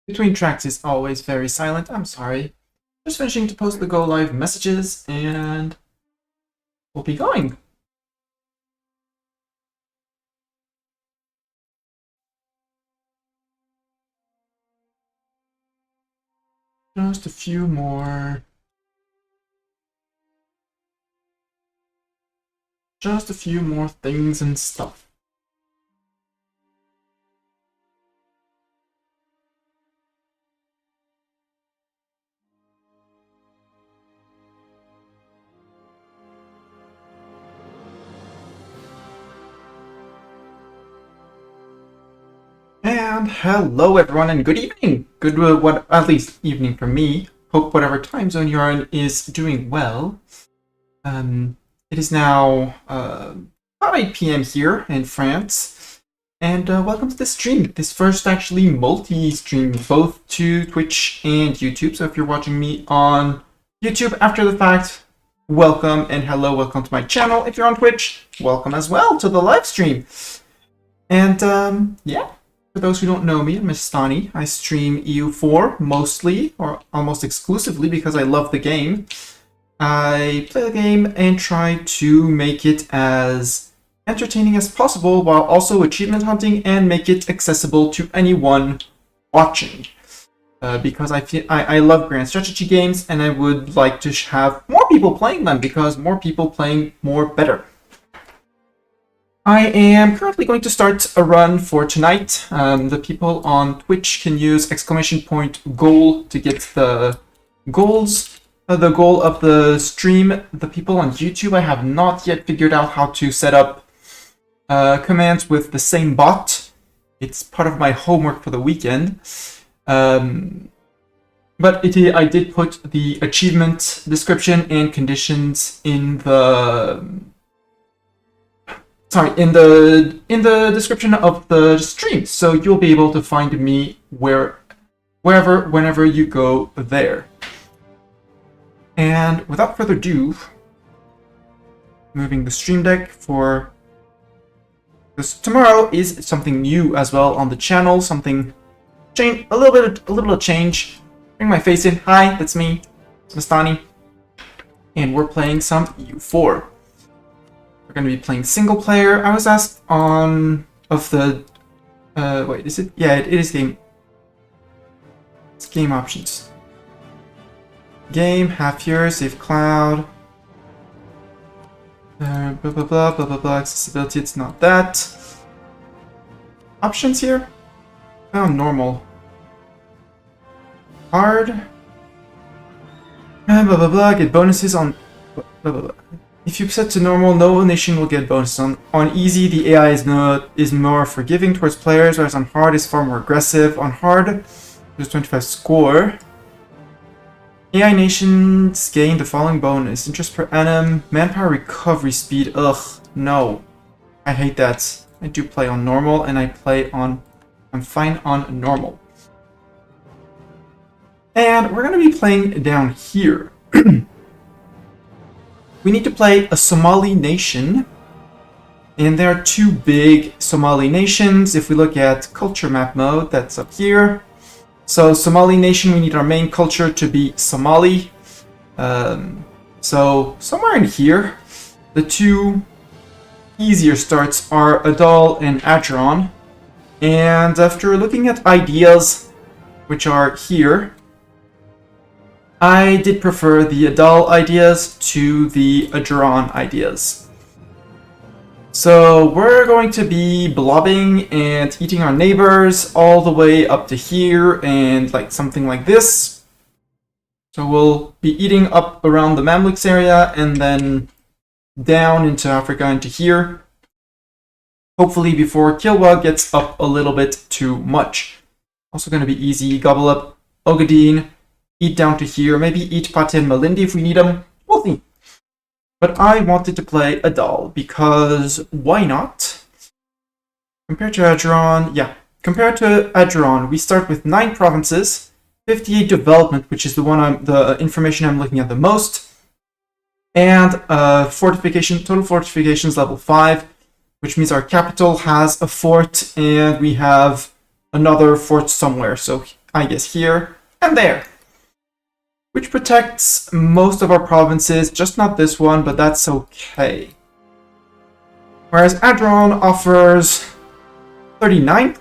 Between tracks is always very silent. I'm sorry. Just finishing to post the go live messages and we'll be going. Just a few more. Just a few more things and stuff. And hello everyone and good evening! Good, at least evening for me. Hope whatever time zone you're in is doing well. It is now about 8 p.m. here in France. And welcome to this stream. This first actually multi-stream, both to Twitch and YouTube. So if you're watching me on YouTube after the fact, welcome and hello, welcome to my channel. If you're on Twitch, welcome as well to the live stream. And yeah. For those who don't know me, I'm Mistani. I stream EU4 mostly, or almost exclusively, because I love the game. I play the game and try to make it as entertaining as possible, while also achievement hunting and make it accessible to anyone watching. Because I love grand strategy games, and I would like to have more people playing them, because more people playing more better. I am currently going to start a run for tonight. The people on Twitch can use !goal to get the goals. The goal of the stream. The people on YouTube, I have not yet figured out how to set up commands with the same bot. It's part of my homework for the weekend. But I did put the achievement description and conditions in the... in the description of the stream, so you'll be able to find me whenever you go there. And without further ado, moving the stream deck for this tomorrow is something new as well on the channel. Something change, a little bit of change. Bring my face in. Hi, that's me, it's Mistani, and we're playing some EU4. We're going to be playing single player. I was asked wait, is it? Yeah, it is game. It's game options. Game, half year, save cloud. Blah, blah, blah, blah, blah, blah, accessibility, it's not that. Options here? Oh, normal. Hard. Blah, blah, blah, get bonuses on... Blah, blah, blah. If you set to normal, no nation will get bonuses. On easy, the AI is more forgiving towards players, whereas on hard is far more aggressive. On hard, there's 25 score. AI nations gain the following bonus: interest per annum, manpower recovery speed. Ugh, no. I hate that. I do play on normal, and I'm fine on normal. And we're gonna be playing down here. We need to play a Somali nation, and there are two big Somali nations. If we look at culture map mode, that's up here. So Somali nation, we need our main culture to be Somali. So somewhere in here, the two easier starts are Adal and Adron. And after looking at ideas, which are here, I did prefer the Adal ideas to the Adron ideas. So we're going to be blobbing and eating our neighbors all the way up to here and like something like this. So we'll be eating up around the Mamluks area and then down into Africa into here. Hopefully before Kilwa gets up a little bit too much. Also going to be easy, gobble up Ogadine. Eat down to here, maybe eat Pate and Malindi if we need them. We'll see. But I wanted to play Adal because why not? Compared to Adron, yeah. Compared to Adron, we start with 9 provinces, 58 development, which is the information I'm looking at the most, and total fortifications level 5, which means our capital has a fort and we have another fort somewhere. So I guess here and there, which protects most of our provinces, just not this one, but that's okay. Whereas Adron offers 10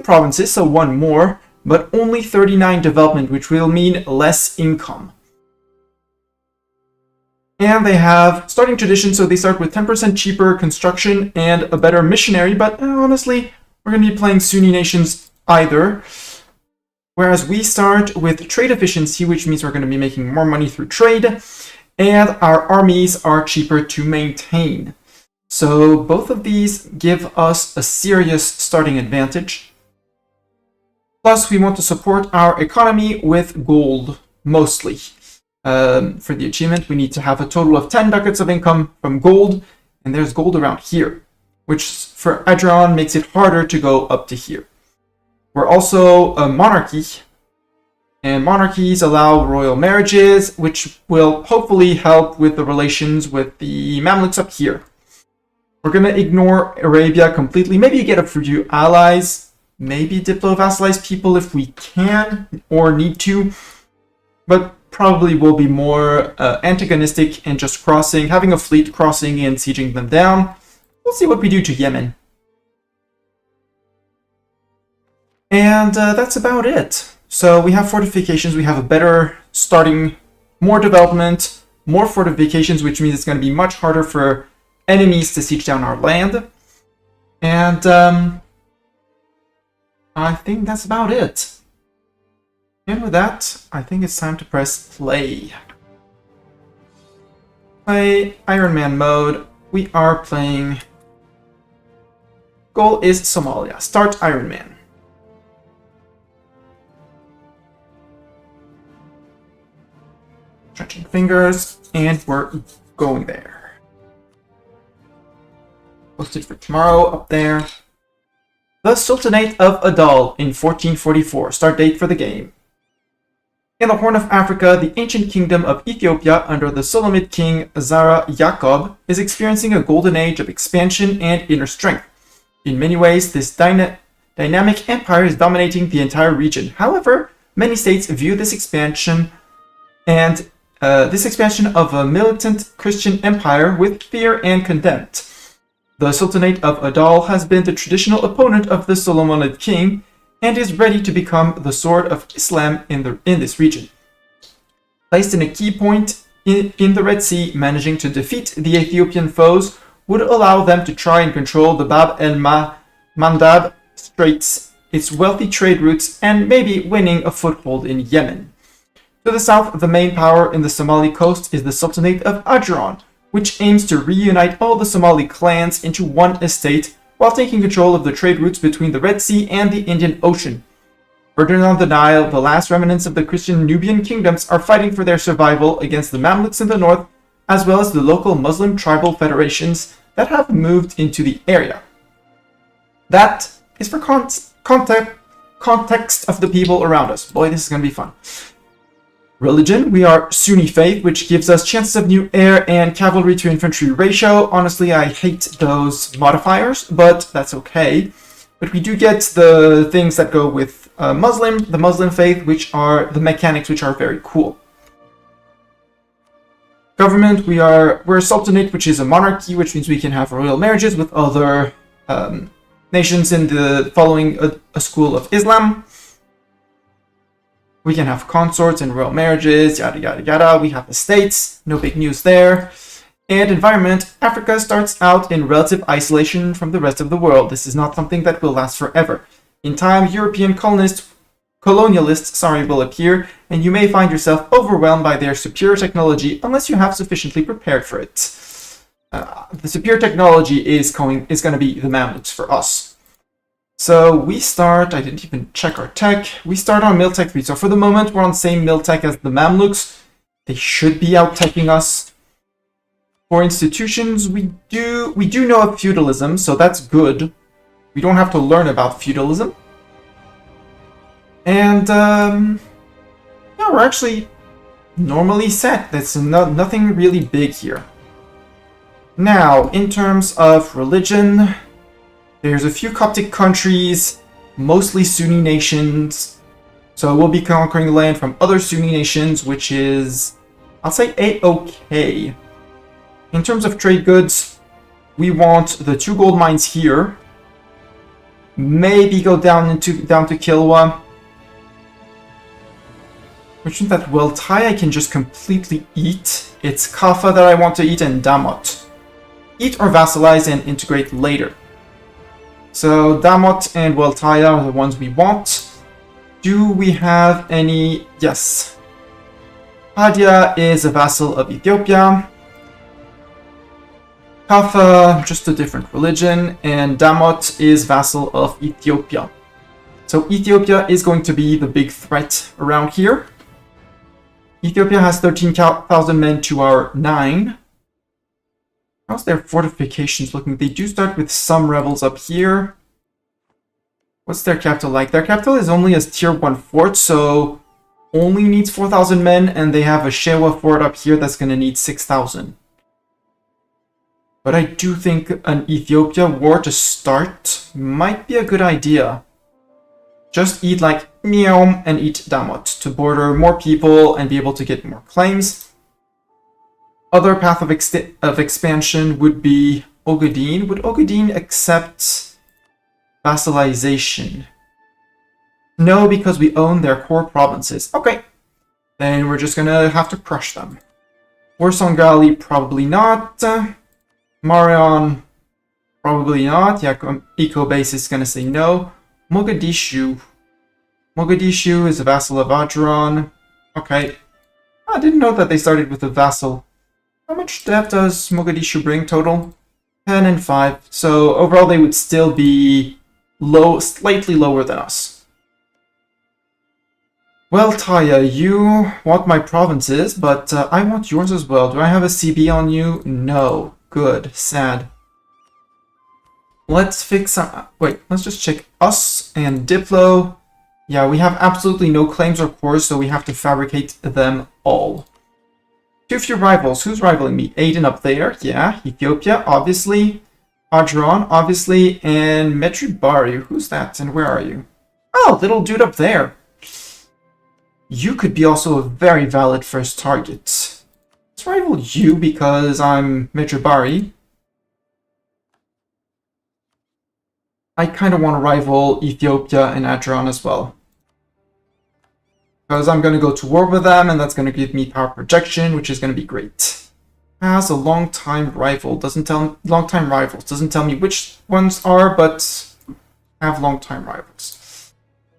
provinces, so one more, but only 39 development, which will mean less income. And they have starting tradition, so they start with 10% cheaper construction and a better missionary, but honestly, we're going to be playing Sunni nations either. Whereas we start with trade efficiency, which means we're going to be making more money through trade, and our armies are cheaper to maintain. So both of these give us a serious starting advantage. Plus, we want to support our economy with gold, mostly. For the achievement, we need to have a total of 10 ducats of income from gold, and there's gold around here, which for Adron makes it harder to go up to here. We're also a monarchy, and monarchies allow royal marriages, which will hopefully help with the relations with the Mamluks up here. We're going to ignore Arabia completely, maybe get a few allies, maybe diplo-vassalize people if we can or need to, but probably will be more antagonistic and just crossing, having a fleet crossing and sieging them down. We'll see what we do to Yemen. And that's about it. So we have fortifications, we have a better starting, more development, more fortifications, which means it's going to be much harder for enemies to siege down our land. And I think that's about it. And with that, I think it's time to press play. Play Iron Man mode. We are playing. Goal is Somalia. Start Iron Man. Stretching fingers, and we're going there. Posted for tomorrow up there. The Sultanate of Adal in 1444. Start date for the game. In the Horn of Africa, the ancient kingdom of Ethiopia under the Sulamite king Zara Yacob is experiencing a golden age of expansion and inner strength. In many ways, this dynamic empire is dominating the entire region. However, many states view this expansion of a militant Christian empire with fear and contempt. The Sultanate of Adal has been the traditional opponent of the Solomonid king and is ready to become the sword of Islam in this region. Placed in a key point in the Red Sea, managing to defeat the Ethiopian foes would allow them to try and control the Bab el-Mandab Straits, its wealthy trade routes, and maybe winning a foothold in Yemen. To the south, the main power in the Somali coast is the Sultanate of Adron, which aims to reunite all the Somali clans into one estate while taking control of the trade routes between the Red Sea and the Indian Ocean. Further down the Nile, the last remnants of the Christian Nubian kingdoms are fighting for their survival against the Mamluks in the north, as well as the local Muslim tribal federations that have moved into the area. That is for context of the people around us. Boy, this is going to be fun. Religion, we are Sunni faith, which gives us chances of new air and cavalry to infantry ratio. Honestly, I hate those modifiers, but that's okay. But we do get the things that go with the Muslim faith, which are the mechanics, which are very cool. Government, we're a sultanate, which is a monarchy, which means we can have royal marriages with other nations in the following a school of Islam. We can have consorts and royal marriages, yada yada yada. We have estates, no big news there. And environment, Africa starts out in relative isolation from the rest of the world. This is not something that will last forever. In time, European colonialists will appear, and you may find yourself overwhelmed by their superior technology unless you have sufficiently prepared for it. The superior technology is going to be the Mamluks for us. So we start, I didn't even check our tech, we start on Miltech 3. So for the moment, we're on the same Miltech as the Mamluks. They should be out-teching us. For institutions, we do know of feudalism, so that's good. We don't have to learn about feudalism. And, yeah, we're actually normally set. That's nothing really big here. Now, in terms of religion, there's a few Coptic countries, mostly Sunni nations, So we'll be conquering land from other Sunni nations, which is, I'll say, A-okay. In terms of trade goods, we want the 2 gold mines here. Maybe go down to Kilwa. Which means that Weltai I can just completely eat. It's Kaffa that I want to eat and Damot. Eat or vassalize and integrate later. So Damot and Weltai are the ones we want. Do we have any? Yes. Hadia is a vassal of Ethiopia. Kaffa, just a different religion, and Damot is vassal of Ethiopia. So Ethiopia is going to be the big threat around here. Ethiopia has 13,000 men to our 9. How's their fortifications looking? They do start with some rebels up here. What's their capital like? Their capital is only a tier 1 fort, so only needs 4,000 men, and they have a Shewa fort up here that's going to need 6,000. But I do think an Ethiopia war to start might be a good idea. Just eat like Neom and eat Damot to border more people and be able to get more claims. Other path of expansion would be Ogaden. Would Ogaden accept vassalization? No, because we own their core provinces. Okay, then we're just gonna have to crush them. Warsangali, probably not. Marion, probably not. Yeah, EcoBase is gonna say no. Mogadishu. Mogadishu is a vassal of Adron. Okay. I didn't know that they started with a vassal. How much debt does Mogadishu bring total? 10 and 5. So overall they would still be low, slightly lower than us. Well, Taya, you want my provinces, but I want yours as well. Do I have a CB on you? No. Good. Sad. Let's fix some... Wait, let's just check us and Diplo. Yeah, we have absolutely no claims or cores, so we have to fabricate them all. Too few rivals. Who's rivaling me? Aiden up there. Yeah, Ethiopia, obviously. Adron, obviously. And Metribari. Who's that? And where are you? Oh, little dude up there. You could be also a very valid first target. Let's rival you because I'm Metribari. I kind of want to rival Ethiopia and Adron as well. Because I'm going to go to war with them, and that's going to give me power projection, which is going to be great. As a long-time rival, doesn't tell me which ones are, but have long-time rivals.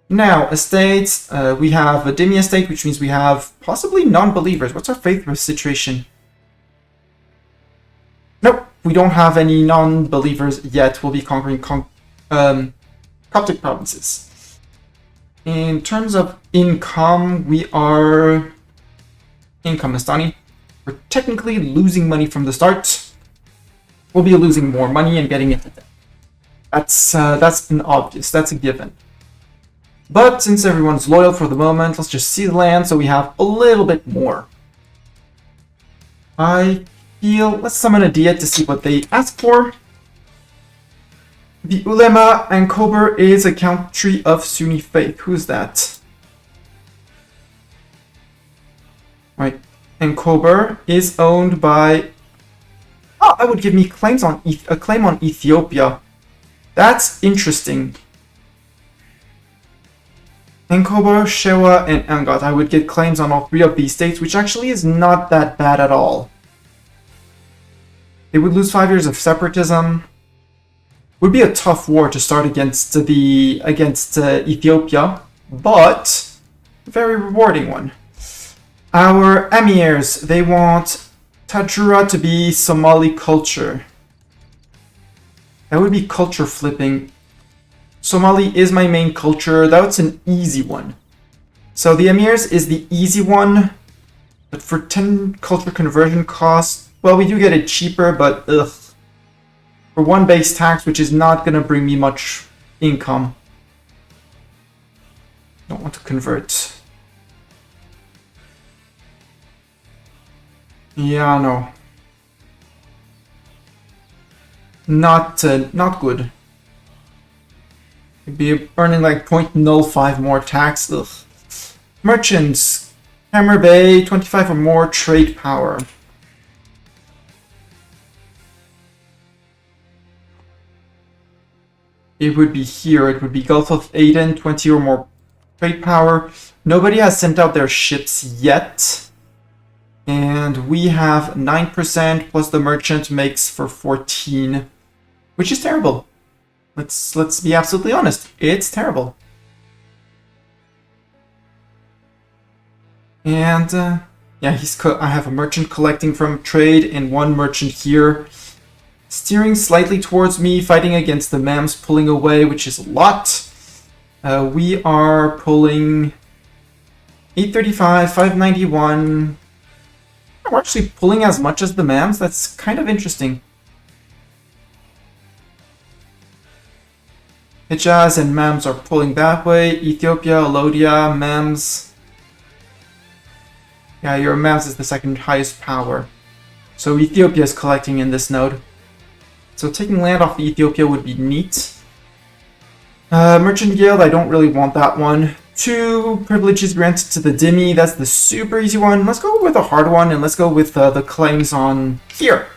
Now, estates, we have a Demi estate, which means we have possibly non-believers. What's our faith situation? Nope, we don't have any non-believers yet. We'll be conquering Coptic provinces. In terms of income, we are income Nastani. We're technically losing money from the start. We'll be losing more money and getting into debt. That's an obvious. That's a given. But since everyone's loyal for the moment, let's just see the land so we have a little bit more. Let's summon a Diet to see what they ask for. The Ulema and Kober is a country of Sunni faith. Who's that? Right. And Kober is owned by... Oh, that would give me claims on a claim on Ethiopia. That's interesting. Enkober, Shewa, and Angat. I would get claims on all 3 of these states, which actually is not that bad at all. They would lose 5 years of separatism. Would be a tough war to start against Ethiopia, but a very rewarding one. Our emirs, they want Tajura to be Somali culture. That would be culture flipping. Somali is my main culture. That's an easy one. So the emirs is the easy one, but for 10 culture conversion costs, well, we do get it cheaper, but ugh. For 1 base tax, which is not going to bring me much income. Don't want to convert. Yeah, no. Not good. You'd be earning like 0.05 more tax. Ugh. Merchants. Hammer Bay, 25 or more trade power. It would be here. It would be Gulf of Aden, 20 or more trade power. Nobody has sent out their ships yet. And we have 9% plus the merchant makes for 14, which is terrible. Let's be absolutely honest. It's terrible. And yeah, I have a merchant collecting from trade and one merchant here, steering slightly towards me, fighting against the MEMS, pulling away, which is a lot. We are pulling 835, 591. We're actually pulling as much as the MEMS. That's kind of interesting. Hijaz and MEMS are pulling that way. Ethiopia, Alodia, MEMS. Yeah, your MEMS is the second highest power. So Ethiopia is collecting in this node. So taking land off Ethiopia would be neat. Merchant Guild, I don't really want that one. 2 privileges granted to the Dhimmi. That's the super easy one. Let's go with a hard one, and let's go with the claims on here.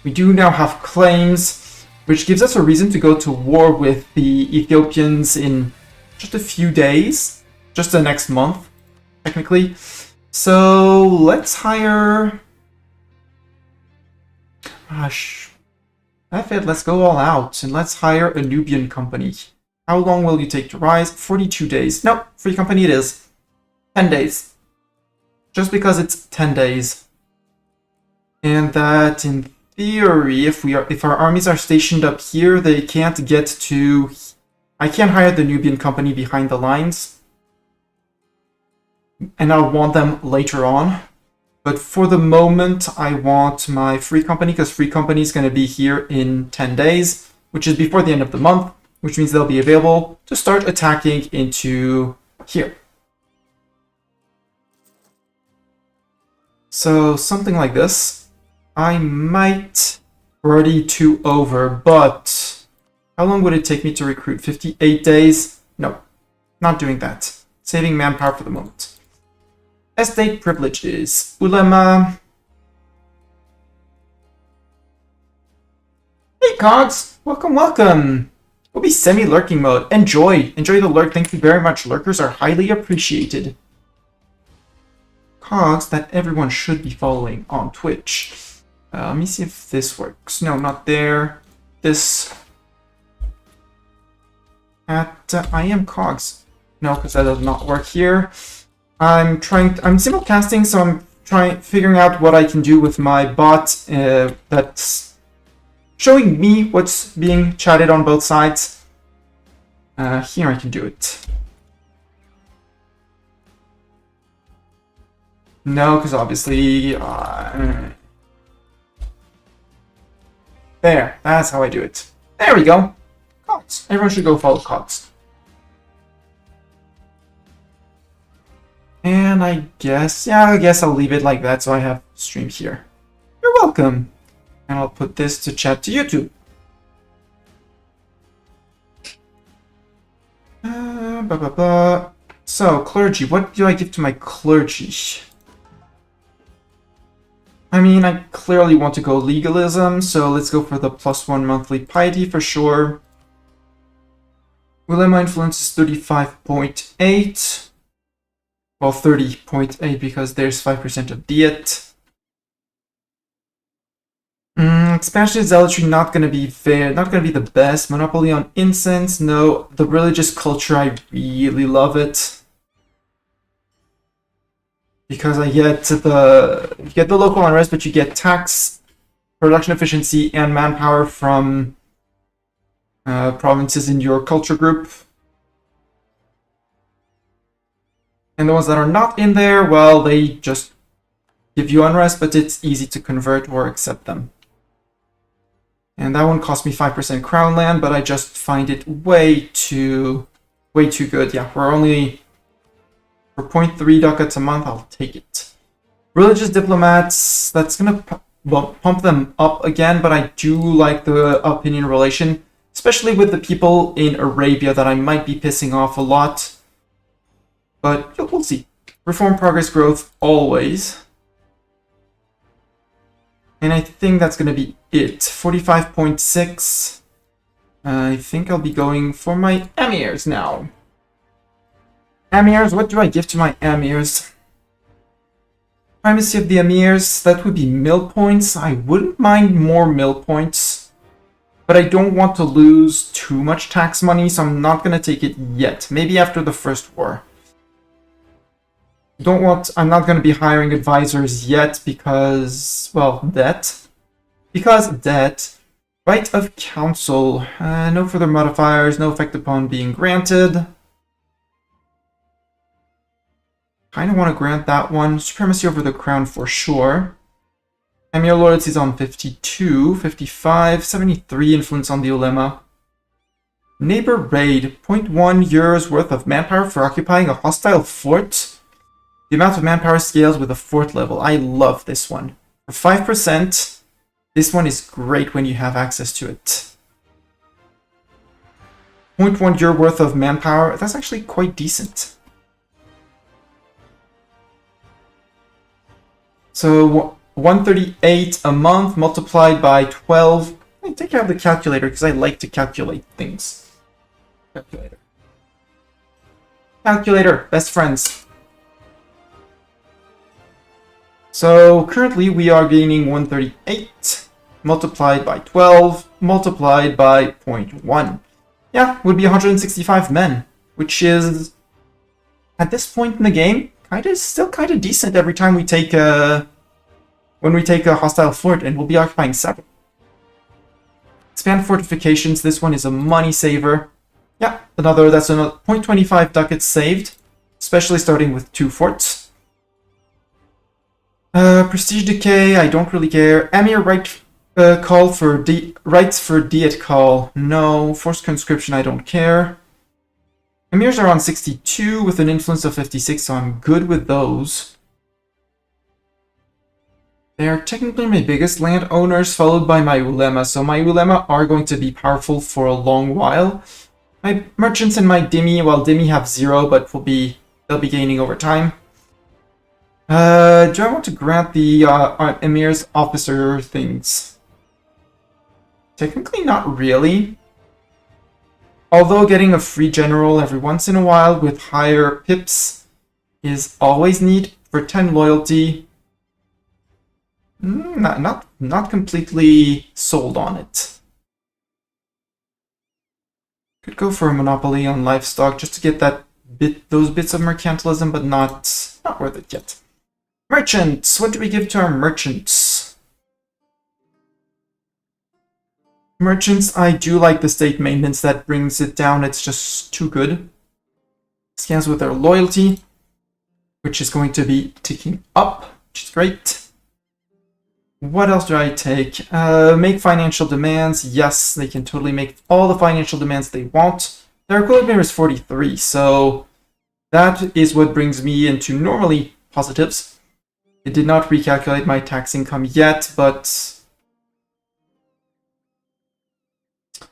We do now have claims, which gives us a reason to go to war with the Ethiopians in just a few days. Just the next month, technically. So let's hire... Gosh. Let's go all out, and let's hire a Nubian company. How long will you take to rise? 42 days. No, free company it is. 10 days. Just because it's 10 days. And that, in theory, if our armies are stationed up here, they can't get to... I can't hire the Nubian company behind the lines. And I'll want them later on. But for the moment, I want my free company, because free company is going to be here in 10 days, which is before the end of the month, which means they'll be available to start attacking into here. So something like this. I might already 2 over, but how long would it take me to recruit? 58 days? No, not doing that. Saving manpower for the moment. Estate privileges. Ulema. Hey, Cogs! Welcome, welcome! We'll be semi-lurking mode. Enjoy! Enjoy the lurk. Thank you very much. Lurkers are highly appreciated. Cogs that everyone should be following on Twitch. Let me see if this works. No, not there. This. At I am Cogs. No, because that does not work here. I'm simulcasting, so I'm figuring out what I can do with my bot that's showing me what's being chatted on both sides. Here I can do it. No, because obviously... there, that's how I do it. There we go. Cogs. Everyone should go follow Cogs. And I guess I'll leave it like that so I have stream here. You're welcome. And I'll put this to chat to YouTube. So, clergy. What do I give to my clergy? I mean, I clearly want to go legalism, so let's go for the +1 monthly piety for sure. Ulema influence is 35.8. Well, 30.8 because there's 5% of diet. Expansion zealotry not gonna be fair, not gonna be the best. Monopoly on incense, no. The religious culture, I really love it. Because I get you get the local unrest, but you get tax, production efficiency, and manpower from provinces in your culture group. And the ones that are not in there, well, they just give you unrest, but it's easy to convert or accept them. And that one cost me 5% crown land, but I just find it way too good. Yeah, we're only for 0.3 ducats a month. I'll take it. Religious diplomats, that's gonna pump them up again, but I do like the opinion relation, especially with the people in Arabia that I might be pissing off a lot. But we'll see. Reform, progress, growth, always. And I think that's going to be it. 45.6. I think I'll be going for my emirs now. Emirs, what do I give to my emirs? Primacy of the emirs, that would be mill points. I wouldn't mind more mill points, but I don't want to lose too much tax money, so I'm not going to take it yet. Maybe after the first war. I'm not going to be hiring advisors yet because, well, debt. Because debt. Right of council. No further modifiers, no effect upon being granted. Kind of want to grant that one. Supremacy over the crown for sure. Emir loyalty is on 52, 55, 73 influence on the ulema. Neighbor raid, 0.1 euros worth of manpower for occupying a hostile fort. The amount of manpower scales with a fort level. I love this one. For 5%, this one is great when you have access to it. 0.1 euro worth of manpower, that's actually quite decent. So 138 a month multiplied by 12. I take out the calculator because I like to calculate things. Calculator, best friends. So currently we are gaining 138 multiplied by 12 multiplied by 0.1. Yeah, would be 165 men, which is at this point in the game still kind of decent every time we take when we take a hostile fort, and we'll be occupying 7. Expand fortifications. This one is a money saver. Yeah, that's another 0.25 ducats saved, especially starting with 2 forts. Prestige decay, I don't really care. Emir right call for rights for diet call. No. Forced conscription, I don't care. Emirs are on 62 with an influence of 56, so I'm good with those. They are technically my biggest landowners, followed by my ulema, so my ulema are going to be powerful for a long while. My merchants and my dhimmi, well, dhimmi have 0, but they'll be gaining over time. Do I want to grant the emir's officer things? Technically not really. Although getting a free general every once in a while with higher pips is always neat. For 10 loyalty, not completely sold on it. Could go for a monopoly on livestock just to get those bits of mercantilism, but not worth it yet. Merchants, what do we give to our merchants? Merchants, I do like the state maintenance that brings it down. It's just too good. Scans with their loyalty, which is going to be ticking up, which is great. What else do I take? Make financial demands. Yes, they can totally make all the financial demands they want. Their equilibrium is 43, so that is what brings me into normally positives. It did not recalculate my tax income yet, but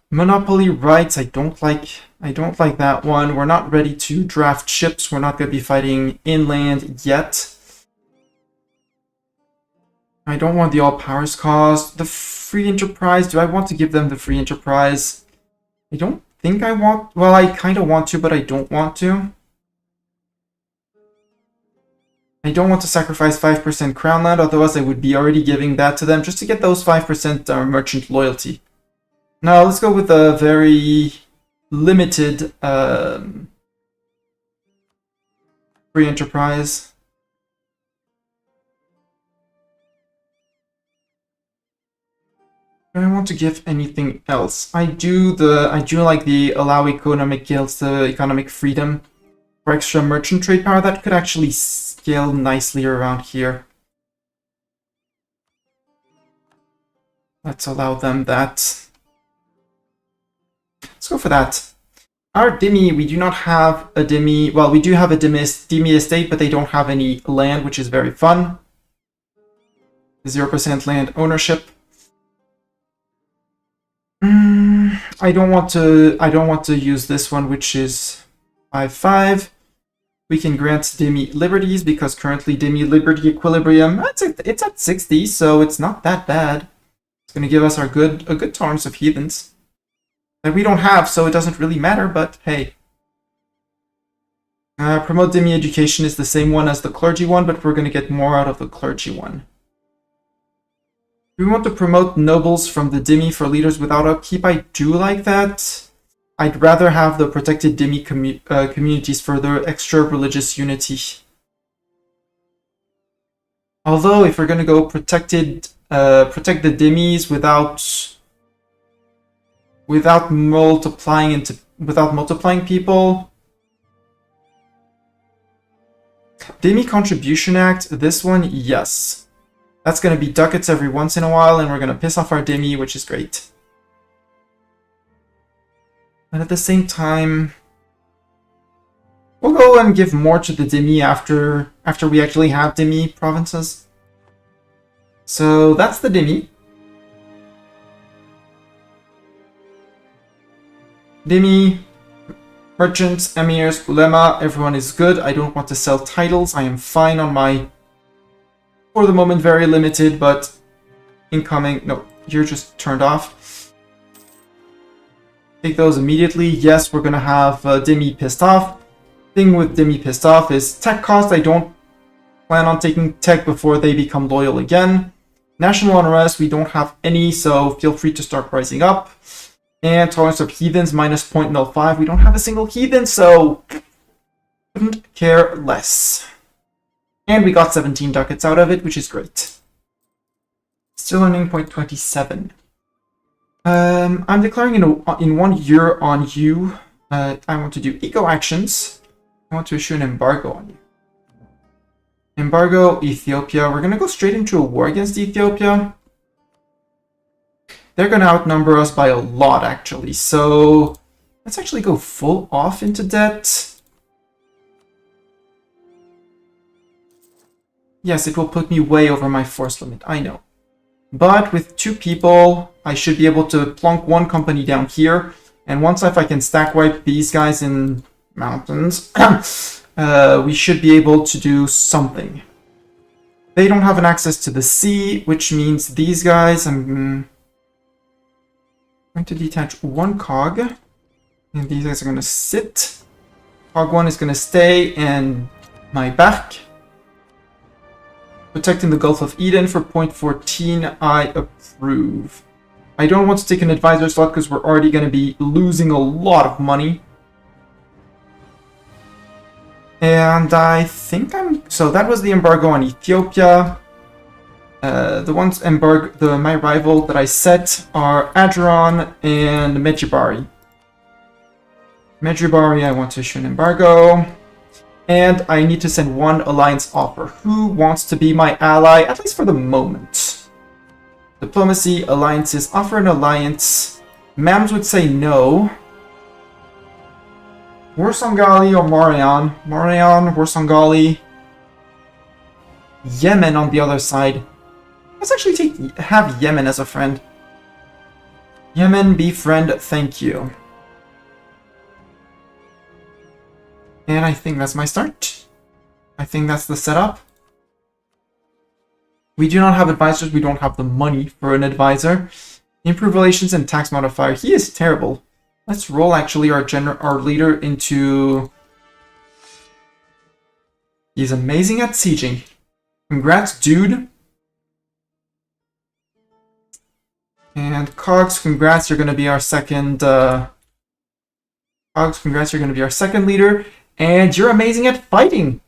monopoly rights, I don't like that one. We're not ready to draft ships. We're not going to be fighting inland yet. I don't want the all powers cause. The free enterprise, do I want to give them the free enterprise? I don't think I want, well, I kind of want to, but I don't want to. I don't want to sacrifice 5% crown land, otherwise I would be already giving that to them just to get those 5% merchant loyalty. Now let's go with a very limited free enterprise. Do I want to give anything else? I do like the allow economic guilds the economic freedom for extra merchant trade power. That could actually scale nicely around here. Let's allow them that. Let's go for that. Our dhimmi, we do not have a dhimmi. Well, we do have a dhimmi estate, but they don't have any land, which is very fun. 0% land ownership. I don't want to use this one, which is 5/5. We can grant Demi liberties because currently Demi liberty equilibrium, it's at 60, so it's not that bad. It's going to give us a good tolerance of heathens that we don't have, so it doesn't really matter, but hey. Promote Demi education is the same one as the clergy one, but we're going to get more out of the clergy one. Do we want to promote nobles from the Demi for leaders without upkeep? I do like that. I'd rather have the protected Demi communities for their extra religious unity. Although, if we're going to go protect the Demis without multiplying people, Demi Contribution Act, this one, yes. That's going to be ducats every once in a while, and we're going to piss off our Demi, which is great. But at the same time, we'll go and give more to the Demi after we actually have Demi provinces. So that's the Demi. Demi, merchants, emirs, ulema, everyone is good. I don't want to sell titles. I am fine on my, for the moment, very limited, but incoming. No, you're just turned off. Take those immediately. Yes, we're going to have Demi pissed off. Thing with Demi pissed off is tech cost. I don't plan on taking tech before they become loyal again. National unrest, we don't have any, so feel free to start rising up. And tolerance of heathens, minus 0.05. We don't have a single heathen, so couldn't care less. And we got 17 ducats out of it, which is great. Still earning 0.27. I'm declaring in 1 year on you. I want to do eco actions. I want to issue an embargo on you. Embargo, Ethiopia. We're going to go straight into a war against Ethiopia. They're going to outnumber us by a lot, actually. So let's actually go full off into debt. Yes, it will put me way over my force limit, I know. But with 2 people, I should be able to plonk 1 company down here. And once if I can stack wipe these guys in mountains, we should be able to do something. They don't have an access to the sea, which means these guys, I'm going to detach 1 cog. And these guys are going to sit. Cog 1 is going to stay in my back. Protecting the Gulf of Eden for 0.14, I approve. I don't want to take an advisor slot because we're already going to be losing a lot of money. And I think so that was the embargo on Ethiopia. My rival that I set are Adron and Medjibari. Medjibari, I want to issue an embargo. And I need to send 1 alliance offer. Who wants to be my ally, at least for the moment? Diplomacy, alliances, offer an alliance. Mams would say no. Warsangali or Marian? Marian, Warsangali. Yemen on the other side. Let's actually have Yemen as a friend. Yemen, be friend, thank you. And I think that's my start. I think that's the setup. We do not have advisors. We don't have the money for an advisor. Improve relations and tax modifier. He is terrible. Let's roll actually our leader into... He's amazing at sieging. Congrats, dude. And Cogs, congrats. You're going to be our second... Cogs, congrats. You're going to be our second leader. And you're amazing at fighting.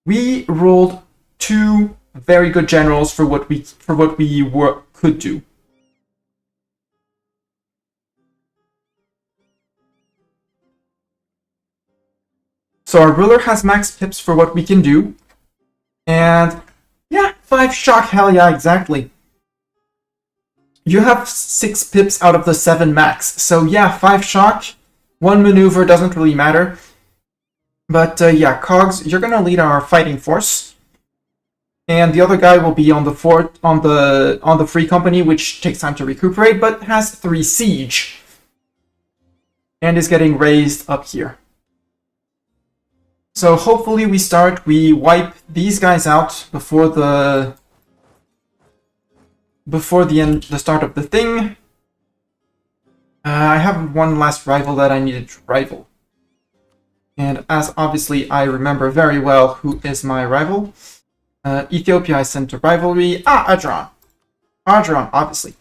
We rolled 2 very good generals for what we could do. So our ruler has max pips for what we can do. And yeah, 5 shock, hell yeah, exactly. You have 6 pips out of the 7 max. So yeah, 5 shock, 1 maneuver, doesn't really matter. But yeah, Cogs, you're gonna lead our fighting force, and the other guy will be on the fort on the free company, which takes time to recuperate, but has 3 siege, and is getting raised up here. So hopefully we wipe these guys out before the start of the thing. I have one last rival that I needed to rival. And as obviously I remember very well who is my rival. Ethiopia I sent to rivalry. Adron. Adron, obviously.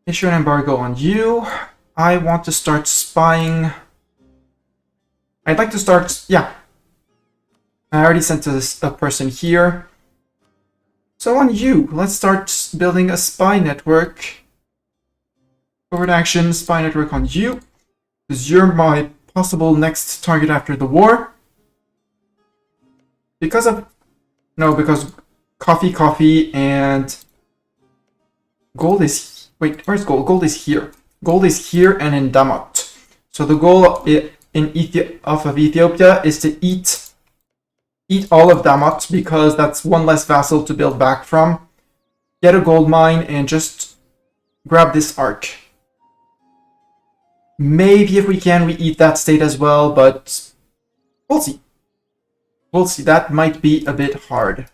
Issue an embargo on you. I want to start spying. I'd like to start, yeah. I already sent a person here. So on you, let's start building a spy network. Forward action, spy network on you. Because you're my possible next target after the war. Because coffee, and gold is, wait, where's gold? Gold is here. Gold is here and in Damat. So the goal of Ethiopia is to eat all of Damat, because that's one less vassal to build back from. Get a gold mine and just grab this arc. Maybe if we can, we eat that state as well, but we'll see. We'll see. That might be a bit hard.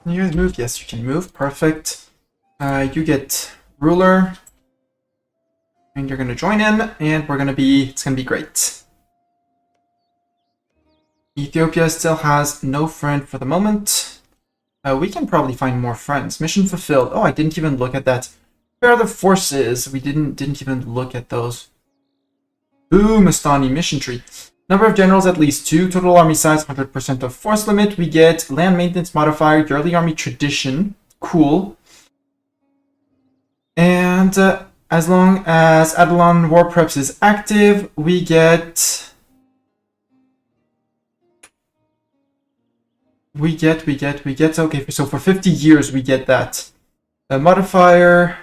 Can you guys move? Yes, you can move. Perfect. You get ruler. And you're gonna join in, and it's gonna be great. Ethiopia still has no friend for the moment. We can probably find more friends. Mission fulfilled. Oh, I didn't even look at that. Where are the forces? We didn't even look at those. Ooh, Mastani mission tree. Number of generals at least 2. Total army size 100% of force limit. We get land maintenance modifier, yearly army tradition. Cool. And as long as Adelon War Preps is active, we get... Okay, so for 50 years we get that. Modifier,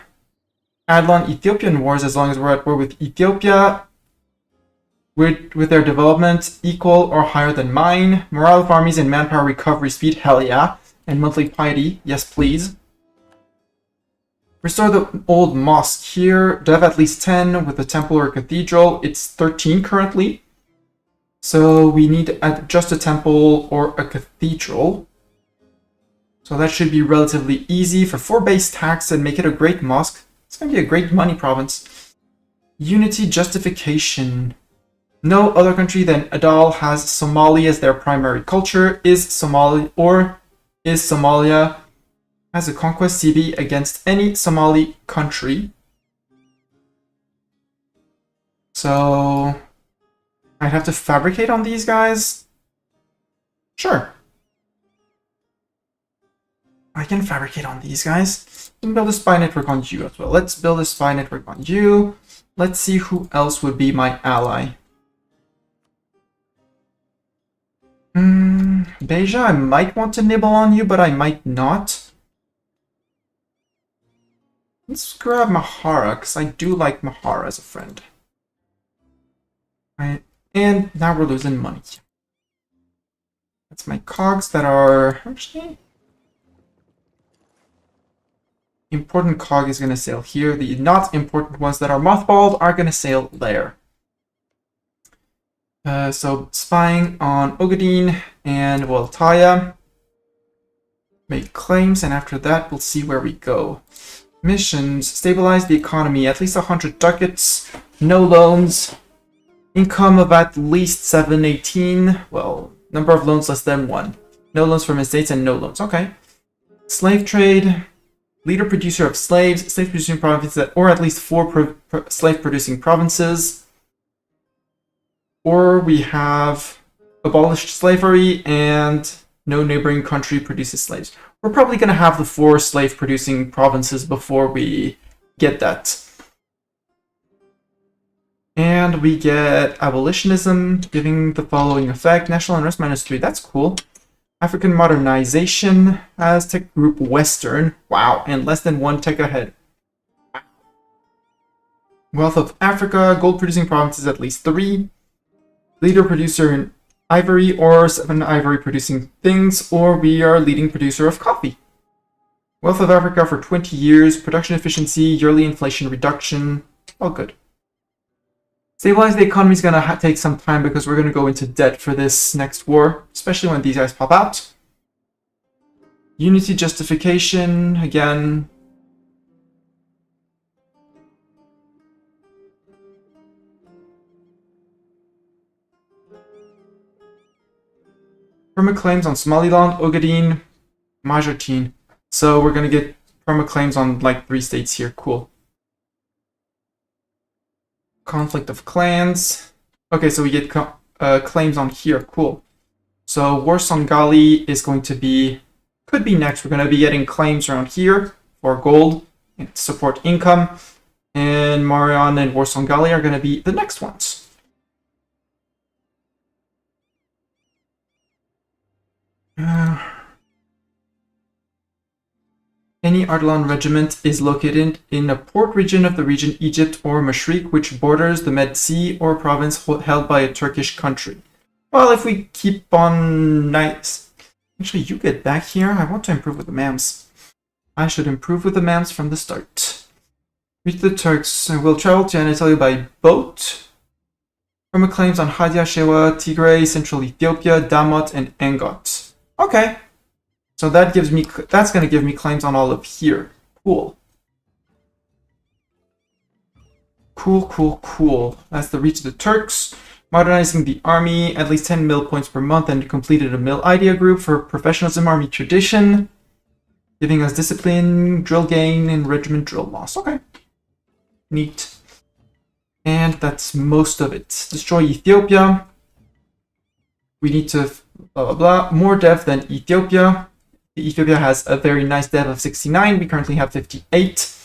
Adelon Ethiopian Wars, as long as we're at war with Ethiopia, with their development equal or higher than mine. Morale of armies and manpower recovery speed, hell yeah. And monthly piety, yes please. Restore the old mosque here. Do I have at least 10 with a temple or a cathedral? It's 13 currently. So we need just a temple or a cathedral. So that should be relatively easy for 4 base tax and make it a great mosque. It's going to be a great money province. Unity justification. No other country than Adal has Somali as their primary culture. Is Somalia has a conquest CB against any Somali country. So I'd have to fabricate on these guys. Sure. I can fabricate on these guys. I can build a spy network on you as well. Let's build a spy network on you. Let's see who else would be my ally. Beja, I might want to nibble on you, but I might not. Let's grab Mahara, because I do like Mahara as a friend. Right. And now we're losing money. That's my cogs that are... Actually... Important cog is going to sail here. The not important ones that are mothballed are going to sail there. So spying on Ogadine and Waltaya. Make claims, and after that we'll see where we go. Missions. Stabilize the economy. At least 100 ducats. No loans. Income of at least 718. Well, number of loans less than 1. No loans from estates and no loans. Okay. Slave trade. Leader producer of slaves. Slave producing provinces, or at least 4 slave producing provinces. Or we have abolished slavery and no neighboring country produces slaves. We're probably going to have the 4 slave producing provinces before we get that. And we get abolitionism, giving the following effect. National unrest -3. That's cool. African modernization has tech group Western. Wow, and less than 1 tech ahead. Wealth of Africa, gold producing provinces at least 3. Leader producer ivory or 7 ivory producing things, or we are leading producer of coffee. Wealth of Africa for 20 years, production efficiency, yearly inflation reduction, all good. Stabilize the economy is going to take some time because we're going to go into debt for this next war, especially when these guys pop out. Unity justification, again. Perma claims on Somaliland, Ogaden, Majoteen. So we're going to get perma claims on like 3 states here. Cool. Conflict of clans. Okay, so we get claims on here. Cool. So War Songali is going to be, could be next. We're going to be getting claims around here for gold and support income. And Marion and War Songali are going to be the next ones. Any Ardalan regiment is located in a port region of the region Egypt or Mashriq, which borders the Med Sea or province held by a Turkish country. Well, if we keep on nice. Actually, you get back here. I want to improve with the MAMs. I should improve with the MAMs from the start. Reach the Turks. We'll travel to Anatolia by boat. Perma claims on Hadia, Shewa, Tigray, Central Ethiopia, Damot, and Angot. Okay. So that gives me, that's going to give me claims on all of here. Cool. Cool. That's the reach of the Turks. Modernizing the army, at least 10 mil points per month, and completed a mil idea group for professionalism, army tradition. Giving us discipline, drill gain, and regiment drill loss. Okay. Neat. And that's most of it. Destroy Ethiopia. We need to blah blah blah. More dev than Ethiopia. Ethiopia has a very nice dev of 69. We currently have 58.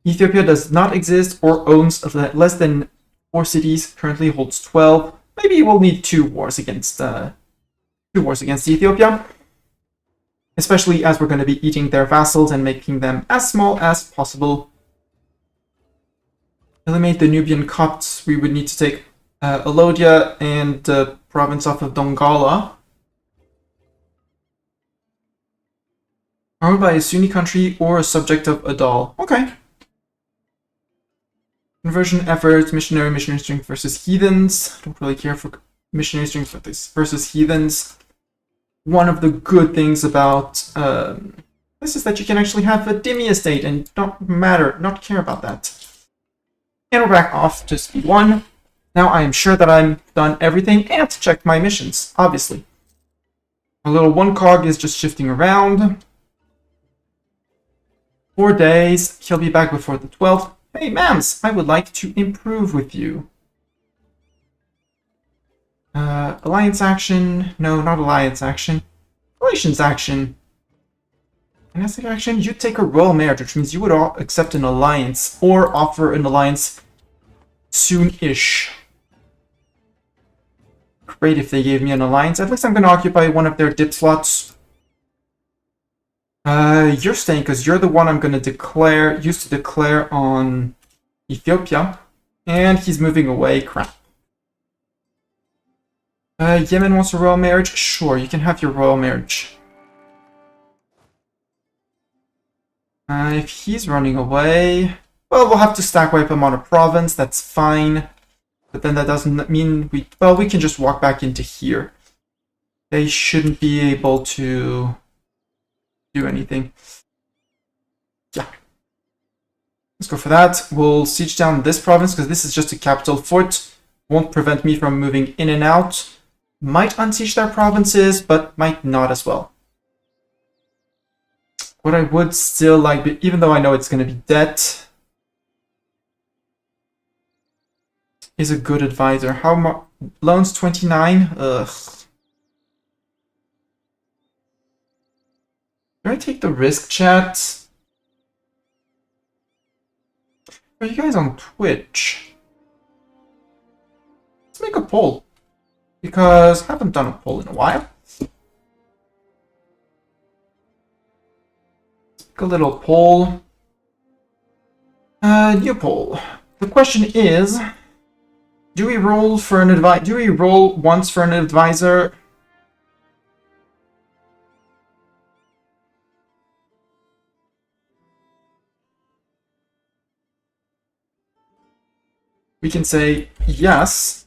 Ethiopia does not exist or owns less than 4 cities. Currently holds 12. Maybe we'll need 2 wars against Ethiopia. Especially as we're going to be eating their vassals and making them as small as possible. Eliminate the Nubian Copts. We would need to take Alodia and the province off of Dongala. Owned by a Sunni country or a subject of Adal. Okay. Conversion efforts, missionary strength versus heathens. Don't really care for missionary strength versus heathens. One of the good things about this is that you can actually have a Dhimmi estate and not care about that. And we're back off to speed 1. Now I am sure that I've done everything and checked my missions, obviously. A little 1 cog is just shifting around. 4 days. He'll be back before the 12th. Hey, Mams, I would like to improve with you. Alliance action. No, not alliance action. Relations action. Dynastic action. You take a royal marriage, which means you would accept an alliance or offer an alliance soon-ish. Great if they gave me an alliance. At least I'm going to occupy one of their dip slots. You're staying because you're the one I'm going to used to declare on Ethiopia. And he's moving away. Crap. Yemen wants a royal marriage? Sure, you can have your royal marriage. If he's running away... Well, we'll have to stack wipe him on a province, that's fine. But then that doesn't mean we... Well, we can just walk back into here. They shouldn't be able to do anything. Yeah. Let's go for that. We'll siege down this province, because this is just a capital fort. Won't prevent me from moving in and out. Might unsiege their provinces, but might not as well. What I would still like, even though I know it's going to be debt, is a good advisor. How much? Loans 29? Ugh. Do I take the risk, chat? Are you guys on Twitch? Let's make a poll. Because I haven't done a poll in a while. Let's make a little poll. New poll. The question is... Do we roll for an advisor? Do we roll once for an advisor? We can say yes,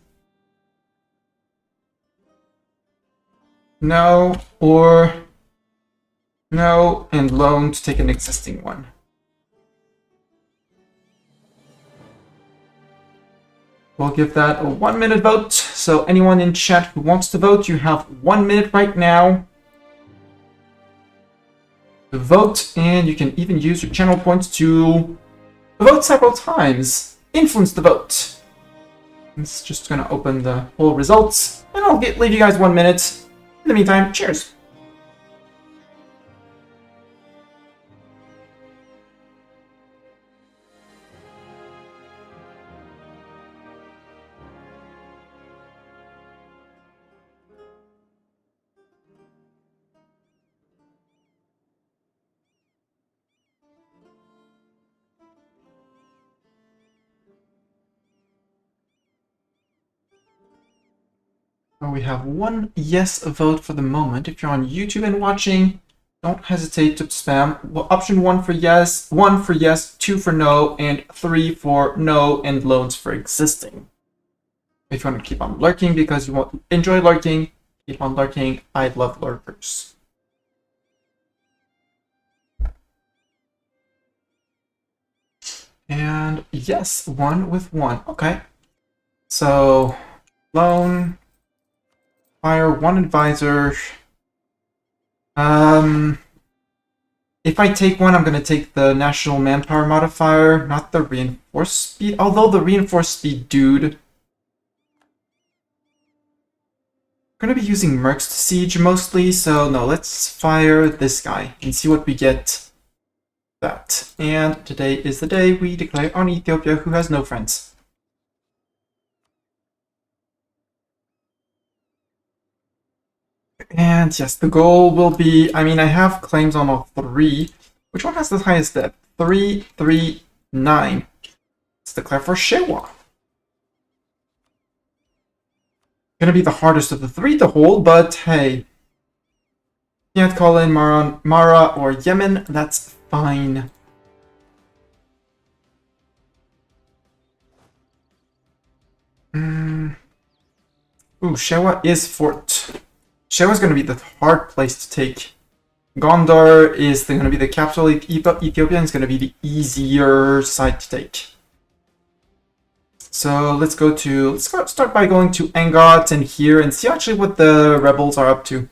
no, or no, and loan to take an existing one. We'll give that a 1 minute vote. So anyone in chat who wants to vote, you have 1 minute right now to vote, and you can even use your channel points to vote several times. Influence the vote. It's just gonna open the whole results, and I'll leave you guys 1 minute. In the meantime, cheers. We have 1 yes vote for the moment. If you're on YouTube and watching, don't hesitate to spam. Well, option 1 for yes, 1 for yes, 2 for no, and 3 for no, and loans for existing. If you want to keep on lurking because you enjoy lurking, keep on lurking. I love lurkers. And yes, 1 with 1. Okay. So, loan. Hire 1 advisor. If I take 1, I'm going to take the national manpower modifier, not the reinforced speed. Although the reinforced speed dude. I'm going to be using mercs to siege mostly, so no, let's fire this guy and see what we get. That. And today is the day we declare on Ethiopia, who has no friends. And yes, the goal will be, I mean, I have claims on all 3. Which one has the highest depth? 3, 3, 9. Let's declare for Shewa. Gonna be the hardest of the 3 to hold, but hey. Can't call in Mara or Yemen, that's fine. Ooh, Shewa is fort. Shewa is going to be the hard place to take. Gondar is going to be the capital of Ethiopia, and it's going to be the easier side to take. So let's start by going to Angot and here and see actually what the rebels are up to.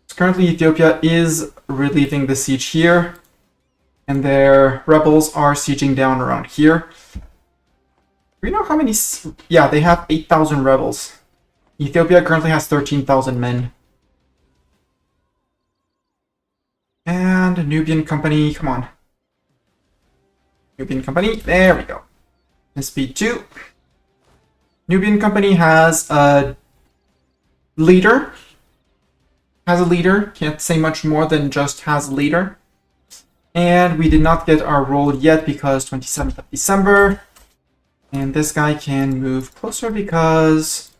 So currently Ethiopia is relieving the siege here, and their rebels are sieging down around here. Do we know how many? Yeah, they have 8,000 rebels. Ethiopia currently has 13,000 men. And Nubian Company, come on. Nubian Company, there we go. And speed 2. Nubian Company has a leader. Can't say much more than just has a leader. And we did not get our roll yet because 27th of December. And this guy can move closer because...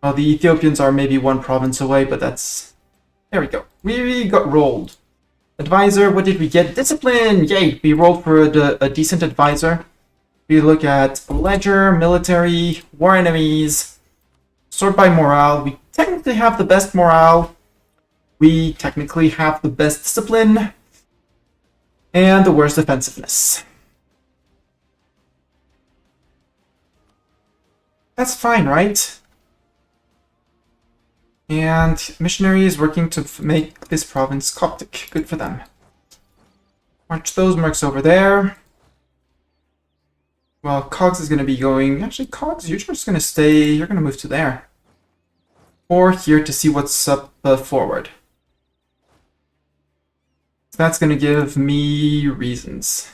well, the Ethiopians are maybe 1 province away, but that's... there we go. We got rolled. Advisor, what did we get? Discipline! Yay! We rolled for a decent advisor. We look at ledger, military, war enemies, sort by morale. We technically have the best morale. We technically have the best discipline. And the worst defensiveness. That's fine, right? And missionary is working to make this province Coptic. Good for them. March those mercs over there. Well, Cogs is going to be going... actually, Cogs, you're just going to stay... you're going to move to there. Or here to see what's up forward. So that's going to give me reasons.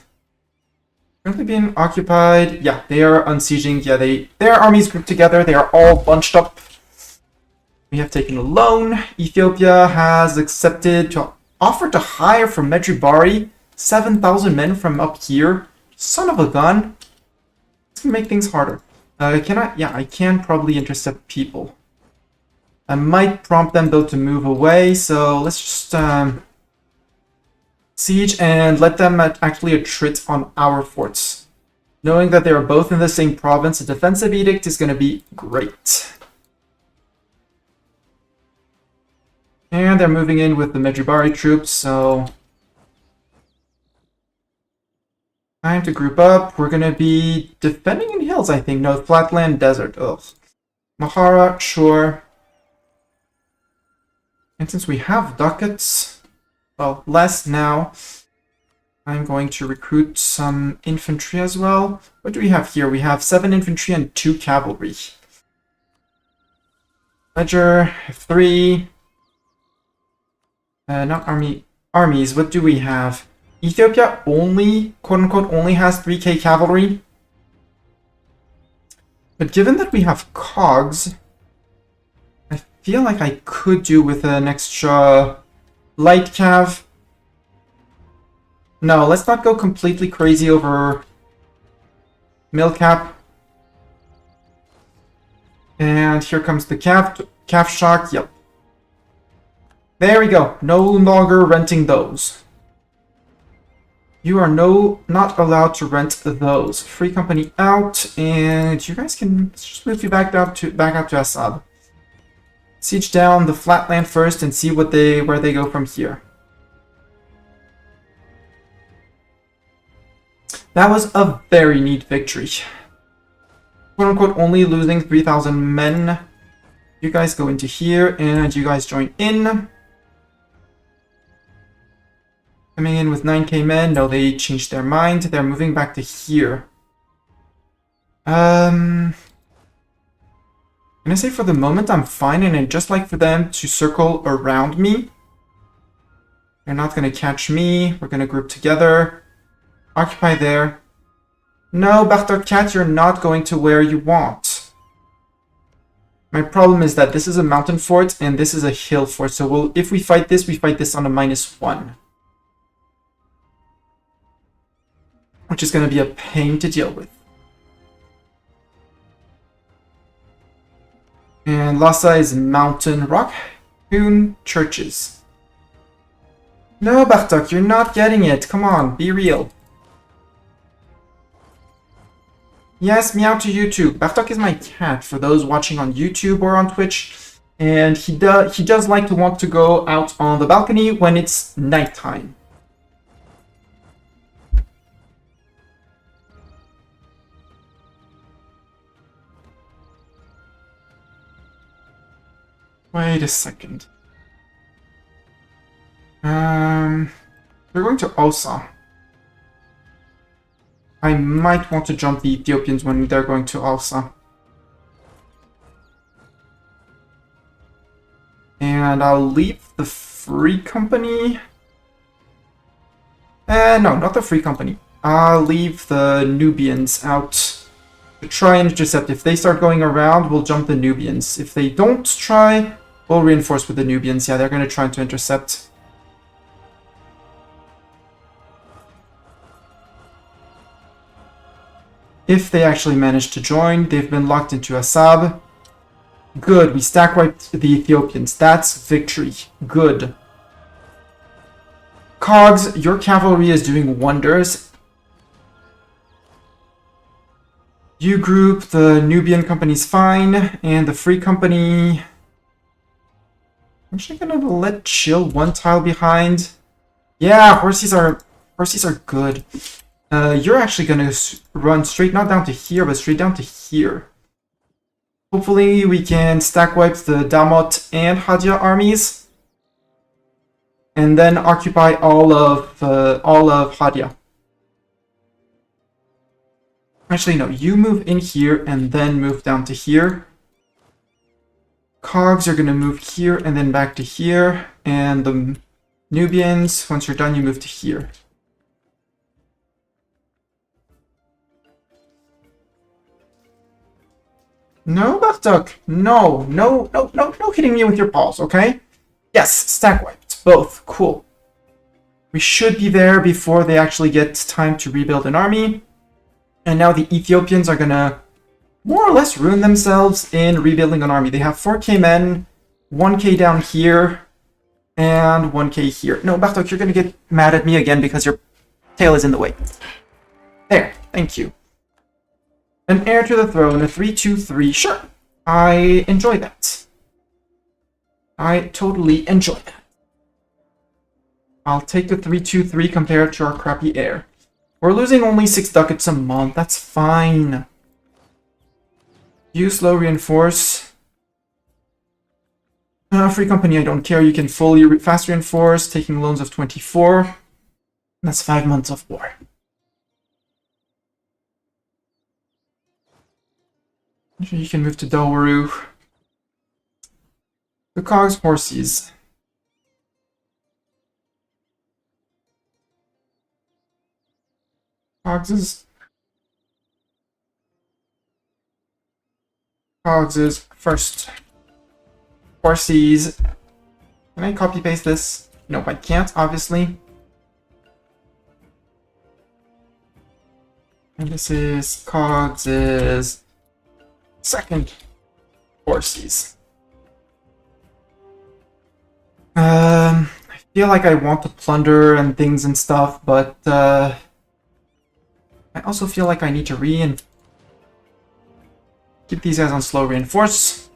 Currently being occupied. Yeah, they are unsieging. Yeah, their armies grouped together. They are all bunched up. We have taken a loan. Ethiopia has accepted to offer to hire from Medjugorje 7,000 men from up here. Son of a gun. It's going to make things harder. Can I? Yeah, I can probably intercept people. I might prompt them though to move away, so let's just siege and let them actually attrit on our forts. Knowing that they are both in the same province, a defensive edict is going to be great. And they're moving in with the Medjugorje troops, so time to group up. We're going to be defending in hills, I think. No, flatland, desert. Ugh. Mahara, sure. And since we have ducats, well, less now, I'm going to recruit some infantry as well. What do we have here? We have 7 infantry and 2 cavalry. Ledger, 3. Not armies. What do we have? Ethiopia only, quote-unquote, only has 3k cavalry. But given that we have cogs, I feel like I could do with an extra light cav. No, let's not go completely crazy over Milcap. And here comes the calf shock. Yep. There we go. No longer renting those. You are not allowed to rent those. Free company out, and you guys can just move you back up to Assad. Siege down the flatland first and see where they go from here. That was a very neat victory. Quote unquote only losing 3,000 men. You guys go into here and you guys join in. Coming in with 9k men. No, they changed their mind. They're moving back to here. I'm gonna say for the moment I'm fine, and I'd just like for them to circle around me. They're not gonna catch me. We're gonna group together. Occupy there. No, Bartok Cat, you're not going to where you want. My problem is that this is a mountain fort and this is a hill fort. So if we fight this on a -1. Which is going to be a pain to deal with. And Lhasa is mountain rock hewn churches. No, Bartok, you're not getting it. Come on, be real. Yes, meow to you too. Bartok is my cat for those watching on YouTube or on Twitch. And he does like to want to go out on the balcony when it's nighttime. Wait a second. We're going to Osa. I might want to jump the Ethiopians when they're going to Osa. And I'll leave the Free Company. No, not the Free Company. I'll leave the Nubians out to try and intercept. If they start going around, we'll jump the Nubians. If they don't try, we'll reinforce with the Nubians. Yeah, they're going to try to intercept. If they actually manage to join, they've been locked into Assab. Good, we stack wiped the Ethiopians. That's victory. Good. Cogs, your cavalry is doing wonders. You group, the Nubian company's fine, and the Free Company... I'm actually gonna let chill one tile behind. Yeah, horses are good. You're actually gonna run straight, not down to here, but straight down to here. Hopefully we can stack wipe the Damot and Hadia armies. And then occupy all of Hadia. Actually, no, you move in here and then move down to here. Cogs are going to move here and then back to here. And the Nubians, once you're done, you move to here. No, Bartok. No hitting me with your paws, okay? Yes, stack wiped. Both. Cool. We should be there before they actually get time to rebuild an army. And now the Ethiopians are gonna more or less ruin themselves in rebuilding an army. They have 4k men, 1k down here, and 1k here. No, Bartok, you're gonna get mad at me again because your tail is in the way. There, thank you. An heir to the throne, a 3-2-3. Sure, I enjoy that. I totally enjoy that. I'll take the 3-2-3 compared to our crappy heir. We're losing only 6 ducats a month. That's fine. Use slow reinforce. Free company, I don't care. You can fully fast reinforce, taking loans of 24. That's 5 months of war. You can move to Delwaru. The cogs, horses. Cogs is first. Horses. Can I copy paste this? Nope, I can't, obviously. And this is cogs is second. Horses. I feel like I want to plunder and things and stuff, but I also feel like I need to keep these guys on slow reinforce.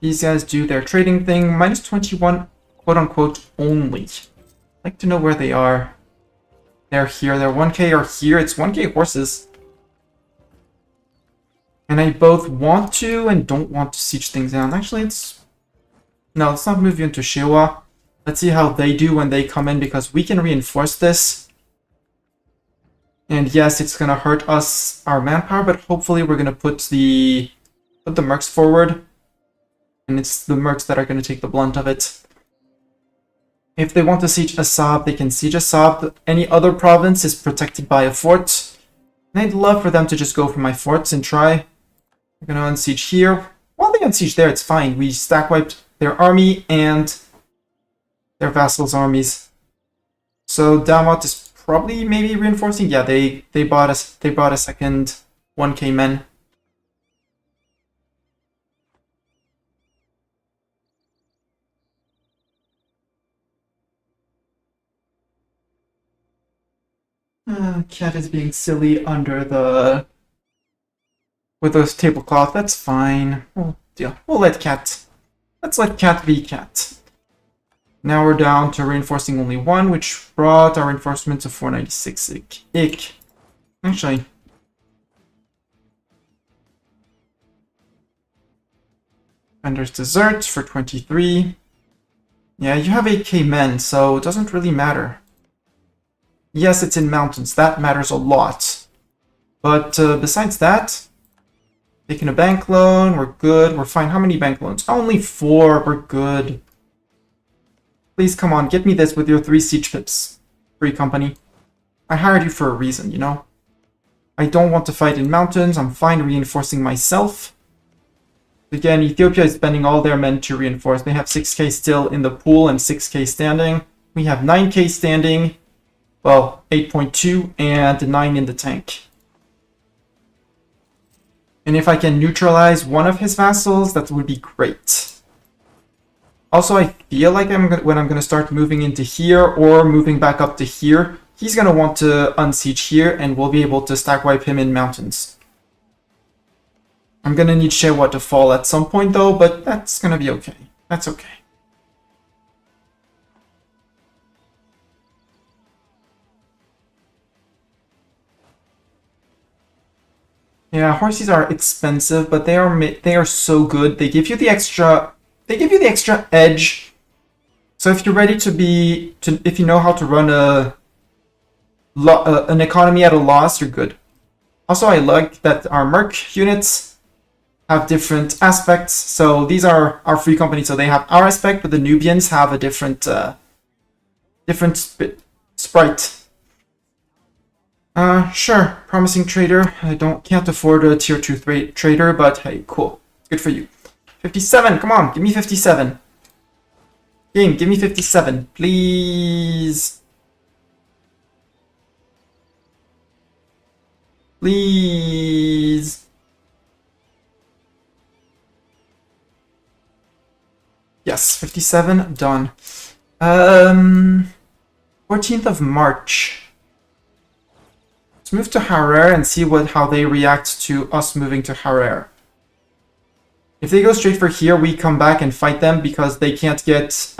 These guys do their trading thing. Minus 21, quote-unquote, only. I'd like to know where they are. They're here. They're 1k or here. It's 1k horses. And I both want to and don't want to siege things down. Actually, no, let's not move you into Shewa. Let's see how they do when they come in, because we can reinforce this. And yes, it's gonna hurt us, our manpower, but hopefully we're gonna put the mercs forward. And it's the mercs that are gonna take the blunt of it. If they want to siege Assab, they can siege Assab. Any other province is protected by a fort. And I'd love for them to just go for my forts and try. We're gonna unsiege here. While they unsiege there, it's fine. We stack wiped their army and their vassals' armies. So Damat is probably maybe reinforcing. Yeah, they bought a second 1k men. Cat is being silly under with those tablecloth. That's fine. We'll deal. Let's let Cat be Cat. Now we're down to reinforcing only 1, which brought our reinforcement to 496. Ick. Actually, Vendor's Dessert for 23. Yeah, you have 8k men, so it doesn't really matter. Yes, it's in mountains. That matters a lot. But besides that, taking a bank loan, we're good. We're fine. How many bank loans? Only 4. We're good. Please, come on. Get me this with your 3 siege pips. Free company. I hired you for a reason, you know? I don't want to fight in mountains. I'm fine reinforcing myself. Again, Ethiopia is spending all their men to reinforce. They have 6k still in the pool and 6k standing. We have 9k standing. Well, 8.2 and 9 in the tank. And if I can neutralize one of his vassals, that would be great. Also, I feel like when I'm going to start moving into here or moving back up to here, he's going to want to unsiege here and we'll be able to stack wipe him in mountains. I'm going to need Shewa to fall at some point though, but that's going to be okay. That's okay. Yeah, horses are expensive, but they are so good. They give you the extra edge. So if you're ready if you know how to run an economy at a loss, you're good. Also, I like that our merc units have different aspects. So these are our free company, so they have our aspect, but the Nubians have a different sprite. Sure. Promising trader. I can't afford a tier 2 trader, but hey, cool. Good for you. 57, come on, give me 57. Game, give me 57, please. Please. Yes, 57, done. 14th of March. Let's move to Harar and see how they react to us moving to Harar. If they go straight for here, we come back and fight them because they can't get...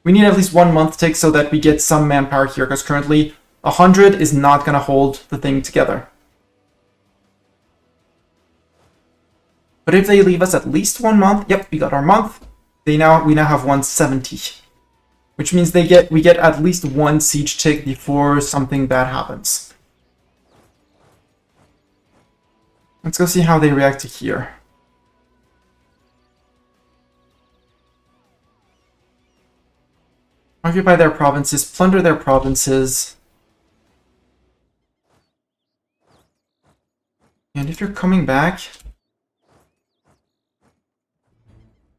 we need at least 1 month tick so that we get some manpower here, because currently 100 is not going to hold the thing together. But if they leave us at least 1 month, yep, we got our month. We now have 170, which means we get at least 1 siege tick before something bad happens. Let's go see how they react to here. Occupy their provinces, plunder their provinces. And if you're coming back...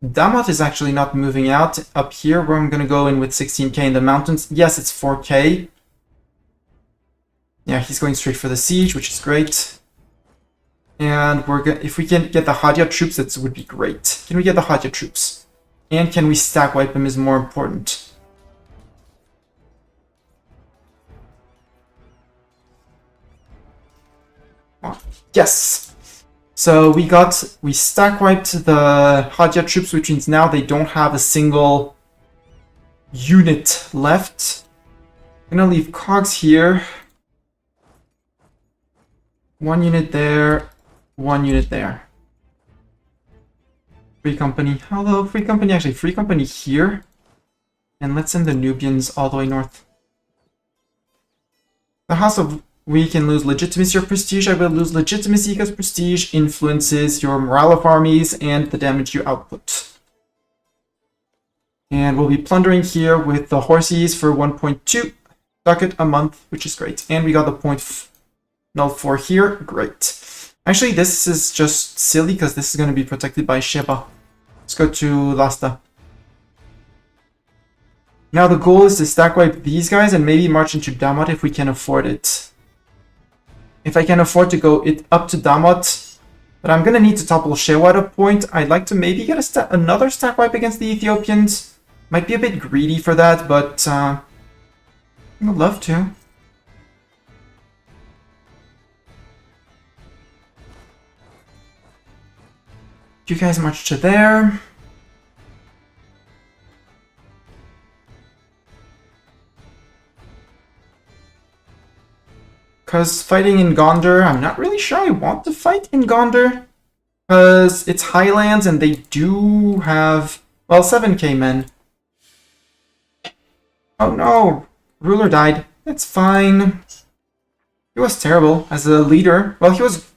Damat is actually not moving out. Up here, where I'm going to go in with 16k in the mountains. Yes, it's 4k. Yeah, he's going straight for the siege, which is great. And if we can get the Hadia troops, that would be great. Can we get the Hadia troops? And can we stack wipe them is more important. Oh, yes! So we stack wiped the Hadia troops, which means now they don't have a single unit left. I'm gonna leave cogs here. 1 unit there, 1 unit there. Free company. Hello, free company. Actually, free company here. And let's send the Nubians all the way north. The House of... We can lose legitimacy or prestige. I will lose legitimacy because prestige influences your morale of armies and the damage you output. And we'll be plundering here with the horses for 1.2 ducat a month, which is great. And we got the point null 4 here. Great. Actually, this is just silly because this is going to be protected by Sheba. Let's go to Lasta. Now the goal is to stack wipe these guys and maybe march into Damat if we can afford it. If I can afford to go up to Damat, but I'm going to need to topple Shewa at a point. I'd like to maybe get another stack wipe against the Ethiopians. Might be a bit greedy for that, but I would love to. You guys march to there. Because fighting in Gondar, I'm not really sure I want to fight in Gondar. Because it's highlands and they do have, well, 7k men. Oh no, ruler died. It's fine. He was terrible as a leader. Well, he was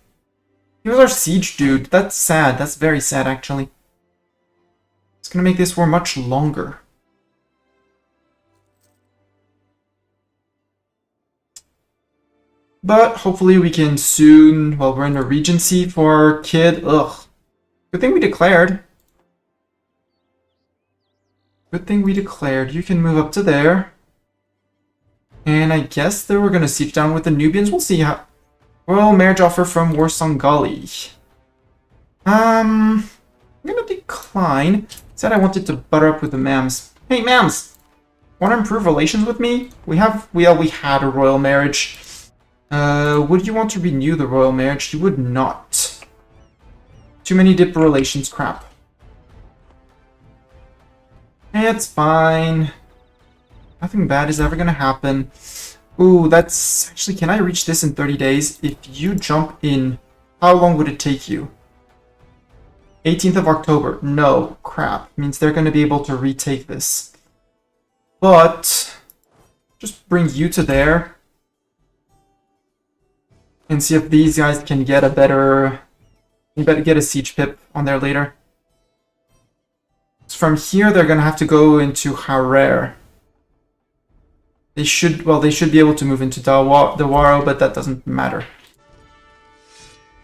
our siege dude. That's sad. That's very sad, actually. It's gonna make this war much longer. But hopefully we can soon, well, we're in a regency for Kid. Ugh. Good thing we declared. Good thing we declared. You can move up to there. And I guess that we're going to siege down with the Nubians. We'll see how... Well, marriage offer from Warsangali. I'm going to decline. Said I wanted to butter up with the Mams. Hey, Mams! Want to improve relations with me? We had a royal marriage. Would you want to renew the royal marriage? You would not. Too many dipper relations, crap. It's fine. Nothing bad is ever gonna happen. Ooh, that's... Actually, can I reach this in 30 days? If you jump in, how long would it take you? 18th of October. No, crap. Means they're gonna be able to retake this. But... just bring you to there. And see if these guys can get a better... get a siege pip on there later. So from here, they're gonna have to go into Harar. They should be able to move into Dawaro, but that doesn't matter.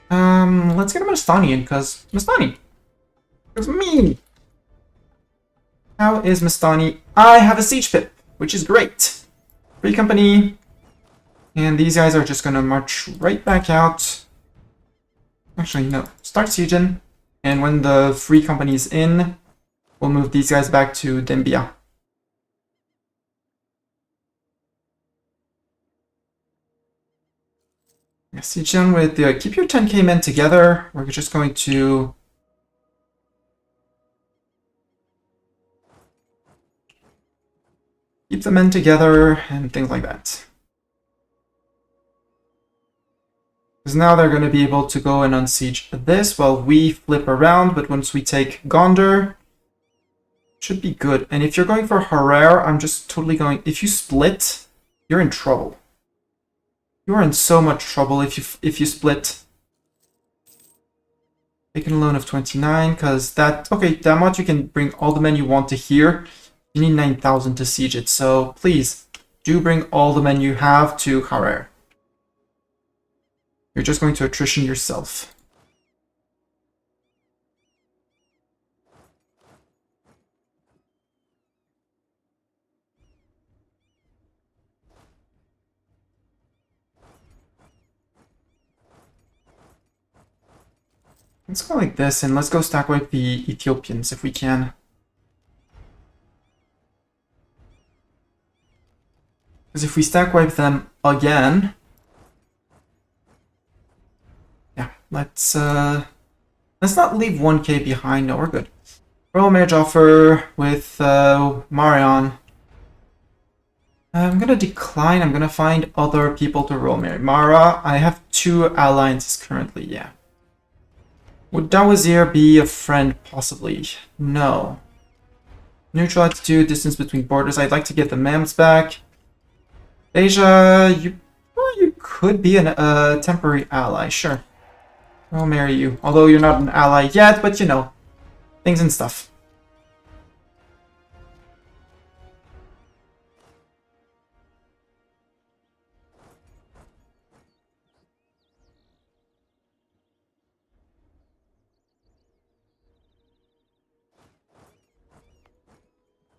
Let's get a Mastani in, because Mastani is me. How is Mastani? I have a siege pip, which is great. Free company. And these guys are just gonna march right back out. Actually, no. Start sieging. And when the free company's in, We'll move these guys back to Dembia. Siege down with keep your 10k men together. We're just going to keep the men together and things like that. Because now they're going to be able to go and unsiege this while we flip around, but once we take Gondar, should be good. And if you're going for Harar, I'm just totally going... If you split, you're in trouble. You are in so much trouble if you split. Taking a loan of 29, because that... Okay, that much you can bring all the men you want to here. You need 9,000 to siege it, so please, do bring all the men you have to Harar. You're just going to attrition yourself. Let's go like this, and let's go stack wipe the Ethiopians if we can. Because if we stack wipe them again... Yeah, let's not leave 1k behind. No, we're good. Royal marriage offer with Marion. I'm gonna decline. I'm gonna find other people to royal marry. Mara, I have 2 alliances currently, yeah. Would Dawazir be a friend, possibly? No. Neutral attitude, distance between borders. I'd like to get the Mams back. Asia, you could be a temporary ally, sure. I'll marry you. Although you're not an ally yet, but you know, things and stuff.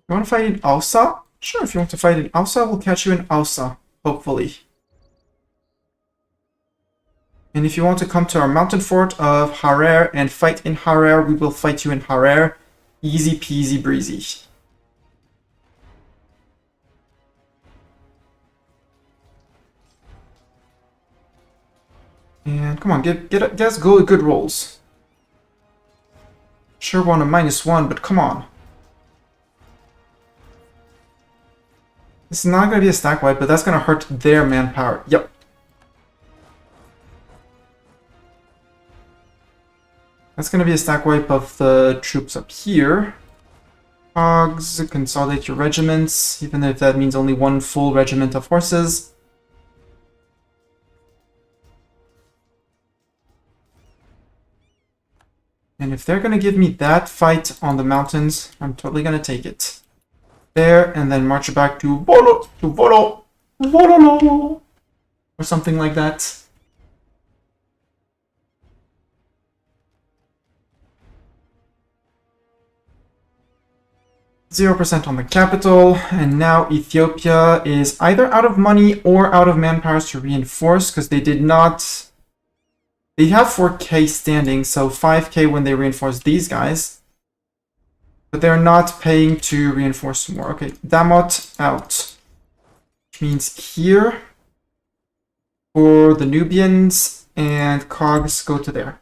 You want to fight in Ausa? Sure, if you want to fight in Ausa, we'll catch you in Ausa, hopefully. And if you want to come to our mountain fort of Harar and fight in Harar, we will fight you in Harar. Easy peasy breezy. And come on, get us good rolls. Sure want a -1, but come on. This is not going to be a stack wipe, but that's going to hurt their manpower. Yep. That's going to be a stack wipe of the troops up here. Cogs, consolidate your regiments, even if that means only 1 full regiment of horses. And if they're going to give me that fight on the mountains, I'm totally going to take it. There, and then march back to Vololo, or something like that. %0 on the capital, and now Ethiopia is either out of money or out of manpower to reinforce, because they did not... They have 4k standing, so 5k when they reinforce these guys. But they're not paying to reinforce more. Okay, Damot out. Which means here for the Nubians, and Cogs go to there.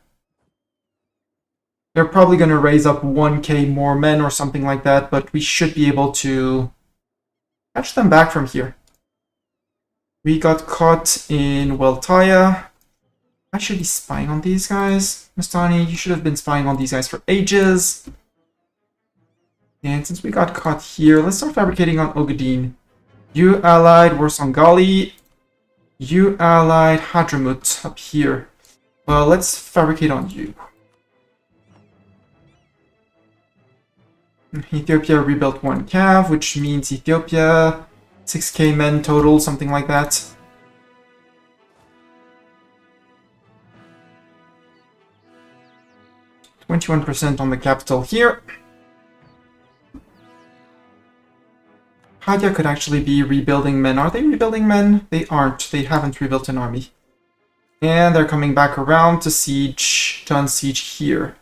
They're probably going to raise up 1k more men or something like that, but we should be able to catch them back from here. We got caught in Weltaya. I should be spying on these guys. Mastani, you should have been spying on these guys for ages. And since we got caught here, let's start fabricating on Ogaden. You allied Warsangali. You allied Hadramut up here. Well, let's fabricate on you. Ethiopia rebuilt 1 cav, which means Ethiopia 6k men total, something like that. %21 on the capital here. Hadia could actually be rebuilding men. Are they rebuilding men? They aren't. They haven't rebuilt an army. And they're coming back around to unsiege here.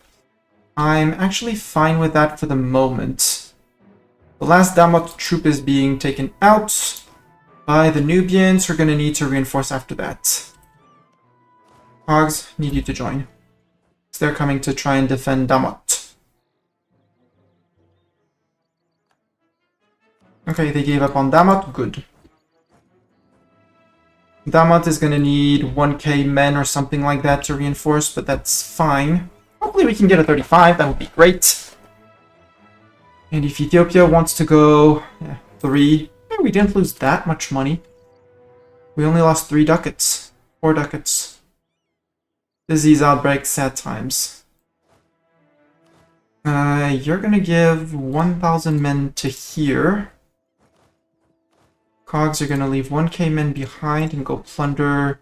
I'm actually fine with that for the moment. The last Damat troop is being taken out by the Nubians, who are going to need to reinforce after that. Hogs, need you to join. So they're coming to try and defend Damat. Okay, they gave up on Damat, good. Damat is going to need 1k men or something like that to reinforce, but that's fine. Hopefully we can get a 35, that would be great. And if Ethiopia wants to go 3, we didn't lose that much money. We only lost 3 ducats, 4 ducats. Disease outbreak, sad times. You're going to give 1,000 men to here. Cogs are going to leave 1k men behind and go plunder.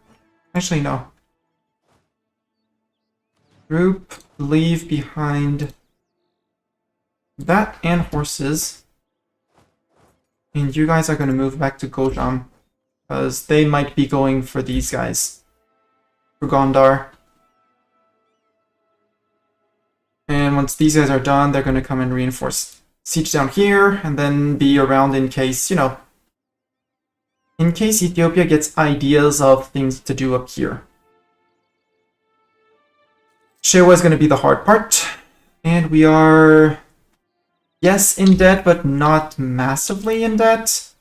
Actually, no. Group, leave behind that and horses. And you guys are going to move back to Gojam, because they might be going for these guys. For Gondar. And once these guys are done, they're going to come and reinforce siege down here, and then be around in case, you know, in case Ethiopia gets ideas of things to do up here. Shewa is going to be the hard part. And we are, yes, in debt, but not massively in debt.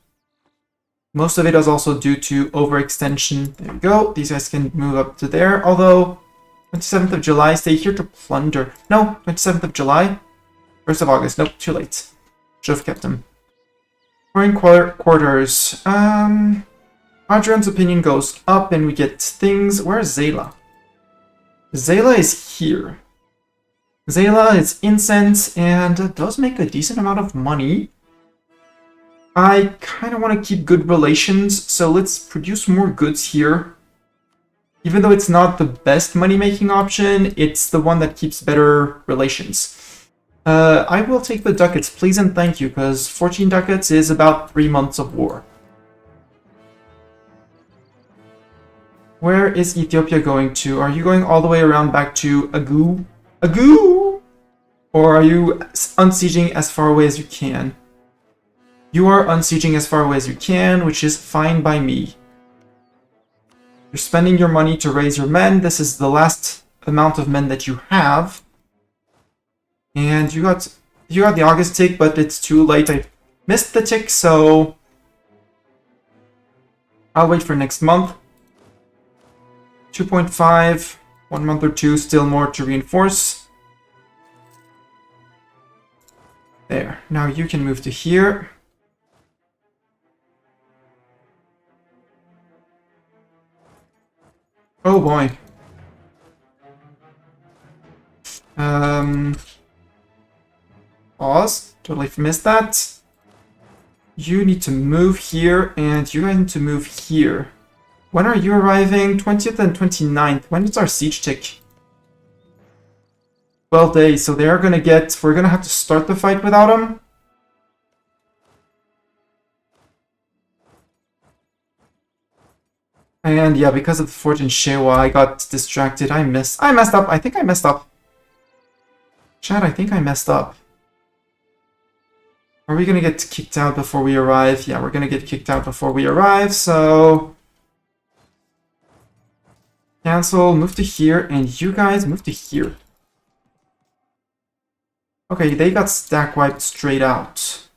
Most of it is also due to overextension. There we go. These guys can move up to there. Although, 27th of July, stay here to plunder. No, 27th of July. 1st of August. Nope, too late. Should have kept them. Foreign quarters. Adrian's opinion goes up and we get things. Where's Zayla? Zayla is here. Zayla is incense and does make a decent amount of money. I kind of want to keep good relations, so let's produce more goods here. Even though it's not the best money-making option, it's the one that keeps better relations. I will take the ducats, please and thank you, because 14 ducats is about 3 months of war. Where is Ethiopia going to? Are you going all the way around back to Agu? Agu! Or are you unsieging as far away as you can? You are unsieging as far away as you can, which is fine by me. You're spending your money to raise your men. This is the last amount of men that you have. And you got the August tick, but it's too late. I missed the tick, so I'll wait for next month. 2.5, 1 month or 2, still more to reinforce. There. Now you can move to here. Oh boy. Pause. Totally missed that. You need to move here, and you need to move here. When are you arriving? 20th and 29th. When is our siege tick? 12 days, so they are gonna get... We're gonna have to start the fight without them. And yeah, because of the fort in Shewa, I got distracted. I messed up. I think I messed up. Chat, I think I messed up. Are we gonna get kicked out before we arrive? Yeah, we're gonna get kicked out before we arrive, so... Cancel, move to here, and you guys move to here. Okay, they got stack wiped straight out.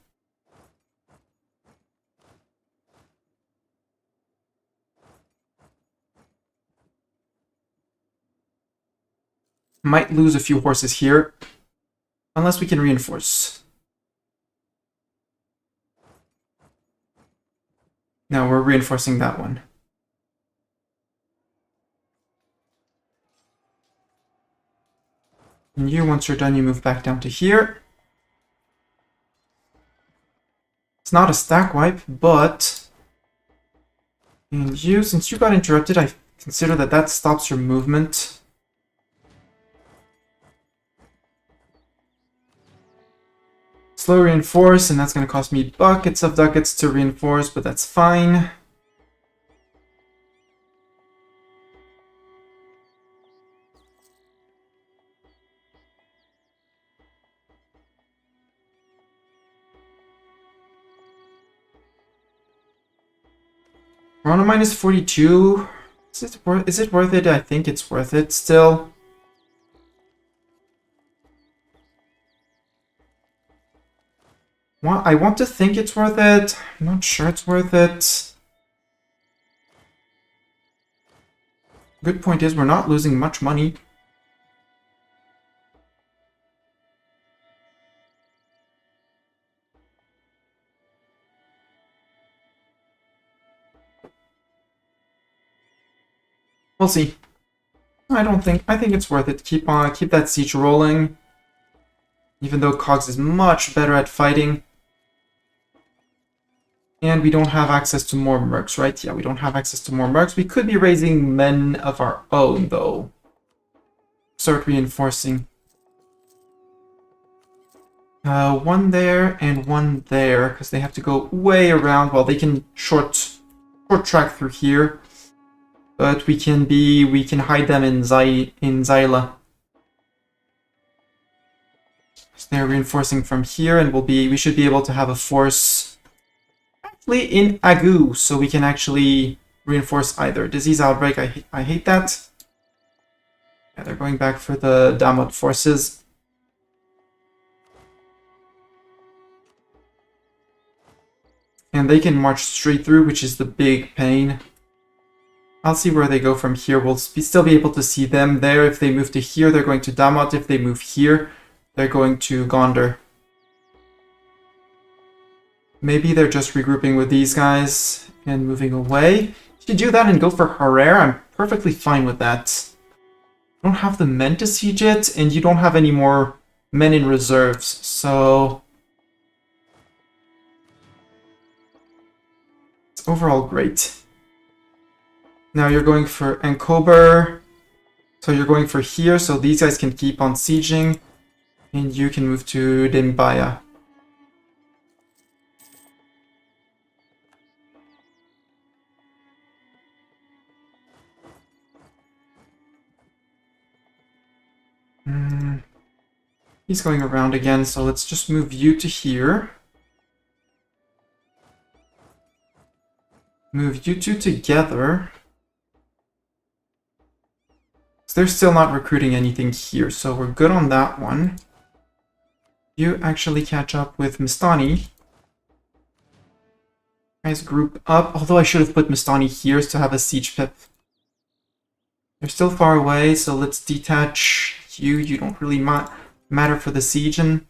Might lose a few horses here, unless we can reinforce. No, we're reinforcing that one. And you, once you're done, you move back down to here. It's not a stack wipe, but... And you, since you got interrupted, I consider that that stops your movement. Slow reinforce, and that's going to cost me buckets of ducats to reinforce, but that's fine. We're on a minus 42. Is it worth it? I think it's worth it still. Well, I want to think it's worth it. I'm not sure it's worth it. Good point is we're not losing much money. We'll see. I think it's worth it. Keep that siege rolling. Even though Cogs is much better at fighting. And we don't have access to more mercs, right? Yeah, we don't have access to more mercs. We could be raising men of our own, though. Start reinforcing. One there and one there, because they have to go way around. Well, they can short track through here. But we can hide them in Zyla. So they're reinforcing from here, and we should be able to have a force actually in Agu, so we can actually reinforce either. Disease outbreak, I hate that. Yeah, they're going back for the Damot forces. And they can march straight through, which is the big pain. I'll see where they go from here. We'll still be able to see them there. If they move to here, they're going to Damot. If they move here, they're going to Gondar. Maybe they're just regrouping with these guys and moving away. If you do that and go for Harer, I'm perfectly fine with that. You don't have the men to siege it, and you don't have any more men in reserves, so it's overall great. Now you're going for Ankober, so you're going for here, so these guys can keep on sieging, and you can move to Dembaya. He's going around again, so let's just move you to here. Move you two together. They're still not recruiting anything here, so we're good on that one. You actually catch up with Mistani. Guys group up, although I should have put Mistani here to have a siege pip. They're still far away, so let's detach you. You don't really matter for the siege. And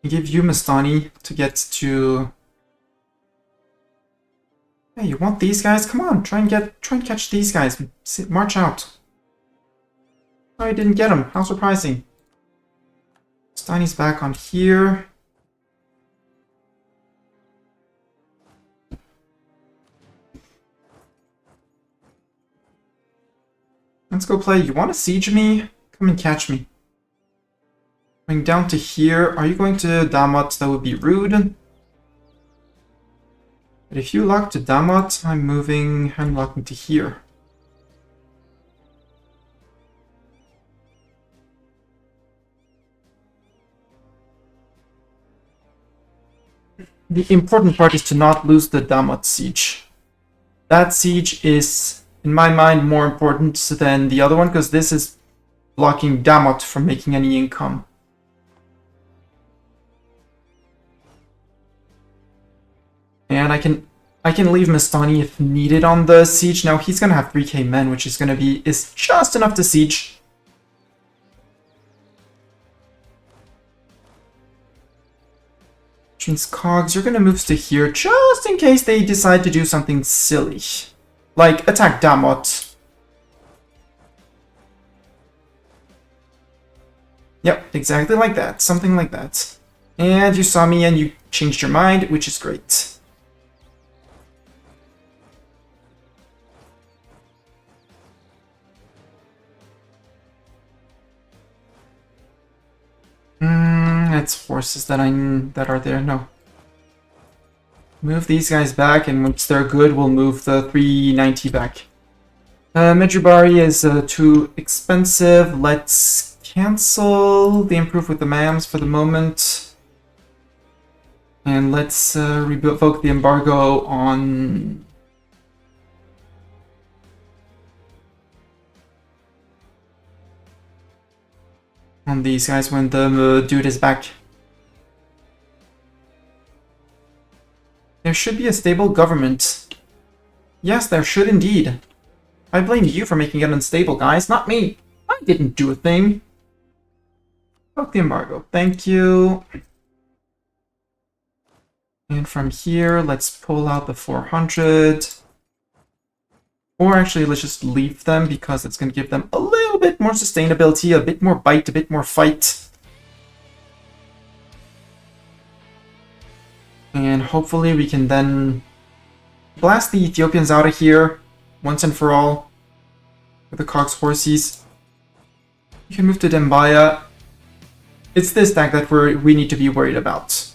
give you Mistani to get to... Hey, you want these guys? Come on, try and catch these guys. March out. Oh, I didn't get them. How surprising. Steiny's back on here. Let's go play. You want to siege me? Come and catch me. Going down to here. Are you going to Damot? That would be rude. But if you lock to Damot, I'm locking to here. The important part is to not lose the Damot siege. That siege is, in my mind, more important than the other one, because this is blocking Damot from making any income. And I can leave Mistani if needed on the siege. Now he's gonna have 3k men, which is just enough to siege. Which means Cogs, you're gonna move to here just in case they decide to do something silly. Like attack Damot. Yep, exactly like that. Something like that. And you saw me and you changed your mind, which is great. It's forces that are there. No. Move these guys back, and once they're good, we'll move the 390 back. Medjugorje is too expensive. Let's cancel the improve with the MAMs for the moment. And let's revoke the embargo on... these guys when the dude is back. There should be a stable government. Yes, there should indeed. I blame you for making it unstable, guys, not me. I didn't do a thing. Fuck the embargo. Thank you. And from here, let's pull out the 400. Or actually, let's just leave them because it's going to give them a little bit more sustainability, a bit more bite, a bit more fight. And hopefully we can then blast the Ethiopians out of here once and for all with the Cox Horsies. You can move to Dembaya. It's this deck that we need to be worried about.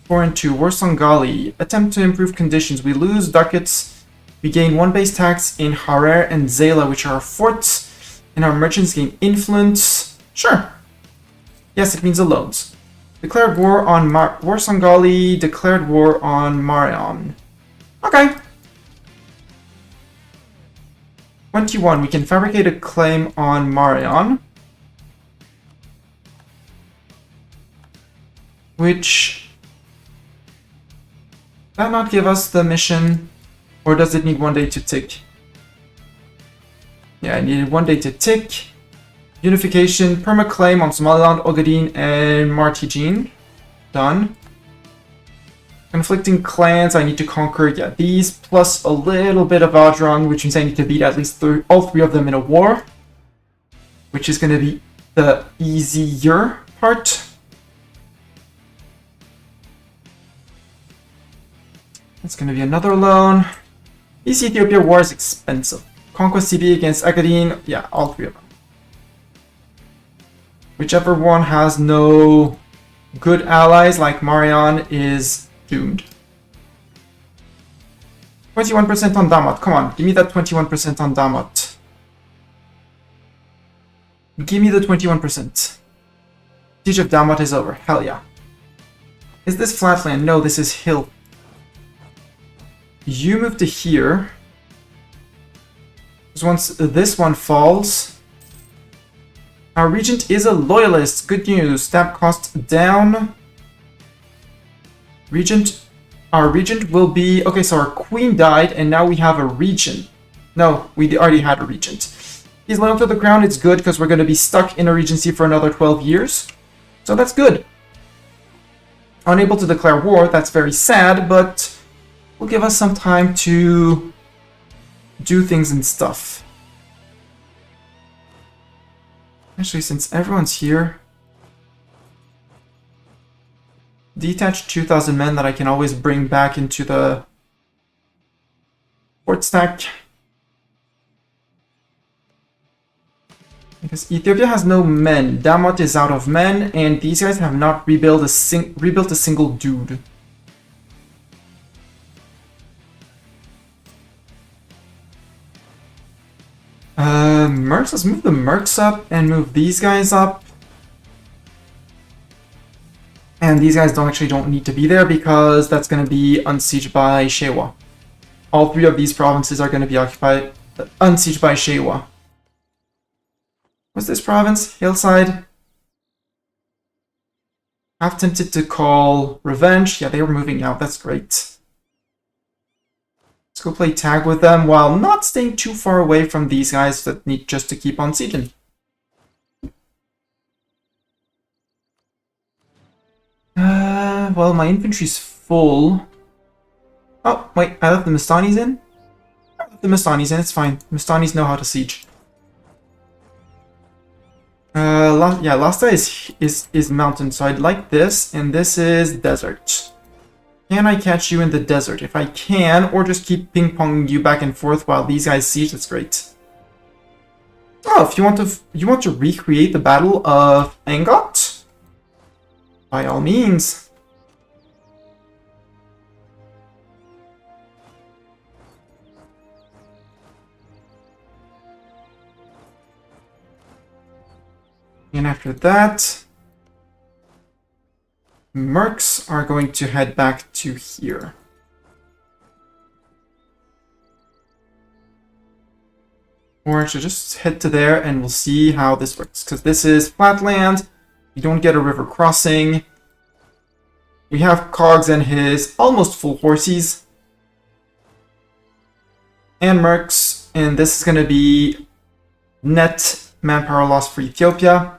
4 and 2. We're Songali. Attempt to improve conditions. We lose ducats. We gain 1 base tax in Harer and Zela, which are our forts. And our merchants gain influence. Sure. Yes, it means a loans. Declared war on War Songali. Declared war on Marion. Okay. 21. We can fabricate a claim on Marion. Which... that not give us the mission? Or does it need 1 day to tick? Yeah, I needed 1 day to tick. Unification, perma-claim on Somaliland, Ogaden, and Martigene. Done. Conflicting clans, I need to conquer, yeah, these, plus a little bit of Adran, which means I need to beat at least all 3 of them in a war. Which is going to be the easier part. It's going to be another loan. East Ethiopia war is expensive. Conquest CB against Ogaden, yeah, all 3 of them. Whichever one has no good allies like Marion is doomed. 21% on Damat. Come on, give me that 21% on Damat. Give me the 21%. Siege of Damat is over. Hell yeah. Is this flatland? No, this is hill. You move to here. Because once this one falls... our regent is a loyalist. Good news. Stab cost down. Regent. Our regent will be... okay, so our queen died, and now we have a regent. No, we already had a regent. He's loyal to the crown. It's good, because we're going to be stuck in a regency for another 12 years. So that's good. Unable to declare war. That's very sad, but will give us some time to do things and stuff. Actually, since everyone's here, detach 2,000 men that I can always bring back into the fort stack. Because Ethiopia has no men, Damat is out of men, and these guys have not rebuilt a single dude. Mercs, let's move the Mercs up and move these guys up. And these guys don't need to be there because that's going to be unsieged by Shewa. All 3 of these provinces are going to be occupied, unsieged by Shewa. What's this province? Hillside. Half tempted to call Revenge. Yeah, they were moving out. That's great. Let's go play tag with them while not staying too far away from these guys that need just to keep on sieging. Well, my inventory's full. Oh, wait, I left the Mistanis in? I left the Mistanis in, it's fine. Mistanis know how to siege. Lasta is mountain, so I'd like this, and this is desert. Can I catch you in the desert? If I can, or just keep ping-ponging you back and forth while these guys siege, that's great. Oh, if you want to recreate the Battle of Angot? By all means. And after that, Mercs are going to head back to here. Or actually just head to there and we'll see how this works. Because this is flatland. You don't get a river crossing. We have Cogs and his almost full horses. And Mercs. And this is going to be net manpower loss for Ethiopia.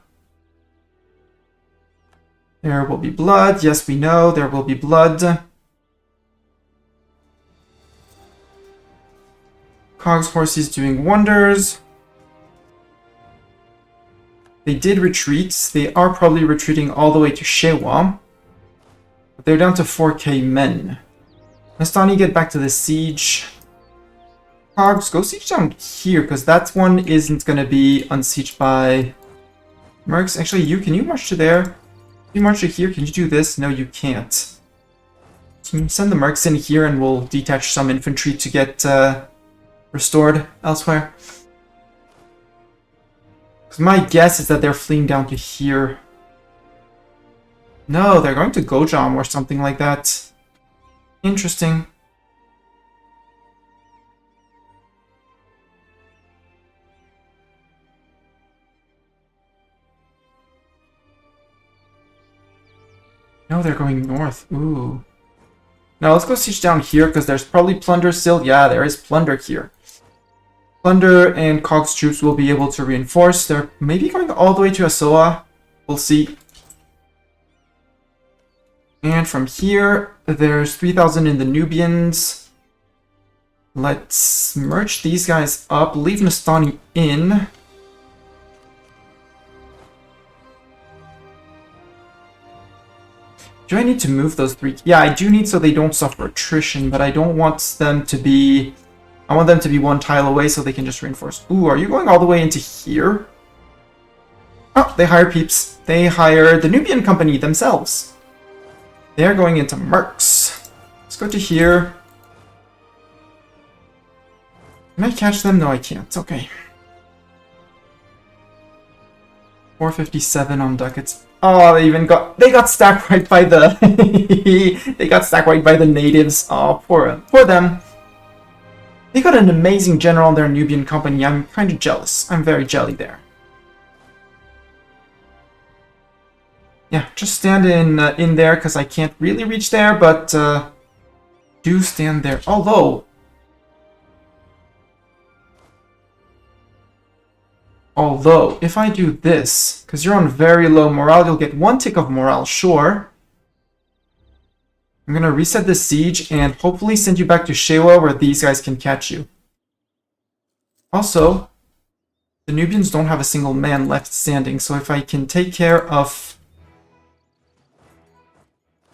There will be blood. Yes, we know there will be blood. Cog's horses doing wonders. They did retreat. They are probably retreating all the way to Shewa. But they're down to 4k men. Nastani, get back to the siege. Cogs, go siege down here, because that one isn't going to be unsieged by Mercs. Actually, can you march to there? You march to here, can you do this? No, you can't. Can you send the Mercs in here and we'll detach some infantry to get restored elsewhere? Because my guess is that they're fleeing down to here. No, they're going to Gojam or something like that. Interesting. No, they're going north. Ooh. Now let's go siege down here because there's probably plunder still. Yeah, there is plunder here. Plunder and Cog's troops will be able to reinforce. They're maybe going all the way to Asoa. We'll see. And from here, there's 3,000 in the Nubians. Let's merge these guys up. Leave Nastani in. Do I need to move those 3? Yeah, I do need so they don't suffer attrition, but I don't want them to be... I want them to be 1 tile away so they can just reinforce. Ooh, are you going all the way into here? Oh, they hire peeps. They hire the Nubian company themselves. They're going into Mercs. Let's go to here. Can I catch them? No, I can't. Okay. 457 on ducats. Oh, they got stack wiped by the they got stack wiped by the natives. Oh, poor them. They got an amazing general in their Nubian company. I'm kind of jealous. I'm very jelly there. Yeah, just stand in there because I can't really reach there, but do stand there. Although, if I do this, because you're on very low morale, you'll get 1 tick of morale, sure. I'm going to reset the siege and hopefully send you back to Shewa where these guys can catch you. Also, the Nubians don't have a single man left standing, so if I can take care of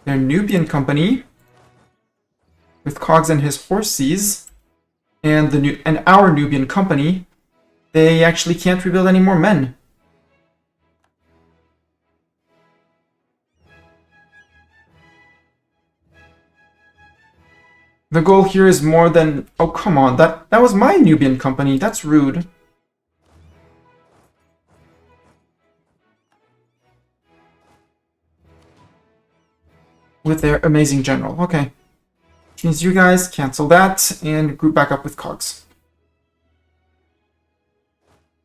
their Nubian company with Cogs and his horses and our Nubian company, they actually can't rebuild any more men. The goal here is more than... Oh, come on. That was my Nubian company. That's rude. With their amazing general. Okay. Which means you guys cancel that and group back up with Cogs.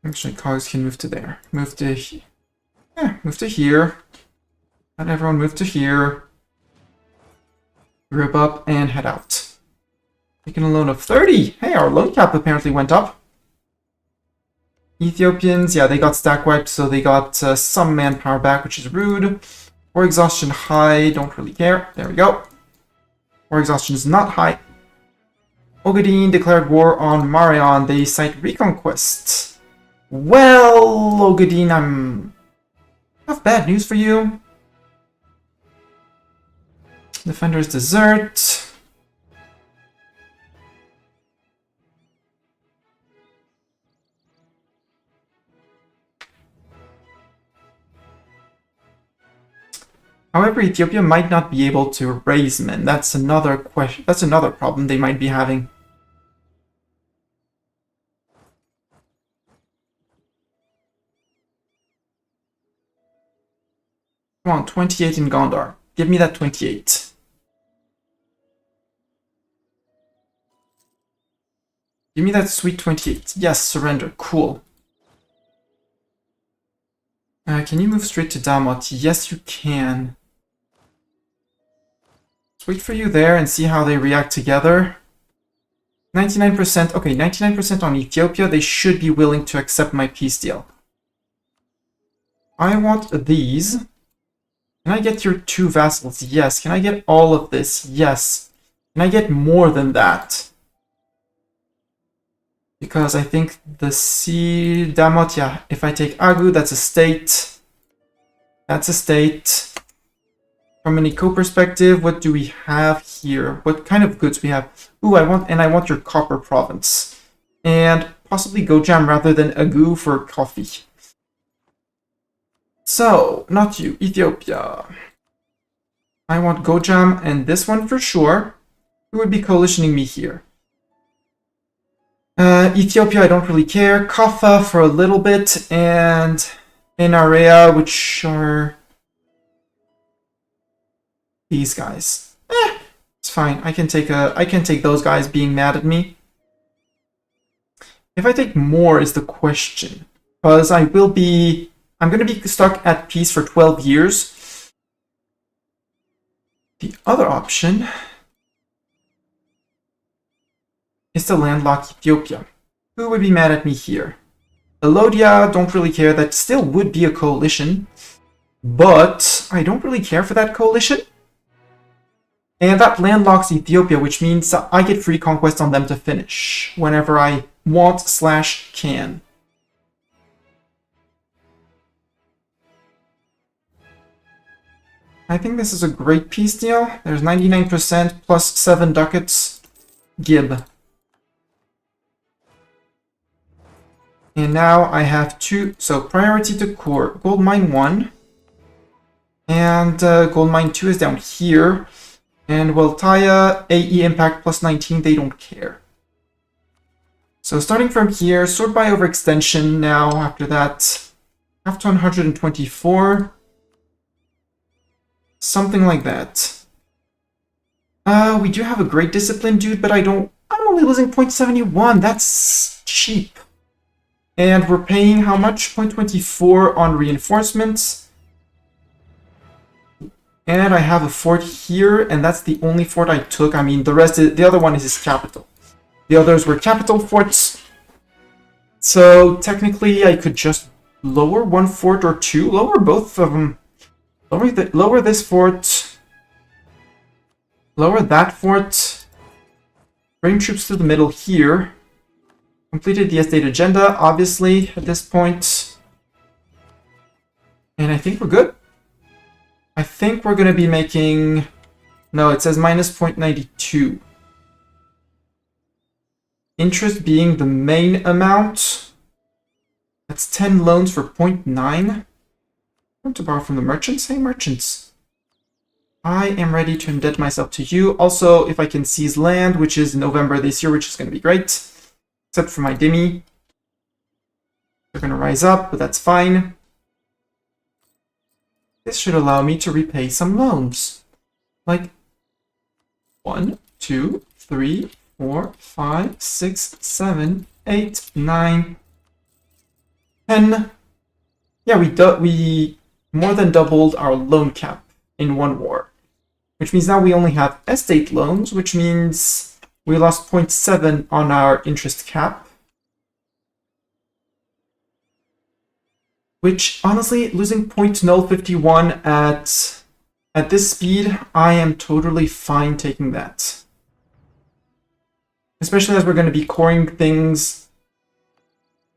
Actually, Cogs can move to there. Move to here. Let everyone move to here. Group up and head out. Taking a loan of 30. Hey, our loan cap apparently went up. Ethiopians, yeah, they got stack wiped, so they got some manpower back, which is rude. War exhaustion high, don't really care. There we go. War exhaustion is not high. Ogaden declared war on Marion. They cite reconquest. Well, Ogaden, I have bad news for you. Defenders desert. However, Ethiopia might not be able to raise men. That's another question. That's another problem they might be having. Come on, 28 in Gondar. Give me that 28. Give me that sweet 28. Yes, surrender. Cool. Can you move straight to Damot? Yes, you can. Let's wait for you there and see how they react together. 99%. Okay, 99% on Ethiopia. They should be willing to accept my peace deal. I want these. Can I get your 2 vassals? Yes. Can I get all of this? Yes. Can I get more than that? Because I think the sea Damot, yeah, if I take Agu, that's a state. That's a state. From an eco perspective, what do we have here? What kind of goods we have? Ooh, I want your copper province. And possibly Gojam rather than Agu for coffee. So, not you, Ethiopia. I want Gojam and this one for sure. Who would be coalitioning me here? Ethiopia, I don't really care. Kaffa for a little bit, and Inarea, which are these guys. It's fine. I can take those guys being mad at me. If I take more is the question, because I'm going to be stuck at peace for 12 years. The other option is to landlock Ethiopia. Who would be mad at me here? Elodia, don't really care. That still would be a coalition. But I don't really care for that coalition. And that landlocks Ethiopia, which means I get free conquest on them to finish whenever I want/can. I think this is a great peace deal. There's 99% plus 7 ducats. Gib. And now I have 2, so priority to core. Gold mine 1. And gold mine 2 is down here. And Weltaya, AE impact plus 19, they don't care. So starting from here, sort by overextension now, after that, after 124. Something like that. We do have a great discipline, dude, but I'm only losing 0.71, that's cheap. And we're paying how much? 0.24 on reinforcements. And I have a fort here, and that's the only fort I took. I mean, the other one is his capital. The others were capital forts. So technically, I could just lower 1 fort or 2, lower both of them. Lower this fort. Lower that fort. Bring troops to the middle here. Completed the estate agenda, obviously, at this point. And I think we're good. I think we're going to be making... No, it says minus 0.92. Interest being the main amount. That's 10 loans for 0.9. I want to borrow from the merchants. Hey, merchants. I am ready to indebt myself to you. Also, if I can seize land, which is November this year, which is going to be great. Except for my Demi. They're going to rise up, but that's fine. This should allow me to repay some loans. Like 1, 2, 3, 4, 5, 6, 7, 8, 9, 10. Yeah, we more than doubled our loan cap in one war. Which means now we only have estate loans, which means we lost 0.7 on our interest cap. Which, honestly, losing 0.051 at this speed, I am totally fine taking that. Especially as we're going to be coring things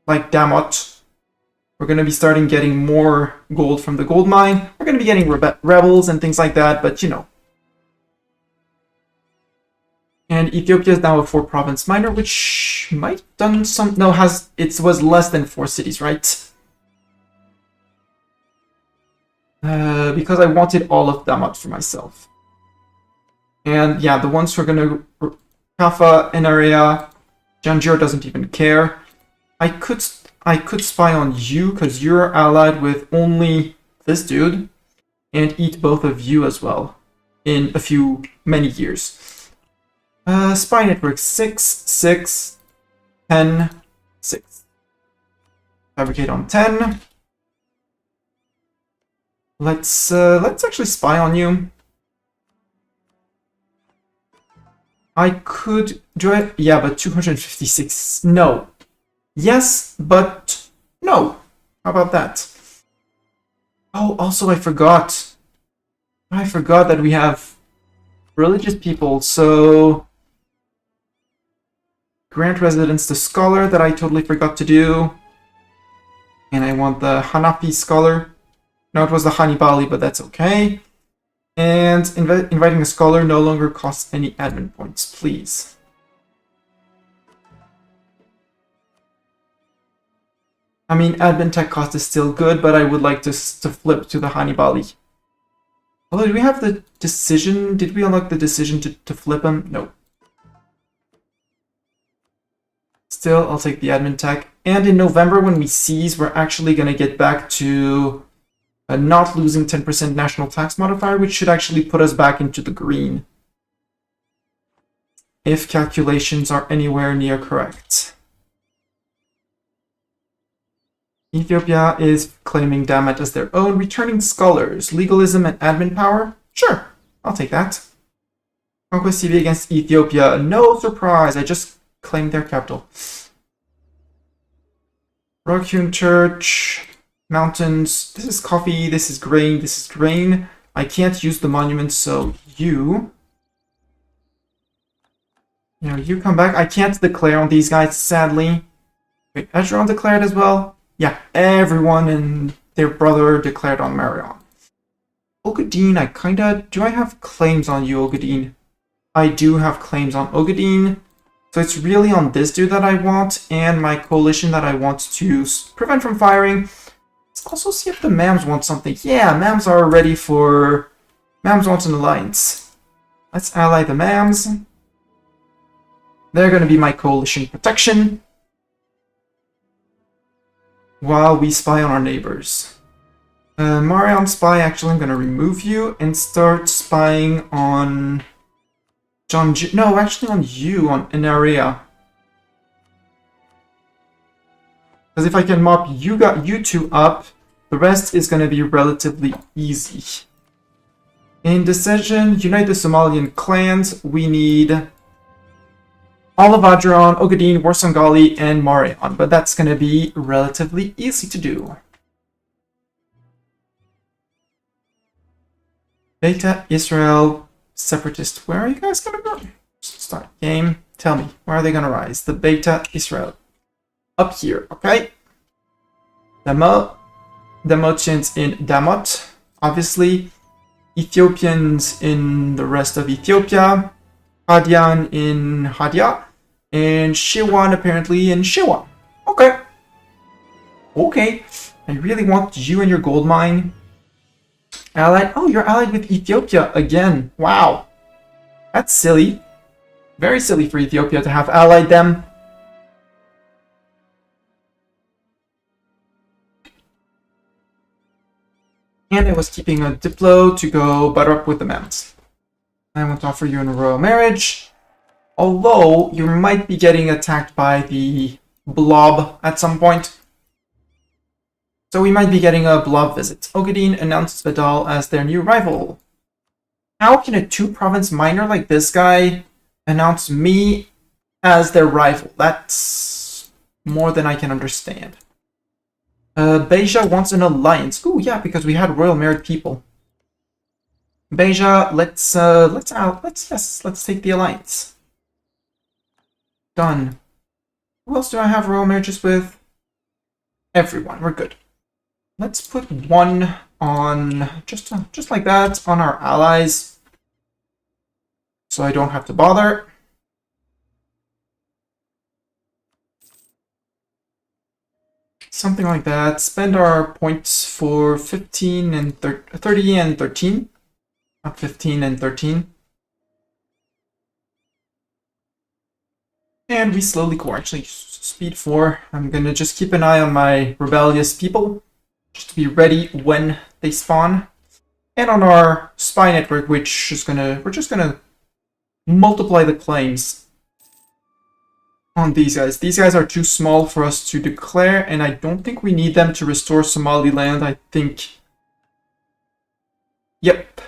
like Damot. We're going to be starting getting more gold from the gold mine. We're going to be getting rebels and things like that, but you know. And Ethiopia is now a 4-province minor, which might have done some... No, it was less than 4 cities, right? Because I wanted all of Damat for myself. And yeah, the ones who are going to... Kaffa, Enarea, Janjir doesn't even care. I could spy on you, because you're allied with only this dude. and eat both of you as well in many years. Spy network 6, 6, 10, 6. Fabricate on 10. Let's actually spy on you. I could do it. Yeah, but 256. No. Yes, but no. How about that? Oh, also I forgot. I forgot that we have religious people, so grant residence to scholar that I totally forgot to do. And I want the Hanapi scholar. No, it was the Hanibali, but that's okay. And inviting a scholar no longer costs any admin points, please. I mean, admin tech cost is still good, but I would like to flip to the Hanibali. Although, do we have the decision? Did we unlock the decision to flip him? No. Still, I'll take the admin tech. And in November, when we seize, we're actually going to get back to not losing 10% national tax modifier, which should actually put us back into the green. If calculations are anywhere near correct. Ethiopia is claiming Damat as their own, returning scholars, legalism, and admin power? Sure, I'll take that. Conquest TV against Ethiopia, no surprise, I just claimed their capital. Rockhewn Church, mountains, this is coffee, this is grain, this is grain. I can't use the monuments, so you come back. I can't declare on these guys, sadly. Wait, Ezron declared as well? Yeah, everyone and their brother declared on Marion. Ogadine, do I have claims on you, Ogadine? I do have claims on Ogadine. So it's really on this dude that I want, and my coalition that I want to prevent from firing. Let's also see if the Mams want something. Yeah, Mams are ready for... Mams wants an alliance. Let's ally the Mams. They're going to be my coalition protection. While we spy on our neighbors. Marion spy, actually I'm going to remove you and start spying on no, actually on you, on an area. Because if I can mop you two up, the rest is going to be relatively easy. In decision, unite the Somalian clans, we need Olive Adron, Ogadine, Warsangali, and Marion, but that's going to be relatively easy to do. Beta Israel Separatist, where are you guys going to go? Start game, tell me, where are they going to rise? The Beta Israel. Up here, okay? Damotians in Damot, obviously. Ethiopians in the rest of Ethiopia. Hadian in Hadia. And Shiwan apparently in Shiwan. Okay. Okay. I really want you and your gold mine. Allied. Oh, you're allied with Ethiopia again. Wow. That's silly. Very silly for Ethiopia to have allied them. And I was keeping a Diplo to go butter up with the Mams. I want to offer you a royal marriage. Although, you might be getting attacked by the blob at some point. So we might be getting a blob visit. Ogadine announced Vidal as their new rival. How can a two-province miner like this guy announce me as their rival? That's more than I can understand. Beja wants an alliance. Ooh, yeah, because we had royal married people. Beja, let's take the alliance. Done. Who else do I have royal marriages with? Everyone. We're good. Let's put one on just like that on our allies, so I don't have to bother. Something like that. Spend our points for 15 and 30 and 13. Not 15 and 13. And we slowly go. Actually, speed 4. I'm gonna just keep an eye on my rebellious people, just to be ready when they spawn. and on our spy network, which is we're just gonna multiply the claims on these guys. These guys are too small for us to declare, and I don't think we need them to restore Somaliland. I think... Yep.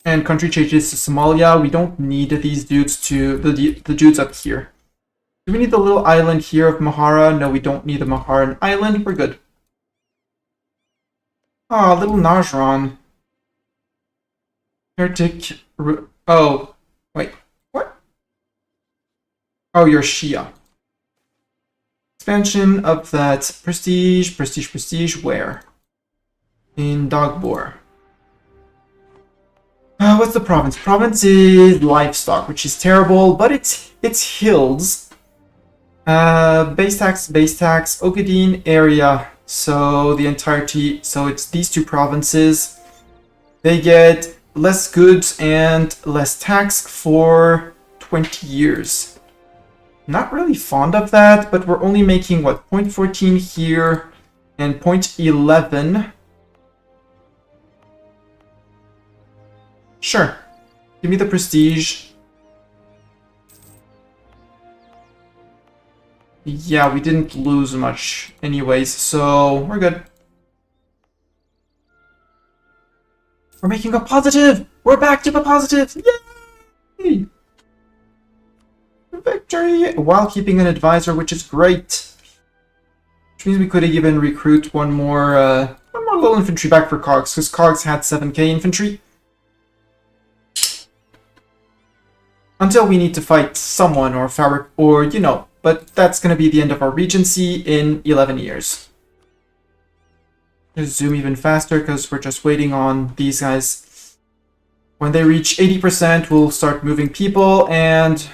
And country changes to Somalia. We don't need these dudes to... the dudes up here. Do we need the little island here of Mahara? No, we don't need the Maharan island. We're good. Ah, little Najran. Heretic... Oh, wait. What? Oh, you're Shia. Expansion of that prestige, prestige, prestige. Where? In Dagbor. What's the province? Province is livestock, which is terrible, but it's hills. Base tax, Ogadine area. So the entirety, so it's these two provinces. They get less goods and less tax for 20 years. Not really fond of that, but we're only making, what, 0.14 here and 0.11. Sure. Give me the prestige. Yeah, we didn't lose much anyways, so we're good. We're making a positive! We're back to the positive! Yay! Victory! While keeping an advisor, which is great. Which means we could even recruit one more little infantry back for Cogs, because Cogs had 7k infantry. Until we need to fight someone or fabric, or, you know, but that's going to be the end of our regency in 11 years. Just zoom even faster because we're just waiting on these guys. When they reach 80%, we'll start moving people and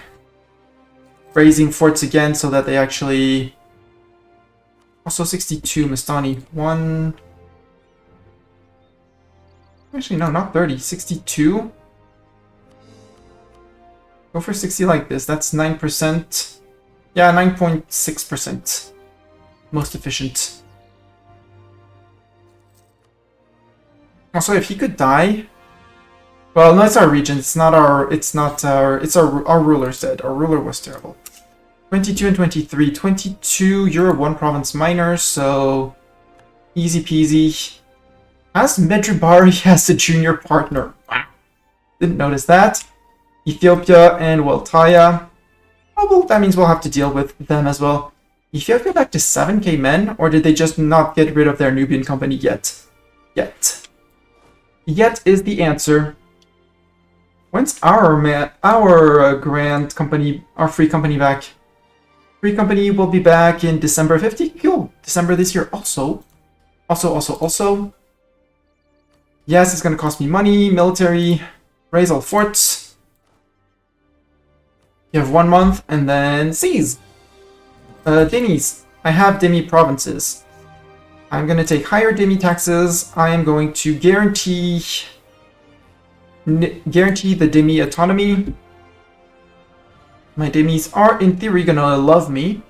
raising forts again so that they actually... Also 62, Mastani. One... Actually, no, not 30. 62? Go for 60 like this. That's 9%. Yeah, 9.6%. Most efficient. Also, if he could die... Well, no, it's our region. It's not our... It's our ruler's dead. Our ruler was terrible. 22 and 23. 22, you're a one-province minor, so... Easy peasy. As Medjugorje has a junior partner. Wow. Didn't notice that. Ethiopia and Weltaya. Oh, well, that means we'll have to deal with them as well. Ethiopia back to 7k men, or did they just not get rid of their Nubian company yet? Yet. Yet is the answer. When's our grand company, our free company back? Free company will be back in December 50. Cool. December this year also. Also. Yes, it's going to cost me money. Military. Raise all forts. You have 1 month, and then seize. Demis. I have demi provinces. I'm going to take higher demi taxes. I am going to guarantee the demi autonomy. My demis are, in theory, going to love me.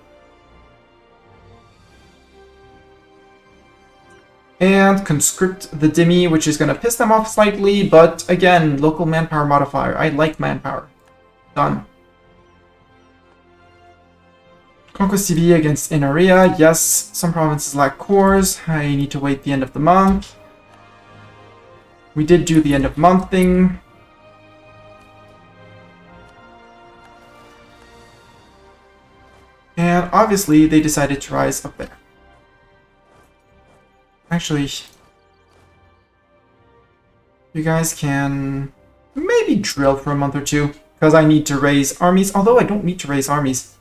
And conscript the demi, which is going to piss them off slightly, but again, local manpower modifier. I like manpower. Done. Conquest TV against Inaria. Yes, some provinces lack cores. I need to wait the end of the month. We did do the end of month thing. And obviously they decided to rise up there. Actually, you guys can maybe drill for a month or two, because I need to raise armies, although I don't need to raise armies.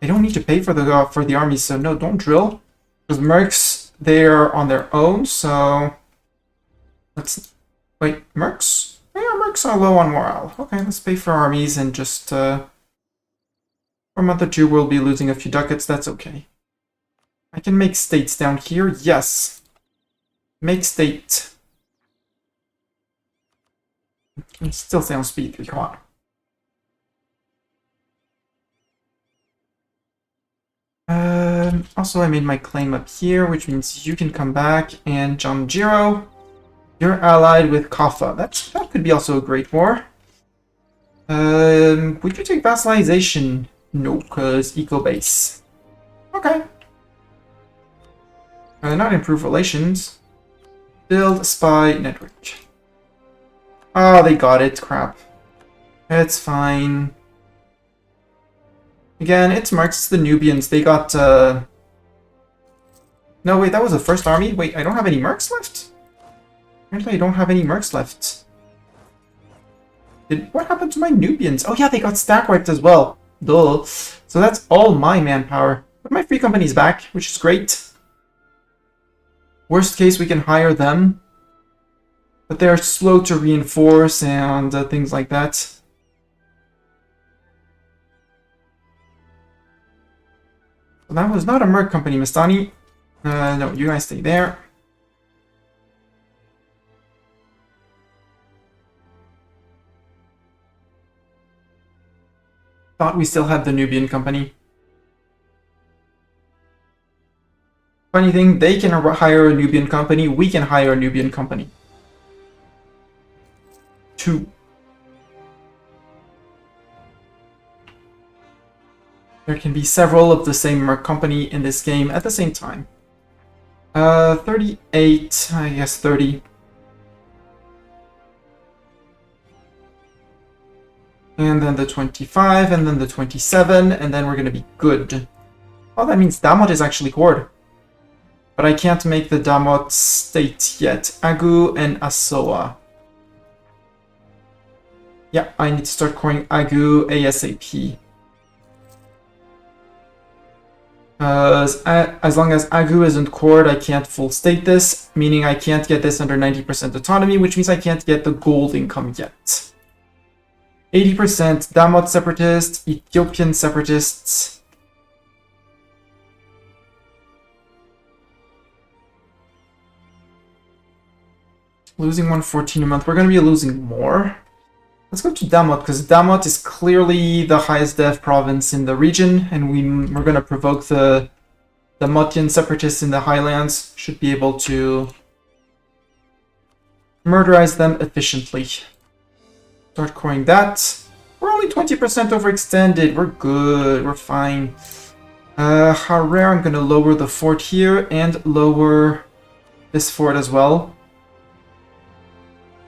I don't need to pay for the armies, so no, don't drill. Because mercs, they're on their own, so... Let's... Wait, mercs? Yeah, mercs are low on morale. Okay, let's pay for armies and just... For a month or two, we'll be losing a few ducats, that's okay. I can make states down here, yes. Make state. I can still stay on speed 3, come on. Also, I made my claim up here, which means you can come back, and John Jiro, You're allied with Kaffa. That could be also a great war. Would you take vassalization? No, because eco-base. Okay. Not improve relations. Build spy network. Ah, they got it. Crap. It's fine. Again, it's Marx, it's the Nubians. They got, No, wait, that was the first army? Wait, I don't have any mercs left? Apparently I don't have any mercs left. What happened to my Nubians? Oh yeah, they got stack wiped as well. Duh. So that's all my manpower. But my free company's back, which is great. Worst case, we can hire them. But they're slow to reinforce and things like that. So that was not a merc company, Mistani. No, you guys stay there. Thought we still had the Nubian company. Funny thing, they can hire a Nubian company, we can hire a Nubian company. 2. There can be several of the same company in this game at the same time. 38, I guess 30. And then the 25, and then the 27, and then we're gonna be good. Oh, that means Damot is actually cored. But I can't make the Damot state yet. Agu and Asoa. Yeah, I need to start coring Agu ASAP. As long as Agu isn't cored, I can't full state this, meaning I can't get this under 90% autonomy, which means I can't get the gold income yet. 80% Damot separatists, Ethiopian separatists. Losing 114 a month. We're going to be losing more. Let's go to Damot, because Damot is clearly the highest dev province in the region, and we're going to provoke the Motyan separatists in the highlands. Should be able to murderize them efficiently. Start coring that. We're only 20% overextended. We're good. We're fine. Harer, I'm going to lower the fort here and lower this fort as well.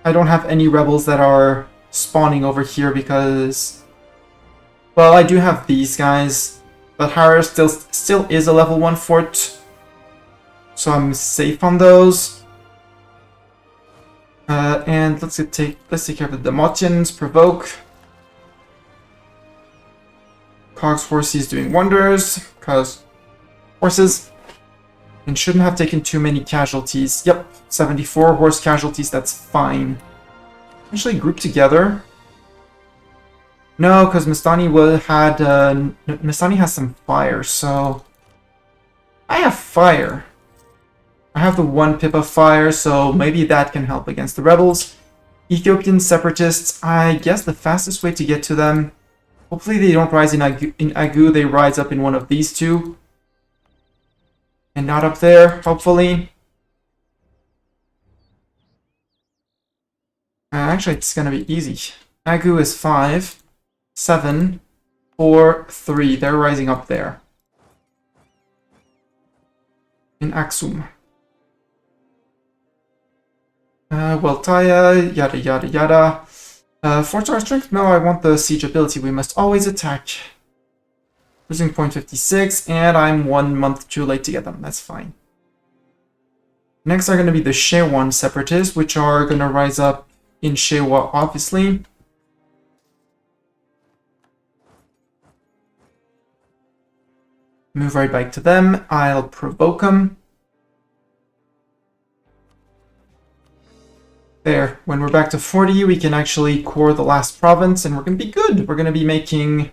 I don't have any rebels that are spawning over here because, well, I do have these guys, but Harer still is a level 1 fort, so I'm safe on those. And let's take care of the Demotians. Provoke. Cog's Horsey is doing wonders because horses, and shouldn't have taken too many casualties. Yep, 74 horse casualties. That's fine. Actually, group together. No, because Mistani Mistani has some fire, so I have fire. I have the 1 pip of fire, so maybe that can help against the rebels. Ethiopian separatists, I guess the fastest way to get to them, hopefully they don't rise in Agu, they rise up in one of these two. And not up there, hopefully. Actually, it's gonna be easy. Agu is 5, 7, 4, 3. They're rising up there. In Aksum. Weltaya, yada yada yada. 4-star strength? No, I want the siege ability. We must always attack. Losing 0.56, and I'm 1 month too late to get them. That's fine. Next are going to be the Shewan separatists, which are going to rise up in Shewa, obviously. Move right back to them. I'll provoke them. There. When we're back to 40, we can actually core the last province, and we're going to be good. We're going to be making...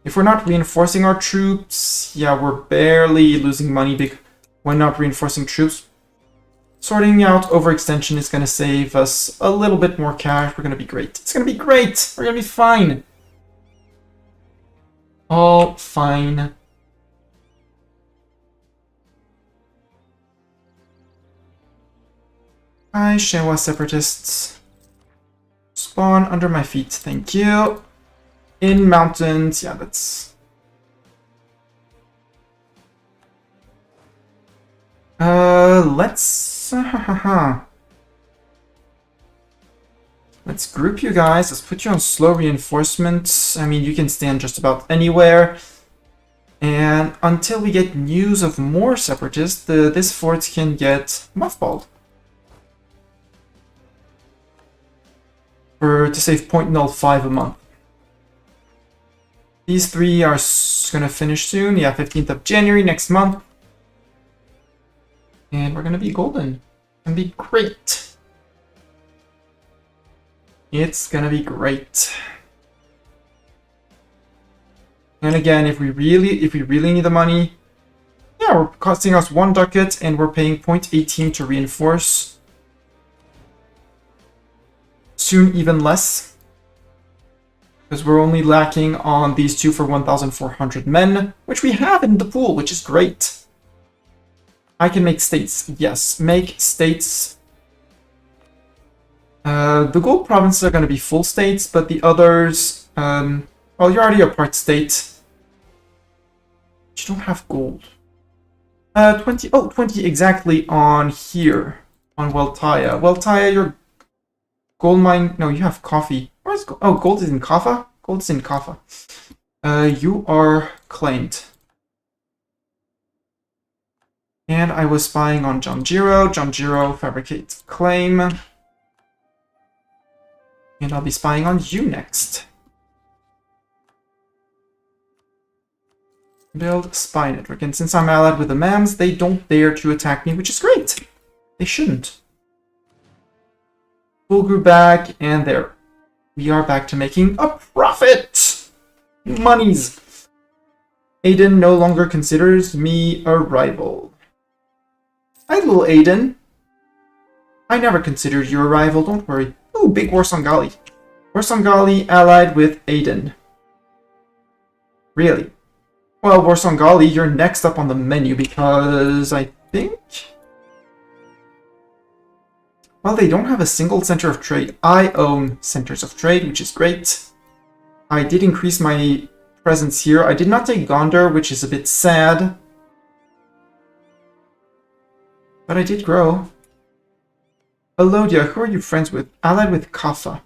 If we're not reinforcing our troops, yeah, we're barely losing money when not reinforcing troops. Sorting out overextension is going to save us a little bit more cash. We're going to be great. It's going to be great. We're going to be fine. All fine. Hi, Shewa separatists. Spawn under my feet, thank you. In mountains, yeah, that's... let's... Let's group you guys. Let's put you on slow reinforcements. I mean, you can stand just about anywhere. And until we get news of more separatists, this fort can get mothballed. To save 0.05 a month. These three are gonna finish soon. Yeah, 15th of January next month. And we're gonna be golden. It's gonna be great. It's gonna be great. And again, if we really need the money, yeah, we're costing us 1 ducat and we're paying 0.18 to reinforce. Soon even less. Because we're only lacking on these two for 1,400 men, which we have in the pool, which is great. I can make states. Yes, make states. The gold provinces are going to be full states, but the others, well, you're already a part state. But you don't have gold. 20 exactly on here, on Weltaya. Weltaya, your gold mine, no, you have coffee. Where's gold? Oh, gold is in Kaffa? Gold is in Kaffa. You are claimed. And I was spying on Janjiro. Janjiro fabricates claim. And I'll be spying on you next. Build spy network. And since I'm allied with the Mams, they don't dare to attack me, which is great. They shouldn't. Full group back, and there. We are back to making a profit! Monies! Aiden no longer considers me a rival. Hi, little Aiden. I never considered you a rival, don't worry. Ooh, big Warsangali. Warsangali allied with Aiden. Really? Well, Warsangali, you're next up on the menu because I think... Well, they don't have a single center of trade. I own centers of trade, which is great. I did increase my presence here. I did not take Gondar, which is a bit sad. But I did grow. Alodia, who are you friends with? Allied with Kaffa.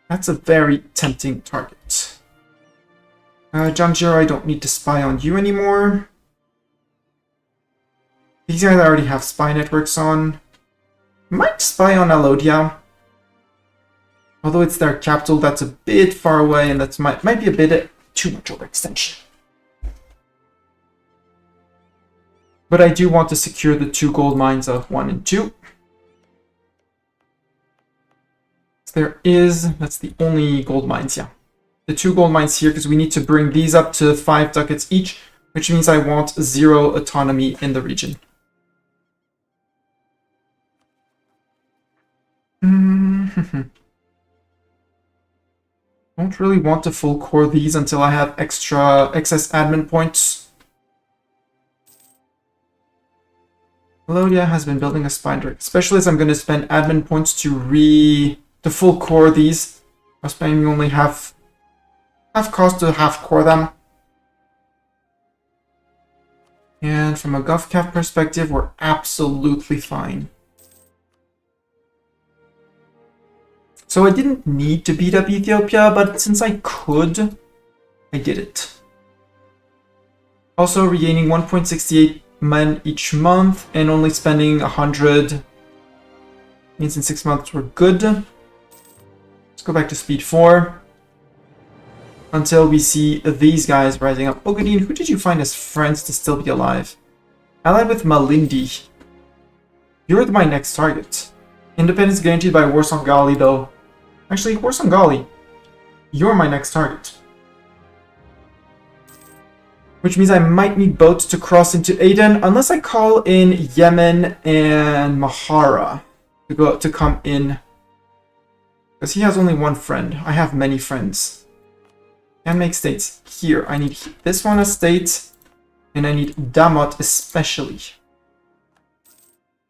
That's a very tempting target. Janjiro, I don't need to spy on you anymore. These guys already have spy networks on. Might spy on Alodia. Although it's their capital, that's a bit far away, and that might be a bit too much overextension. But I do want to secure the 2 gold mines of 1 and 2. So that's the only gold mines, yeah. The 2 gold mines here, because we need to bring these up to 5 ducats each, which means I want 0 autonomy in the region. Don't really want to full core these until I have excess admin points. Melodia has been building a spine direct, especially as I'm going to spend admin points to full core these. I'm spending only half cost to half core them. And from a GovCap perspective, we're absolutely fine. So I didn't need to beat up Ethiopia, but since I could, I did it. Also regaining 1.68 men each month and only spending 100 means in 6 months we're good. Let's go back to speed 4 until we see these guys rising up. Ogadine, who did you find as friends to still be alive? Allied with Malindi. You're my next target. Independence guaranteed by Warsangali though. Actually, Warsangali, you're my next target. Which means I might need boats to cross into Aden, unless I call in Yemen and Mahara to come in. Because he has only 1 friend. I have many friends. Can make states here. I need this one as state, and I need Damot especially.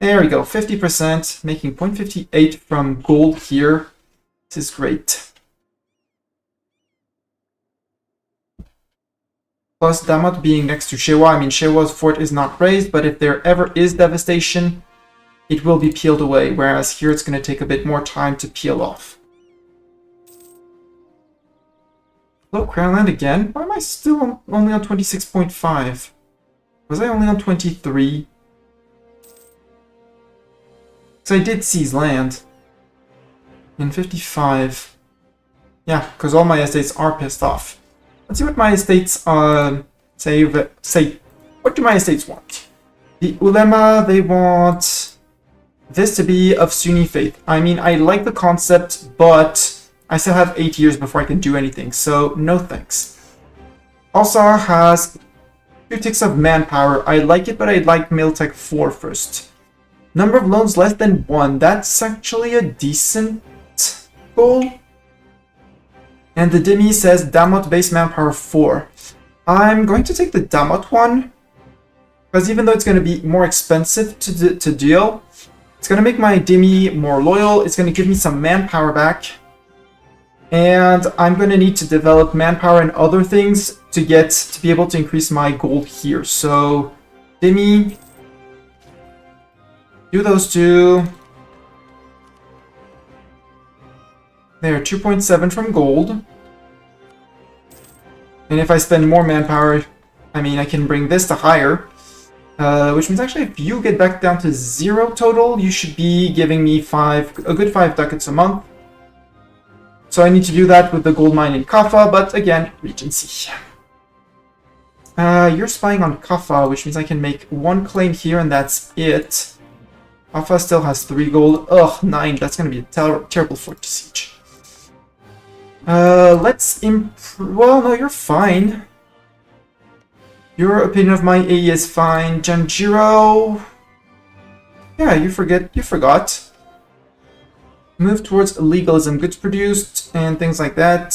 There we go, 50%, making 0.58 from gold here. This is great. Plus, Damat being next to Shewa, I mean, Shewa's fort is not raised, but if there ever is devastation, it will be peeled away, whereas here it's going to take a bit more time to peel off. Hello, Crownland again? Why am I still only on 26.5? Was I only on 23? Because I did seize land. In 55. Yeah, because all my estates are pissed off. Let's see what my estates say. What do my estates want? The Ulema, they want this to be of Sunni faith. I mean, I like the concept, but I still have 8 years before I can do anything, so no thanks. Alsar has 2 ticks of manpower. I like it, but I'd like Miltech 4 first. Number of loans less than 1. That's actually a decent goal. And the Demi says Damot base manpower 4. I'm going to take the Damot one, because even though it's going to be more expensive to deal, it's going to make my Demi more loyal, it's going to give me some manpower back, and I'm going to need to develop manpower and other things to be able to increase my gold here. So, Demi, do those two. There, 2.7 from gold. And if I spend more manpower, I mean, I can bring this to higher. Which means actually if you get back down to 0 total, you should be giving me a good 5 ducats a month. So I need to do that with the gold mine in Kaffa, but again, Regency. You're spying on Kaffa, which means I can make 1 claim here and that's it. Kaffa still has 3 gold. Ugh, 9. That's going to be a terrible fort to siege. Let's improve. Well, no, you're fine. Your opinion of my AE is fine. Janjiro. Yeah, you forgot. Move towards legalism. Goods produced and things like that.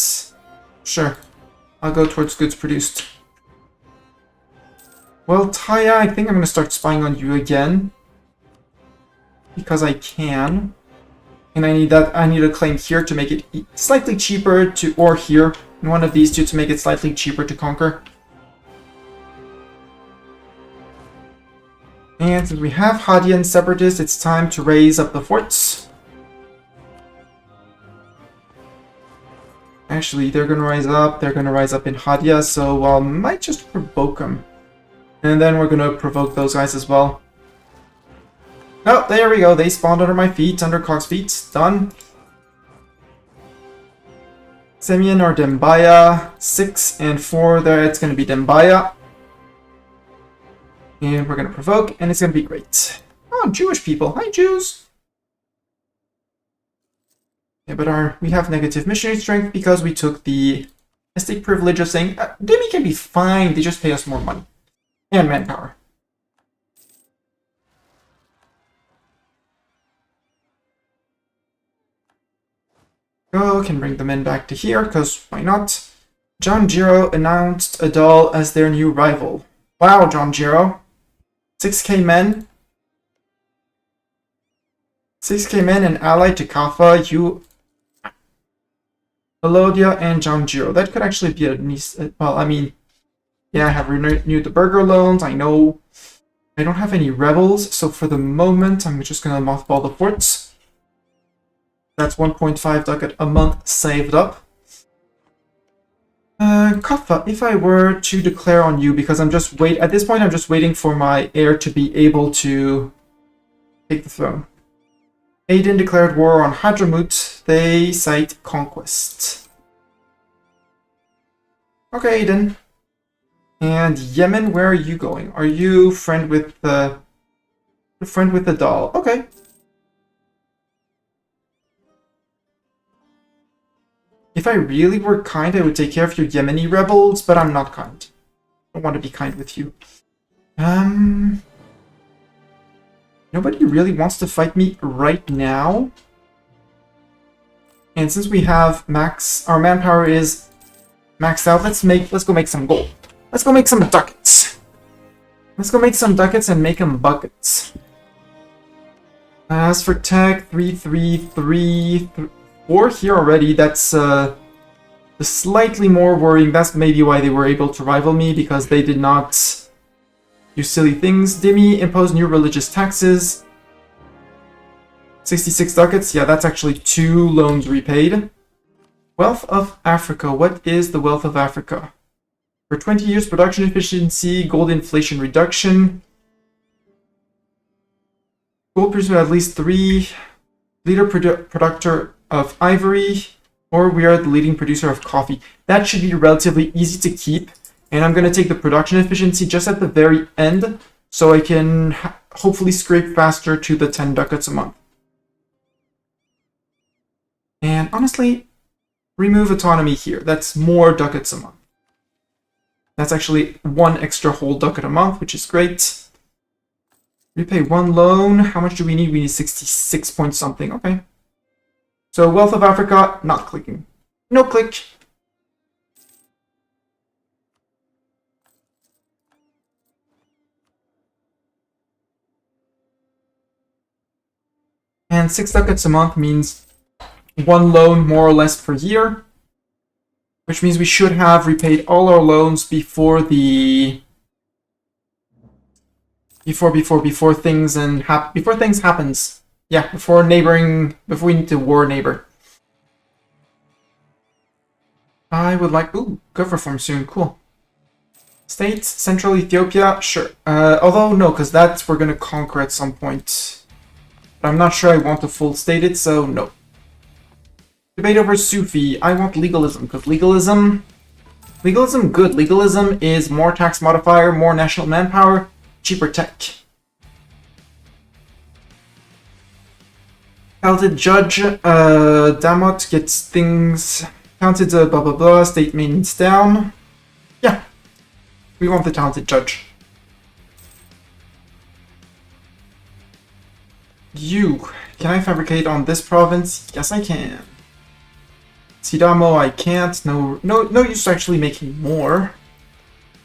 Sure. I'll go towards goods produced. Well, Taya, I think I'm going to start spying on you again. Because I can. And I need a claim here to make it slightly cheaper or here. And one of these two to make it slightly cheaper to conquer. And since we have Hadian Separatists, it's time to raise up the forts. Actually, they're going to rise up. They're going to rise up in Hadia, so I might just provoke them. And then we're going to provoke those guys as well. Oh, there we go. They spawned under my feet, under Cog's feet. Done. Semyon or Dembaya. 6 and 4 there. It's going to be Dembaya. And we're going to provoke, and it's going to be great. Oh, Jewish people. Hi, Jews. Yeah, but we have negative missionary strength because we took the estate privilege of saying, Demi can be fine. They just pay us more money. And manpower. Go, can bring the men back to here, because why not? Janjiro announced Adal as their new rival. Wow, Janjiro. 6k men. 6k men and allied to Kaffa, you... Elodia and Janjiro. That could actually be a nice... Well, I mean... Yeah, I have renewed the burger loans, I know. I don't have any rebels, so for the moment, I'm just going to mothball the forts. That's 1.5 ducat a month saved up. Kaffa, if I were to declare on you, because at this point I'm just waiting for my heir to be able to take the throne. Aden declared war on Hadramut. They cite conquest. Okay, Aden. And Yemen, where are you going? Are you friend with the doll? Okay. If I really were kind, I would take care of your Yemeni rebels, but I'm not kind. I don't want to be kind with you. Nobody really wants to fight me right now. And since we have our manpower is maxed out, let's go make some gold. Let's go make some ducats. Let's go make some ducats and make them buckets. As for tech, 4 here already. That's slightly more worrying. That's maybe why they were able to rival me, because they did not do silly things. Dimi imposed new religious taxes. 66 ducats. Yeah, that's actually 2 loans repaid. Wealth of Africa. What is the wealth of Africa? For 20 years, production efficiency, gold inflation reduction. Gold producer at least 3. Leader producer of ivory. Or we are the leading producer of coffee. That should be relatively easy to keep. And I'm going to take the production efficiency just at the very end, so I can hopefully scrape faster to the 10 ducats a month. And honestly, remove autonomy here. That's more ducats a month. That's actually 1 extra whole ducat a month, which is great. Repay 1 loan. How much do we need? We need 66 point something. Okay. So Wealth of Africa, not clicking. No click. And 6 ducats a month means 1 loan more or less per year, which means we should have repaid all our loans before the before things happens. Yeah, before we need to war neighbor. I would like gov reform soon. Cool. State Central Ethiopia, sure. Although no, because that's we're gonna conquer at some point. But I'm not sure I want to full state it, so no. Debate over Sufi. I want legalism, because legalism good. Legalism is more tax modifier, more national manpower, cheaper tech. Talented judge, Damot gets things counted, blah blah blah, state maintenance down. Yeah, we want the talented judge. Can I fabricate on this province? Yes, I can. Sidamo, I can't. No use actually making more.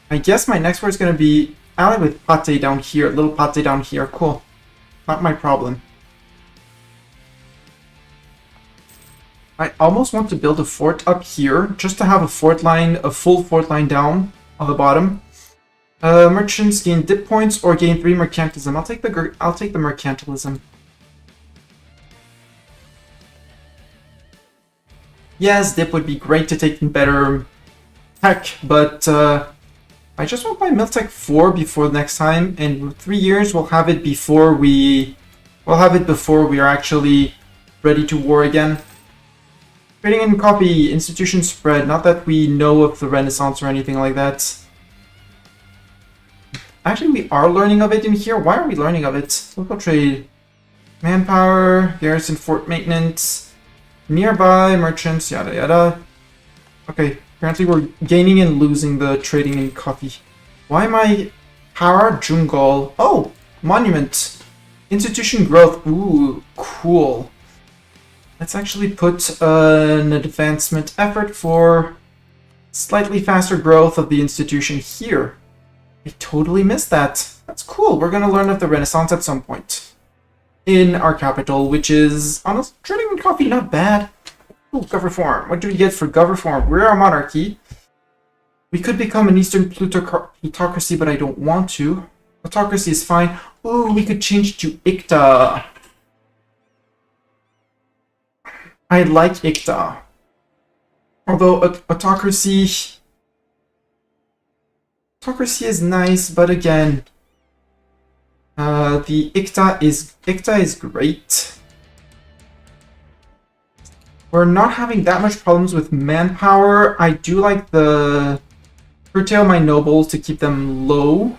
I guess my next word is going to be ally with Pate down here. Little Pate down here. Cool. Not my problem. I almost want to build a fort up here, just to have a full fort line down on the bottom. Merchants gain dip points or gain 3 mercantilism. I'll take the mercantilism. Yes, dip would be great to take in tech, but I just want my Miltech 4 before next time, and 3 years we'll have it before we are actually ready to war again. Trading in coffee, institution spread. Not that we know of the Renaissance or anything like that. Actually, we are learning of it in here. Why are we learning of it? Local trade. Manpower, garrison fort maintenance, nearby merchants, yada yada. Okay, apparently we're gaining and losing the trading in coffee. Why am I... Power, Jungle. Oh, monument. Institution growth. Ooh, cool. Let's actually put an advancement effort for slightly faster growth of the institution here. I totally missed that. That's cool. We're going to learn of the Renaissance at some point. In our capital, which is, honestly, trading in coffee, not bad. Ooh, gov reform. What do we get for gov reform? We're a monarchy. We could become an Eastern plutocracy, but I don't want to. Autocracy is fine. Ooh, we could change to ICTA. I like ICTA. Although autocracy is nice, but again, the ICTA is great. We're not having that much problems with manpower. I do like the curtail my nobles to keep them low.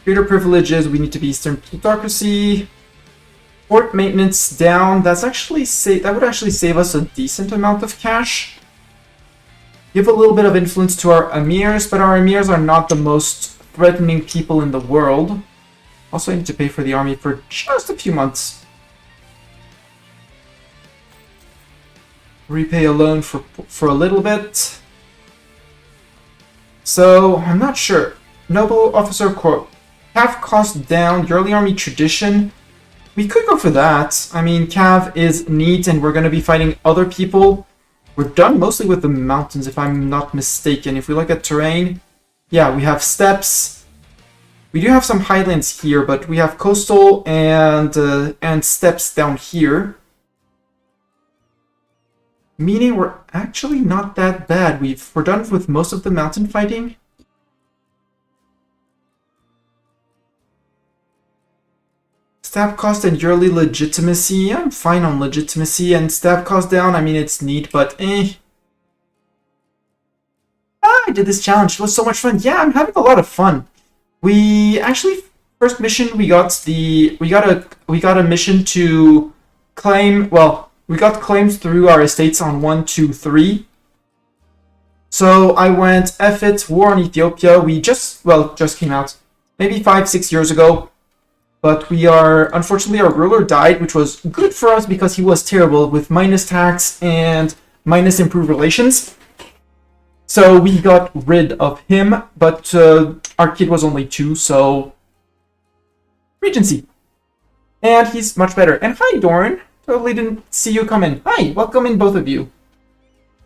Greater privileges, we need to be Eastern plutocracy. Fort maintenance down. That would actually save us a decent amount of cash. Give a little bit of influence to our emirs, but our emirs are not the most threatening people in the world. Also, I need to pay for the army for just a few months. Repay a loan for a little bit. So, I'm not sure. Noble Officer Corps. Half cost down. Yearly army tradition. We could go for that. I mean, Cav is neat, and we're going to be fighting other people. We're done mostly with the mountains, if I'm not mistaken. If we look at terrain, yeah, we have steppes. We do have some highlands here, but we have coastal and steppes down here. Meaning we're actually not that bad. We're done with most of the mountain fighting. Stab cost and yearly legitimacy. I'm fine on legitimacy, and stab cost down. I mean, it's neat, but I did this challenge. It was so much fun. Yeah, I'm having a lot of fun. We actually, first mission, we got a mission to claim. Well, we got claims through our estates on 1, 2, 3. So I went F it, war on Ethiopia. We just came out maybe 5, 6 years ago. But unfortunately, our ruler died, which was good for us because he was terrible with minus tax and minus improved relations. So we got rid of him, but our kid was only 2, so Regency. And he's much better. And hi, Doran. Totally didn't see you come in. Hi, welcome in, both of you.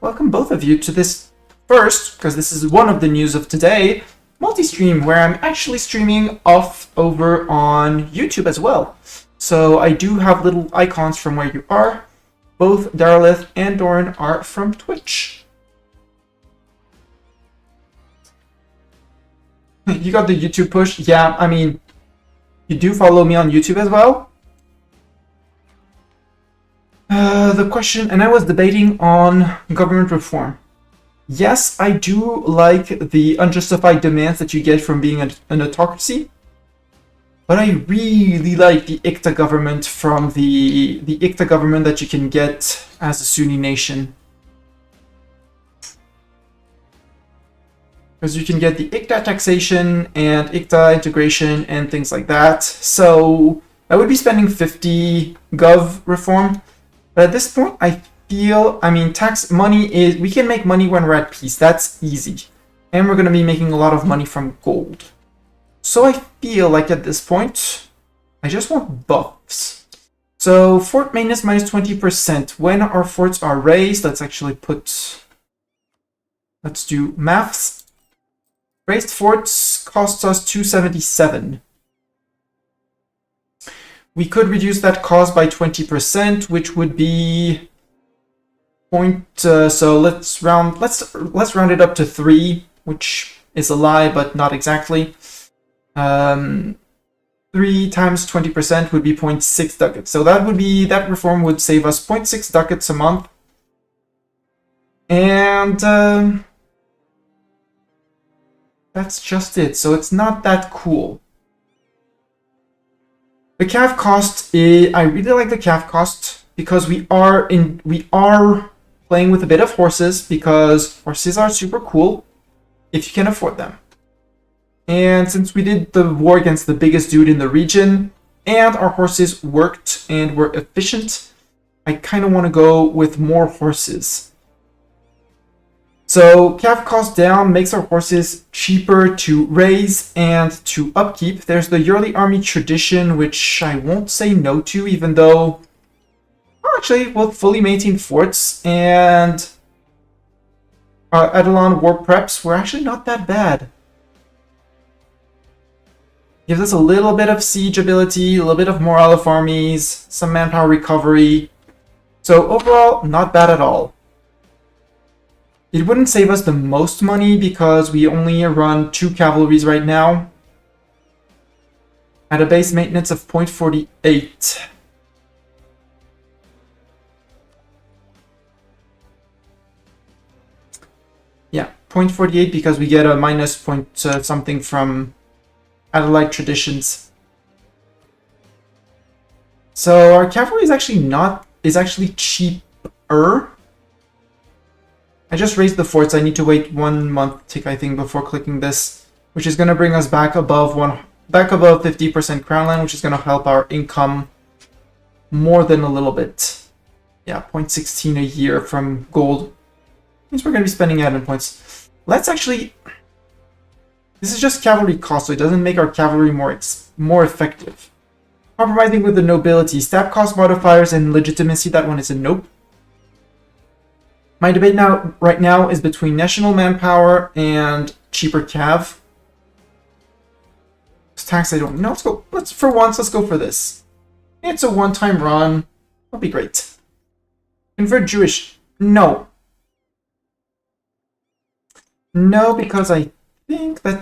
Welcome both of you to this first, because this is one of the news of today, multi-stream, where I'm actually streaming off over on YouTube as well. So I do have little icons from where you are. Both Darylith and Doran are from Twitch. You got the YouTube push? Yeah, I mean, you do follow me on YouTube as well. The question, and I was debating on government reform. Yes, I do like the unjustified demands that you get from being an autocracy, but I really like the ICTA government from the ICTA government that you can get as a Sunni nation. Because you can get the ICTA taxation and ICTA integration and things like that. So I would be spending 50 gov reform, but at this point I feel, I mean, tax money is, we can make money when we're at peace. That's easy. And we're going to be making a lot of money from gold. So I feel like at this point, I just want buffs. So fort maintenance minus 20%. When our forts are raised, let's do maths. Raised forts costs us 277. We could reduce that cost by 20%, which would be so let's round it up to 3, which is a lie, but not exactly. 3 times 20% would be 0.6 ducats. So that reform would save us 0.6 ducats a month. And that's just it. So it's not that cool. The calf cost, I really like the calf cost because we are playing with a bit of horses, because horses are super cool if you can afford them. And since we did the war against the biggest dude in the region, and our horses worked and were efficient, I kind of want to go with more horses. So calf cost down makes our horses cheaper to raise and to upkeep. There's the yearly army tradition, which I won't say no to, even though actually we'll fully maintain forts, and Eidolon war preps were actually not that bad. Gives us a little bit of siege ability, a little bit of morale of armies, some manpower recovery. So overall, not bad at all. It wouldn't save us the most money because we only run 2 cavalries right now at a base maintenance of 0.48. Yeah, 0.48 because we get a minus point something from Adelaide traditions. So our cavalry is actually cheaper. I just raised the forts. I need to wait 1 month tick, I think, before clicking this, which is going to bring us back above 50% crown land, which is going to help our income more than a little bit. Yeah, 0.16 a year from gold. Means we're going to be spending admin points. Let's actually... This is just cavalry cost, so it doesn't make our cavalry more effective. Compromising with the nobility. Stab cost modifiers and legitimacy. That one is a nope. My debate right now is between national manpower and cheaper cav. Tax, I don't know. Let's go for this. It's a one-time run. That'll be great. Convert Jewish. No. No, because I think that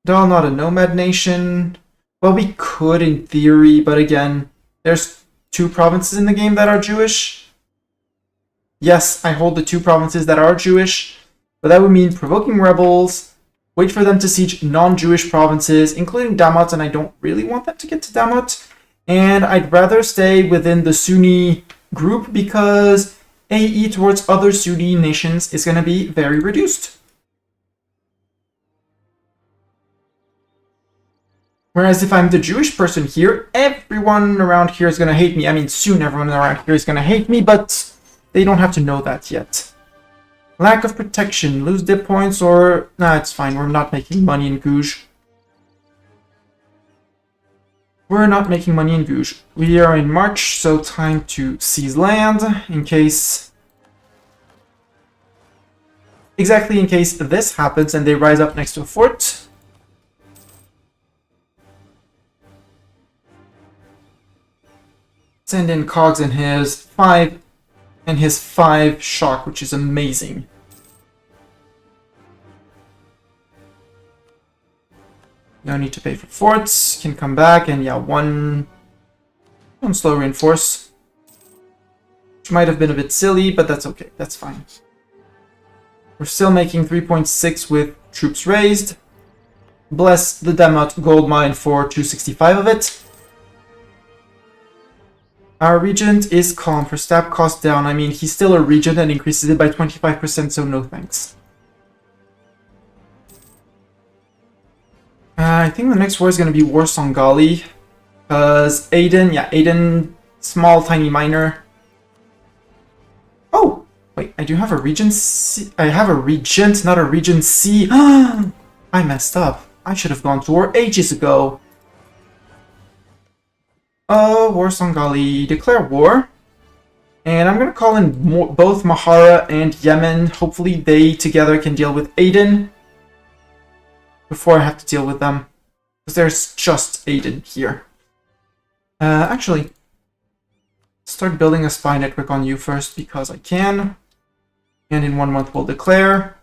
Dal not a nomad nation. Well, we could in theory, but again, there's 2 provinces in the game that are Jewish. Yes, I hold the 2 provinces that are Jewish, but that would mean provoking rebels, wait for them to siege non-Jewish provinces, including Damat, and I don't really want them to get to Damat. And I'd rather stay within the Sunni group because AE towards other Sunni nations is going to be very reduced. Whereas if I'm the Jewish person here, everyone around here is going to hate me. I mean, soon everyone around here is going to hate me, but they don't have to know that yet. Lack of protection, lose dip points, or... Nah, it's fine, we're not making money in Gouge. We're not making money in Gouge. We are in March, so time to seize land, in case... Exactly in case this happens and they rise up next to a fort. Send in Cogs and his 5 shock, which is amazing. No need to pay for forts. Can come back and yeah, one slow reinforce. Which might have been a bit silly, but that's okay. That's fine. We're still making 3.6 with troops raised. Bless the Damat gold mine for 265 of it. Our regent is calm for stab cost down. I mean, he's still a regent and increases it by 25%, so no thanks. I think the next war is going to be War Songali. Because Aden, small, tiny miner. Oh! Wait, I do have a regency. I have a regent, not a regency. I messed up. I should have gone to war ages ago. War Songali. Declare war. And I'm going to call in both Mahara and Yemen. Hopefully they together can deal with Aden before I have to deal with them. Because there's just Aden here. Actually, start building a spy network on you first because I can. And in 1 month we'll declare.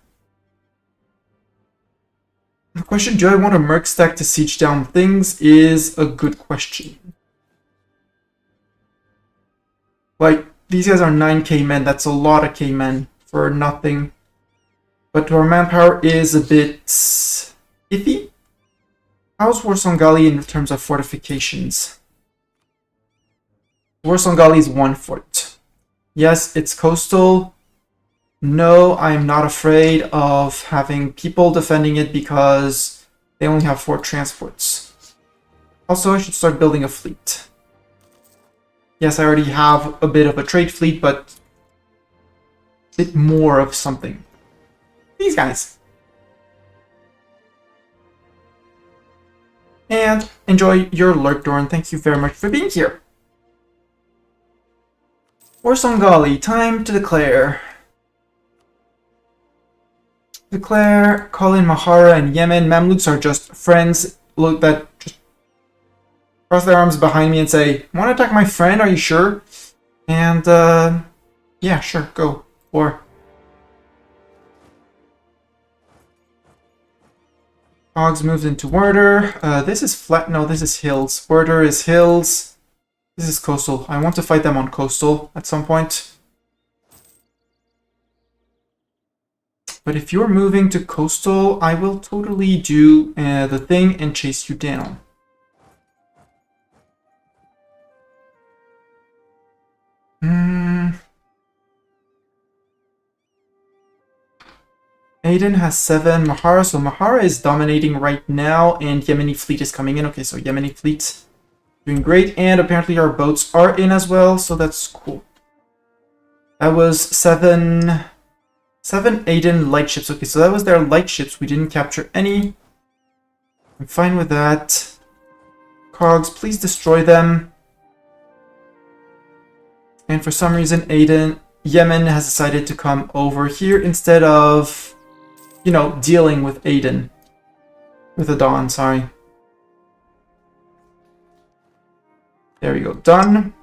The question, do I want a merc stack to siege down things, is a good question. Like, these guys are 9k men, that's a lot of k-men for nothing. But our manpower is a bit iffy. How's War Songali in terms of fortifications? War Songali is 1 fort. Yes, it's coastal. No, I'm not afraid of having people defending it because they only have 4 transports. Also, I should start building a fleet. Yes, I already have a bit of a trade fleet, but a bit more of something. These guys. And enjoy your lurk, Doran. Thank you very much for being here. War Songali, time to declare. Declare, call in Mahara and Yemen. Mamluks are just friends. Look, that just cross their arms behind me and say, "Want to attack my friend? Are you sure?" And yeah, sure, go. Or Hogs moved into Werder. This is flat. No, this is hills. Werder is hills. This is coastal. I want to fight them on coastal at some point. But if you're moving to coastal, I will totally do the thing and chase you down. Aden has 7 Mahara, so Mahara is dominating right now, and Yemeni fleet is coming in. Okay, so Yemeni fleet doing great, and apparently our boats are in as well, so that's cool. That was 7 Aden light ships. Okay, so that was their light ships. We didn't capture any. I'm fine with that. cogs, please destroy them. And for some reason, Yemen has decided to come over here instead of, you know, dealing with Aden. With Adan, sorry. There we go, done.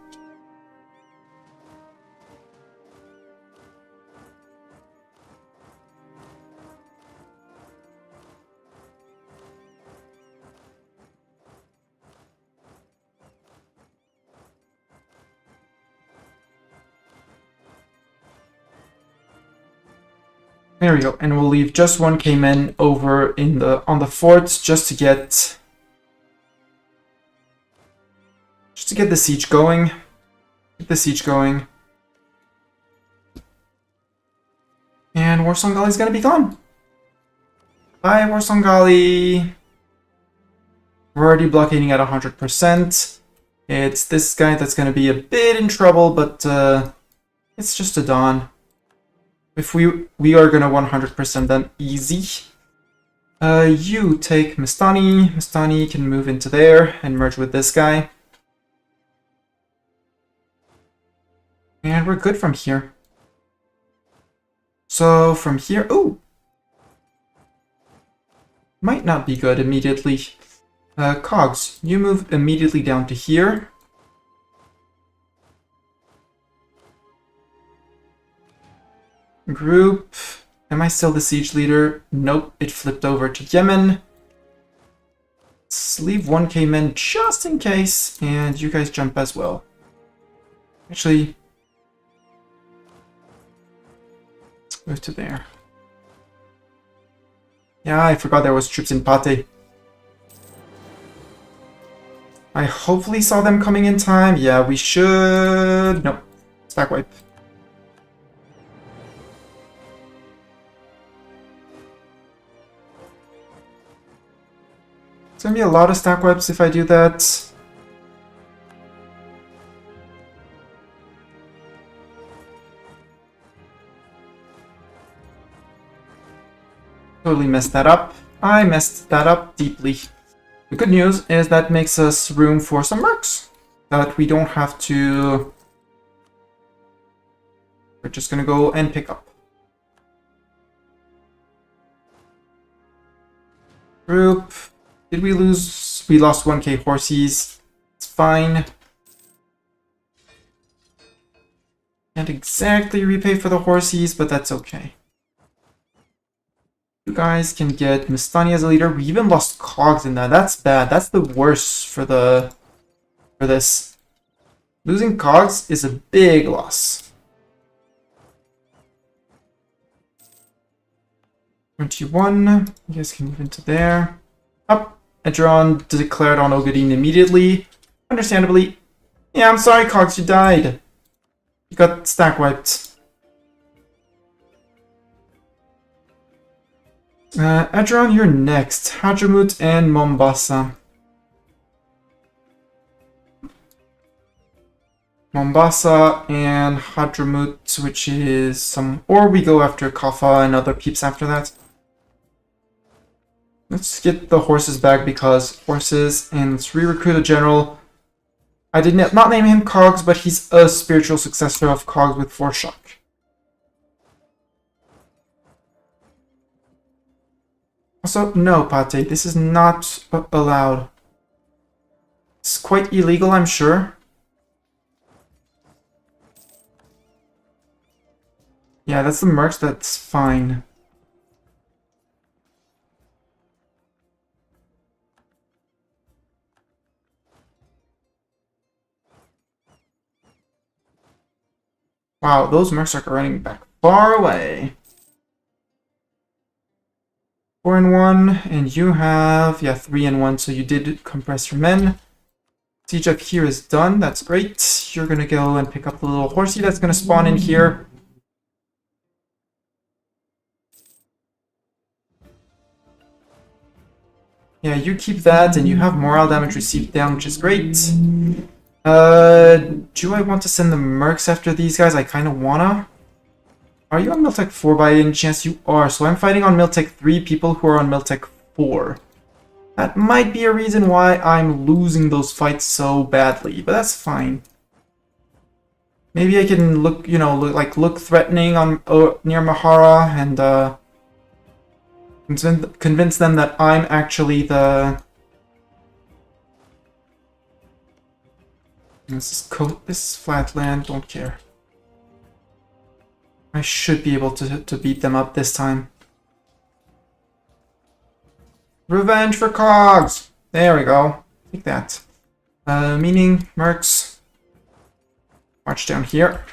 There we go, and we'll leave just one Cayman over on the forts just to get the siege going. Get the siege going. And Warsongali is gonna be gone. Bye, Warsongali. We're already blockading at 100%. It's this guy that's gonna be a bit in trouble, but it's just a Dawn. If we are gonna 100% them easy. You take Mistani. Mistani can move into there and merge with this guy. And we're good from here. So from here, ooh! Might not be good immediately. Cogs, you move immediately down to here. Group, am I still the siege leader? Nope, it flipped over to Yemen. Let's leave one Cayman just in case, and you guys jump as well. Actually, let's move to there. Yeah, I forgot there was troops in Pate. I hopefully saw them coming in time. Yeah, we should... Nope, stack wipe. It's gonna be a lot of stack wipes if I do that. Totally messed that up. I messed that up deeply. The good news is that makes us room for some mercs that we don't have to... We're just gonna go and pick up. Group. Did we lose? We lost 1k horses. It's fine. Can't exactly repay for the horses, but that's okay. You guys can get Mistani as a leader. We even lost cogs in that. That's bad. That's the worst for this. Losing cogs is a big loss. 21. You guys can move into there. Up. Edron declared on Ogadine immediately. Understandably. Yeah, I'm sorry, Cogs, you died. You got stack wiped. Edron, you're next. Hadramut and Mombasa. Mombasa and Hadramut, which is some... Or we go after Kaffa and other peeps after that. Let's get the horses back because horses, and let's re-recruit a general. I did not name him Cogs, but he's a spiritual successor of Cogs with 4 shock. Also, no, Pate, this is not allowed. It's quite illegal, I'm sure. Yeah, that's the mercs, that's fine. Wow, those mercs are running back far away. 4 and 1, and you have, yeah, 3 and 1, so you did compress your men. Siege up here is done, that's great. You're gonna go and pick up the little horsey that's gonna spawn in here. Yeah, you keep that, and you have morale damage received down, which is great. Do I want to send the mercs after these guys? I kind of wanna. Are you on Miltech 4 by any chance? You are. So I'm fighting on Miltech 3 people who are on Miltech 4. That might be a reason why I'm losing those fights so badly, but that's fine. Maybe I can look, you know, look threatening on near Mahara and convince them that I'm actually the. This is flat land. Don't care. I should be able to beat them up this time. Revenge for Cogs! There we go. Take that. Meaning, Mercs. March down here.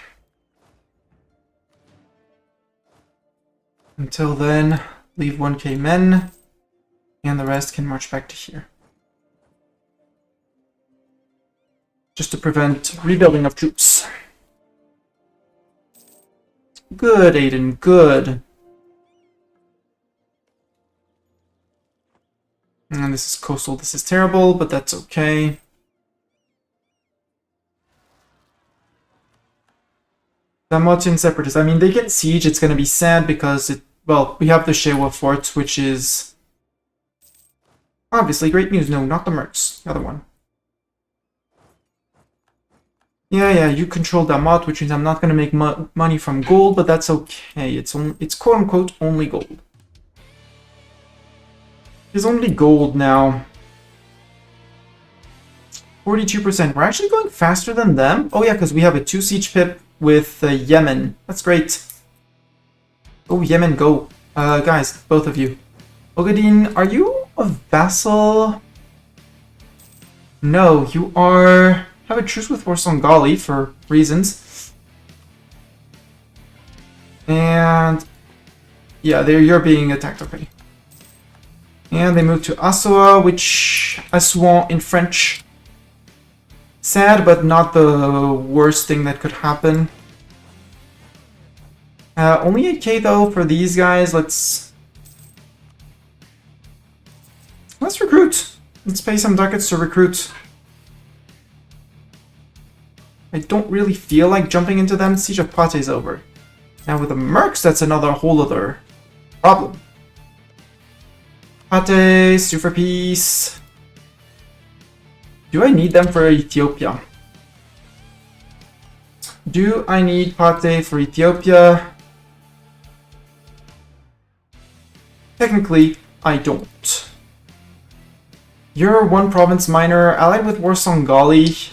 Until then, leave 1k men. And the rest can march back to here. Just to prevent rebuilding of troops. Good, Aiden, good. And this is coastal, this is terrible, but that's okay. Damotian separatists, I mean, they get siege, it's gonna be sad because well, we have the Shewa fort, which is obviously great news. No, not the Mercs, the other one. Yeah, you control Damat, which means I'm not gonna make money from gold, but that's okay. It's quote-unquote only gold. It's only gold now. 42%. We're actually going faster than them. Oh yeah, because we have a 2 siege pip with Yemen. That's great. Oh, Yemen, go. Guys, both of you. Ogadin, are you a vassal? No, you are... Have a truce with Warsongali for reasons. And... yeah, you're being attacked, okay. And they move to Assoa, which... Assouan in French. Sad, but not the worst thing that could happen. Only 8k though for these guys. Let's recruit. Let's pay some ducats to recruit. I don't really feel like jumping into them. Siege of Pate is over. Now with the Mercs, that's another whole other problem. Pate, sue for peace. Do I need them for Ethiopia? Do I need Pate for Ethiopia? Technically, I don't. You're one province minor, allied with Warsongali.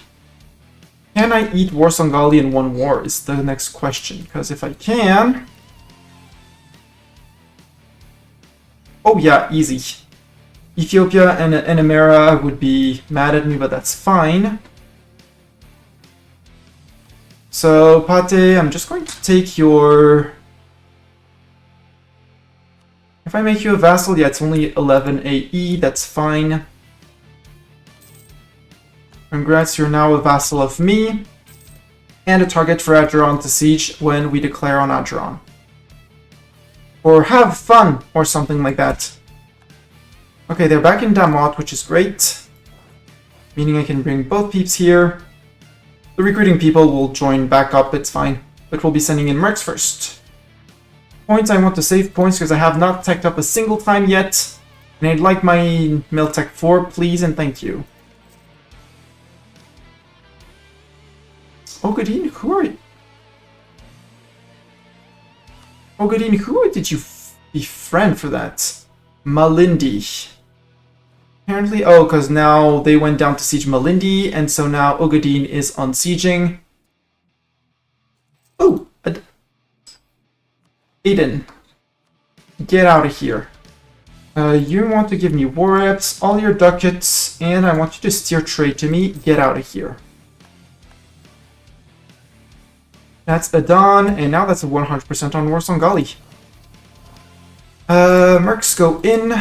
Can I eat Warsongali in one war is the next question, because if I can... oh yeah, easy. Ethiopia and Emera would be mad at me, but that's fine. So, Pate, I'm just going to take your... if I make you a vassal, yeah, it's only 11 AE, that's fine. Congrats, you're now a vassal of me. And a target for Adgeron to siege when we declare on Adgeron. Or have fun, or something like that. Okay, they're back in Damat, which is great. Meaning I can bring both peeps here. The recruiting people will join back up, it's fine. But we'll be sending in Mercs first. Points, I want to save points because I have not teched up a single time yet. And I'd like my Miltech 4, please and thank you. Ogadin, who are you? Ogadin, who did you befriend for that? Malindi. Apparently, oh, because now they went down to siege Malindi, and so now Ogadin is unsieging. Oh! Aiden. Get out of here. You want to give me war reps, all your ducats, and I want you to steer trade to me. Get out of here. That's Adan, and now that's a 100% on Warsongali. Mercs go in.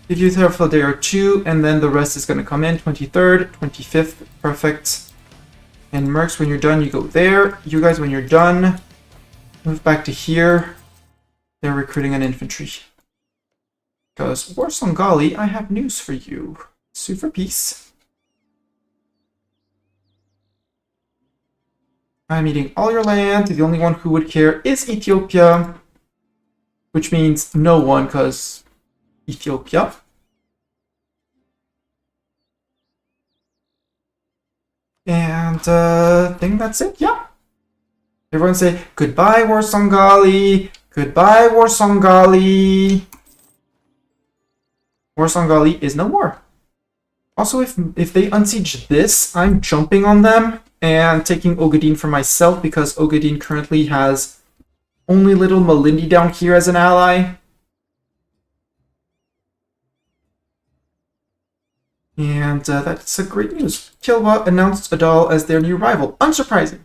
Give you there for a day or two, and then the rest is going to come in. 23rd, 25th, perfect. And Mercs, when you're done, you go there. You guys, when you're done, move back to here. They're recruiting an infantry. Because Warsongali, I have news for you. Sue for peace. I'm eating all your land. The only one who would care is Ethiopia. Which means no one, because Ethiopia. And I think that's it, yeah. Everyone say, goodbye, War Somali! Goodbye, War Somali! War Somali is no more. Also, if they unsiege this, I'm jumping on them and taking Ogadin for myself because Ogadin currently has only little Malindi down here as an ally. And that's a great news. Kilwa announced Adal as their new rival. Unsurprising.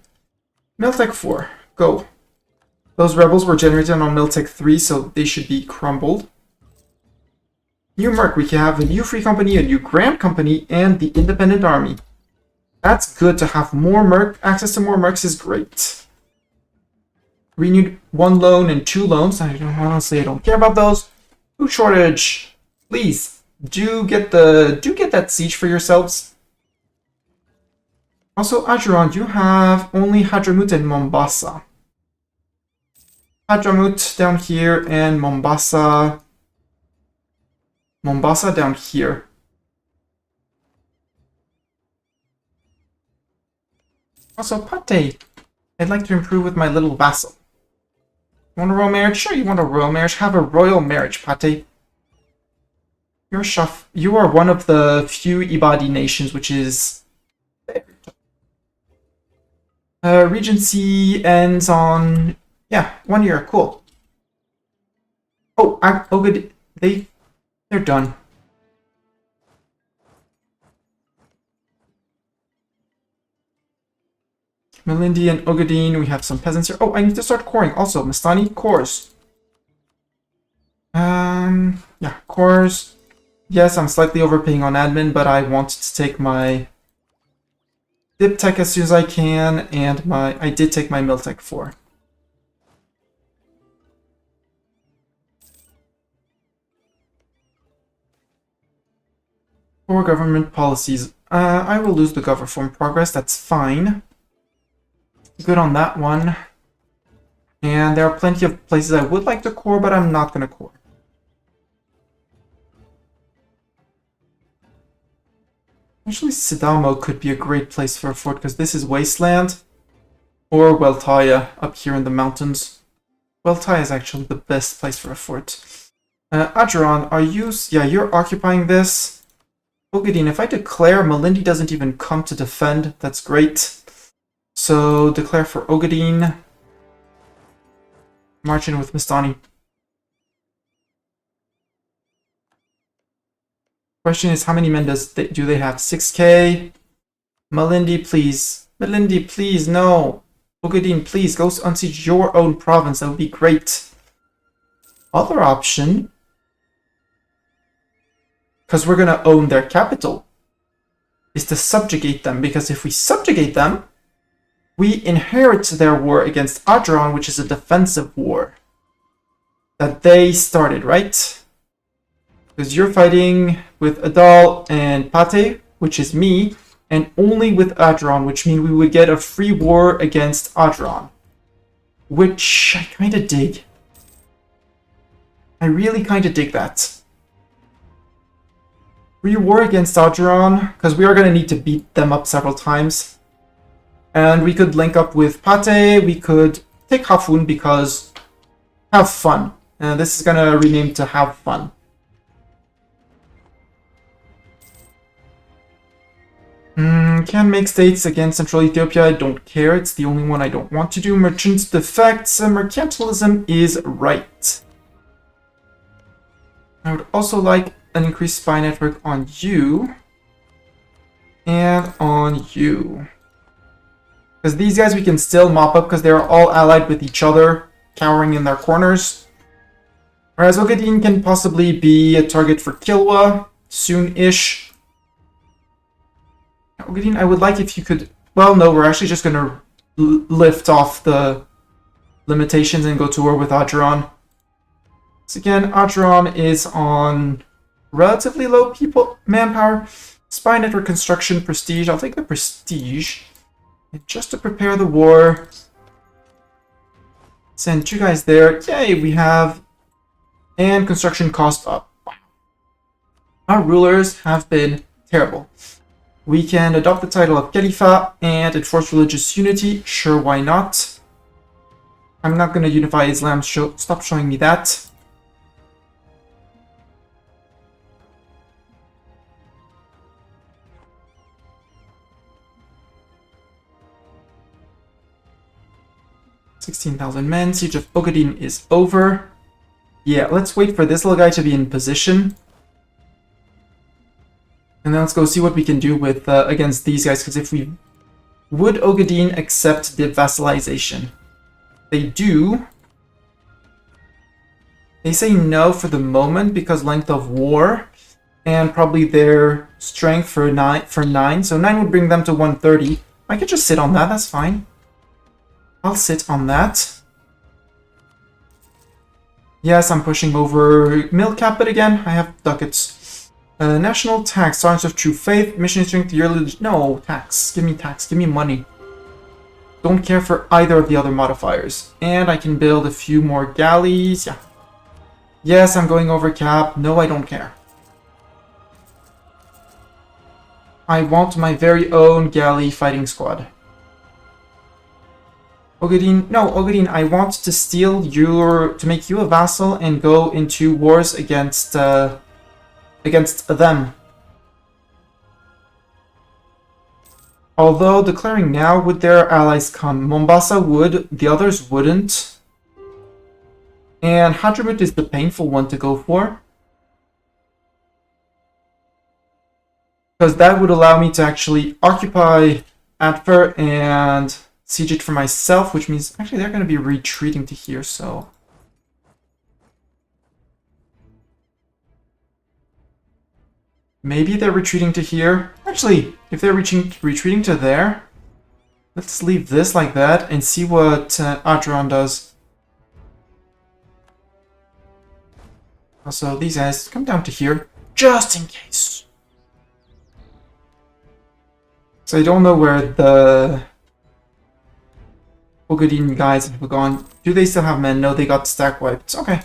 Miltech 4, go. Those rebels were generated on Miltech 3, so they should be crumbled. New Merc, we can have a new Free Company, a new Grand Company, and the Independent Army. That's good to have more Merc. Access to more Mercs is great. Renewed 1 loan and 2 loans. Honestly, I don't care about those. Food shortage. Please, do get that siege for yourselves. Also, Ajuran, you have only Hadramut and Mombasa. Hadramut down here and Mombasa down here. Also, Pate. I'd like to improve with my little vassal. You want a royal marriage? Sure, you want a royal marriage. Have a royal marriage, Pate. You are one of the few Ibadi nations, which is... Regency ends on... Yeah, 1 year. Cool. Oh, good. They're done. Malindi and Ogadin, we have some peasants here. Oh, I need to start coring. Also, Mastani, cores. Yeah, cores. Yes, I'm slightly overpaying on admin, but I wanted to take my Dip Tech as soon as I can, and I did take my Miltech 4. For government policies, I will lose the government progress, that's fine. Good on that one. And there are plenty of places I would like to core, but I'm not going to core. Actually, Sidamo could be a great place for a fort, because this is Wasteland. Or Weltaya, up here in the mountains. Weltaya is actually the best place for a fort. Ajuran, are you... Yeah, you're occupying this. Ogadin, if I declare, Malindi doesn't even come to defend. That's great. So, declare for Ogadin. March in with Mistani. Question is, how many men do they have? 6k? Malindi, please. Malindi, please, no. Ogadin, please, go unsiege your own province. That would be great. Other option... because we're going to own their capital, is to subjugate them. Because if we subjugate them, we inherit their war against Adron, which is a defensive war that they started, right? Because you're fighting with Adal and Pate, which is me, and only with Adron, which means we would get a free war against Adron. Which I kind of dig. I really kind of dig that. Free war against Adron, because we are going to need to beat them up several times. And we could link up with Pate, we could take Hafun because have fun. And this is going to rename to have fun. Can make states against Central Ethiopia, I don't care, it's the only one I don't want to do. Merchants defects, mercantilism is right. I would also like an increased spy network on you. And on you. Because these guys we can still mop up because they're all allied with each other, cowering in their corners. Whereas Ogadin can possibly be a target for Kilwa, soon-ish. Ogadin, I would like if you could... Well, no, we're actually just going to lift off the limitations and go to war with Adron. So again, Adron is on relatively low manpower. Spy network construction, prestige. I'll take the prestige. And just to prepare the war, send 2 guys there. Yay, we have... And construction cost up. Our rulers have been terrible. We can adopt the title of Khalifa and enforce religious unity. Sure, why not? I'm not going to unify Islam. Stop showing me that. $16,000 men. Siege of Ogaden is over. Yeah, let's wait for this little guy to be in position. And then let's go see what we can do with against these guys, because if we... Would Ogaden accept the vassalization? They do. They say no for the moment because length of war and probably their strength for 9. So 9 would bring them to 130. I could just sit on that, that's fine. I'll sit on that. Yes, I'm pushing over mill cap, but again, I have ducats. National tax, Sergeants of True Faith, Mission Strength, Yearly... No, tax. Give me money. Don't care for either of the other modifiers. And I can build a few more galleys, yeah. Yes, I'm going over cap. No, I don't care. I want my very own galley fighting squad. Ogaden, no, Ogaden, I want to steal to make you a vassal and go into wars against them. Although declaring now, would their allies come? Mombasa would, the others wouldn't. And Hadramut is the painful one to go for. Because that would allow me to actually occupy Atfer and siege it for myself, which means actually they're going to be retreating to here, so... Maybe they're retreating to here. Actually, if they're retreating to there, let's leave this like that and see what Adron does. Also, these guys come down to here, just in case. So I don't know where the Ogaden guys have gone. Do they still have men? No, they got stack wiped. Okay.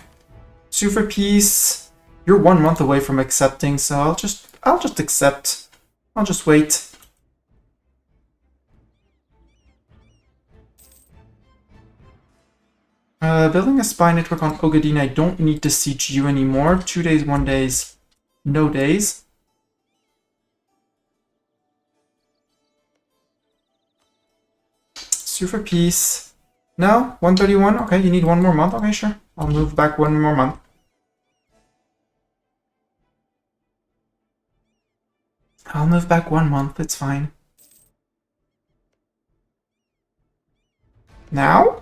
Sue for peace. You're 1 month away from accepting, so I'll just accept. I'll just wait. Building a spy network on Ogaden. I don't need to siege you anymore. 2 days, 1 days, no days. Sue for peace. No? 131? Okay, you need 1 more month? Okay, sure. I'll move back 1 more month. I'll move back 1 month, it's fine. Now?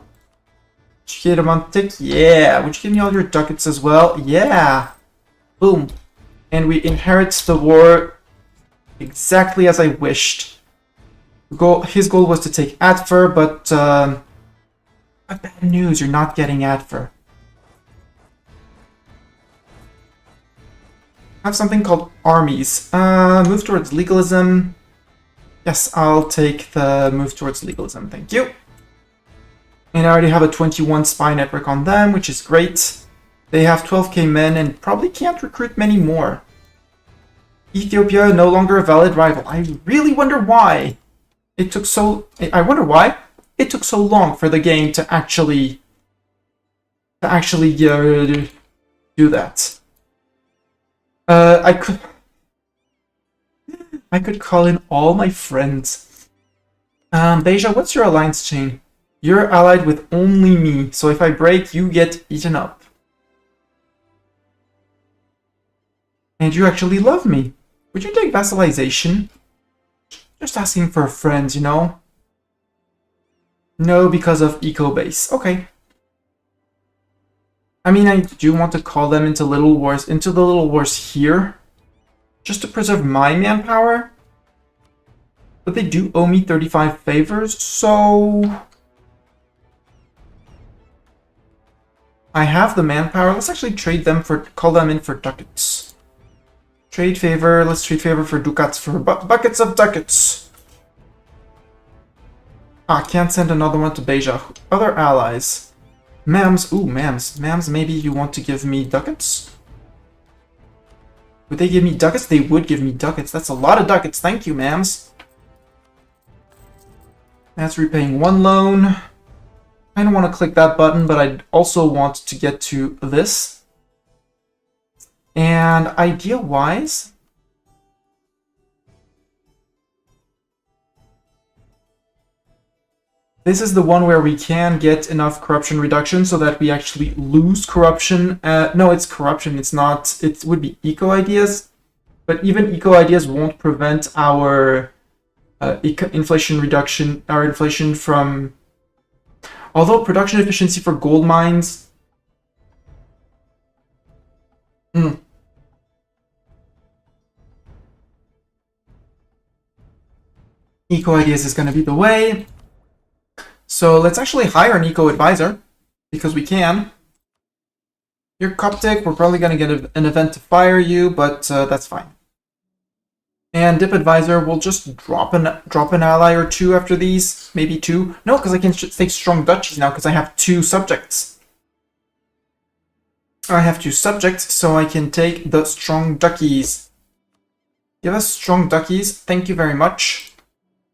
Educate a month tick? Yeah! Would you give me all your ducats as well? Yeah! Boom. And we inherit the war exactly as I wished. His goal was to take Atfer, but bad news, you're not getting Atfer. I have something called armies. Move towards legalism. Yes, I'll take the move towards legalism, thank you. And I already have a 21 spy network on them, which is great. They have 12k men and probably can't recruit many more. Ethiopia, no longer a valid rival. I really wonder why. I wonder why it took so long for the game to actually do that. I could call in all my friends. Beja, what's your alliance chain? You're allied with only me, so if I break, you get eaten up. And you actually love me. Would you take vassalization? Just asking for a friend, you know? No, because of eco-base. Okay. I mean, I do want to call them into the little wars here, just to preserve my manpower. But they do owe me 35 favors, so... I have the manpower. Let's actually call them in for ducats. Trade favor, let's trade favor for ducats for buckets of ducats. Ah, can't send another one to Beja. Other allies. Mams, ooh, Mams. Mams, maybe you want to give me ducats? Would they give me ducats? They would give me ducats. That's a lot of ducats. Thank you, ma'ams. That's repaying one loan. I don't want to click that button, but I also want to get to this. And idea-wise, this is the one where we can get enough corruption reduction so that we actually lose corruption. No, it's corruption. It's not. It would be eco ideas, but even eco ideas won't prevent our inflation reduction, our inflation from. Although production efficiency for gold mines. Eco ideas is going to be the way. So let's actually hire an eco advisor, because we can. You're Coptic, we're probably going to get an event to fire you, but that's fine. And dip advisor, we'll just drop an ally or two after these, maybe two. No, because I can take strong duchies now, because I have 2 subjects. I have 2 subjects, so I can take the strong duchies. Give us strong duchies, thank you very much.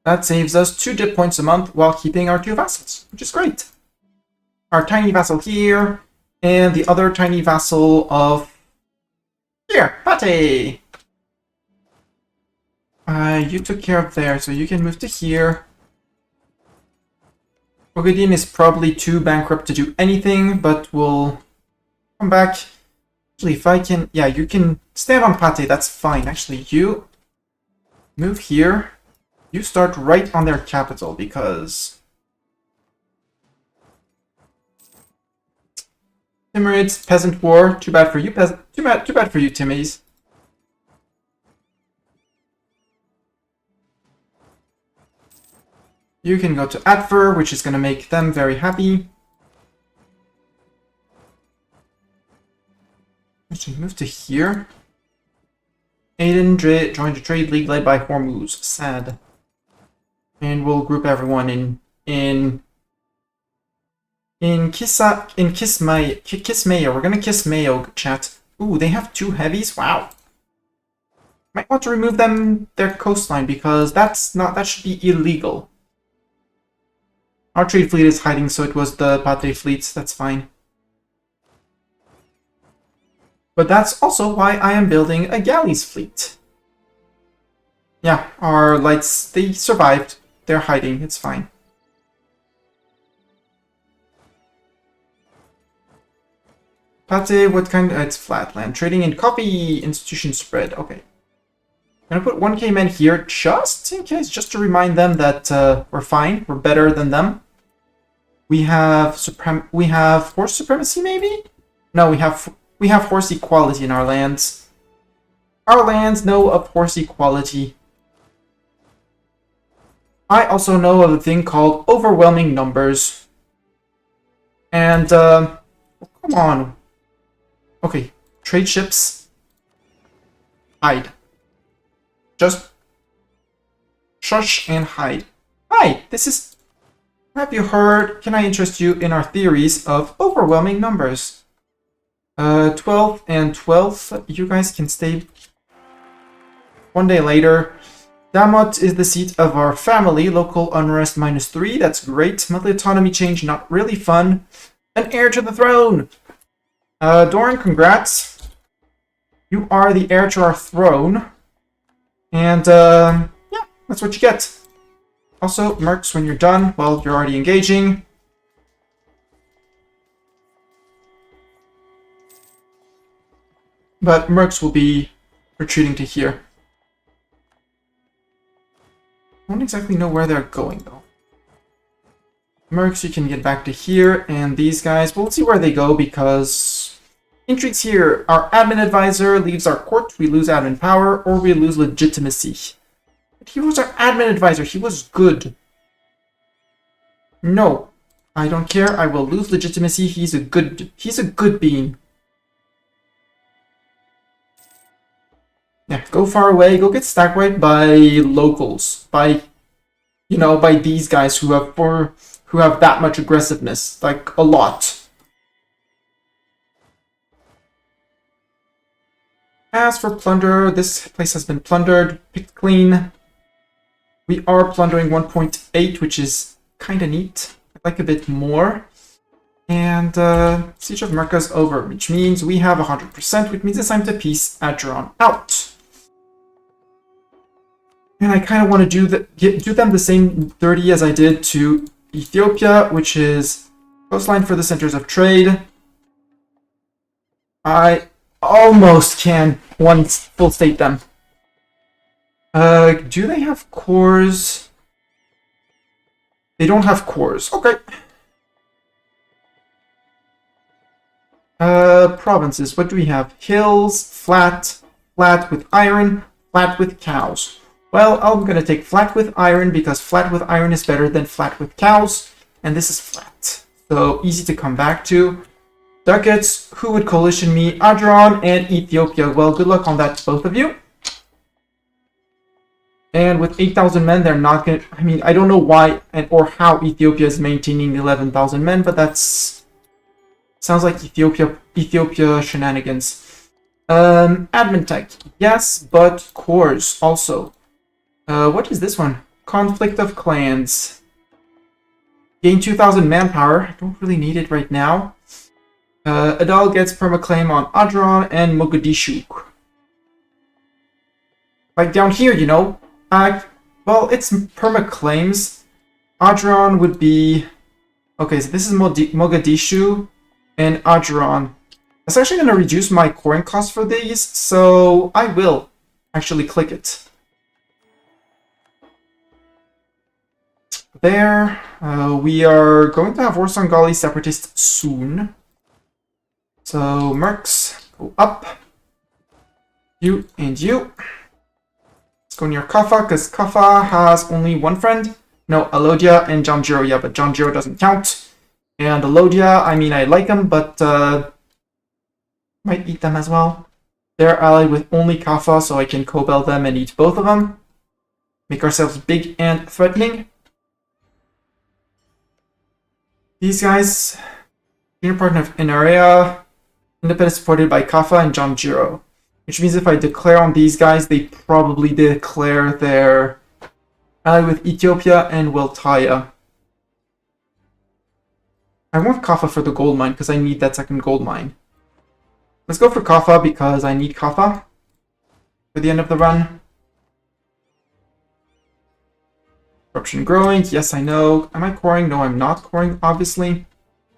That saves us 2 dip points a month while keeping our 2 vassals, which is great. Our tiny vassal here, and the other tiny vassal of... Here, Pate! You took care of there, so you can move to here. Ogadin is probably too bankrupt to do anything, but we'll come back. Actually, if I can... Yeah, you can stand on Pate, that's fine. Actually, you move here. You start right on their capital, because... Timurids, Peasant War, too bad for you, too bad for you, Timmies. You can go to Adfer, which is going to make them very happy. Actually, move to here. Aiden joined a trade league led by Hormuz. Sad. And we'll group everyone in Kismayo. We're gonna kiss Mayo, chat. Ooh, they have 2 heavies. Wow. Might want to remove their coastline, because that should be illegal. Our trade fleet is hiding, so it was the Pate fleets. That's fine. But that's also why I am building a galleys fleet. Yeah, our lights, they survived. They're hiding, it's fine. Pate, what kind? It's flatland. Trading in coffee, institution spread. Okay. I'm gonna put 1k men here just in case, just to remind them that we're fine. We're better than them. We have horse supremacy, maybe? No, we have horse equality in our lands. Our lands know of horse equality. I also know of a thing called overwhelming numbers. And, come on. Okay, trade ships. Hide. Just shush and hide. Hi, this is... Have you heard? Can I interest you in our theories of overwhelming numbers? 12 and 12, you guys can stay. One day later. Damot is the seat of our family. Local unrest -3. That's great. Monthly autonomy change, not really fun. An heir to the throne. Doran, congrats. You are the heir to our throne. And, yeah, that's what you get. Also, Mercs, when you're done, well, you're already engaging. But Mercs will be retreating to here. I don't exactly know where they're going, though. Mercs, you can get back to here, and these guys, we'll see where they go, because... Intrigues here. Our admin advisor leaves our court, we lose admin power, or we lose legitimacy. But he was our admin advisor, he was good. No, I don't care, I will lose legitimacy, he's a good being. Yeah, go far away, go get stack wiped by locals, by, you know, by these guys who have that much aggressiveness, like a lot. As for plunder, this place has been plundered, picked clean. We are plundering 1.8, which is kind of neat. I'd like a bit more. And Siege of Merca's over, which means we have 100%, which means it's time to peace Adron out. And I kind of want to do them the same 30 as I did to Ethiopia, which is coastline for the centers of trade. I almost can full state them. Do they have cores? They don't have cores. Okay. Provinces. What do we have? Hills, flat, flat with iron, flat with cows. Well, I'm gonna take flat with iron because flat with iron is better than flat with cows, and this is flat. So easy to come back to. Ducats, who would coalition me? Adron and Ethiopia. Well, good luck on that to both of you. And with 8,000 men, they're not gonna... I mean, I don't know why or how Ethiopia is maintaining 11,000 men, but that's... sounds like Ethiopia shenanigans. Admin tech. Yes, but cores also. What is this one? Conflict of clans. Gain 2,000 manpower. I don't really need it right now. Adal gets permaclaim on Adron and Mogadishu. Like down here, you know. Well, it's permaclaims. Adron would be... okay, so this is Mogadishu and Adron. That's actually going to reduce my coring cost for these, so I will actually click it. There, we are going to have Warsangali Separatists soon. So, Mercs, go up. You and you. Let's go near Kaffa, because Kaffa has only one friend. No, Alodia and Janjiro, yeah, but Janjiro doesn't count. And Alodia, I mean, I like them, but might eat them as well. They're allied with only Kaffa, so I can Kobel them and eat both of them. Make ourselves big and threatening. These guys, junior partner of Inarea, independent supported by Kaffa and Janjiro. Which means if I declare on these guys, they probably declare their ally with Ethiopia and Weltaya. I want Kaffa for the gold mine because I need that second gold mine. Let's go for Kaffa because I need Kaffa for the end of the run. Corruption growing, yes I know. Am I coring? No, I'm not coring, obviously.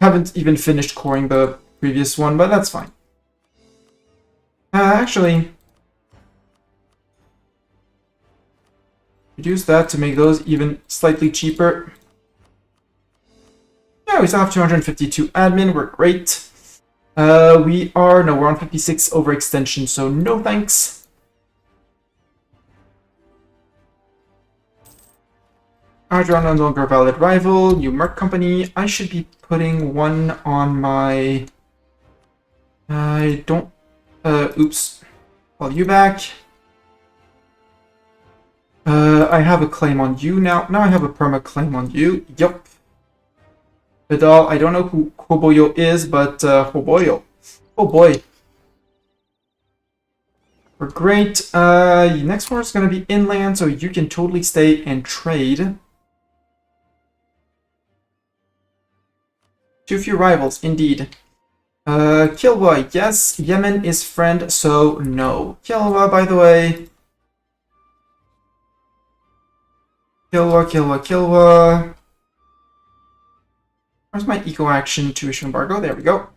Haven't even finished coring the previous one, but that's fine. Actually, reduce that to make those even slightly cheaper. Yeah, we still have 252 admin, we're great. We're on 56 overextension, so no thanks. Adron no longer valid rival, new Merc company. I should be putting one on my... I don't... oops. Call you back. I have a claim on you now. Now I have a perma claim on you. Yup. Vidal, I don't know who Hoboyo is, but Hoboyo. Oh boy. We're great. Next one is going to be inland, so you can totally stay and trade. Too few rivals, indeed. Kilwa, yes. Yemen is friend, so no. Kilwa, by the way. Kilwa. Where's my eco-action tuition embargo? There we go.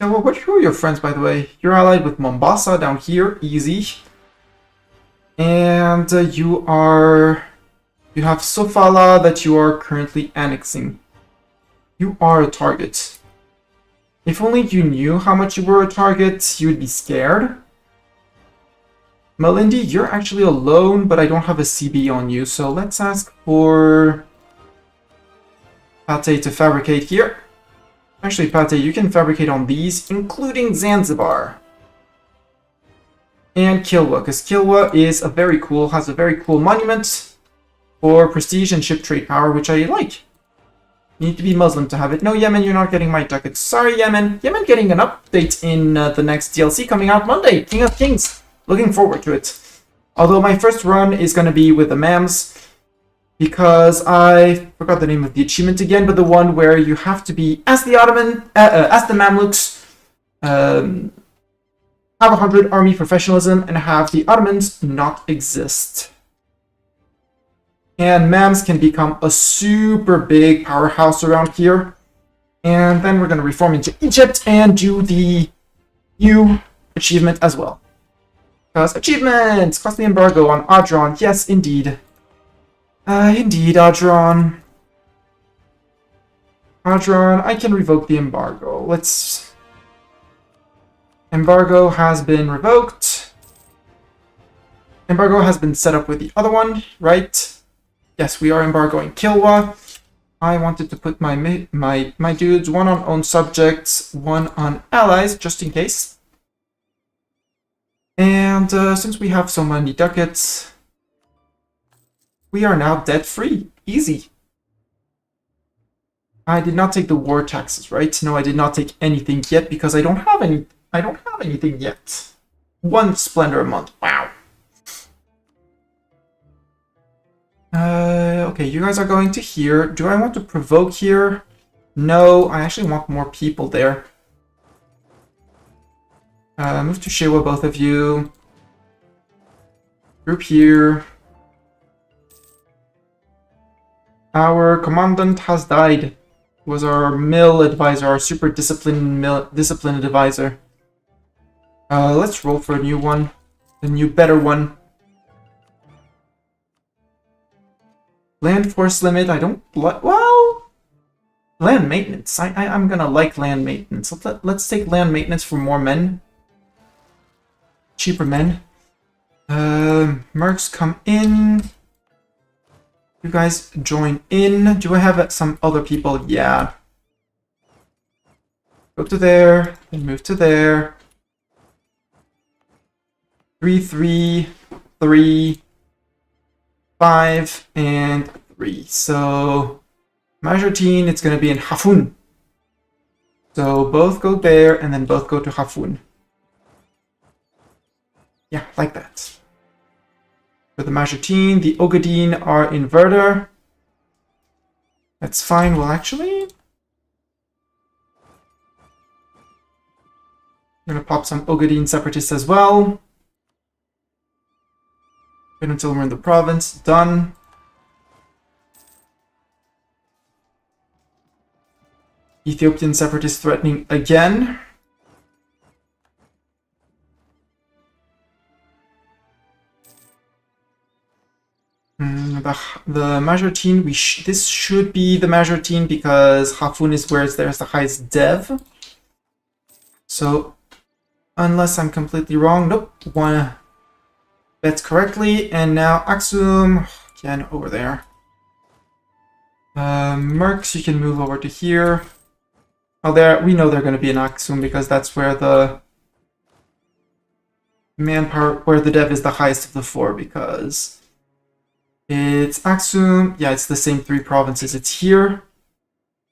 Kilwa, who are your friends, by the way? You're allied with Mombasa down here, easy. And you have Sofala that you are currently annexing. You are a target. If only you knew how much you were a target, you would be scared. Malindi, you're actually alone, but I don't have a CB on you, so let's ask for Pate to fabricate here. Actually, Pate, you can fabricate on these, including Zanzibar. And Kilwa, because Kilwa is has a very cool monument for prestige and ship trade power, which I like. You need to be Muslim to have it. No, Yemen, you're not getting my ducats. Sorry, Yemen. Yemen getting an update in the next DLC coming out Monday. King of Kings. Looking forward to it. Although my first run is going to be with the Mams. Because I forgot the name of the achievement again, but the one where you have to be, as the Mamluks, have 100 army professionalism and have the Ottomans not exist. And Mams can become a super big powerhouse around here. And then we're going to reform into Egypt and do the new achievement as well. Because achievements! Costly embargo on Adron. Yes, indeed. Indeed, Adron. Adron, I can revoke the embargo. Let's... Embargo has been revoked. Embargo has been set up with the other one, right? Yes, we are embargoing Kilwa. I wanted to put my dudes, one on own subjects, one on allies, just in case. And since we have so many ducats, we are now debt-free. Easy. I did not take the war taxes, right? No, I did not take anything yet because I don't have any. I don't have anything yet. 1 splendor a month. Wow. Okay, you guys are going to here. Do I want to provoke here? No, I actually want more people there. Move to Shewa, both of you. Group here. Our commandant has died. He was our mill advisor, our super disciplined advisor. Let's roll for a new one. A new, better one. Land force limit, I don't like... Well... Land maintenance. I'm gonna like land maintenance. Let's take land maintenance for more men. Cheaper men. Mercs come in. You guys join in. Do I have some other people? Yeah. Go to there, and move to there. 3, 3, 3, 5, and 3. So, Majourteen, it's going to be in Hafun. So, both go there, and then both go to Hafun. Yeah, like that. For the Majourteen, the Ogaden are inverter. That's fine. Well, actually, I'm going to pop some Ogaden separatists as well. Wait until we're in the province. Done. Ethiopian separatists threatening again. The Majourteen, this should be the Majourteen because Hafun is where there's the highest dev. So, unless I'm completely wrong, nope, one bets correctly. And now Aksum, again over there. Mercs, you can move over to here. Oh, there, we know they're going to be in Aksum because that's where the manpower, where the dev is the highest of the 4 because it's Aksum. Yeah, it's the same 3 provinces. It's here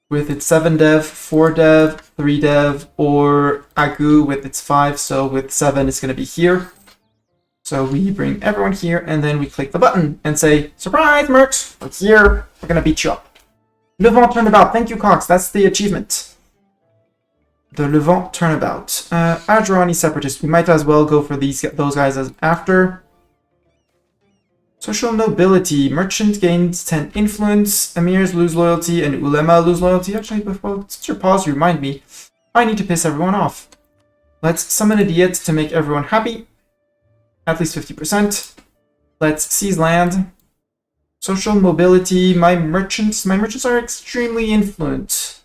with its 7 dev, 4 dev, 3 dev, or Agu with its 5. So with 7, it's going to be here. So we bring everyone here, and then we click the button and say, surprise, mercs, we're here. We're going to beat you up. Levant Turnabout. Thank you, Cox. That's the achievement. The Levant Turnabout. Adroni Separatist. We might as well go for those guys as after. Social nobility. Merchant gains 10 influence. Emirs lose loyalty and Ulema lose loyalty. Actually, well, since you're paused, remind me. I need to piss everyone off. Let's summon a diet to make everyone happy. At least 50%. Let's seize land. Social mobility. My merchants are extremely influent.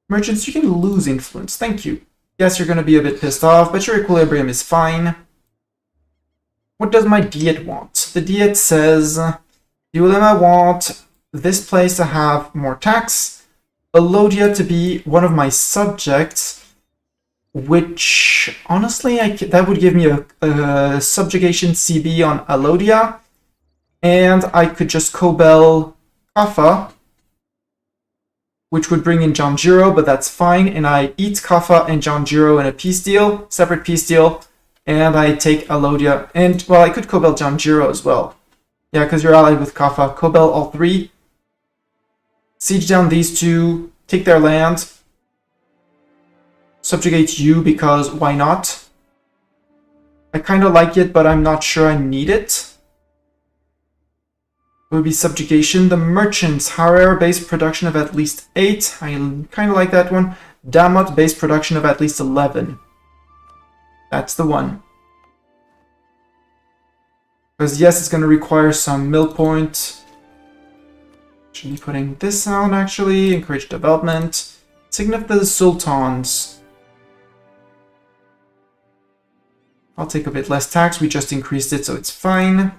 Merchants, you can lose influence. Thank you. Yes, you're going to be a bit pissed off, but your equilibrium is fine. What does my diet want? The diet says, the ulema want this place to have more tax, Alodia to be one of my subjects, which, honestly, that would give me a subjugation CB on Alodia, and I could just Cobel Kaffa, which would bring in Janjiro, but that's fine. And I eat Kaffa and Janjiro in a peace deal, separate peace deal, and I take Alodia. And, well, I could Kobel Janjiro as well. Yeah, because you're allied with Kaffa. Kobel all three. Siege down these two, take their land. Subjugate you because why not? I kind of like it, but I'm not sure I need it. It would be subjugation. The merchants, Harer base production of at least 8. I kind of like that one. Damot base production of at least 11. That's the one. Because yes, it's going to require some mill point. Should be putting this on actually. Encourage development. Signify the sultans. I'll take a bit less tax. We just increased it, so it's fine.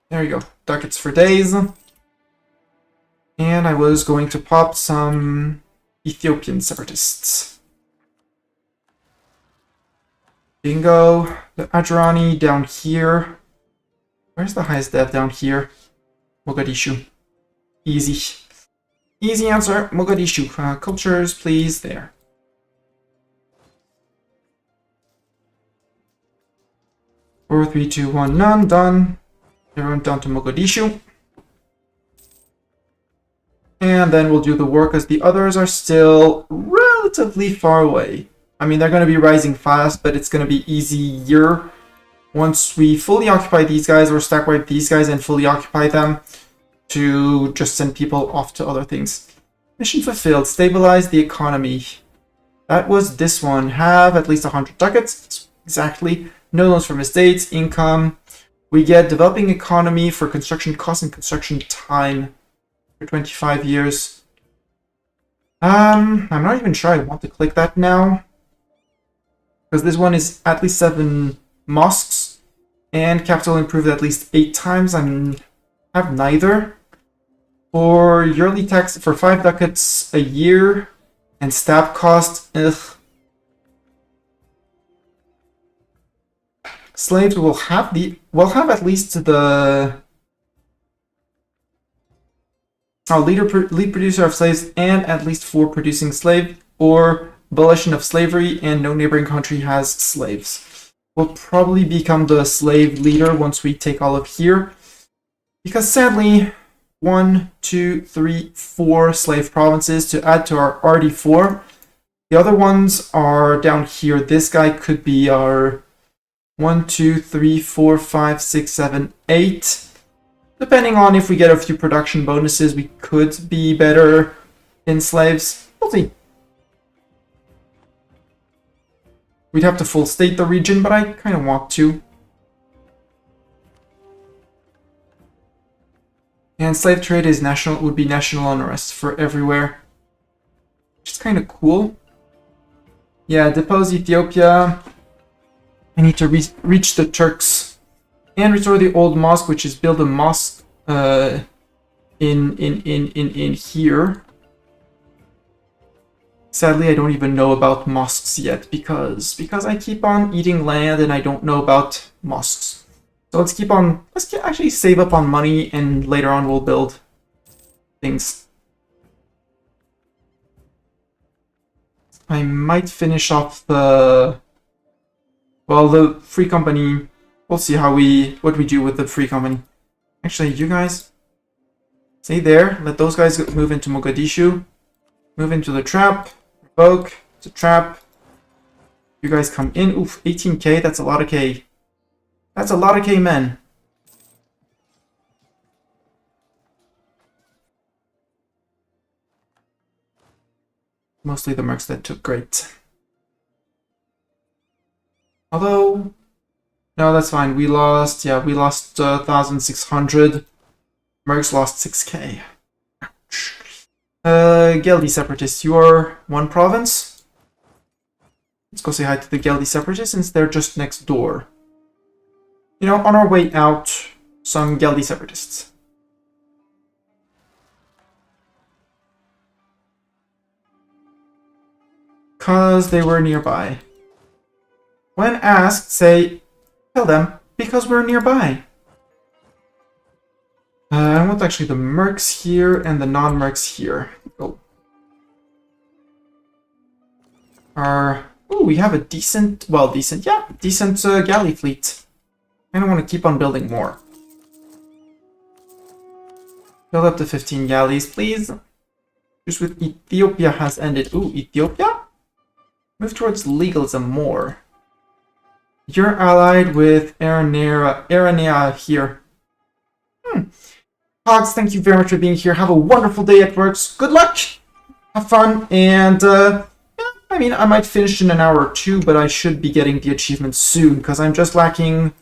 There you go. Ducats for days. And I was going to pop some Ethiopian separatists. Bingo. The Adjurani down here. Where's the highest dev down here? Mogadishu. Easy. Easy answer. Mogadishu. Cultures, please. There. 4, 3, 2, 1, none. Done. Everyone down to Mogadishu. And then we'll do the work as the others are still relatively far away. I mean, they're going to be rising fast, but it's going to be easier once we fully occupy these guys or stack wipe these guys and fully occupy them to just send people off to other things. Mission fulfilled. Stabilize the economy. That was this one. Have at least 100 ducats. Exactly. No loans from estates. Income. We get developing economy for construction costs and construction time for 25 years. I'm not even sure I want to click that now. Because this one is at least 7 mosques. And capital improved at least 8 times. I have neither. For yearly tax for 5 ducats a year. And staff cost, ugh. Slaves will have at least the lead producer of slaves and at least 4 producing slaves, or abolition of slavery and no neighboring country has slaves. We'll probably become the slave leader once we take all of here, because sadly 1, 2, 3, 4 slave provinces to add to our already 4. The other ones are down here. This guy could be our 1, 2, 3, 4, 5, 6, 7, 8. Depending on if we get a few production bonuses, we could be better in slaves. We'll see. We'd have to full state the region, but I kind of want to. And slave trade is would be national unrest for everywhere. Which is kind of cool. Yeah, depose Ethiopia. I need to reach the Turks and restore the old mosque, which is build a mosque in here. Sadly, I don't even know about mosques yet because I keep on eating land and I don't know about mosques. So let's actually save up on money and later on we'll build things. I might finish off the free company. We'll see what we do with the free company. Actually, you guys stay there. Let those guys move into Mogadishu. Move into the trap. Revoke. It's a trap. You guys come in. Oof, 18k. That's a lot of K. That's a lot of K men. Mostly the mercs that took great. Although, no, that's fine. We lost 1,600. Mercs lost 6k. Ouch. Geldi separatists, you're one province. Let's go say hi to the Geldi separatists since they're just next door. You know, on our way out, some Geldi separatists. Because they were nearby. When asked, tell them, because we're nearby. I want actually the mercs here and the non-mercs here. Oh. We have a decent galley fleet. I don't want to keep on building more. Build up to 15 galleys, please. Just with Ethiopia has ended. Ooh, Ethiopia? Move towards legalism more. You're allied with Eritrea here. Hogs, thank you very much for being here. Have a wonderful day at work. Good luck! Have fun, and yeah, I mean, I might finish in an hour or two, but I should be getting the achievement soon, because I'm just lacking...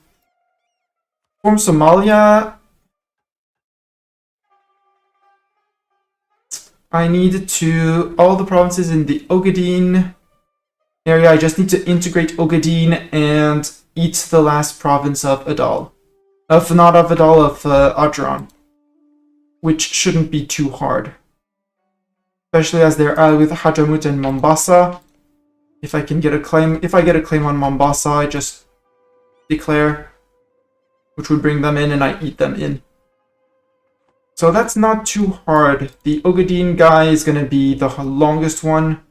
From Somalia... I need to... All the provinces in the Ogaden area, I just need to integrate Ogaden and eat the last province of Adal. Not of Adal, of Adran. Which shouldn't be too hard. Especially as they're allied with Hadramut and Mombasa. If I get a claim on Mombasa, I just declare, which would bring them in and I eat them in. So that's not too hard. The Ogaden guy is going to be the longest one.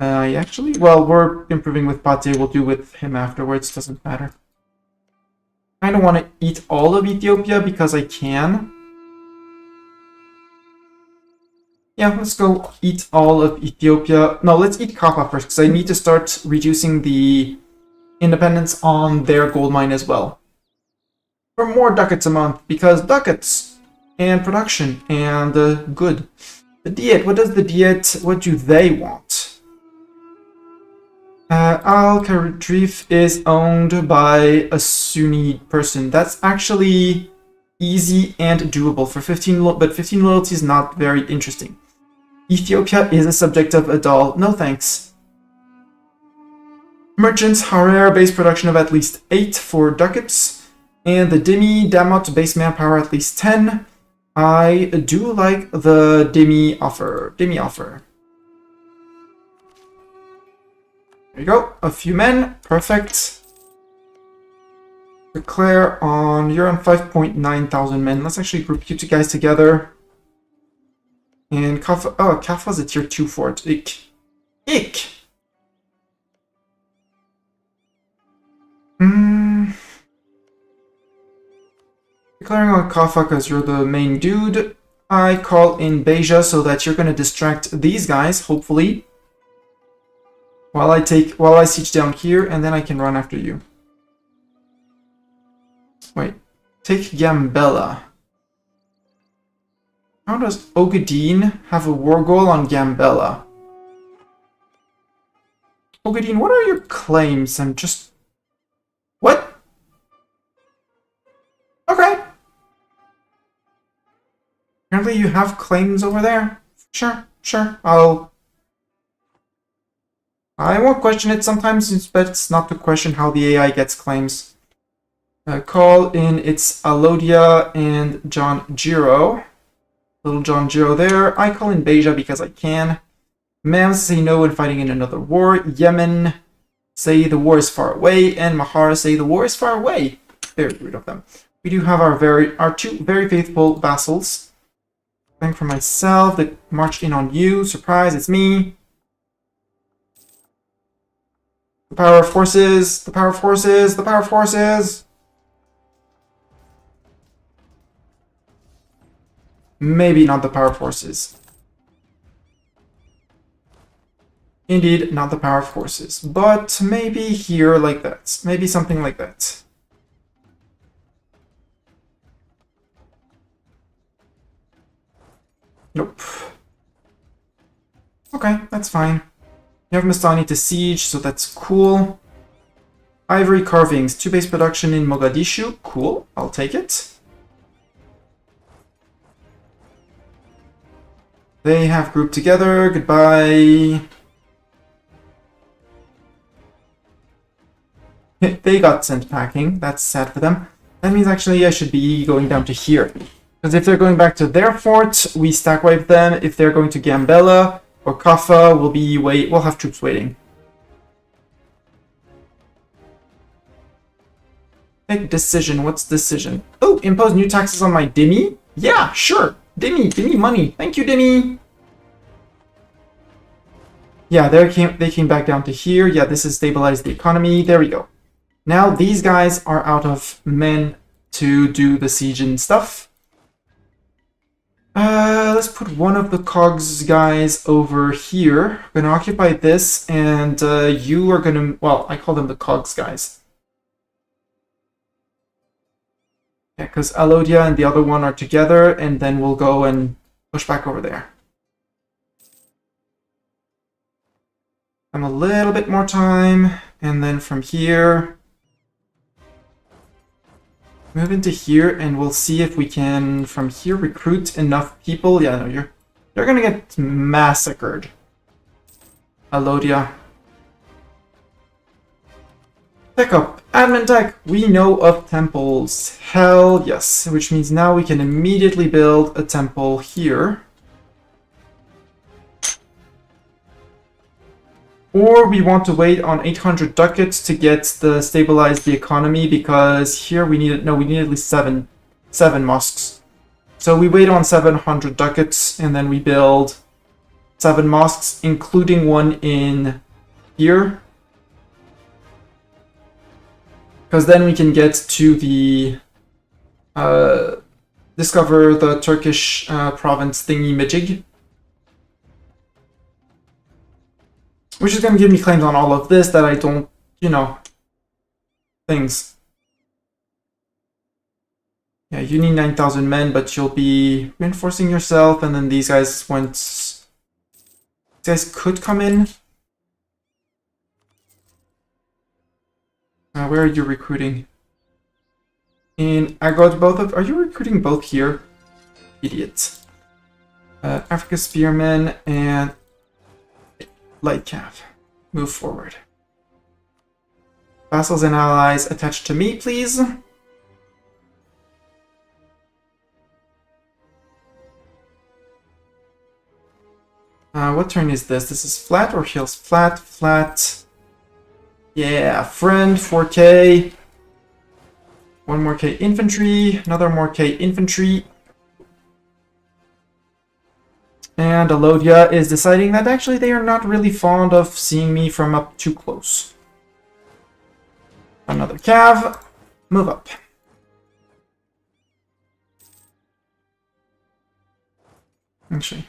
We're improving with Pate, we'll do with him afterwards, doesn't matter. I don't want to eat all of Ethiopia because I can. Yeah, let's go eat all of Ethiopia. No, let's eat Kaffa first, because I need to start reducing the independence on their gold mine as well. For more ducats a month, because ducats and production and good. The Diet, what does the Diet, what do they want? Al-Kharif is owned by a Sunni person. That's actually easy and doable for 15, but 15 loyalty is not very interesting. Ethiopia is a subject of Adal. No thanks. Merchants, Harer, base production of at least 8 for ducats. And the Damot, base manpower at least 10. I do like the Demi offer. There you go. A few men. Perfect. Declare on... You're on 5.9 thousand men. Let's actually group you two guys together. And Kaffa... Oh, Kaffa's a tier 2 fort. Ick. Declaring on Kaffa because you're the main dude. I call in Beja so that you're going to distract these guys, hopefully. While I siege down here, and then I can run after you. Wait. Take Gambella. How does Ogaden have a war goal on Gambella? Ogaden, what are your claims? I'm just... What? Okay. Apparently you have claims over there. Sure. I won't question it sometimes, it's best not to question how the AI gets claims. Call in its Alodia and John Giro. Little John Giro there. I call in Beja because I can. Mams say no when fighting in another war. Yemen say the war is far away. And Mahara say the war is far away. Very rude of them. We do have our two very faithful vassals. Thank for myself. They marched in on you. Surprise, it's me. The power of forces. The power of forces. The power of forces. Maybe not the power forces. Indeed, not the power forces. But maybe here like that. Maybe something like that. Nope. Okay, that's fine. You have Mastani to siege, so that's cool. Ivory carvings, 2 base production in Mogadishu. Cool, I'll take it. They have grouped together. Goodbye. They got sent packing. That's sad for them. That means actually I should be going down to here. Because if they're going back to their fort, we stack wipe them. If they're going to Gambella or Kaffa, we'll have troops waiting. Make decision. What's decision? Oh, impose new taxes on my Dimmy? Yeah, sure. Dimmy, give me money. Thank you, Dimmy. Yeah, they came back down to here. Yeah, this has stabilized the economy. There we go. Now these guys are out of men to do the siege and stuff. Let's put one of the cogs guys over here. We're gonna occupy this, and you are gonna, well, I call them the cogs guys. Yeah, because Alodia and the other one are together, and then we'll go and push back over there. And a little bit more time, and then from here, move into here, and we'll see if we can, from here, recruit enough people. Yeah, no, you're gonna get massacred. Alodia. Tech up. Admin tech. We know of temples. Hell yes. Which means now we can immediately build a temple here. Or we want to wait on 800 ducats to get the stabilize the economy, because here we need at least seven mosques. So we wait on 700 ducats and then we build 7 mosques, including one in here. Because then we can get to the discover the Turkish province thingy-majig. Which is going to give me claims on all of this that I don't, you know, things. Yeah, you need 9,000 men, but you'll be reinforcing yourself, and then these guys could come in. Where are you recruiting? I got both of... Are you recruiting both here? Idiot. Africa Spearmen and... Light Cav. Move forward. Vassals and allies attached to me, please. What turn is this? This is flat or hills? Flat, flat. Yeah, friend, 4k. One more K infantry, another more K infantry. And Alodia is deciding that actually they are not really fond of seeing me from up too close. Another cav. Move up. Actually.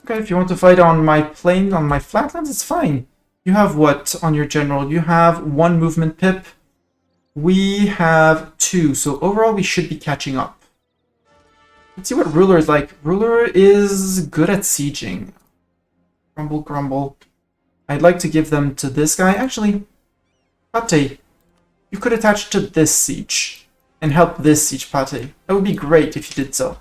Okay, if you want to fight on my plain, on my flatlands, it's fine. You have what on your general? You have 1 movement pip. We have 2, so overall we should be catching up. Let's see what Ruler is like. Ruler is good at sieging. Grumble, grumble. I'd like to give them to this guy. Actually, Pate, you could attach to this siege and help this siege, Pate. That would be great if you did so.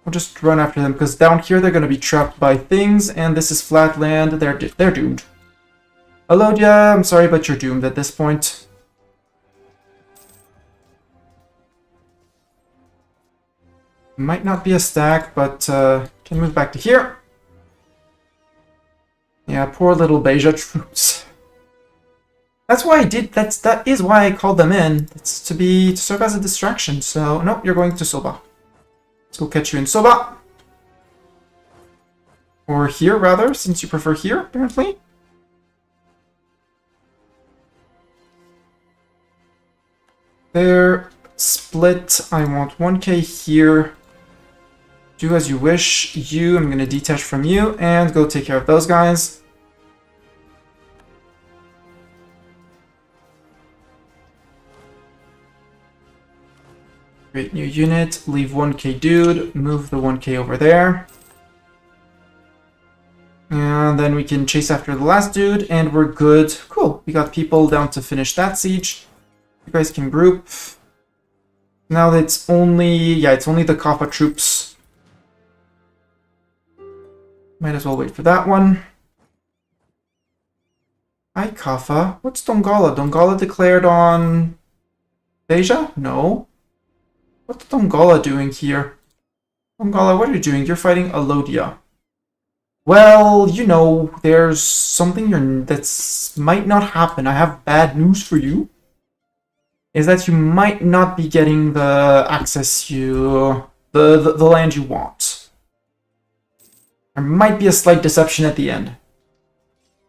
We'll just run after them, because down here they're going to be trapped by things, and this is flat land. They're doomed. Alodia, I'm sorry, but you're doomed at this point. Might not be a stack, but can move back to here. Yeah, poor little Beja troops. That's why I did. That is why I called them in. It's to serve as a distraction. So no, you're going to Soba. Let's go catch you in Soba. Or here, rather, since you prefer here, apparently. There, split. I want 1k here. Do as you wish. You, I'm going to detach from you and go take care of those guys. Create new unit, leave 1k dude, move the 1k over there. And then we can chase after the last dude, and we're good. Cool, we got people down to finish that siege. You guys can group. Now it's only the Kappa troops. Might as well wait for that one. Hi, Kappa. What's Dongala? Dongala declared on... Deja? No. What's Dongala doing here? Dongala, what are you doing? You're fighting Alodia. Well, you know, there's something that's might not happen. I have bad news for you. Is that you might not be getting the access the land you want. There might be a slight deception at the end.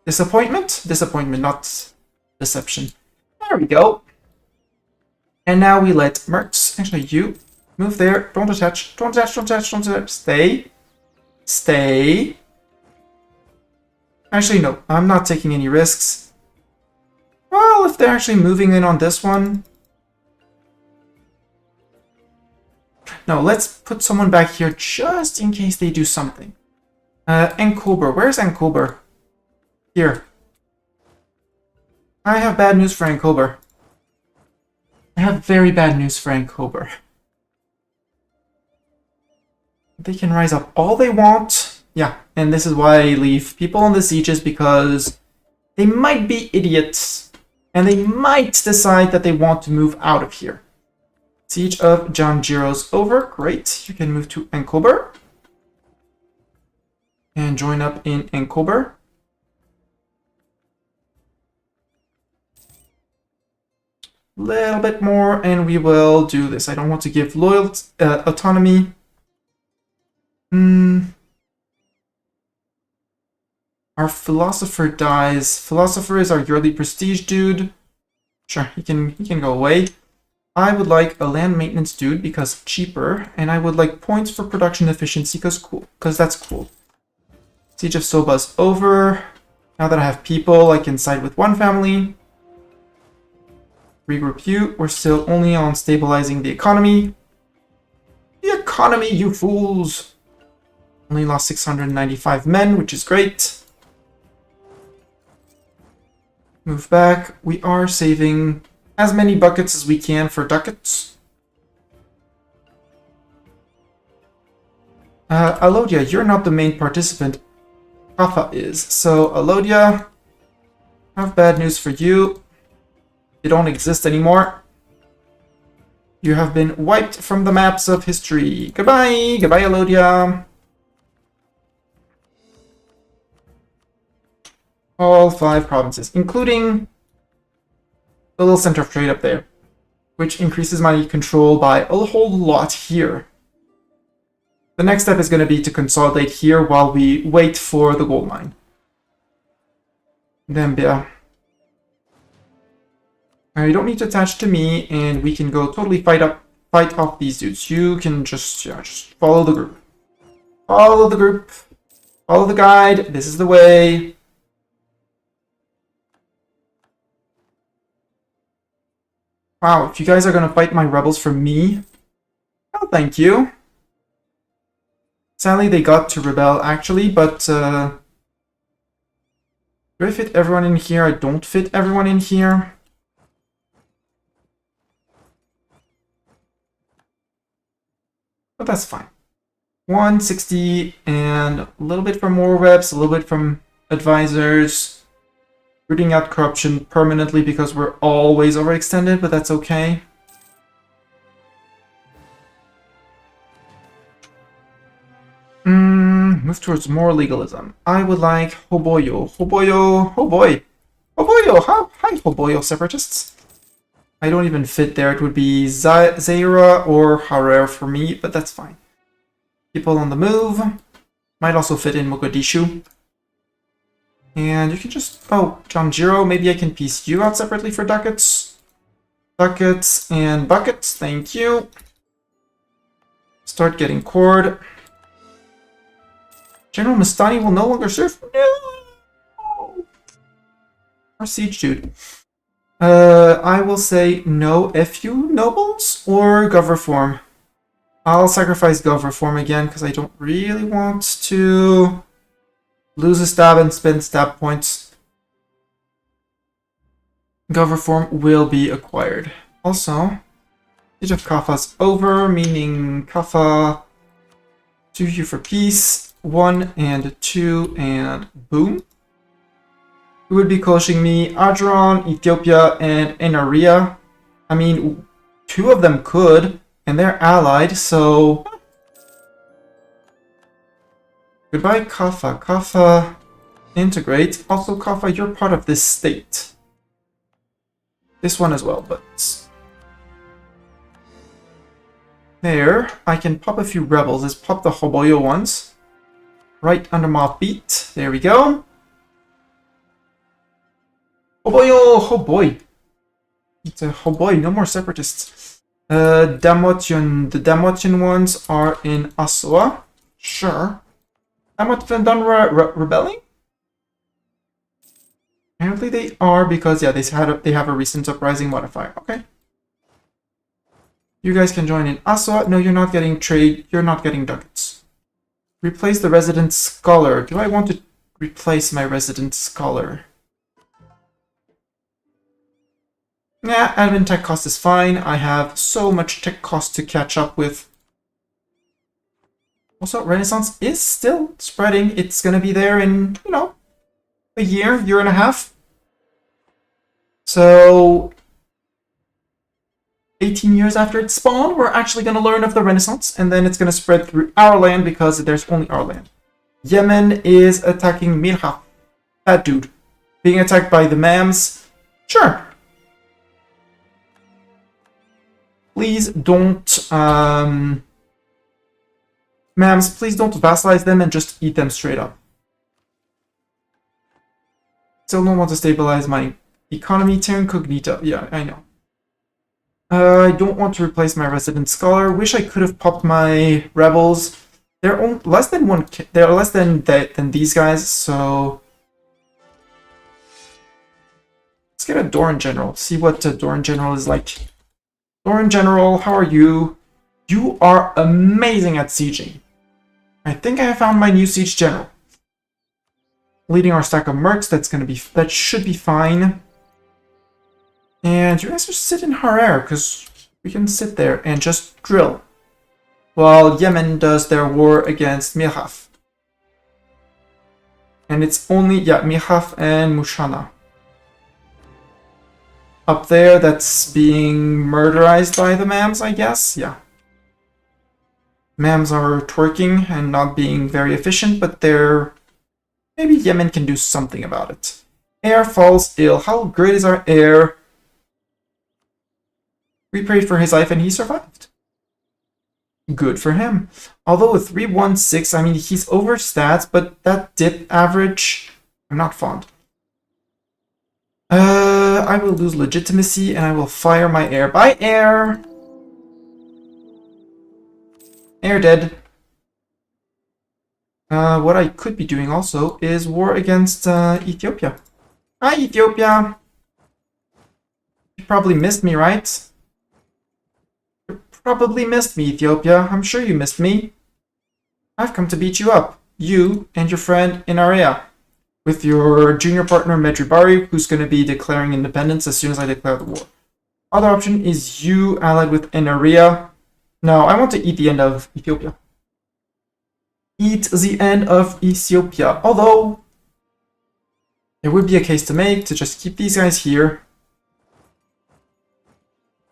Disappointment? Disappointment, not deception. There we go. And now we let Mertz, actually you, move there. Don't attach, don't attach, don't attach, don't attach. Stay. Stay. Actually, no, I'm not taking any risks. Well, if they're actually moving in on this one. No, let's put someone back here just in case they do something. Enkober, where's Enkober? Here. I have bad news for Enkober. I have very bad news for Enkober. They can rise up all they want. Yeah, and this is why I leave people on the sieges, because they might be idiots. And they might decide that they want to move out of here. Siege of Janjiro's over. Great. You can move to Enkober. And join up in Enkober. Little bit more, and we will do this. I don't want to give loyal autonomy. Our philosopher dies. Philosopher is our yearly prestige dude. Sure, he can go away. I would like a land maintenance dude because cheaper, and I would like points for production efficiency because that's cool. Siege of Soba's over. Now that I have people, I can side with one family. Regroup you. We're still only on stabilizing the economy. The economy, you fools! Only lost 695 men, which is great. Move back. We are saving as many buckets as we can for ducats. Alodia, you're not the main participant. Kafa is. So, Alodia, I have bad news for you. You don't exist anymore. You have been wiped from the maps of history. Goodbye! Goodbye, Alodia! All 5 provinces, including the little center of trade up there, which increases my control by a whole lot here. The next step is going to be to consolidate here while we wait for the gold mine. Dembia. You don't need to attach to me, and we can go totally fight off these dudes. You can just follow the group. Follow the group. Follow the guide. This is the way. Wow, if you guys are gonna fight my rebels for me, oh, thank you. Sadly, they got to rebel, actually, but, do I fit everyone in here? I don't fit everyone in here. But that's fine. 160 and a little bit from more reps, a little bit from advisors. Rooting out corruption permanently because we're always overextended, but that's okay. Move towards more legalism. I would like Hoboyo. Hoboyo. Oh boy. Hoboyo. Hi, Hoboyo separatists. I don't even fit there. It would be Zaira or Harer for me, but that's fine. People on the move. Might also fit in Mogadishu. And you can just... Oh, Janjiro, maybe I can piece you out separately for ducats. Ducats and buckets, thank you. Start getting cord. General Mastani will no longer serve. No! Our siege dude. I will say no FU nobles or Gov Reform. I'll sacrifice Gov Reform again because I don't really want to lose a stab and spend stab points. Gov Reform will be acquired. Also, Siege of Kafa's over, meaning Kafa 2 here for peace. 1 and 2 and boom. Who would be coaching me? Adron, Ethiopia, and Enaria. I mean, 2 of them could, and they're allied, so... Goodbye, Kaffa. Kaffa, integrate. Also, Kaffa, you're part of this state. This one as well, but... There, I can pop a few rebels. Let's pop the Hoboyo ones. Right under my feet. There we go. Hoboyo! Oh boy. It's a oh boy, no more separatists. Damotian. The Damotian ones are in Aswa. Sure. Damotian done rebelling? Apparently they are because yeah, they have a recent uprising modifier. Okay. You guys can join in Aswa. No, you're not getting trade. You're not getting ducats. Replace the resident scholar. Do I want to replace my resident scholar? Yeah, admin tech cost is fine. I have so much tech cost to catch up with. Also, Renaissance is still spreading. It's gonna be there in, you know, a year and a half. So, 18 years after its spawn, we're actually gonna learn of the Renaissance, and then it's gonna spread through our land because there's only our land. Yemen is attacking Mirha. That dude. Being attacked by the Mams. Sure. Please don't, Mams, please don't vassalize them and just eat them straight up. Still don't want to stabilize my economy. Terra Incognita, yeah, I know. I don't want to replace my resident scholar. Wish I could have popped my rebels. They're less than one. They're less than these guys. So let's get a Doran General. See what Doran General is like. Doran General, how are you? You are amazing at sieging. I think I found my new siege general. Leading our stack of mercs. That should be fine. And you guys just sit in Harar because we can sit there and just drill while Yemen does their war against Mirhaf. And it's only Mirhaf and Mushana. Up there, that's being murderized by the Mams, I guess. Yeah. Mams are twerking and not being very efficient, but maybe Yemen can do something about it. Heir falls ill. How great is our heir? We prayed for his life and he survived. Good for him. Although with 316, I mean, he's over stats, but that dip average, I'm not fond. I will lose legitimacy and I will fire my heir. Bye, heir! Heir dead. What I could be doing also is war against Ethiopia. Hi, Ethiopia! You probably missed me, right? You probably missed me, Ethiopia. I'm sure you missed me. I've come to beat you up. You and your friend Inarea. With your junior partner Medjugorje, who's going to be declaring independence as soon as I declare the war. Other option is you allied with Inaria. No, I want to eat the end of Ethiopia. Eat the end of Ethiopia. Although, there would be a case to make to just keep these guys here.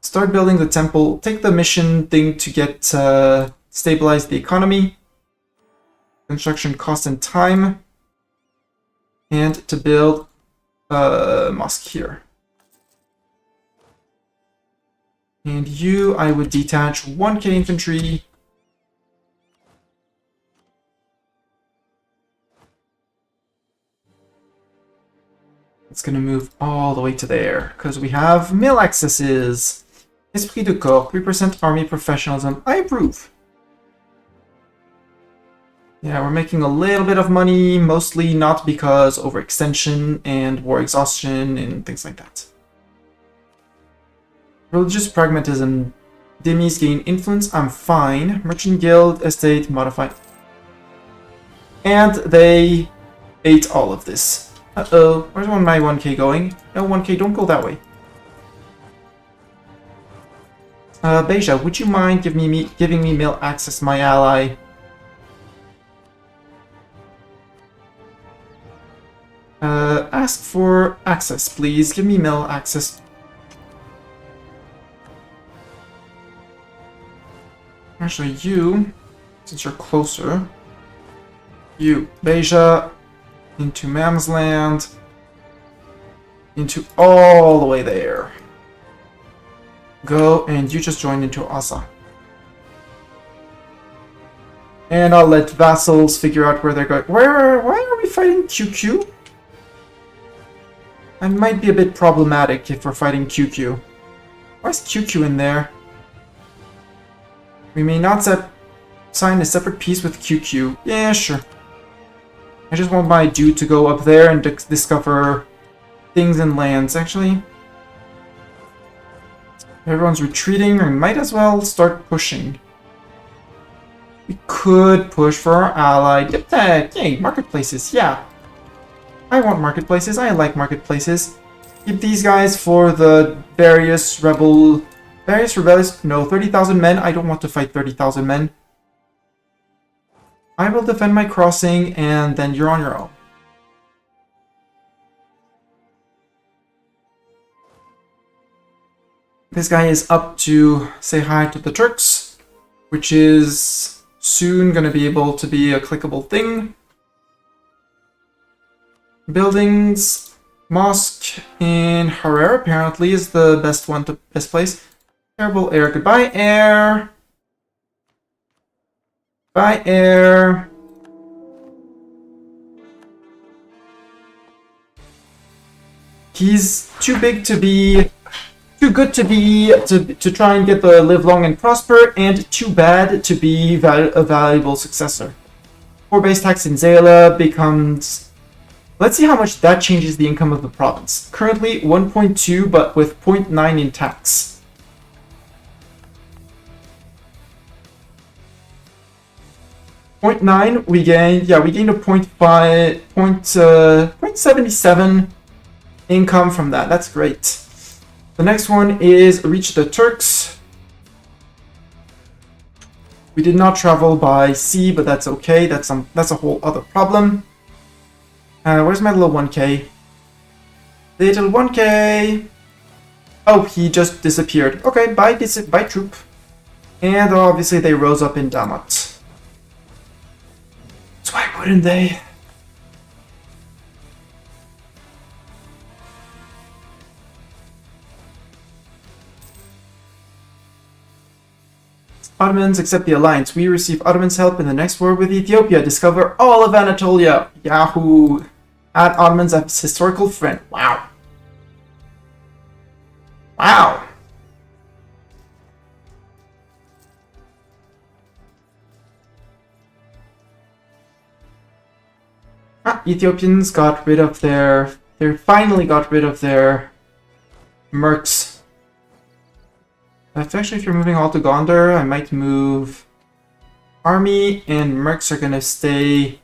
Start building the temple. Take the mission thing to get stabilize the economy. Construction cost and time. And to build a mosque here. And you, I would detach 1k infantry. It's gonna move all the way to there, because we have mill accesses. Esprit de corps, 3% army professionalism. I approve. Yeah, we're making a little bit of money, mostly not because overextension and war exhaustion and things like that. Religious pragmatism. Demis gain influence, I'm fine. Merchant guild, estate, modified. And they ate all of this. Uh-oh, where's my 1k going? No, 1k, don't go that way. Beja, would you mind giving me mill access, my ally? Ask for access, please. Give me mill access. Actually, you, since you're closer, You, Beja, into Mamsland, into all the way there. Go, and you just join into Asa. And I'll let vassals figure out where they're going. Why are we fighting QQ? That might be a bit problematic if we're fighting QQ. Why is QQ in there? We may not sign a separate peace with QQ. Yeah, sure. I just want my dude to go up there and discover things and lands. Actually, everyone's retreating. We might as well start pushing. We could push for our ally. Yay, marketplaces, yeah. I want marketplaces. I like marketplaces. Keep these guys for the various rebellious. No, 30,000 men. I don't want to fight 30,000 men. I will defend my crossing, and then you're on your own. This guy is up to say hi to the Turks, which is soon going to be able to be a clickable thing. Buildings, mosque in Harar apparently is the best place. Terrible air. Goodbye, air. Bye, air. He's too big to be, too good to be, to try and get the live long and prosper, and too bad to be a valuable successor. 4 base tax in Zayla becomes, let's see how much that changes the income of the province. Currently 1.2, but with 0.9 in tax. 0.9, we gained a 0.77 income from that. That's great. The next one is reach the Turks. We did not travel by sea, but that's okay. That's a whole other problem. Where's my little 1K? Little 1K! Oh, he just disappeared. Okay, bye troop. And obviously they rose up in Damat. So why wouldn't they? Ottomans accept the alliance. We receive Ottomans' help in the next war with Ethiopia. Discover all of Anatolia. Yahoo! Add Ottomans as historical friend. Wow. Wow. Ethiopians got rid of they finally got rid of their mercs. Actually, if you're moving all to Gondar, I might move army, and mercs are gonna stay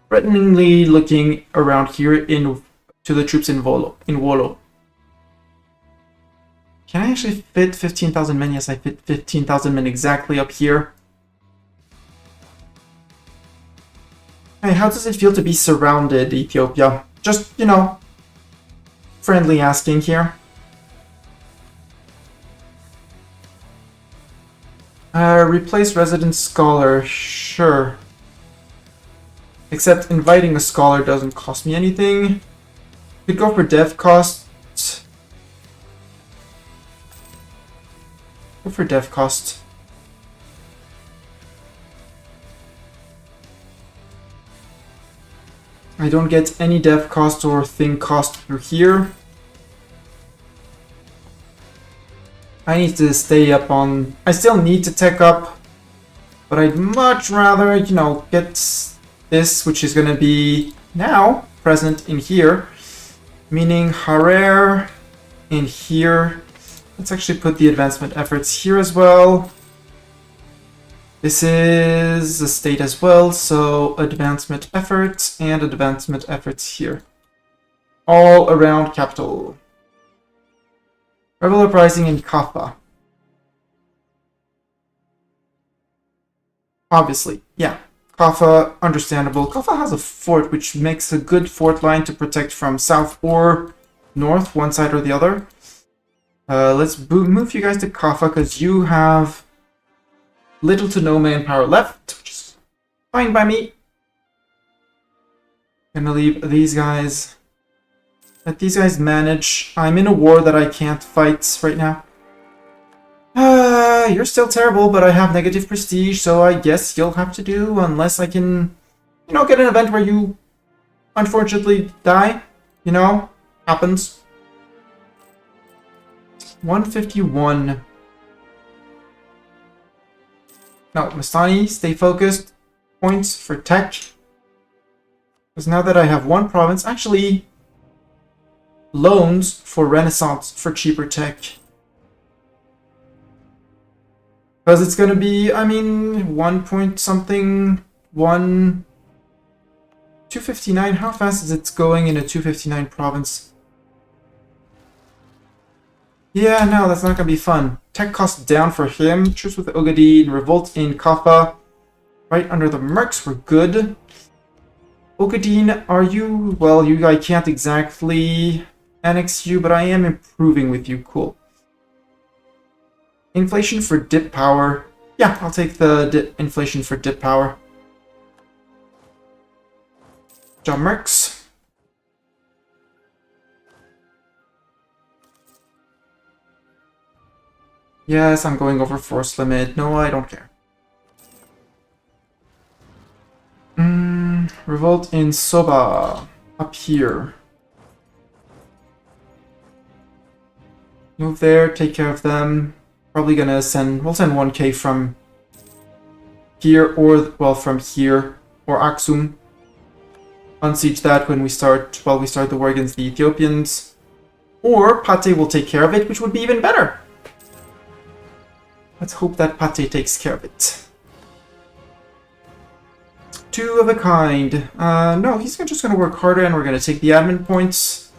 threateningly looking around here to the troops in Wolo. Can I actually fit 15,000 men? Yes, I fit 15,000 men exactly up here. Hey, how does it feel to be surrounded, Ethiopia? Just, you know, friendly asking here. Replace resident scholar, sure. Except inviting a scholar doesn't cost me anything. Could go for dev cost. Go for dev cost. I don't get any dev cost or thing cost through here. I need to stay up on... I still need to tech up, but I'd much rather, you know, get this, which is going to be now present in here, meaning Harar in here. Let's actually put the advancement efforts here as well. This is a state as well, so advancement efforts and advancement efforts here. All around capital. Rebel uprising in Kaffa. Obviously, yeah. Kaffa, understandable. Kaffa has a fort, which makes a good fort line to protect from south or north, one side or the other. Let's move you guys to Kaffa, because you have little to no manpower left, which is fine by me. Gonna leave these guys. Let these guys manage. I'm in a war that I can't fight right now. You're still terrible, but I have negative prestige, so I guess you'll have to do, unless I can, you know, get an event where you unfortunately die. You know? Happens. 151. No, Mastani, stay focused. Points for tech. Because now that I have one province, actually, loans for Renaissance for cheaper tech. Because it's gonna be, I mean, 1 point something, 259. How fast is it going in a 259 province? Yeah, no, that's not gonna be fun. Tech cost down for him. Truce with Ogadine, revolt in Kaffa. Right under the mercs, we're good. Ogadine, are you... Well, I can't exactly annex you, but I am improving with you. Cool. Inflation for dip power. Yeah, I'll take the inflation for dip power. John Mercs. Yes, I'm going over force limit. No, I don't care. Revolt in Soba. Up here. Move there, take care of them. Probably gonna send... We'll send 1k from here, or... Well, from here. Or Aksum. Unsiege that when we start... While we start the war against the Ethiopians. Or Pate will take care of it, which would be even better. Let's hope that Pate takes care of it. Two of a kind. No, he's just going to work harder and we're going to take the admin points.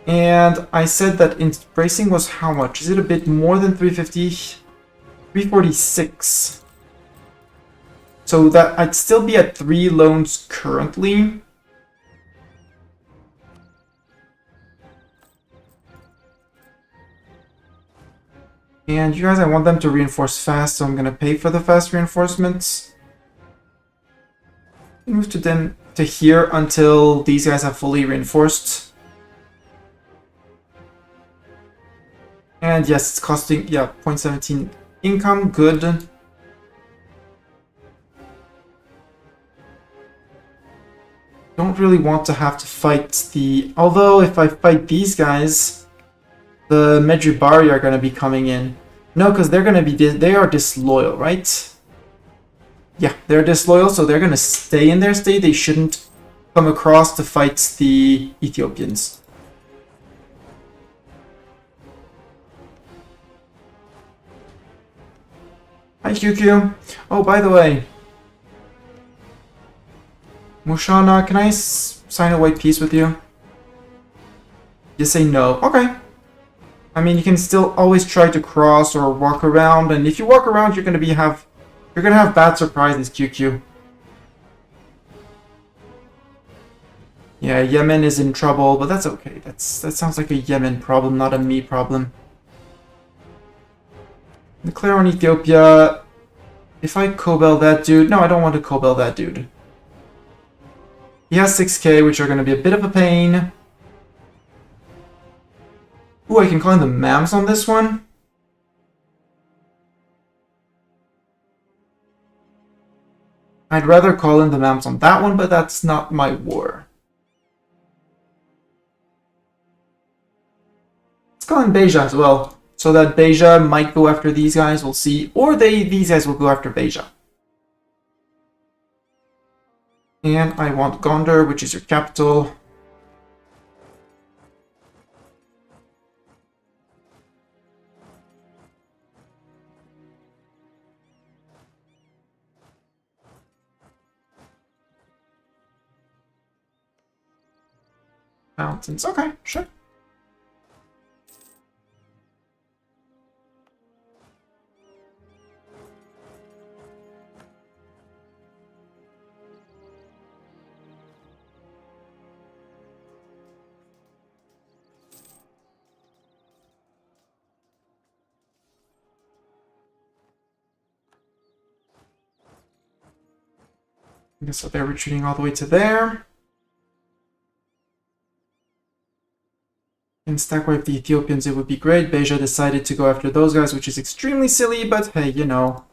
And I said that embracing was how much? Is it a bit more than 350? 346. So that I'd still be at 3 loans currently. And you guys, I want them to reinforce fast, so I'm going to pay for the fast reinforcements. Move to them to here until these guys have fully reinforced. And yes, it's costing, yeah, 0.17 income, good. Don't really want to have to fight the... Although, if I fight these guys, the Medjugorje are going to be coming in. No, because they're going to be... They are disloyal, right? Yeah, they're disloyal, so they're going to stay in their state. They shouldn't come across to fight the Ethiopians. Hi, QQ. Oh, by the way. Mushana, can I sign a white peace with you? You say no. Okay. I mean, you can still always try to cross or walk around, and if you walk around, you're gonna have bad surprises, QQ. Yeah, Yemen is in trouble, but that's okay. That sounds like a Yemen problem, not a me problem. Declare on Ethiopia. If I Cobel that dude... No, I don't want to Cobel that dude. He has 6k, which are going to be a bit of a pain. Ooh, I can call in the Mams on this one. I'd rather call in the Mams on that one, but that's not my war. Let's call in Beja as well. So that Beja might go after these guys, we'll see. Or these guys will go after Beja. And I want Gondar, which is your capital. Mountains. Okay, sure. So they're retreating all the way to there. and stack wipe the Ethiopians, it would be great. Beja decided to go after those guys, which is extremely silly, but hey, you know.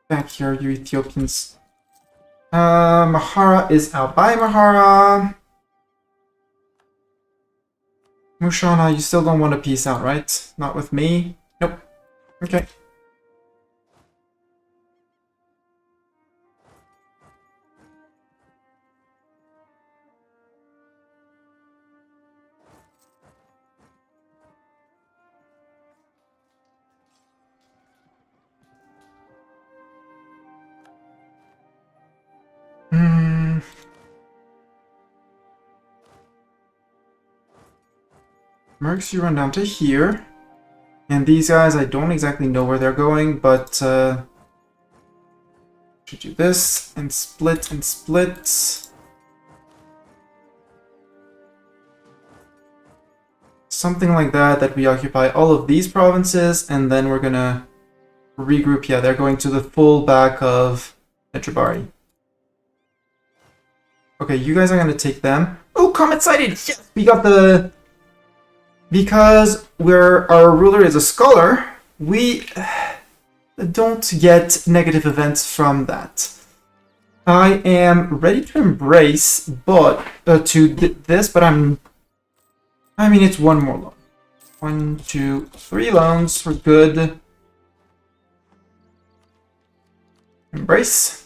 Back here, you Ethiopians. Mahara is out. Bye, Mahara! Mushana, you still don't want to peace out, right? Not with me? Nope. Okay. Mercs, you run down to here. And these guys, I don't exactly know where they're going, but should do this and split and split. Something like that, that we occupy all of these provinces, and then we're gonna regroup. Yeah, they're going to the full back of Netrabari. Okay, you guys are gonna take them. Oh, comet sighted! Yes! We got the... Because our ruler is a scholar, we don't get negative events from that. I am ready to embrace, but this, but I mean, it's one more loan. 1, 2, 3 loans. We're good. Embrace.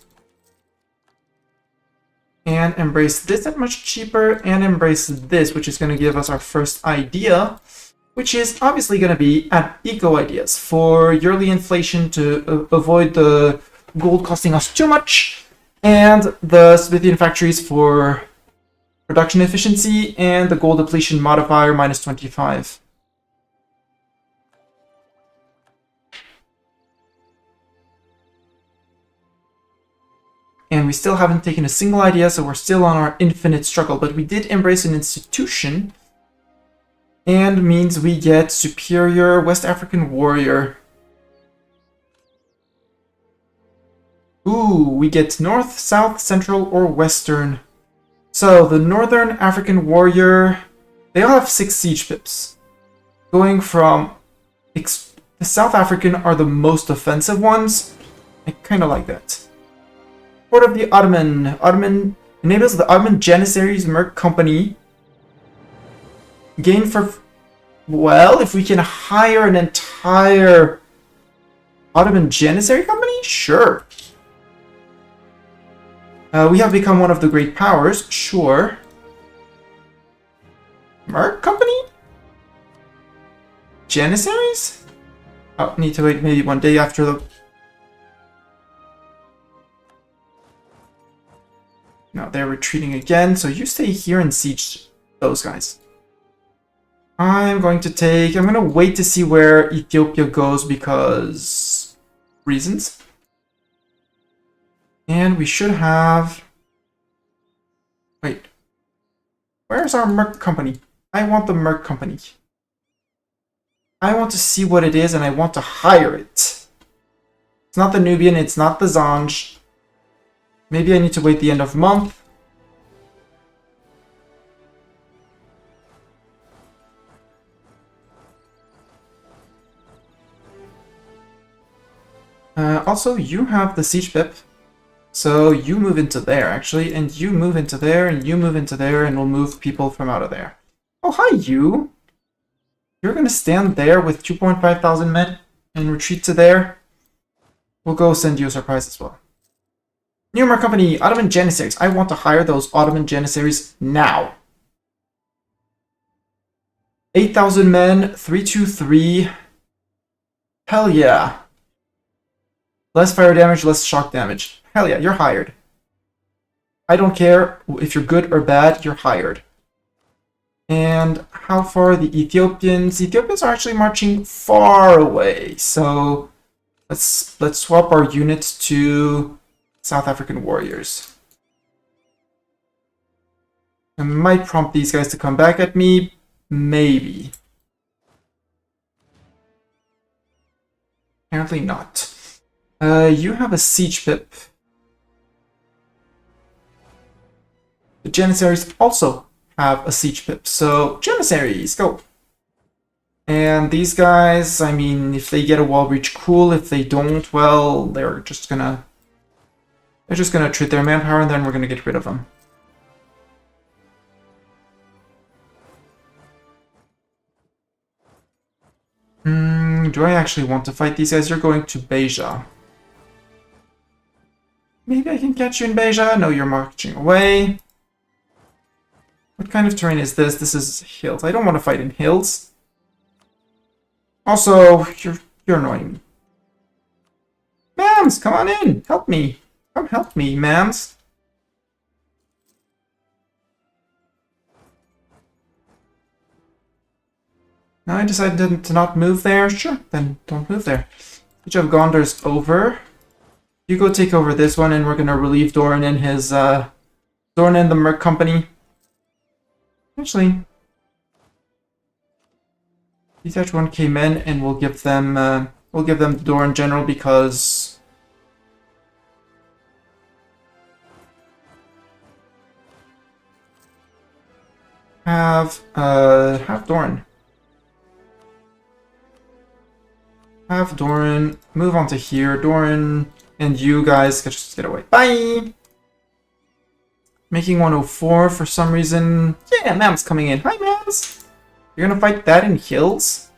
And embrace this at much cheaper, and embrace this, which is going to give us our first idea, which is obviously going to be at eco ideas for yearly inflation to avoid the gold costing us too much, and the Smithian factories for production efficiency, and the gold depletion modifier -25. And we still haven't taken a single idea, so we're still on our infinite struggle. But we did embrace an institution, and means we get superior West African warrior. Ooh, we get north, south, central, or western. So the Northern African warrior, they all have 6 siege pips. Going from... The South African are the most offensive ones. I kind of like that. Port of the Ottoman enables the Ottoman Janissaries Merc Company gain for... Well, if we can hire an entire Ottoman Janissary Company? Sure. We have become one of the great powers. Sure. Merc Company? Janissaries? I'll need to wait maybe one day after the... No, they're retreating again, so you stay here and siege those guys. I'm going to wait to see where Ethiopia goes because... reasons. And we should have... Wait. Where's our Merc Company? I want the Merc Company. I want to see what it is and I want to hire it. It's not the Nubian, it's not the Zanj. Maybe I need to wait the end of month. Also, you have the siege pip. So you move into there, actually, and you move into there, and you move into there, and we'll move people from out of there. Oh, hi, you! You're gonna stand there with 2,500 men and retreat to there? We'll go send you a surprise as well. Numer Company, Ottoman Janissaries. I want to hire those Ottoman Janissaries now. 8,000 men, 323. Hell yeah. Less fire damage, less shock damage. Hell yeah, you're hired. I don't care if you're good or bad, you're hired. And how far are the Ethiopians? The Ethiopians are actually marching far away. So let's swap our units to South African warriors. I might prompt these guys to come back at me. Maybe. Apparently not. You have a siege pip. The Janissaries also have a siege pip, so Janissaries, go! And these guys, I mean, if they get a wall breach, cool. If they don't, well, they're just gonna treat their manpower, and then we're gonna get rid of them. Do I actually want to fight these guys? You're going to Beja. Maybe I can catch you in Beja. No, you're marching away. What kind of terrain is this? This is hills. I don't want to fight in hills. Also, you're annoying me. Mams, come on in. Help me. Come help me, mams. Now I decided to not move there. Sure, then don't move there. Siege of Gondor's over. You go take over this one, and we're gonna relieve Doran and his Doran and the Merc Company. Actually, detach one came in, and we'll give them the Doran General because have Doran. Have Doran move on to here. Doran and you guys can just get away. Bye! Making 104 for some reason. Yeah, Mam's coming in. Hi, Mams! You're gonna fight that in hills?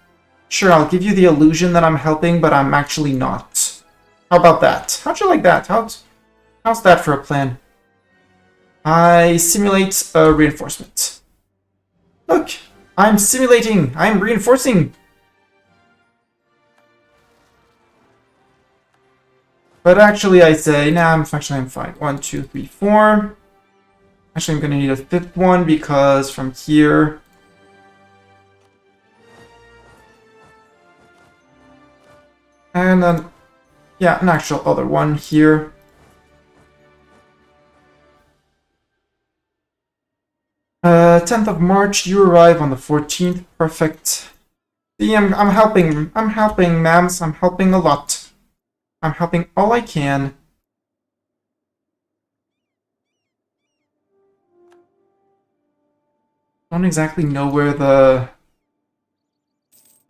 Sure, I'll give you the illusion that I'm helping, but I'm actually not. How about that? How'd you like that? How's that for a plan? I simulate a reinforcement. Look! I'm simulating! I'm reinforcing! But actually, I say, nah, I'm fine. 1, 2, 3, 4. Actually, I'm going to need a 5th one because from here... And then, yeah, an actual other one here. Uh, 10th of March, you arrive on the 14th. Perfect. See, I'm helping, ma'ams. I'm helping a lot. I'm helping all I can. Don't exactly know where the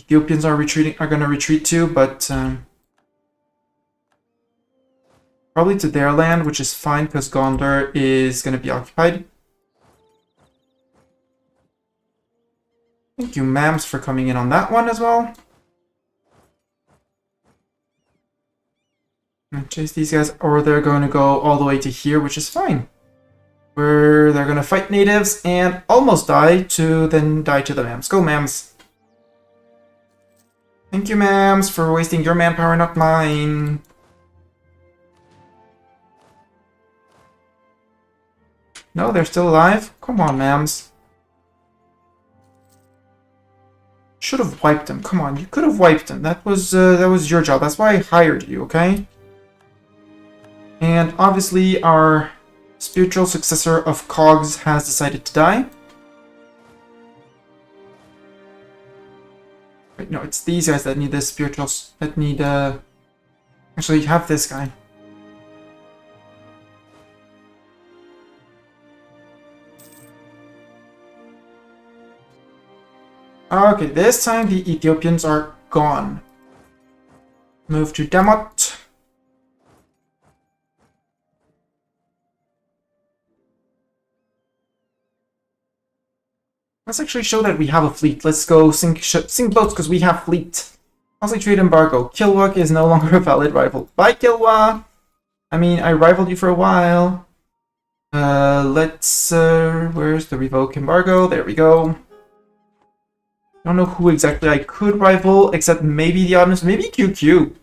Ethiopians are gonna retreat to, but probably to their land, which is fine because Gondor is gonna be occupied. Thank you, Mams, for coming in on that one as well. Chase these guys, or they're going to go all the way to here, which is fine. Where they're going to fight natives and almost die to then die to the Mams. Go, Mams. Thank you, Mams, for wasting your manpower, not mine. No, they're still alive? Come on, Mams. Should have wiped them. Come on, you could have wiped them. That was your job. That's why I hired you, okay? And obviously our spiritual successor of Cogs has decided to die. Wait, no, it's these guys that need the spirituals, that need, actually, you have this guy. Okay, this time the Ethiopians are gone. Move to Damot. Let's actually show that we have a fleet. Let's go sink boats because we have fleet. Costly trade embargo. Kilwa is no longer a valid rival. Bye, Kilwa! I mean, I rivaled you for a while. Let's, where's the revoke embargo? There we go. I don't know who exactly I could rival, except maybe the Ottomans. Maybe QQ.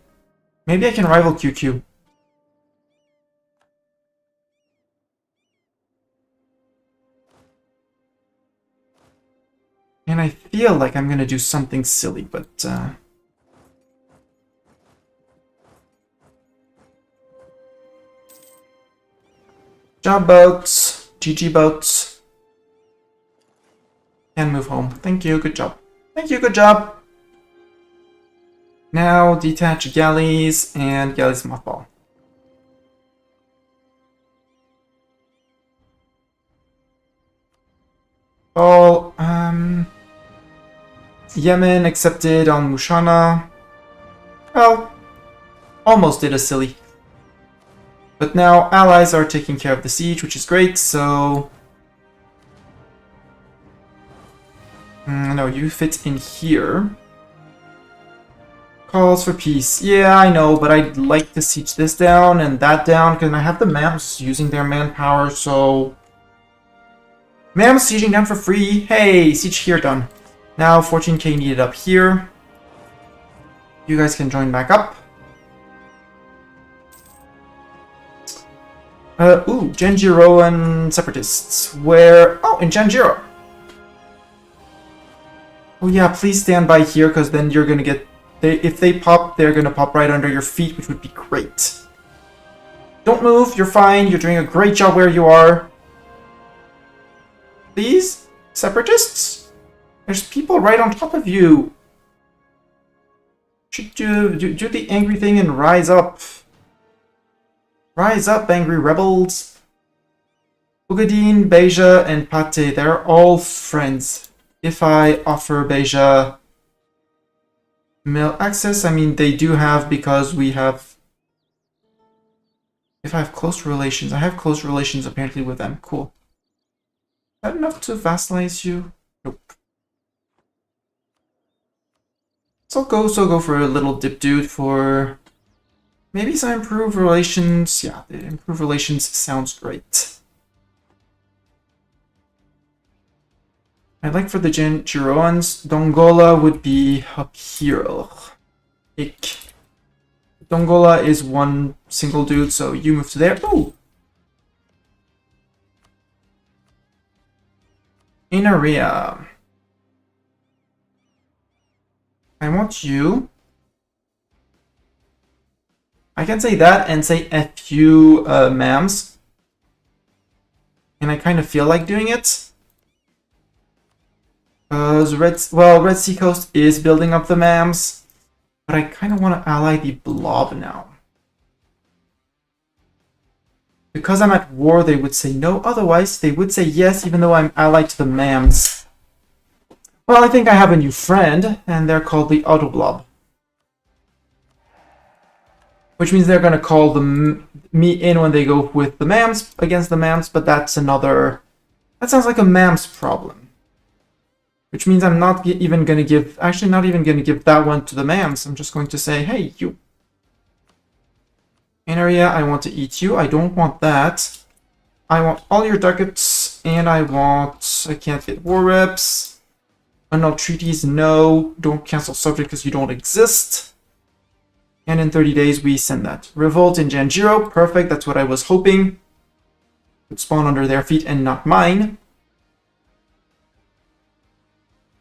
Maybe I can rival QQ. And I feel like I'm gonna do something silly, but, job boats, GG boats, and move home. Thank you, good job. Thank you, good job. Now detach galleys and galleys mothball. All, Yemen accepted on Mushana. Well, almost did a silly. But now allies are taking care of the siege, which is great, so... no, you fit in here. Calls for peace. Yeah, I know, but I'd like to siege this down and that down, because I have the MAMs using their manpower, so... MAMs sieging down for free. Hey, siege here done. Now 14k needed up here. You guys can join back up. Ooh, Genjiroan separatists. Where? Oh, in Genjiro. Oh yeah, please stand by here, because then you're gonna get... if they pop, they're gonna pop right under your feet, which would be great. Don't move, you're fine, you're doing a great job where you are. Please? Separatists? There's people right on top of you. Should you do the angry thing and rise up. Rise up, angry rebels. Ugadin, Beja, and Pate, they're all friends. If I offer Beja mail access, I mean, they do have, because we have... If I have close relations, I have close relations apparently with them. Cool. Is that enough to vassalize you? Nope. So I'll go for a little dip dude for... maybe some improved relations. Yeah, the improved relations sounds great. I'd like for the Giroans, Dongola would be up here. Ick. Dongola is one single dude, so you move to there. Oh! Inaria. I want you... I can say that and say F you, ma'ams. And I kind of feel like doing it. Red Sea Coast is building up the ma'ams. But I kind of want to ally the blob now. Because I'm at war, they would say no. Otherwise, they would say yes, even though I'm allied to the ma'ams. Well, I think I have a new friend, and they're called the Autoblob. Which means they're going to call me in when they go with the ma'ams, against the ma'ams, but that's another... That sounds like a ma'ams problem. Which means I'm not even going to give... Actually, not even going to give that one to the ma'ams. I'm just going to say, hey, you. In area, I want to eat you. I don't want that. I want all your ducats, and I want... I can't get war reps. Annulled treaties, no. Don't cancel subject because you don't exist. And in 30 days, we send that. Revolt in Janjiro, perfect, that's what I was hoping. Would spawn under their feet and not mine.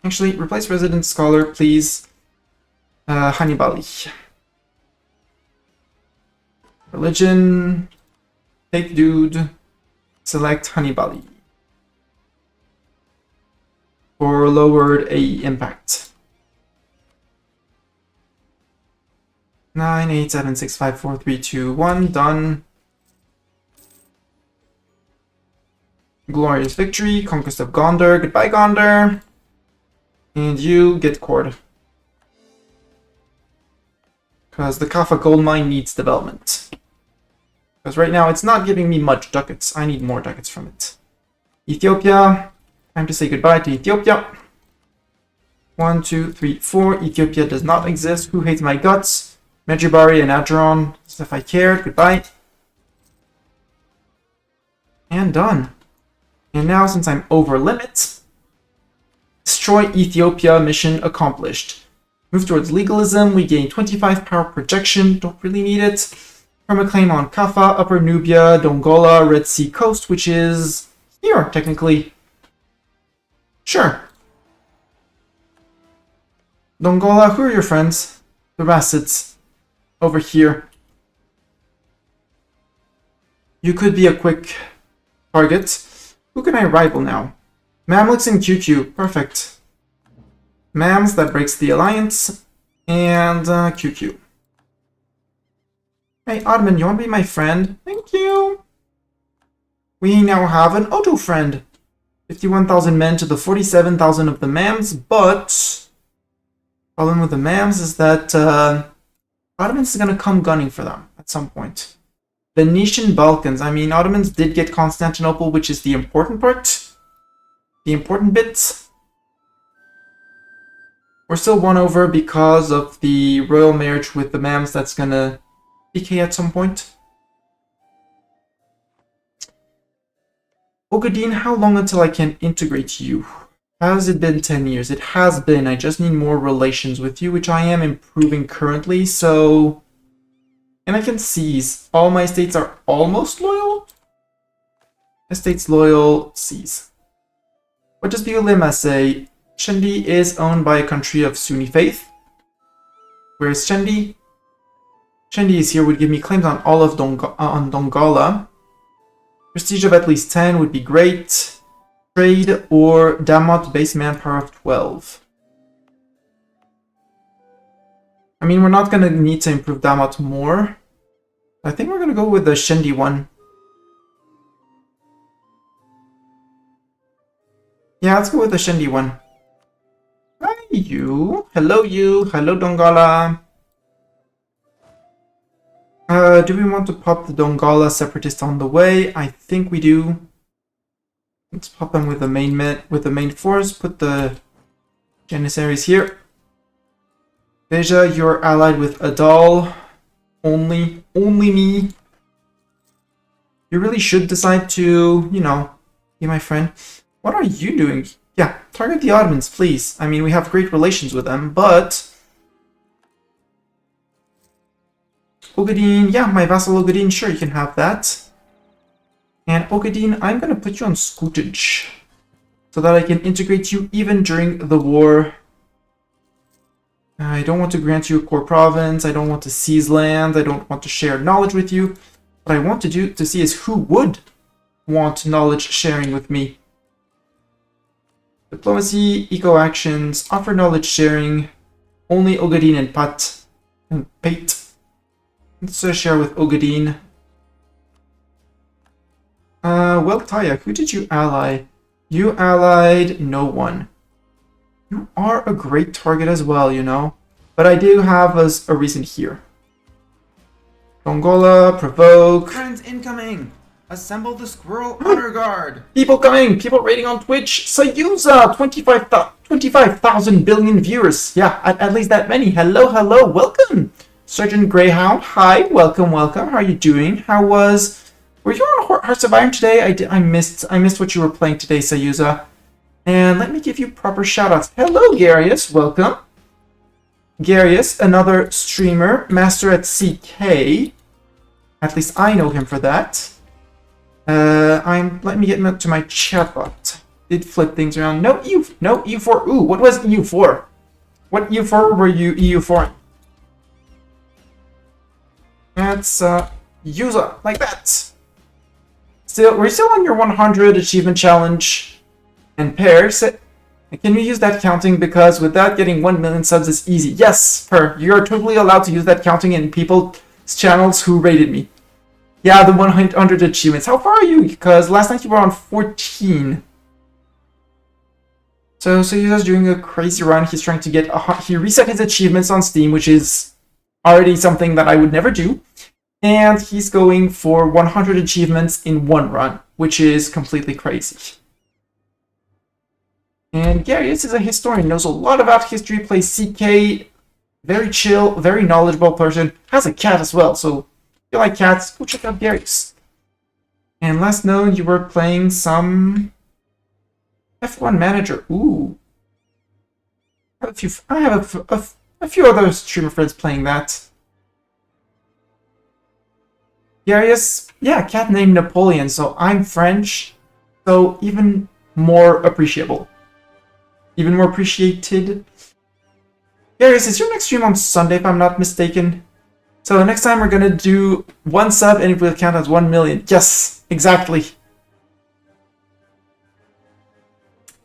Actually, replace resident scholar, please. Hannibali. Religion. Take dude. Select Hannibali. For lowered AE impact. 9, 8, 7, 6, 5, 4, 3, 2, 1. Done. Glorious victory. Conquest of Gondar. Goodbye, Gondar. And you get cord. Because the Kaffa gold mine needs development. Because right now it's not giving me much ducats. I need more ducats from it. Ethiopia. Time to say goodbye to Ethiopia. 1, 2, 3, 4. Ethiopia does not exist. Who hates my guts? Medjugorje and Adron, as if I cared. Goodbye. And done. And now, since I'm over limit, destroy Ethiopia mission accomplished. Move towards legalism. We gain 25 power projection. Don't really need it. Permaclaim on Kaffa, Upper Nubia, Dongola, Red Sea Coast, which is here, technically. Sure. Dongola, who are your friends? The Rassids. Over here. You could be a quick target. Who can I rival now? Mamluks and QQ. Perfect. Mams, that breaks the alliance. And QQ. Hey, Ottoman, you want to be my friend? Thank you. We now have an auto friend. 51,000 men to the 47,000 of the Mams, but problem with the Mams is that Ottomans is going to come gunning for them at some point. Venetian Balkans. I mean, Ottomans did get Constantinople, which is the important part. The important bit. We're still won over because of the royal marriage with the Mams that's going to decay at some point. Ogadine, how long until I can integrate you? Has it been 10 years? It has been. I just need more relations with you, which I am improving currently, so... And I can seize. All my states are almost loyal? Estates loyal, seize. What does the ulema say? Chendi is owned by a country of Sunni faith. Where is Chendi? Chendi is here, would give me claims on all of Dongala. Prestige of at least 10 would be great. Trade or Damot base manpower of 12. I mean, we're not going to need to improve Damot more. I think we're going to go with the Shendi one. Yeah, let's go with the Shendi one. Hi, you. Hello, you. Hello, Dongala. Do we want to pop the Dongala separatist on the way? I think we do. Let's pop them with the main force. Put the Janissaries here. Beja, you're allied with Adal. Only me. You really should decide to, you know, be my friend. What are you doing? Yeah, target the Ottomans, please. I mean, we have great relations with them, but... Ogadine, yeah, my vassal Ogadine, sure, you can have that. And Ogadine, I'm going to put you on Scootage, so that I can integrate you even during the war. I don't want to grant you a core province, I don't want to seize land, I don't want to share knowledge with you. What I want to do to see is who would want knowledge sharing with me. Diplomacy, eco-actions, offer knowledge sharing, only Ogadine and Pat. And Pate. Let's share with Ogadine. Well, Taya, who did you ally? You allied no one. You are a great target as well, you know. But I do have a reason here. Dongola, provoke. Friends incoming! Assemble the Squirrel Honor Guard! People coming! People raiding on Twitch! Sayuza! 25,000 billion viewers! Yeah, at least that many. Hello, hello, welcome! Sergeant Greyhound, hi, welcome, welcome. How are you doing? How was... Were you on Hearts of Iron today? I missed what you were playing today, Sayuza. And let me give you proper shoutouts. Hello, Garius, welcome. Garius, another streamer, master at CK. At least I know him for that. Let me get to my chatbot. Did flip things around. No EU4. Ooh, what was EU4? What EU4 were you EU4? That's user like that. We're still on your 100 achievement challenge. And pairs. Can we use that counting? Because without getting 1 million subs is easy. Yes, you're totally allowed to use that counting in people's channels who rated me. Yeah, the 100 achievements. How far are you? Because last night you were on 14. So he's doing a crazy run. He's trying to get he reset his achievements on Steam, which is already something that I would never do. And he's going for 100 achievements in one run, which is completely crazy. And Garius is a historian, knows a lot about history, plays CK, very chill, very knowledgeable person, has a cat as well, so if you like cats, go check out Garius. And last known, you were playing some F1 Manager. Ooh. I have a few other streamer friends playing that. Garius, yeah, cat named Napoleon, so I'm French, so even more appreciable. Even more appreciated. Garius, is your next stream on Sunday, if I'm not mistaken? So next time we're gonna do 1 sub and it will count as 1 million. Yes, exactly.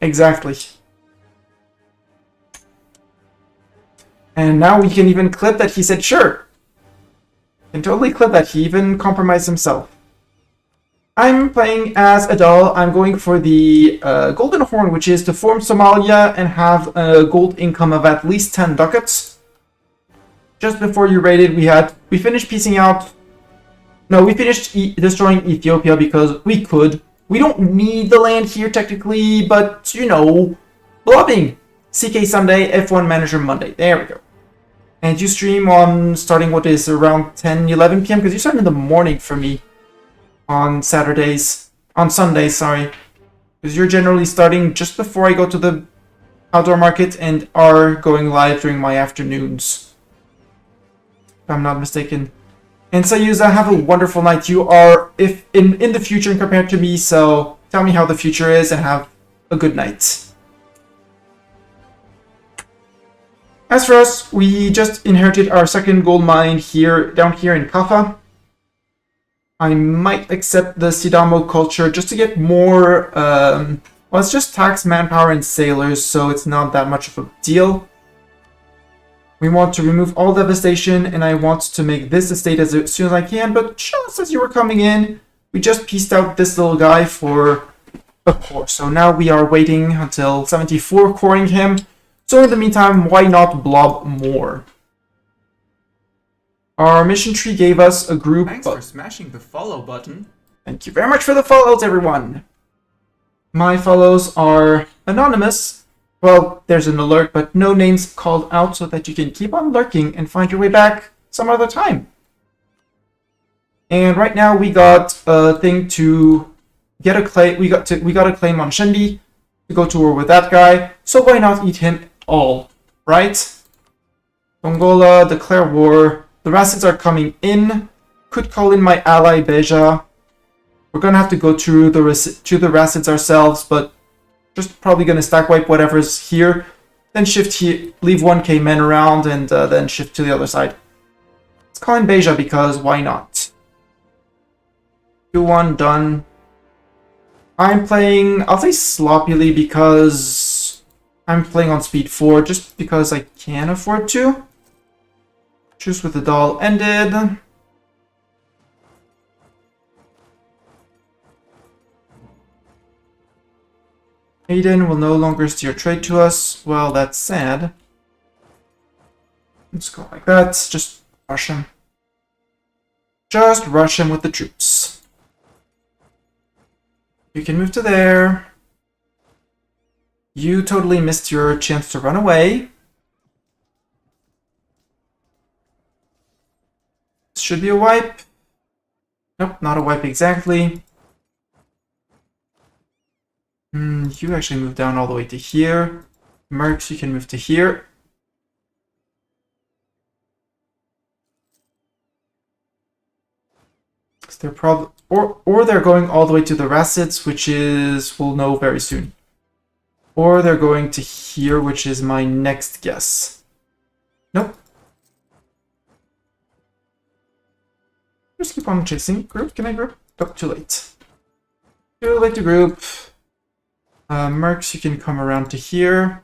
Exactly. And now we can even clip that he said sure. Can totally clip that. He even compromised himself. I'm playing as a doll. I'm going for the Golden Horn, which is to form Somalia and have a gold income of at least 10 ducats. Just before you raided, we finished piecing out. No, we finished destroying Ethiopia because we could. We don't need the land here technically, but you know, blobbing. CK Sunday, F1 Manager Monday. There we go. And you stream on starting what is around 10, 11 p.m. because you start in the morning for me on Sundays, sorry. Because you're generally starting just before I go to the outdoor market and are going live during my afternoons. If I'm not mistaken. And Sayuza, have a wonderful night. You are if in the future compared to me, so tell me how the future is and have a good night. As for us, we just inherited our second gold mine down here in Kaffa. I might accept the Sidamo culture just to get more, well, it's just tax manpower and sailors, so it's not that much of a deal. We want to remove all devastation, and I want to make this estate as soon as I can, but just as you were coming in, we just pieced out this little guy for a core. So now we are waiting until 74 coring him. So in the meantime, why not blob more? Our mission tree gave us a group. Thanks for smashing the follow button. Thank you very much for the follows, everyone. My follows are anonymous. Well, there's an alert, but no names called out so that you can keep on lurking and find your way back some other time. And right now we got a thing to get a claim. We got a claim on Shendi to go to war with that guy. So why not eat him all, right? Mongola, declare war. The Racids are coming in. Could call in my ally Beja. We're gonna have to go to the Racids ourselves, but just probably gonna stack wipe whatever's here. Then shift here, leave 1k men around, and then shift to the other side. Let's call in Beja because why not? 2-1 done. I'm playing, I'll say sloppily because I'm playing on speed 4 just because I can afford to. Truce with the doll ended. Aiden will no longer steer trade to us. Well, that's sad. Let's go like that. Just rush him. Just rush him with the troops. You can move to there. You totally missed your chance to run away. This should be a wipe. Nope, not a wipe exactly. You actually move down all the way to here. Mercs, you can move to here. They're probably or they're going all the way to the Racids, which is we'll know very soon. Or they're going to here, which is my next guess. Nope. Just keep on chasing. Group? Can I group? Oh, too late. Too late to group. Mercs, you can come around to here.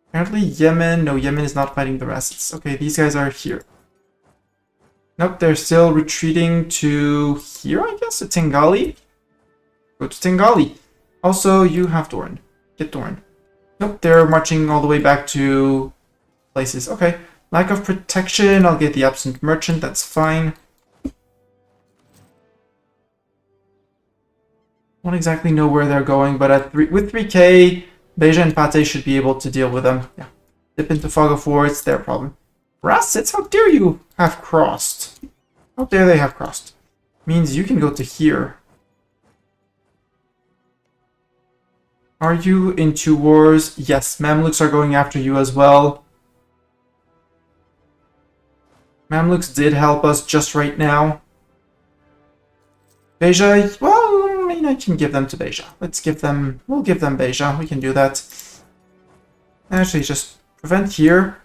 Apparently Yemen. No, Yemen is not fighting the Racids. Okay, these guys are here. Nope, they're still retreating to here, I guess, to Tengali. Go to Tengali. Also, you have Doran. Get Doran. Nope, they're marching all the way back to places. Okay, lack of protection. I'll get the absent merchant. That's fine. Won't exactly know where they're going, but with 3k, Beja and Pate should be able to deal with them. Yeah, dip into Fog of War. It's their problem. Racids, how dare you have crossed? How dare they have crossed? Means you can go to here. Are you in 2 wars? Yes, Mamluks are going after you as well. Mamluks did help us just right now. Beja, well, I mean, I can give them to Beja. We'll give them Beja. We can do that. Actually, just prevent here.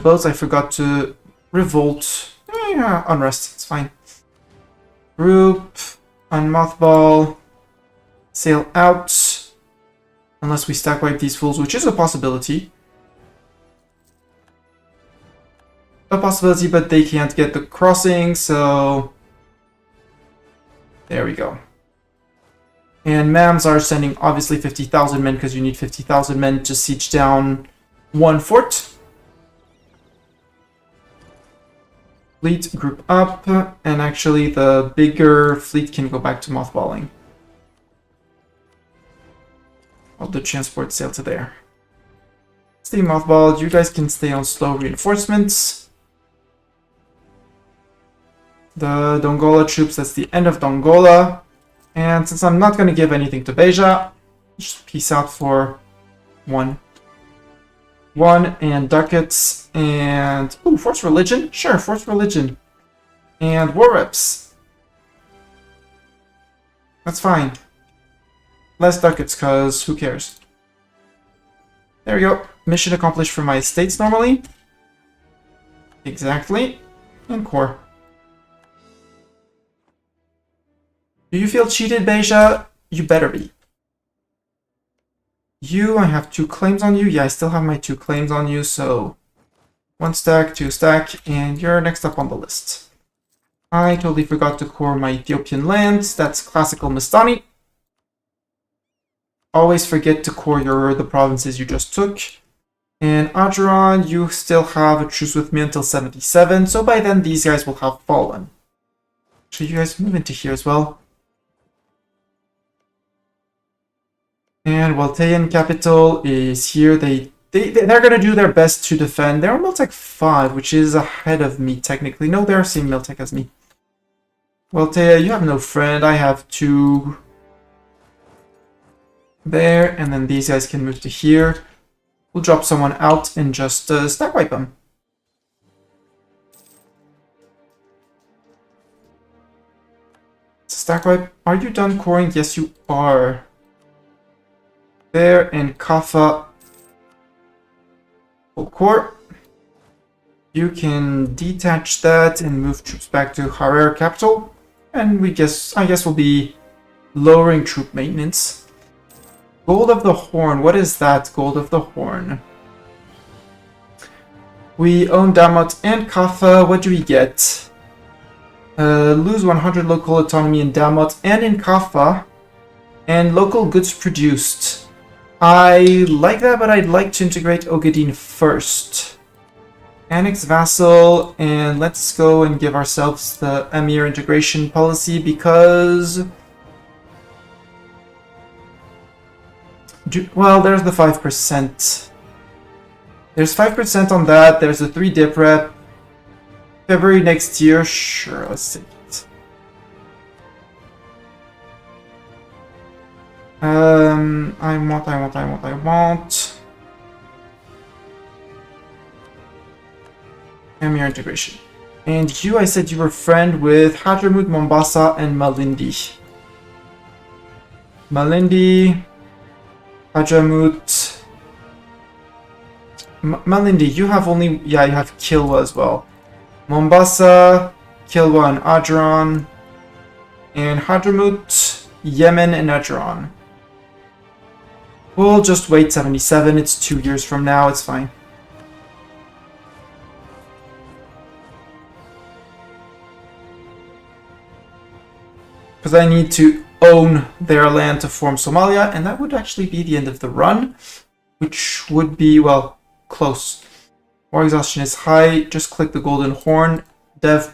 Boats, I forgot to revolt. Yeah, unrest, it's fine. Group, unmothball, sail out. Unless we stack wipe these fools, which is a possibility. A possibility, but they can't get the crossing, so... There we go. And Mams are sending obviously 50,000 men because you need 50,000 men to siege down one fort. Fleet group up, and actually the bigger fleet can go back to mothballing. All the transport sail to there. Stay mothballed, you guys can stay on slow reinforcements. The Dongola troops, that's the end of Dongola. And since I'm not going to give anything to Beja, just peace out for one. And ducats and... Ooh, force religion? Sure, force religion. And war reps. That's fine. Less ducats, cause who cares? There we go. Mission accomplished for my estates normally. Exactly. And core. Do you feel cheated, Beja? You better be. You, I have 2 claims on you. Yeah, I still have my 2 claims on you, so 1 stack, 2 stack, and you're next up on the list. I totally forgot to core my Ethiopian lands. That's classical Mistani. Always forget to core the provinces you just took. And Adran, you still have a truce with me until 77, so by then these guys will have fallen. So you guys move into here as well. And Waltaian capital is here. They're going to do their best to defend. They're on Miltech 5, which is ahead of me technically. No, they're same Miltech as me. Waltaia, you have no friend. I have 2 there, and then these guys can move to here. We'll drop someone out and just stack wipe them. Stack wipe. Are you done coring? Yes, you are. There, and Kaffa full core. You can detach that and move troops back to Harar capital. And I guess we'll be lowering troop maintenance. Gold of the Horn. What is that, Gold of the Horn? We own Damot and Kaffa. What do we get? Lose 100 local autonomy in Damot and in Kaffa. And local goods produced. I like that, but I'd like to integrate Ogadin first. Annex vassal, and let's go and give ourselves the Emir integration policy because... Well, there's the 5%. There's 5% on that, there's a 3 dip rep. February next year, sure, let's take it. I want. Emir integration. And you, I said you were friend with Hadramut, Mombasa, and Malindi. Malindi, Hadramut. Malindi, you have only... Yeah, you have Kilwa as well. Mombasa, Kilwa and Adran. And Hadramut, Yemen, and Adran. We'll just wait 77. It's 2 years from now. It's fine. Because I need to own their land to form Somalia, and that would actually be the end of the run, which would be, well, close. War exhaustion is high. Just click the golden horn. Dump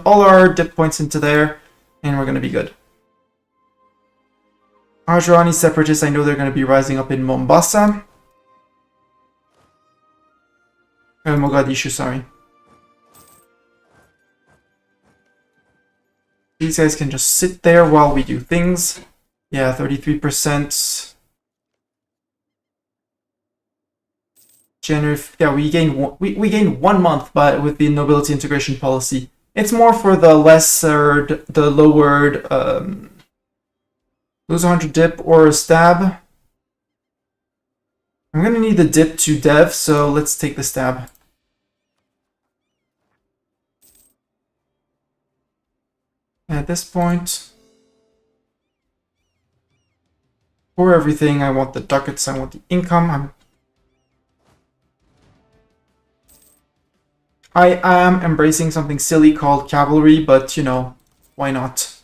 all our dip points into there, and we're gonna be good. Arjurani separatists, I know they're going to be rising up in Mombasa. Mogadishu, sorry. These guys can just sit there while we do things. Yeah, 33%. January, yeah, we gain 1 month with the nobility integration policy. It's more for the lowered, lose 100 dip or a stab. I'm gonna need the dip to dev, so let's take the stab. At this point, for everything, I want the ducats, I want the income. I am embracing something silly called cavalry, but you know, why not?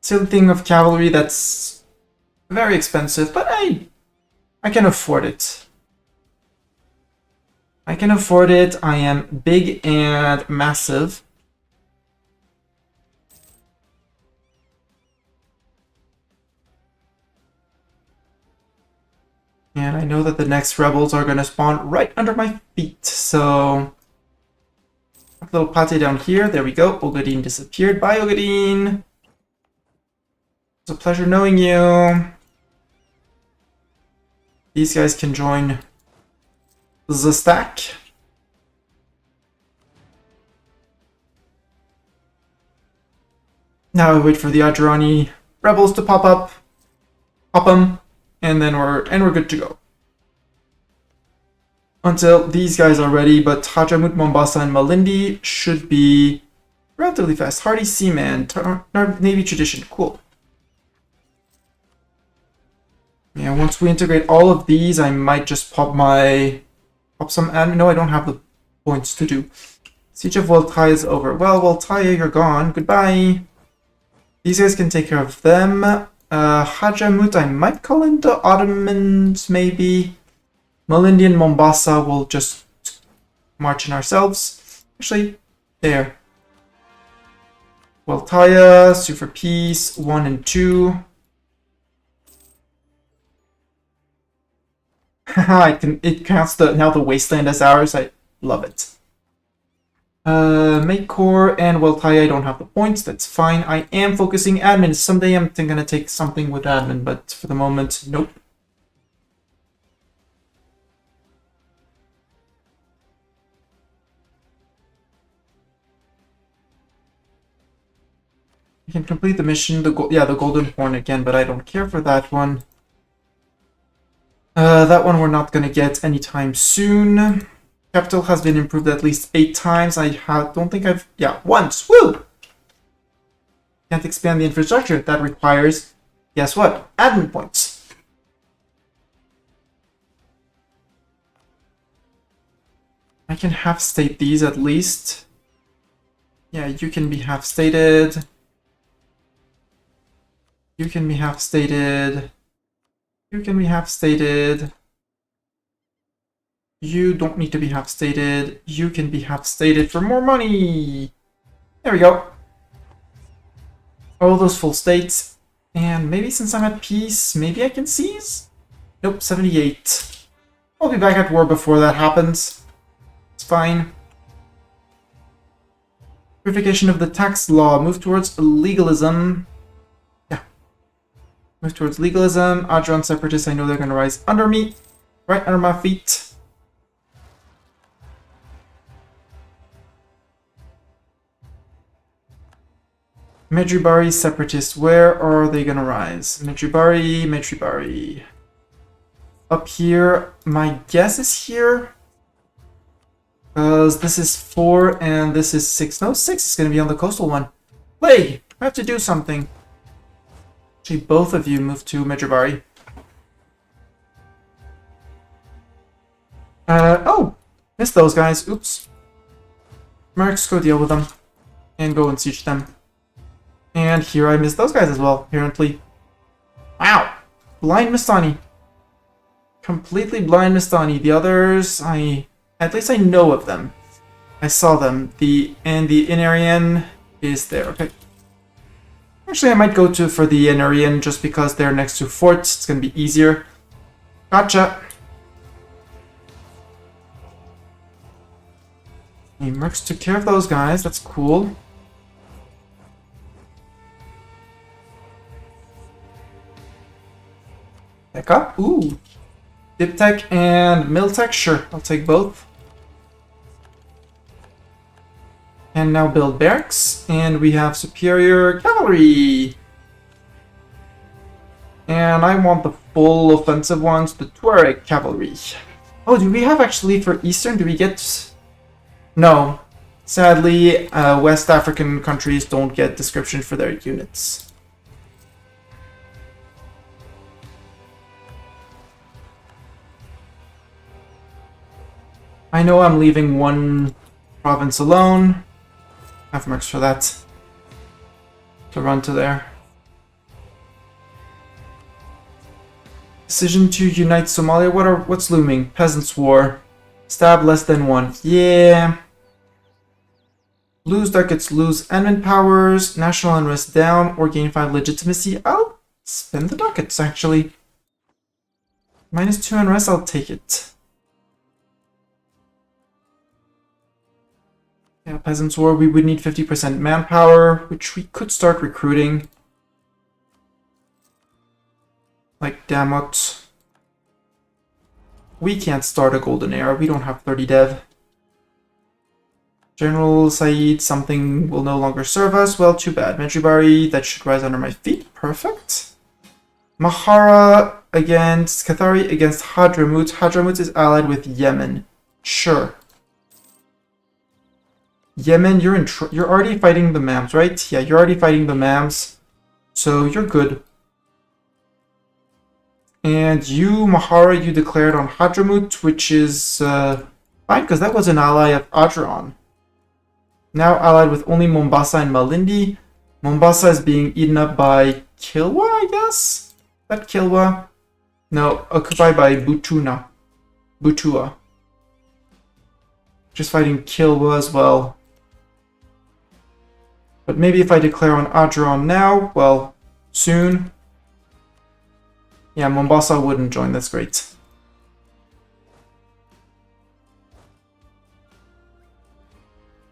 silly thing of cavalry that's very expensive, but I can afford it. I can afford it. I am big and massive. And I know that the next rebels are going to spawn right under my feet, so... A little pate down here. There we go. Ogadine disappeared. Bye, Ogadine! It's a pleasure knowing you. These guys can join the stack. Now I wait for the Adjarani rebels to pop up. Pop them. And then we're good to go. Until these guys are ready, but Hajamut, Mombasa, and Malindi should be relatively fast. Hardy Seaman, Navy Tradition, cool. Yeah, once we integrate all of these, I might just pop some admin. No, I don't have the points to do. Siege of Waltaya is over. Well, Waltaya, you're gone. Goodbye. These guys can take care of them. Hajamut, I might call in the Ottomans, maybe. Malindi and Mombasa will just march in ourselves. Actually, there. Waltaya, sue for peace, 1 and 2. Haha, it counts now the wasteland as ours. I love it. Maycore and Waltaya, I don't have the points. That's fine. I am focusing admin. Someday I'm gonna take something with admin, but for the moment, nope. You can complete the mission. The Golden Horn again, but I don't care for that one. That one we're not gonna get anytime soon. Capital has been improved at least 8 times. Don't think I've... Yeah, once! Woo! Can't expand the infrastructure. That requires... Guess what? Admin points. I can half-state these at least. Yeah, you can be half-stated. You can be half-stated. You can be half-stated. You don't need to be half-stated. You can be half-stated for more money. There we go. All those full states. And maybe since I'm at peace, maybe I can seize? Nope, 78. I'll be back at war before that happens. It's fine. Purification of the tax law. Move towards legalism. Yeah. Move towards legalism. Adran separatists, I know they're going to rise under me. Right under my feet. Medjugorje separatists, where are they gonna rise? Medjugorje. Up here, my guess is here. Because this is 4 and this is 6. No, 6 is gonna be on the coastal one. Plague! I have to do something. Actually, both of you move to Medjugorje. Oh! Missed those guys. Oops. Mercs, go deal with them. And go and siege them. And here I missed those guys as well, apparently. Wow! Blind Mistani. Completely blind Mistani. The others, at least I know of them. I saw them. And the Inarian is there. Okay. Actually, I might go for the Inarian just because they're next to forts. It's gonna be easier. Gotcha. Hey, Mercs took care of those guys. That's cool. Back up. Ooh. Diptech and Miltech. Sure, I'll take both. And now build barracks. And we have superior cavalry. And I want the full offensive ones, the Tuareg cavalry. Oh, do we have actually for Eastern? Do we get... No. Sadly, West African countries don't get description for their units. I know I'm leaving one province alone. I have marks for that. To run to there. Decision to unite Somalia. What's looming? Peasants' War. Stab less than 1. Yeah. Lose ducats, lose admin powers, national unrest down, or gain 5 legitimacy. I'll spend the ducats, actually. -2 unrest, I'll take it. Yeah, Peasants' War, we would need 50% manpower, which we could start recruiting. Like, Damot. We can't start a golden era, we don't have 30 dev. General Said, something will no longer serve us. Well, too bad. Menjubari, that should rise under my feet. Perfect. Mahara against Kathari against Hadramut. Hadramut is allied with Yemen. Sure. Yemen, you're already fighting the Mams, right? Yeah, you're already fighting the Mams. So you're good. And you, Mahara, you declared on Hadramut, which is fine, because that was an ally of Adran. Now allied with only Mombasa and Malindi. Mombasa is being eaten up by Kilwa, I guess? That Kilwa? No, occupied by Butua. Just fighting Kilwa as well. But maybe if I declare on Adran now, well, soon. Yeah, Mombasa wouldn't join, that's great.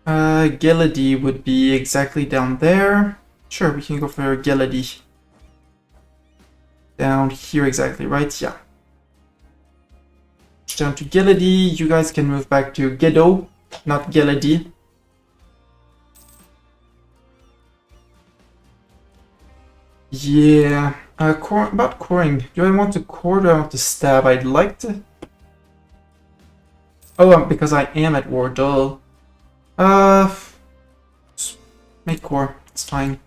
Geladi would be exactly down there. Sure, we can go for Geladi. Down here exactly, right? Yeah. Down to Geladi. You guys can move back to Gedo, not Geladi. Yeah. About coring. Do I want to core or do I want to stab? I'd like to... Oh, because I am at war, duh. Make core. It's fine.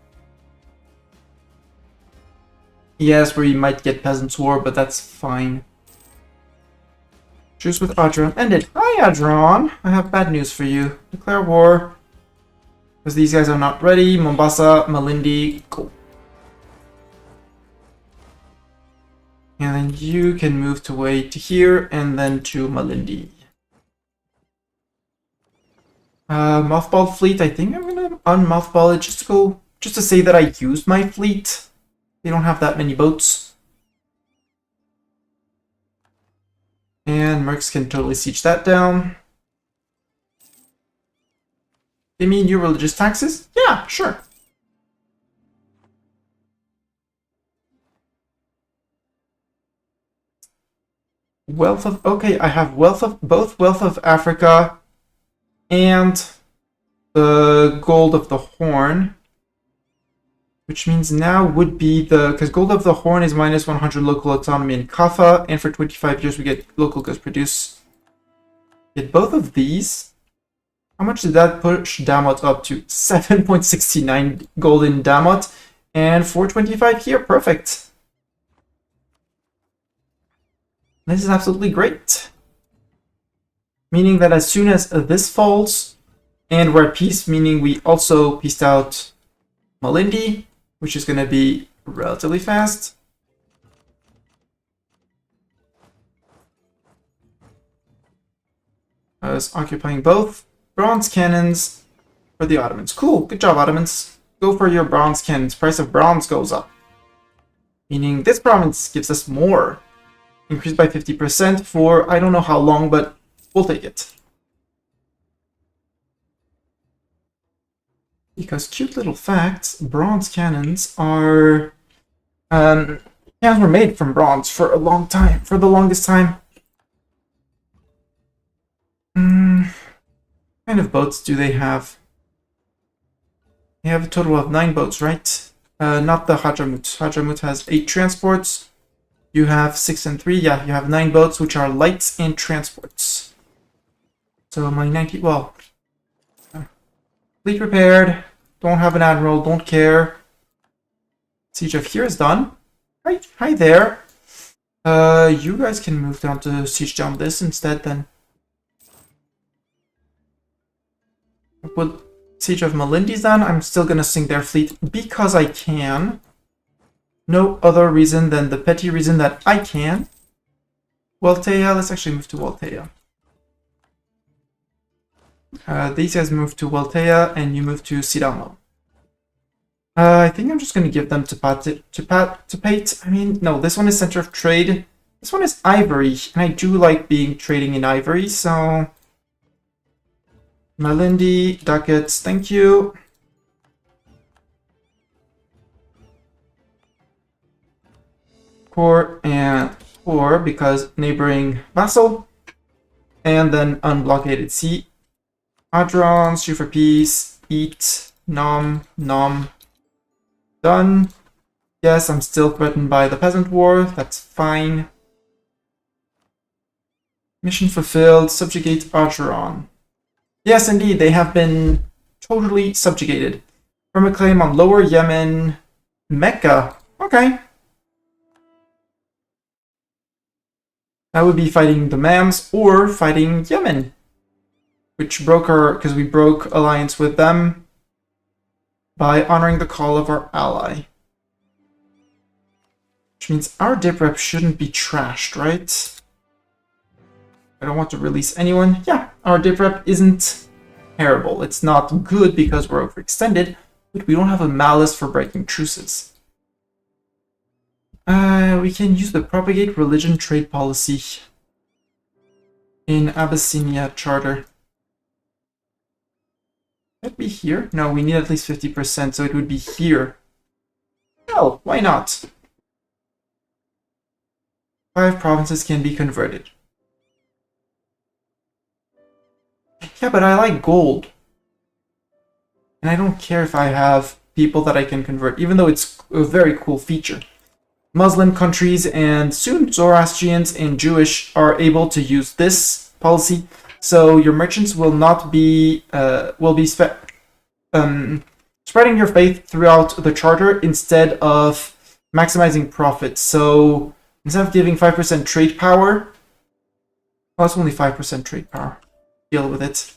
Yes, we might get Peasants' War, but that's fine. Truce with Adran ended. Hi, Adran! I have bad news for you. Declare war. Because these guys are not ready. Mombasa, Malindi, go. And then you can move to here, and then to Malindi. Mothball fleet, I think I'm gonna unmothball it just to say that I used my fleet. They don't have that many boats. And Mercs can totally siege that down. They mean new religious taxes? Yeah, sure. Wealth of... Okay, I have both Wealth of Africa and the Gold of the Horn. Which means now would be the... Because Gold of the Horn is -100 local autonomy in Kaffa, and for 25 years we get local goods produce. Get both of these. How much did that push Damot up to? 7.69 gold in Damot, and 425 here. Perfect. This is absolutely great. Meaning that as soon as this falls, and we're at peace, meaning we also pieced out Malindi, which is going to be relatively fast. I was occupying both. Bronze cannons for the Ottomans. Cool, good job, Ottomans. Go for your bronze cannons. Price of bronze goes up. Meaning this province gives us more. Increased by 50% for I don't know how long, but we'll take it. Because cute little facts, bronze cannons are... cannons were made from bronze for a long time, for the longest time. What kind of boats do they have? They have a total of 9 boats, right? Not the Hadramut. Hadramut has 8 transports. You have 6 and 3. Yeah, you have 9 boats, which are lights and transports. So my 90... Well... Fleet repaired. Don't have an admiral. Don't care. Siege of here is done. Hi there. You guys can move down to siege down this instead then. Well, Siege of Malindi's done. I'm still gonna sink their fleet because I can. No other reason than the petty reason that I can. Waltea, let's actually move to Waltea. These guys move to Waltea, and you move to Sidamo. I think I'm just going to give them to Pate. I mean, no, this one is Center of Trade. This one is Ivory, and I do like trading in Ivory, so... Malindi, ducats, thank you. Core and core, because neighboring vassal. And then unblockaded sea. Hadron, sue for peace, eat, nom, nom. Done. Yes, I'm still threatened by the peasant war, that's fine. Mission fulfilled, subjugate Archeron. Yes, indeed, they have been totally subjugated. From a claim on Lower Yemen, Mecca. Okay. That would be fighting the Mams or fighting Yemen, which broke because we broke alliance with them by honoring the call of our ally. Which means our dip rep shouldn't be trashed, right? I don't want to release anyone. Yeah, our dip rep isn't terrible. It's not good because we're overextended, but we don't have a malice for breaking truces. We can use the propagate religion trade policy in Abyssinia Charter. That'd be here? No, we need at least 50%, so it would be here. Hell, why not? 5 provinces can be converted. Yeah, but I like gold. And I don't care if I have people that I can convert, even though it's a very cool feature. Muslim countries and soon Zoroastrians and Jewish are able to use this policy, so your merchants will not be spreading your faith throughout the charter instead of maximizing profit. So instead of giving 5% trade power, well, it's only 5% trade power. Deal with it.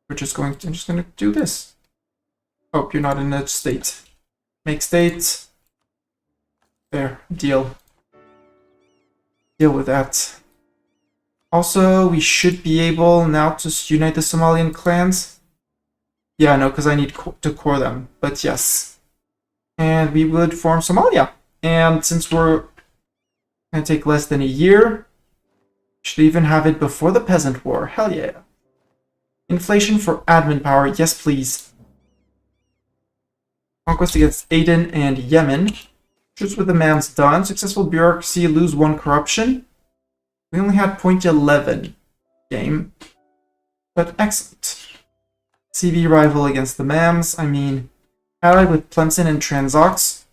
I'm just going to do this. Hope you're not in a state. Make state. There, deal. Deal with that. Also, we should be able now to unite the Somalian clans. Yeah, no, because I need to core them. But yes. And we would form Somalia. And since we're going to take less than a year, should even have it before the peasant war. Hell yeah. Inflation for admin power. Yes, please. Conquest against Aden and Yemen. Truce with the Mams done. Successful bureaucracy, lose 1 corruption. We only had 0.11 game. But excellent. CV rival against the Mams. I mean, allied with Plemson and Transox.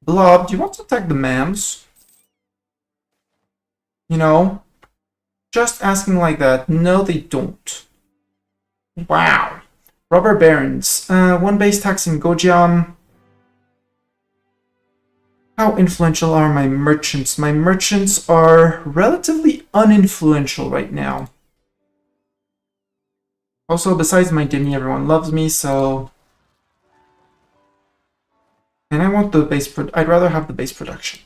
Blob, do you want to attack the Mams? You know? Just asking like that. No, they don't. Wow. Rubber Barons. 1 base tax in Gojiam. How influential are my merchants? My merchants are relatively uninfluential right now. Also, besides my Demi, everyone loves me, so... And I want the base... I'd rather have the base production.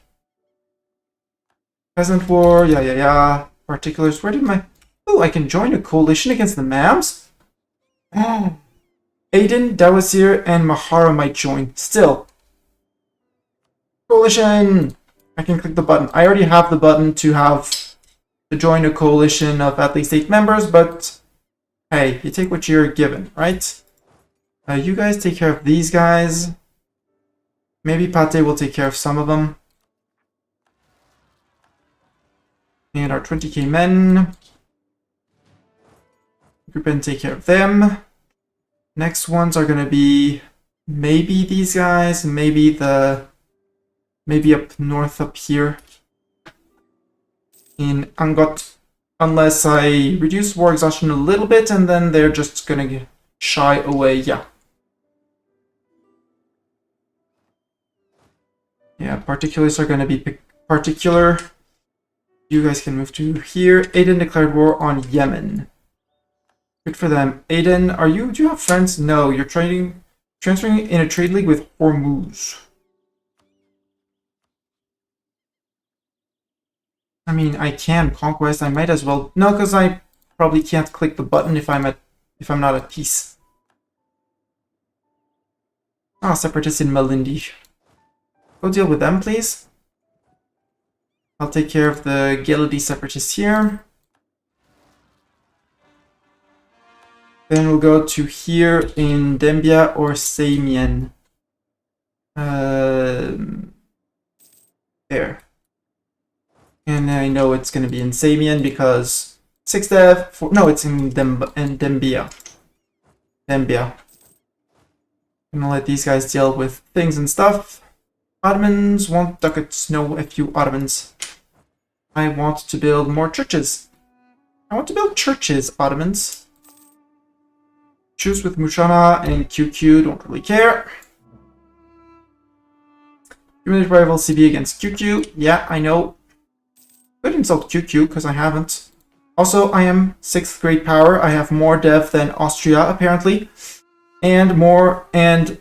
Peasant War, yeah. Particulars, where did my... Oh, I can join a coalition against the Mams? Oh. Aden, Dawazir, and Mahara might join. Still. Coalition! I can click the button. I already have the button to join a coalition of at least 8 members, but hey, you take what you're given, right? You guys take care of these guys. Maybe Pate will take care of some of them. And our 20k men. Group N take care of them. Next ones are gonna be maybe these guys, maybe up north up here in Angot, unless I reduce war exhaustion a little bit and then they're just gonna shy away. Yeah, particulars are gonna be particular. You guys can move to here. Aden declared war on Yemen. Good for them. Aden, do you have friends? No, you're transferring in a trade league with Hormuz. I mean, I can conquest. I might as well. No, because I probably can't click the button if I'm not at peace. Ah, separatists in Malindi. Go deal with them, please. I'll take care of the Giladi separatists here. Then we'll go to here in Dembia or Samien. There. And I know it's going to be in Samien because 6 dev. No, it's in Dembia. Dembia. I'm gonna let these guys deal with things and stuff. Ottomans want ducats. No, a few Ottomans. I want to build more churches. I want to build churches, Ottomans. Choose with Mushana and QQ, don't really care. Humanity rival CB against QQ. Yeah, I know. Could insult QQ because I haven't. Also, I am 6th grade power. I have more dev than Austria, apparently. And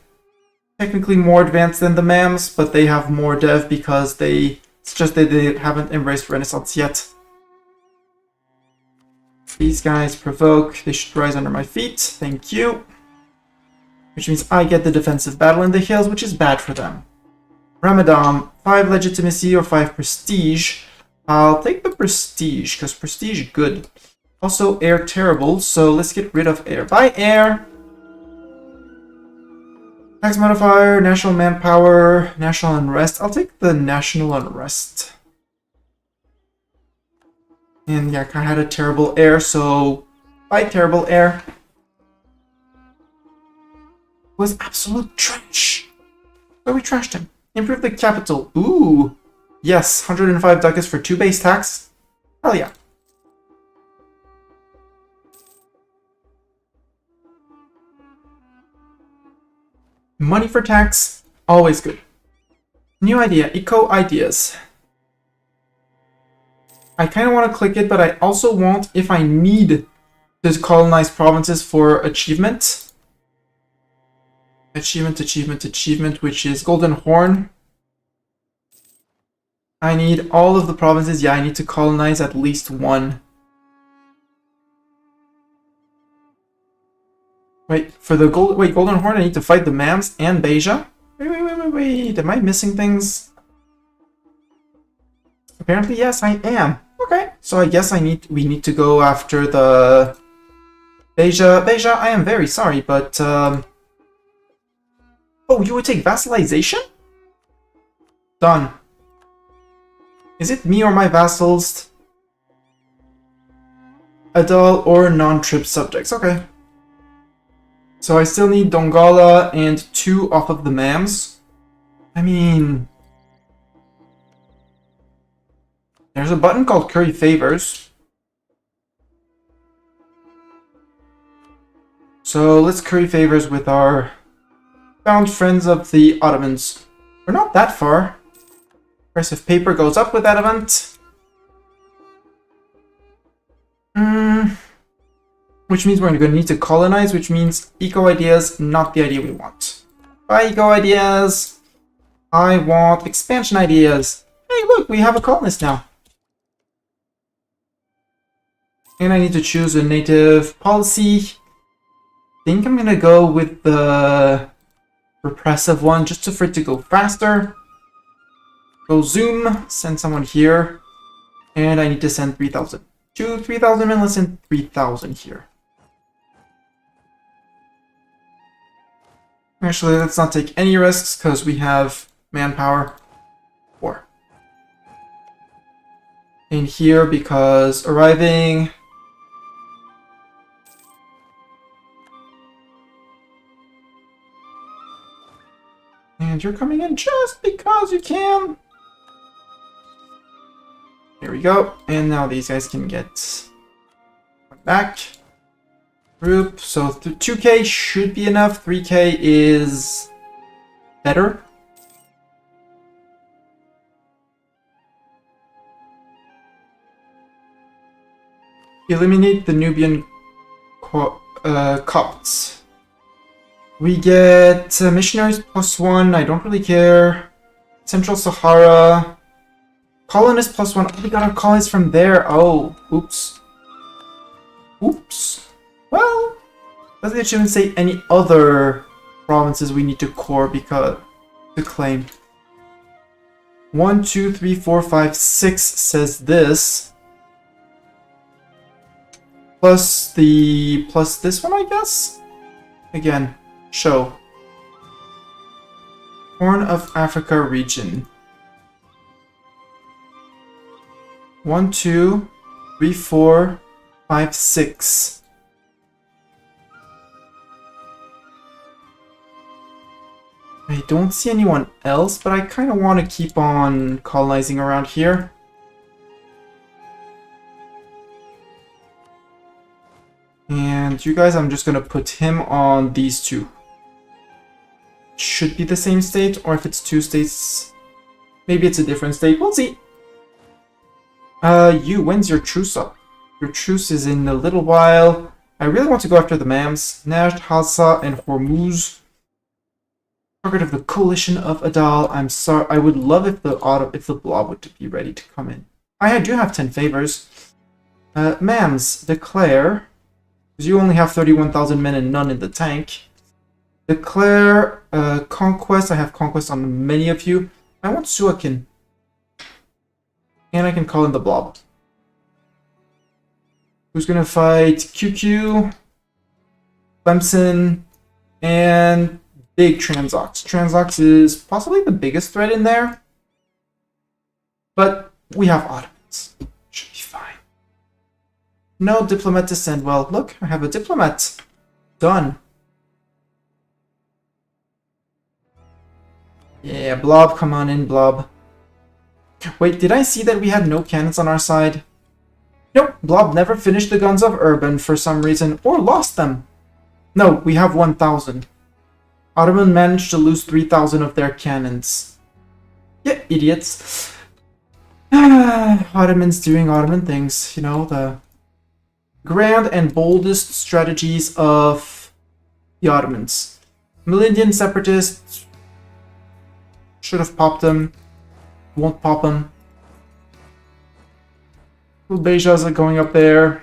technically more advanced than the MAMs, but they have more dev because it's just that they haven't embraced Renaissance yet. These guys provoke. They should rise under my feet. Thank you. Which means I get the defensive battle in the hills, which is bad for them. Ramadan, 5 legitimacy or 5 prestige. I'll take the prestige, because prestige good. Also, air terrible, so let's get rid of air. Bye, air! Tax modifier, national manpower, national unrest. I'll take the national unrest. And yeah, I had a terrible air, so bye, terrible air. It was absolute trash. But we trashed him. Improve the capital. Ooh. Yes, 105 ducats for 2 base tax. Hell yeah. Money for tax, always good. New idea, eco ideas. I kind of want to click it, but I also want, if I need to colonize provinces for achievement. Achievement, which is Golden Horn. I need all of the provinces. Yeah, I need to colonize at least one. Wait, for the Golden Horn, I need to fight the Mams and Beja? Wait, am I missing things? Apparently, yes, I am. Okay, so I guess we need to go after the Beja. Beja, I am very sorry, but oh, you would take vassalization? Done. Is it me or my vassals? Adal or non-trib subjects, okay. So I still need Dongala and 2 off of the Mams. I mean, there's a button called Curry Favors. So let's curry favors with our found friends of the Ottomans. We're not that far. Price of paper goes up with that event. Which means we're going to need to colonize, which means eco ideas, not the idea we want. Bye, eco ideas. I want expansion ideas. Hey, look, we have a colonist now. And I need to choose a native policy. I think I'm going to go with the repressive one, just for it to go faster. Go zoom, send someone here. And I need to send 3,000. 3,000, and let's send 3,000 here. Actually, let's not take any risks, because we have manpower. 4. In here, because arriving... And you're coming in just because you can. Here we go. And now these guys can get back. Group. So 2k should be enough. 3k is better. Eliminate the Nubian Copts. We get missionaries +1. I don't really care. Central Sahara. Colonist +1. Oh, we got our colonists from there. Oh, oops. Oops. Well, doesn't the achievement say any other provinces we need to core because to claim? 1, 2, 3, 4, 5, 6 says this. Plus this one, I guess? Again, show. Horn of Africa region. 1, 2, 3, 4, 5, 6. I don't see anyone else, but I kind of want to keep on colonizing around here. And you guys, I'm just going to put him on these two. Should be the same state, or if it's two states, maybe it's a different state. We'll see. When's your truce up? Your truce is in a little while. I really want to go after the Mams. Najd, Hassa, and Hormuz. Target of the coalition of Adal. I'm sorry. I would love if the blob would be ready to come in. I do have 10 favors. Mams, declare. Because you only have 31,000 men and none in the tank. Declare conquest. I have conquest on many of you. I want Suakin. And I can call in the blob. Who's gonna fight QQ, Clemson, and Big Transox. Transox is possibly the biggest threat in there. But we have Ottomans. Should be fine. No diplomat to send. Well, look, I have a diplomat. Done. Yeah, blob, come on in, blob. Wait, did I see that we had no cannons on our side? Nope, blob never finished the guns of Urban for some reason, or lost them. No, we have 1,000. Ottoman managed to lose 3,000 of their cannons. Yeah, idiots. Ottomans doing Ottoman things, you know, the grand and boldest strategies of the Ottomans. Melindian separatists should have popped them. Won't pop them. Bejas are going up there.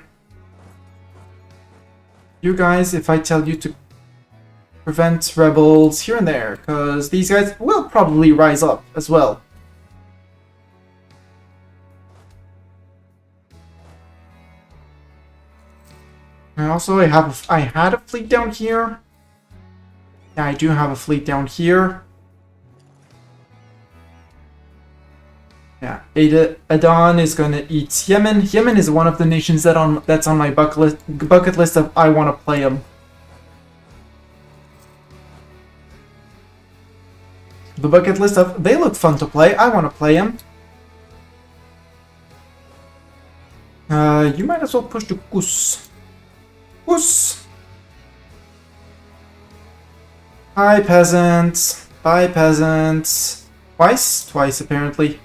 You guys, if I tell you to prevent rebels here and there, because these guys will probably rise up as well. And also, I had a fleet down here. Yeah, I do have a fleet down here. Yeah, Adan is gonna eat Yemen. Yemen is one of the nations that's on my bucket list of I want to play them. The bucket list of they look fun to play. I want to play them. You might as well push to Kus. Kus. Hi peasants. Bye peasants. Twice apparently.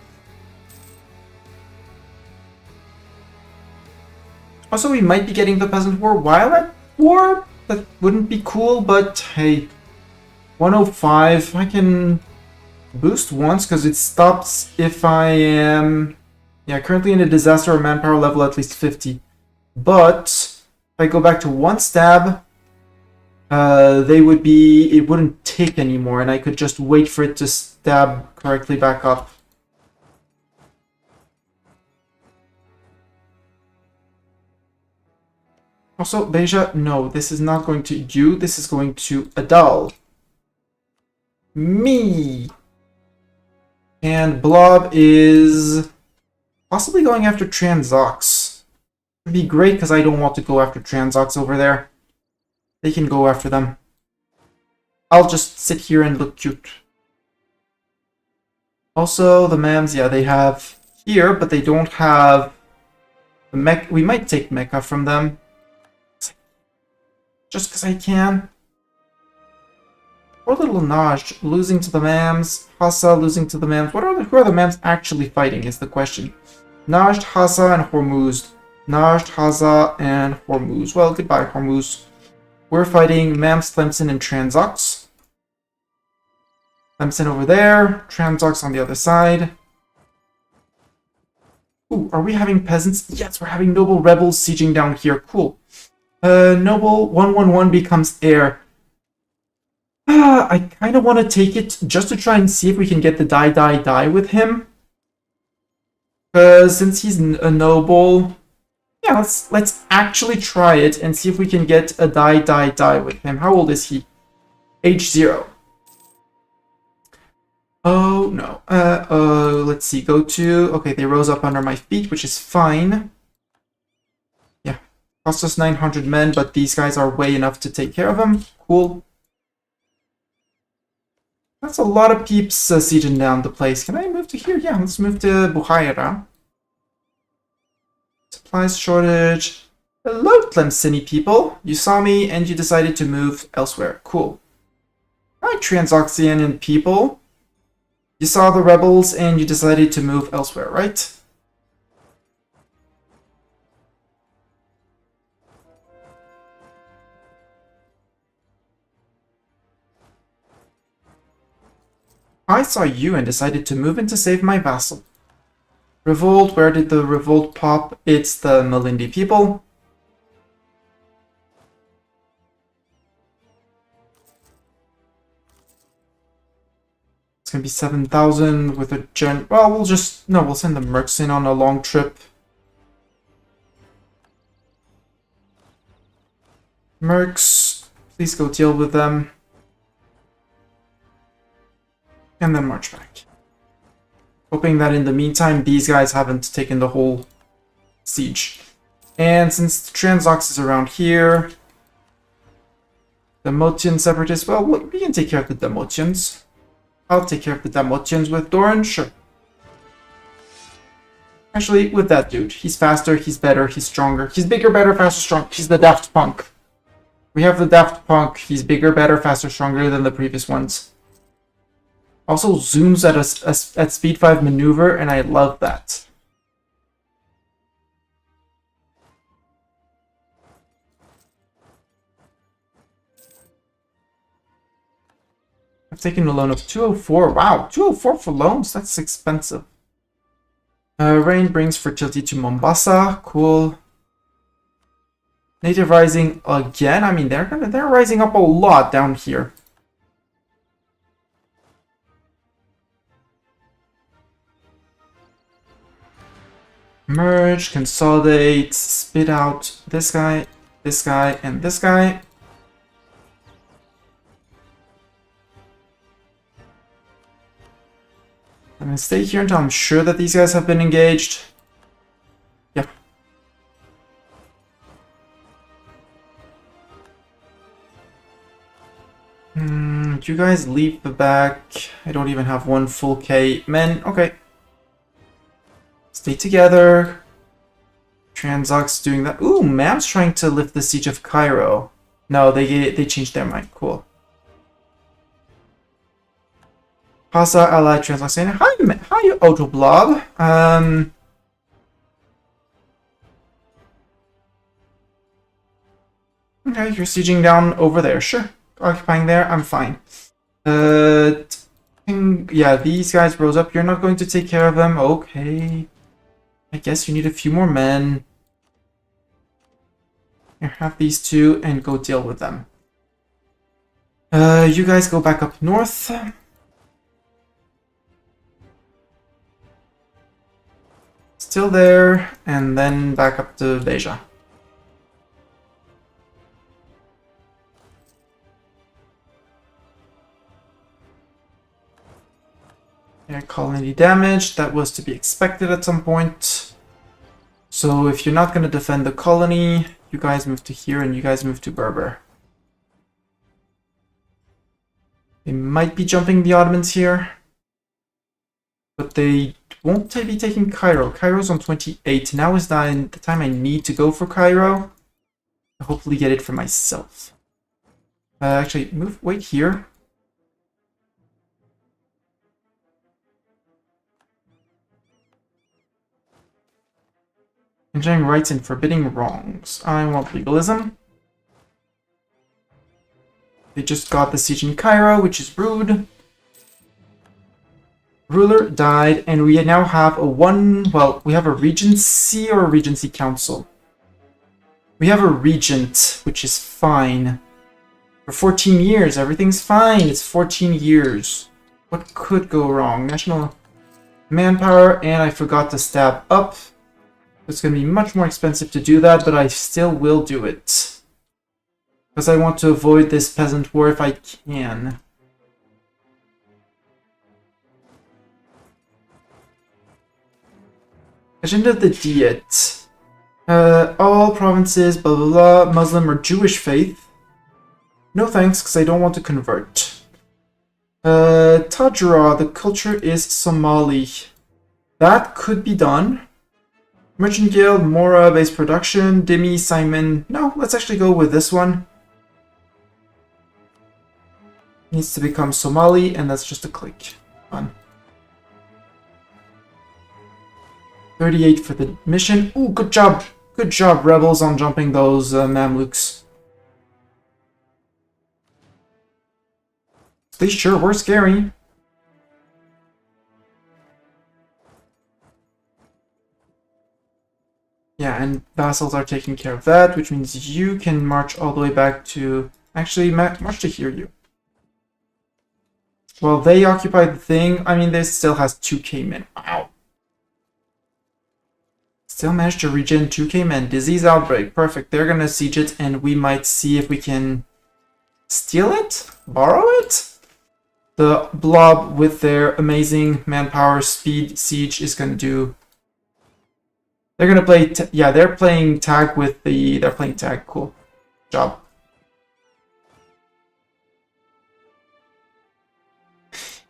Also, we might be getting the Peasant War while at war. That wouldn't be cool, but hey. 105, I can boost once because it stops if I am... Yeah, currently in a disaster or manpower level at least 50. But if I go back to one stab, it wouldn't tick anymore and I could just wait for it to stab correctly back up. Also, Beja, no, this is not going to you, this is going to Adal. Me! And Blob is possibly going after Transox. Would be great because I don't want to go after Transox over there. They can go after them. I'll just sit here and look cute. Also, the Mams, yeah, they have here, but they don't have the mech. We might take Mecha from them. Just because I can. Poor little Najd losing to the Mams. Hassa losing to the Mams. Who are the Mams actually fighting is the question. Najd, Hassa, and Hormuz. Najd, Hassa, and Hormuz. Well, goodbye, Hormuz. We're fighting Mams, Tlemcen, and Transox. Tlemcen over there. Transox on the other side. Ooh, are we having peasants? Yes, we're having noble rebels sieging down here. Cool. Noble 111 becomes heir. I kind of want to take it just to try and see if we can get the die with him. Because since he's a noble, yeah, let's actually try it and see if we can get a die with him. How old is he? Age 0. Oh, no. Let's see. Go to... Okay, they rose up under my feet, which is fine. Yeah. Cost us 900 men, but these guys are way enough to take care of them. Cool. That's a lot of peeps sieging down the place. Can I move to here? Yeah, let's move to Buhaira. Supplies shortage. Hello, Tlemceni people. You saw me and you decided to move elsewhere. Cool. Hi, Transoxian people. You saw the rebels and you decided to move elsewhere, right? I saw you and decided to move in to save my vassal. Revolt, where did the revolt pop? It's the Malindi people. It's gonna be 7,000 with a gen... Well, we'll send the mercs in on a long trip. Mercs, please go deal with them. And then march back. Hoping that in the meantime, these guys haven't taken the whole siege. And since the Transox is around here, the Damotian separatists, well, we can take care of the Damotians. I'll take care of the Damotians with Doran, sure. Actually, with that dude. He's faster, he's better, he's stronger. He's bigger, better, faster, stronger. He's the Daft Punk. We have the Daft Punk. He's bigger, better, faster, stronger than the previous ones. Also zooms at speed 5 maneuver, and I love that. I've taken a loan of 204. Wow, 204 for loans? That's expensive. Rain brings fertility to Mombasa. Cool. Native rising again. I mean, they're rising up a lot down here. Merge, consolidate, spit out this guy, and this guy. I'm gonna stay here until I'm sure that these guys have been engaged. Yeah. You guys leave the back. I don't even have one full K. Men, okay. Stay together. Transox doing that. Ooh, Mam's trying to lift the siege of Cairo. No, they changed their mind. Cool. Hasa ally Transox saying, hi, Autoblob. Okay, you're sieging down over there. Sure. Occupying there, I'm fine. Yeah, these guys rose up. You're not going to take care of them. Okay. I guess you need a few more men. Here, have these two and go deal with them. You guys go back up north. Still there, and then back up to Beja. Yeah, colony damage. That was to be expected at some point. So if you're not going to defend the colony, you guys move to here and you guys move to Berber. They might be jumping the Ottomans here. But they won't be taking Cairo. Cairo's on 28. Now is the time I need to go for Cairo. I'll hopefully get it for myself. Actually, wait here. Enjoying rights and forbidding wrongs. I want legalism. They just got the siege in Cairo, which is rude. ruler died, and we now have we have a regency or a regency council. We have a regent, which is fine. For 14 years, everything's fine. It's 14 years. What could go wrong? National manpower, and I forgot to stab up. It's going to be much more expensive to do that, but I still will do it. Because I want to avoid this peasant war if I can. Agenda of the Diet. All provinces, blah blah blah, Muslim or Jewish faith. No thanks, because I don't want to convert. Tajra, the culture is Somali. That could be done. Merchant Guild, Mora, base production, Dimi, Simon. No, let's actually go with this one. Needs to become Somali, and that's just a click. Fun. 38 for the mission. Ooh, good job. Good job, rebels, on jumping those Mamluks. They sure were scary. Yeah, and vassals are taking care of that, which means you can march all the way back to... Actually, march to here, you. Well, they occupy the thing. I mean, this still has 2k men. Wow. Still managed to regen 2k men. Disease outbreak. Perfect. They're gonna siege it, and we might see if we can steal it? Borrow it? The blob with their amazing manpower speed siege is gonna do... They're gonna play... yeah, they're playing tag with the... They're playing tag. Cool. Job.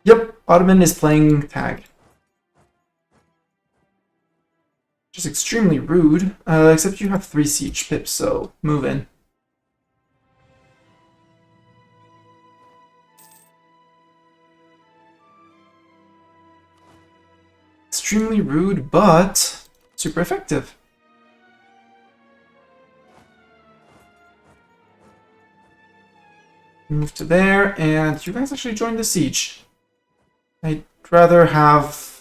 Yep, Ottoman is playing tag. Which is extremely rude, except you have 3 siege pips, so move in. Extremely rude, but super effective. Move to there, and you guys actually join the siege. I'd rather have...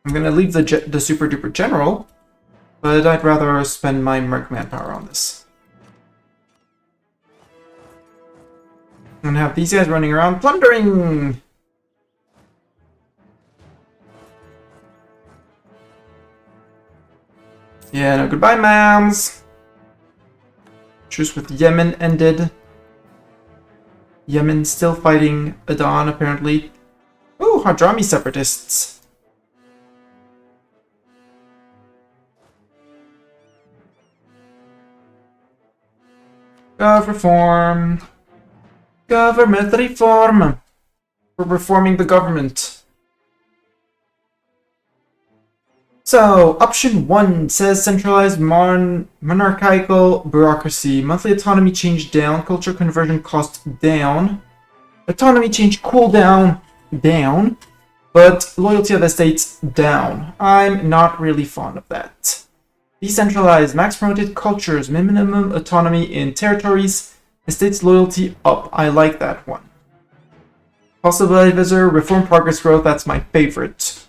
I'm gonna leave the super duper general, but I'd rather spend my merc manpower on this. I'm gonna have these guys running around plundering! Yeah, no, goodbye, ma'ams! Truce with Yemen ended. Yemen still fighting Adan, apparently. Ooh, Hadrami separatists. Reform. Government reform. We're reforming the government. So, option 1 says centralized monarchical bureaucracy. Monthly autonomy change down. Culture conversion cost down. Autonomy change cooldown down. But loyalty of estates down. I'm not really fond of that. Decentralized, max promoted cultures, minimum autonomy in territories, estates loyalty up. I like that one. Possible advisor, reform progress growth, that's my favorite.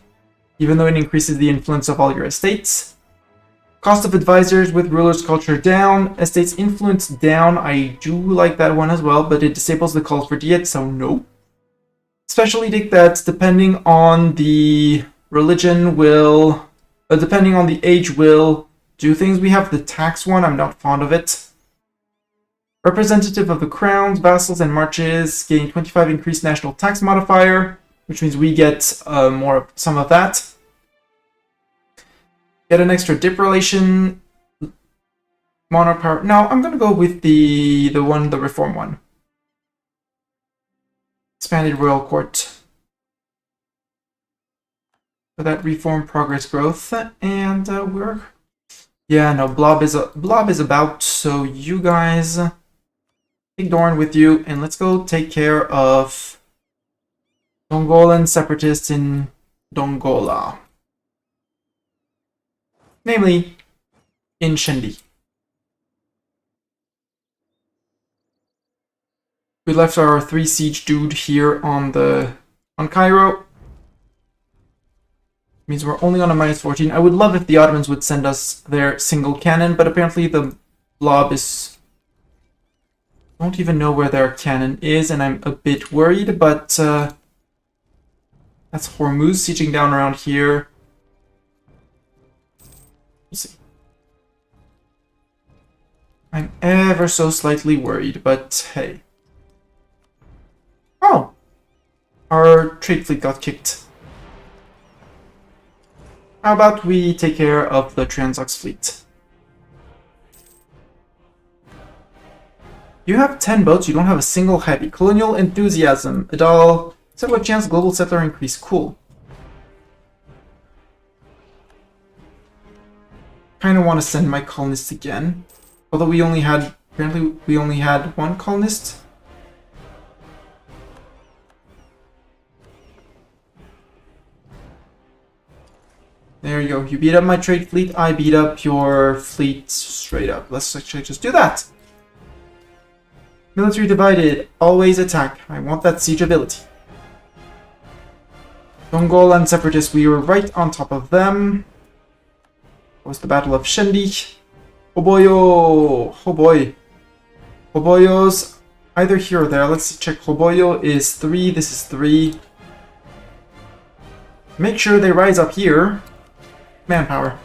Even though it increases the influence of all your estates. Cost of advisors with rulers culture down, estates influence down. I do like that one as well, but it disables the call for diet, so no. Special edict that's depending on the religion will, depending on the age will do things. We have the tax one, I'm not fond of it. Representative of the crowns, vassals, and marches gain 25 increased national tax modifier, which means we get some of that. Get an extra dip relation. Monarch power. No, I'm gonna go with the reform one. Expanded royal court. For that reform progress growth, and we're... Yeah, no, blob is about, so you guys take Dorn with you, and let's go take care of Dongolan separatists in Dongola. Namely, in Shendi. We left our 3 siege dude here on Cairo. Means we're only on a -14. I would love if the Ottomans would send us their single cannon, but apparently the blob is... I don't even know where their cannon is, and I'm a bit worried, but that's Hormuz sieging down around here. We'll see. I'm ever so slightly worried, but hey. Oh! Our trade fleet got kicked. How about we take care of the Transox fleet? You have 10 boats, you don't have a single heavy. Colonial enthusiasm. Adal. Set what chance global settler increase. Cool. Kinda want to send my colonist again. Although we only had... Apparently we only had one colonist. There you go. You beat up my trade fleet, I beat up your fleet straight up. Let's actually just do that. Military divided. Always attack. I want that siege ability. Mongol and Separatists, we were right on top of them. What was the Battle of Shendi? Hoboyo! Oh boy. Hoboyo's either here or there. Let's check. Hoboyo is 3. This is 3. Make sure they rise up here. Manpower.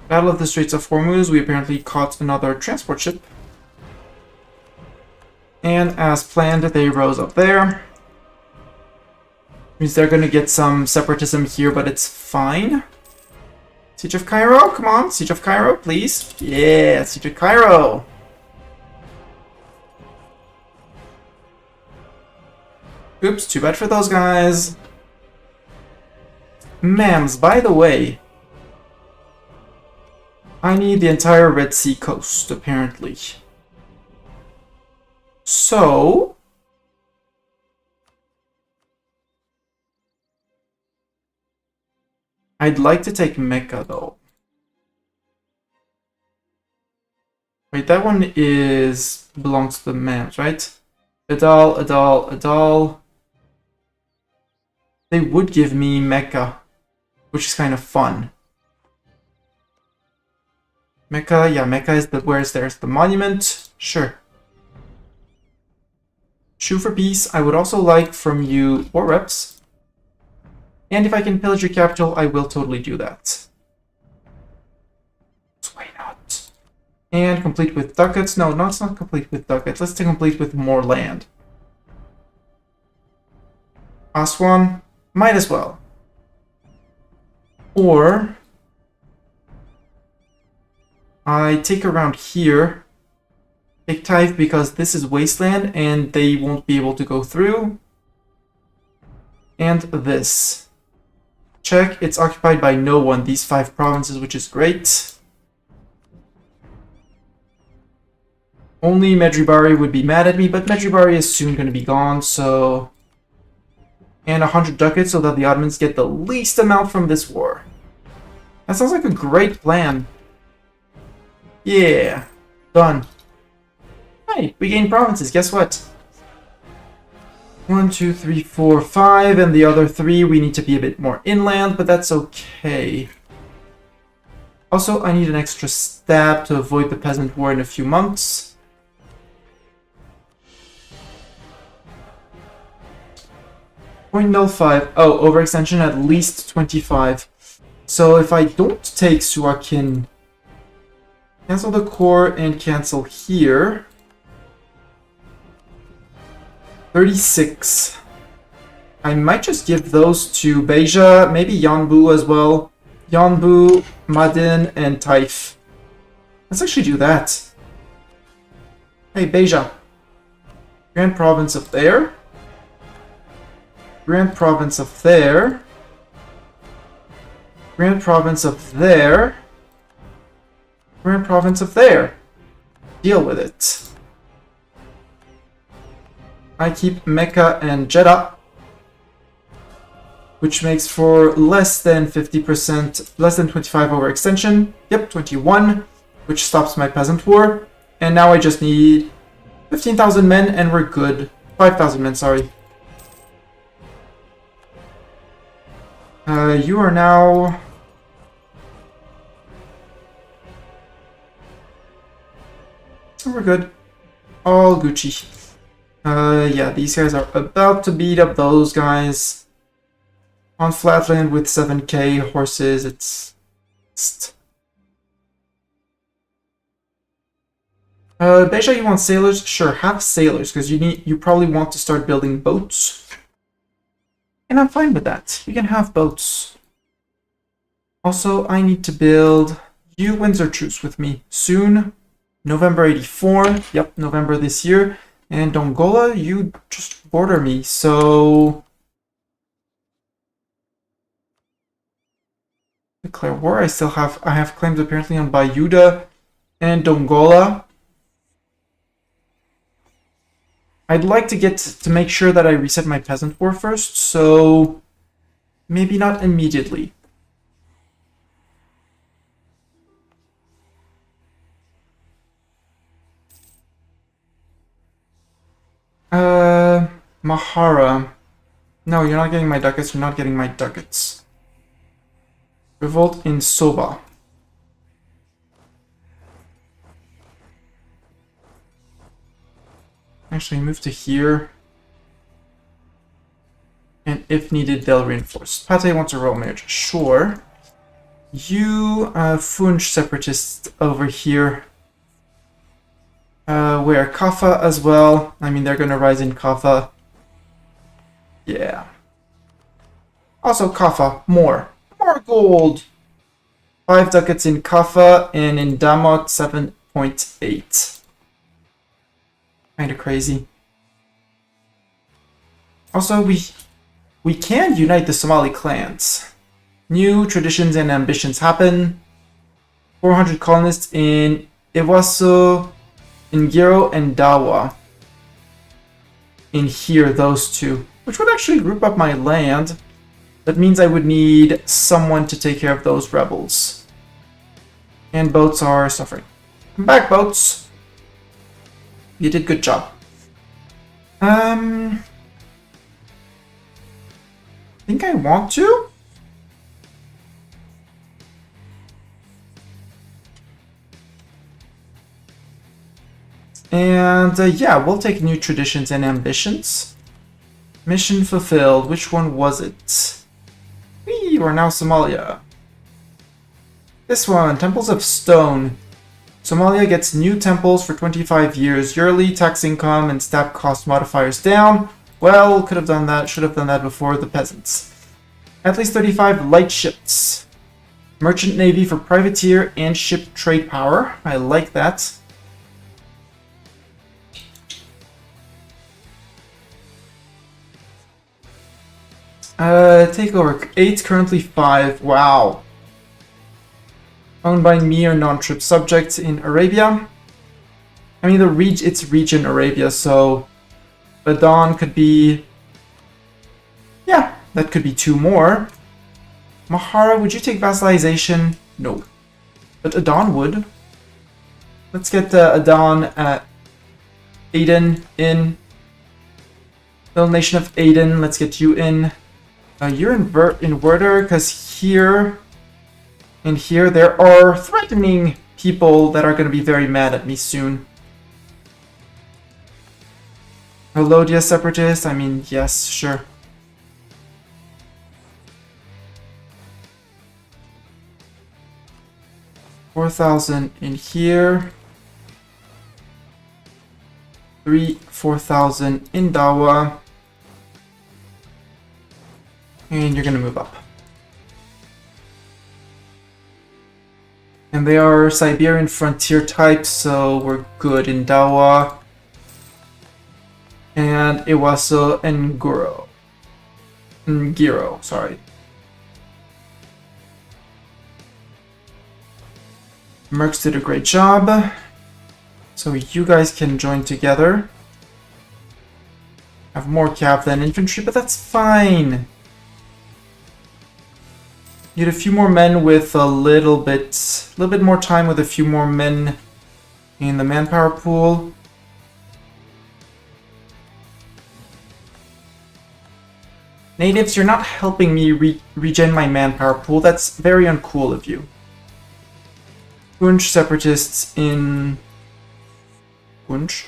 Battle of the Straits of Hormuz. We apparently caught another transport ship. And as planned, they rose up there. Means they're gonna get some separatism here, but it's fine. Siege of Cairo, come on, Siege of Cairo, please. Yeah, Siege of Cairo. Oops, too bad for those guys. Mams, by the way, I need the entire Red Sea coast, apparently. So... I'd like to take Mecca, though. Wait, that one belongs to the Mams, right? Adal. They would give me Mecca, which is kind of fun. Mecca, yeah, Mecca is there's the monument. Sure. Shoe for peace. I would also like from you war reps. And if I can pillage your capital, I will totally do that. So why not? And complete with ducats. No, it's not complete with ducats. Let's complete with more land. Aswan, might as well. Or I take around here. Take Taif because this is wasteland and they won't be able to go through. And this. Check, it's occupied by no one, these 5 provinces, which is great. Only Medjugorje would be mad at me, but Medjugorje is soon going to be gone, so... And 100 ducats so that the Ottomans get the least amount from this war. That sounds like a great plan. Yeah, done. Hey, we gained provinces, guess what? 1, 2, 3, 4, 5, and the other 3 we need to be a bit more inland, but that's okay. Also, I need an extra stab to avoid the peasant war in a few months. .05. Oh, overextension at least 25. So if I don't take Suakin, cancel the core and cancel here. 36. I might just give those to Beja, maybe Yanbu as well. Yanbu, Madin, and Taif. Let's actually do that. Hey, Beja. Grand Province of there. Grand Province of there. Grand Province of there. Grand Province of there. Deal with it. I keep Mecca and Jeddah, which makes for less than 50%, less than 25 overextension. Yep, 21, which stops my peasant war. And now I just need 15,000 men and we're good. 5,000 men, sorry. You are now... So we're good. All Gucci. Yeah, these guys are about to beat up those guys. On flatland with 7k horses, it's... Beja, you want sailors? Sure, have sailors, because you probably want to start building boats. And I'm fine with that. You can have boats. Also, I need to build... You Windsor Truce with me soon. November 84. Yep, November this year. And Dongola, you just border me, so... Declare war. I have claims apparently on Bayuda and Dongola. I'd like to get to make sure that I reset my peasant war first, so maybe not immediately. Mahara. No, you're not getting my ducats, you're not getting my ducats. Revolt in Soba. Actually, move to here. And if needed, they'll reinforce. Pate wants a royal marriage. Sure. You, Funj separatists over here. Where? Kaffa as well. I mean, they're gonna rise in Kaffa. Yeah. Also, Kaffa. More gold. 5 ducats in Kaffa and in Damot 7.8. Kind of crazy. Also, we can unite the Somali clans. New traditions and ambitions happen. 400 colonists in Iwaso, Ngiro, and Dawa. In here, those two. Which would actually group up my land. That means I would need someone to take care of those rebels. And boats are suffering. Come back, boats! You did good job. I think I want to? And yeah, we'll take new traditions and ambitions. Mission fulfilled. Which one was it? We are now Somalia. This one, Temples of Stone. Somalia gets new temples for 25 years. Yearly tax income and staff cost modifiers down. Well, could have done that, should have done that before the peasants. At least 35 light ships. Merchant navy for privateer and ship trade power. I like that. Takeover. 8, currently 5. Wow. Owned by me or non-trip subjects in Arabia. I mean, it's region Arabia, so Adan could be... Yeah, that could be 2 more. Mahara, would you take vassalization? No. But Adan would. Let's get Adan at Aden in. Little nation of Aden, let's get you in. You're inverter, because here and here there are threatening people that are going to be very mad at me soon. Melodia separatist, I mean, yes, sure. $4,000 in here. 4,000 in Dawa. And you're gonna move up. And they are Siberian frontier types, so we're good in Dawa. And Iwaso and Ngiro, sorry. Mercs did a great job. So you guys can join together. Have more cav than infantry, but that's fine. Need a few more men with a little bit more time with a few more men in the manpower pool. Natives, you're not helping me regen my manpower pool. That's very uncool of you. Punch separatists in... Punch.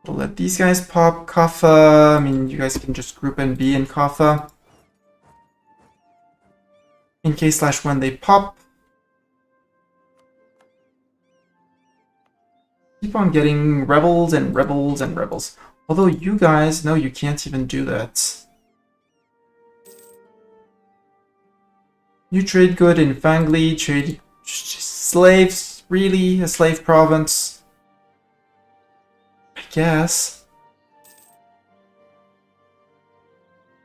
We'll let these guys pop. Kaffa, I mean, you guys can just group and be in Kaffa. In case / when they pop. Keep on getting rebels and rebels and rebels. Although you guys, no, you can't even do that. You trade good in Fangli, trade slaves, really? A slave province? I guess.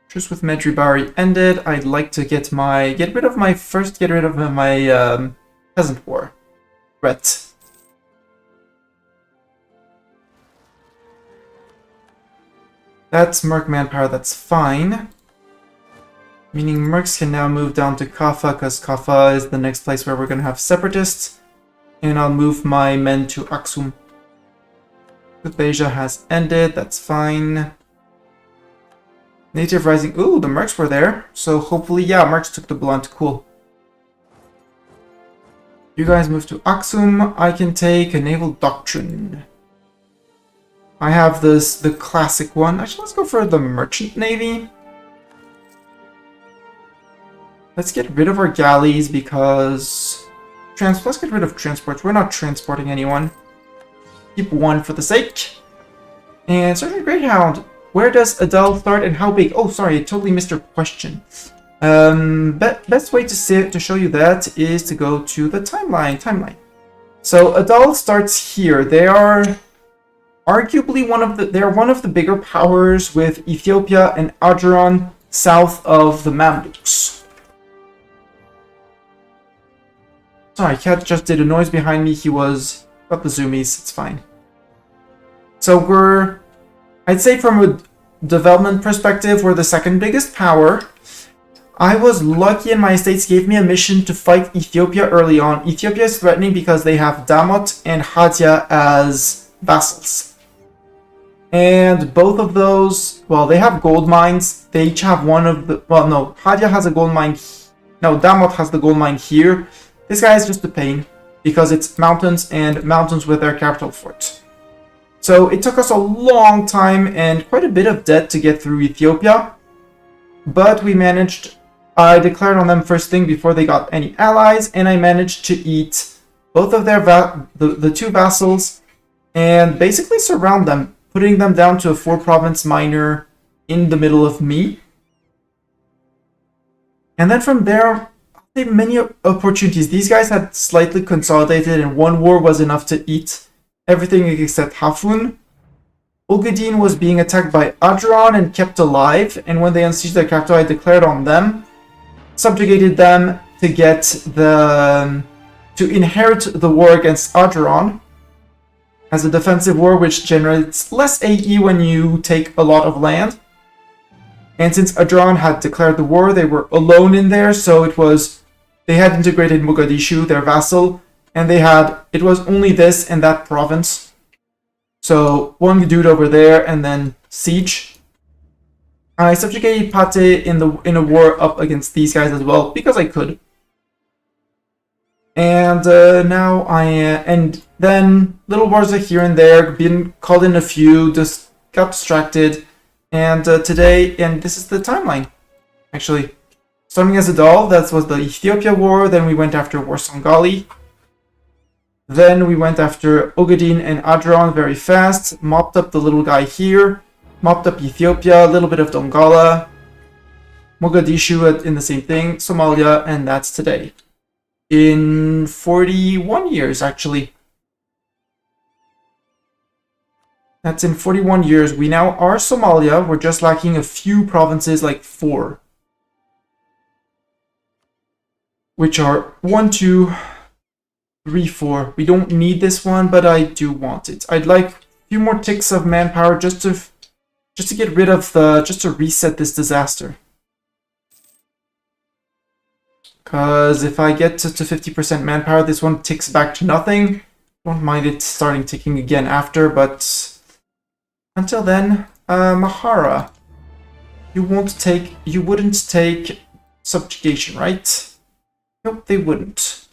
Truce with Medjugorje ended. I'd like to get rid of my peasant war threat. That's Merc manpower, that's fine. Meaning Mercs can now move down to Kaffa, because Kaffa is the next place where we're going to have separatists. And I'll move my men to Aksum. Beja has ended, that's fine. Native Rising, ooh, the Mercs were there. So hopefully, yeah, Mercs took the blunt, cool. You guys move to Aksum, I can take a Naval Doctrine. I have the classic one. Actually, let's go for the Merchant Navy. Let's get rid of our galleys because... let's get rid of transports. We're not transporting anyone. Keep one for the sake. And Sergeant Greyhound, where does Adel start and how big? Oh, sorry, I totally missed your question. Best way to show you that is to go to the timeline. So Adel starts here. They are... arguably they're one of the bigger powers with Ethiopia and Adran south of the Mamluks. Sorry, Cat just did a noise behind me. He was got the zoomies, it's fine. So I'd say from a development perspective, we're the second biggest power. I was lucky and my estates gave me a mission to fight Ethiopia early on. Ethiopia is threatening because they have Damot and Hadia as vassals. And both of those, well, they have gold mines. They each have one of the... well, no, Hadia has a gold mine... no, Damot has the gold mine here. This guy is just a pain, because it's mountains and mountains with their capital fort. So it took us a long time and quite a bit of debt to get through Ethiopia. But we managed... I declared on them first thing before they got any allies, and I managed to eat both of their the two vassals and basically surround them, putting them down to a 4-province minor in the middle of me. And then from there, I had many opportunities. These guys had slightly consolidated, and one war was enough to eat everything except Hafun. Ulgadin was being attacked by Adran and kept alive, and when they unsieged their capital, I declared on them, subjugated them to get to inherit the war against Adran as a defensive war, which generates less AE when you take a lot of land. And since Adran had declared the war, they were alone in there, so they had integrated Mogadishu, their vassal, and it was only this and that province. So one dude over there and then siege. I subjugated Pate in a war up against these guys as well, because I could. And now and then little wars are here and there, been called in a few, just got distracted. And today, and this is the timeline, actually. Starting as a doll, that was the Ethiopia war, then we went after Warsangali. Then we went after Ogaden and Adran very fast, mopped up the little guy here, mopped up Ethiopia, a little bit of Dongala, Mogadishu in the same thing, Somalia, and that's today. In 41 years, actually. That's in 41 years. We now are Somalia. We're just lacking a few provinces, like 4. Which are 1, 2, 3, 4. We don't need this one, but I do want it. I'd like a few more ticks of manpower just to get rid of just to reset this disaster. Because if I get to 50% manpower, this one ticks back to nothing. Don't mind it starting ticking again after, but until then, Mahara, you wouldn't take subjugation, right? Nope, they wouldn't.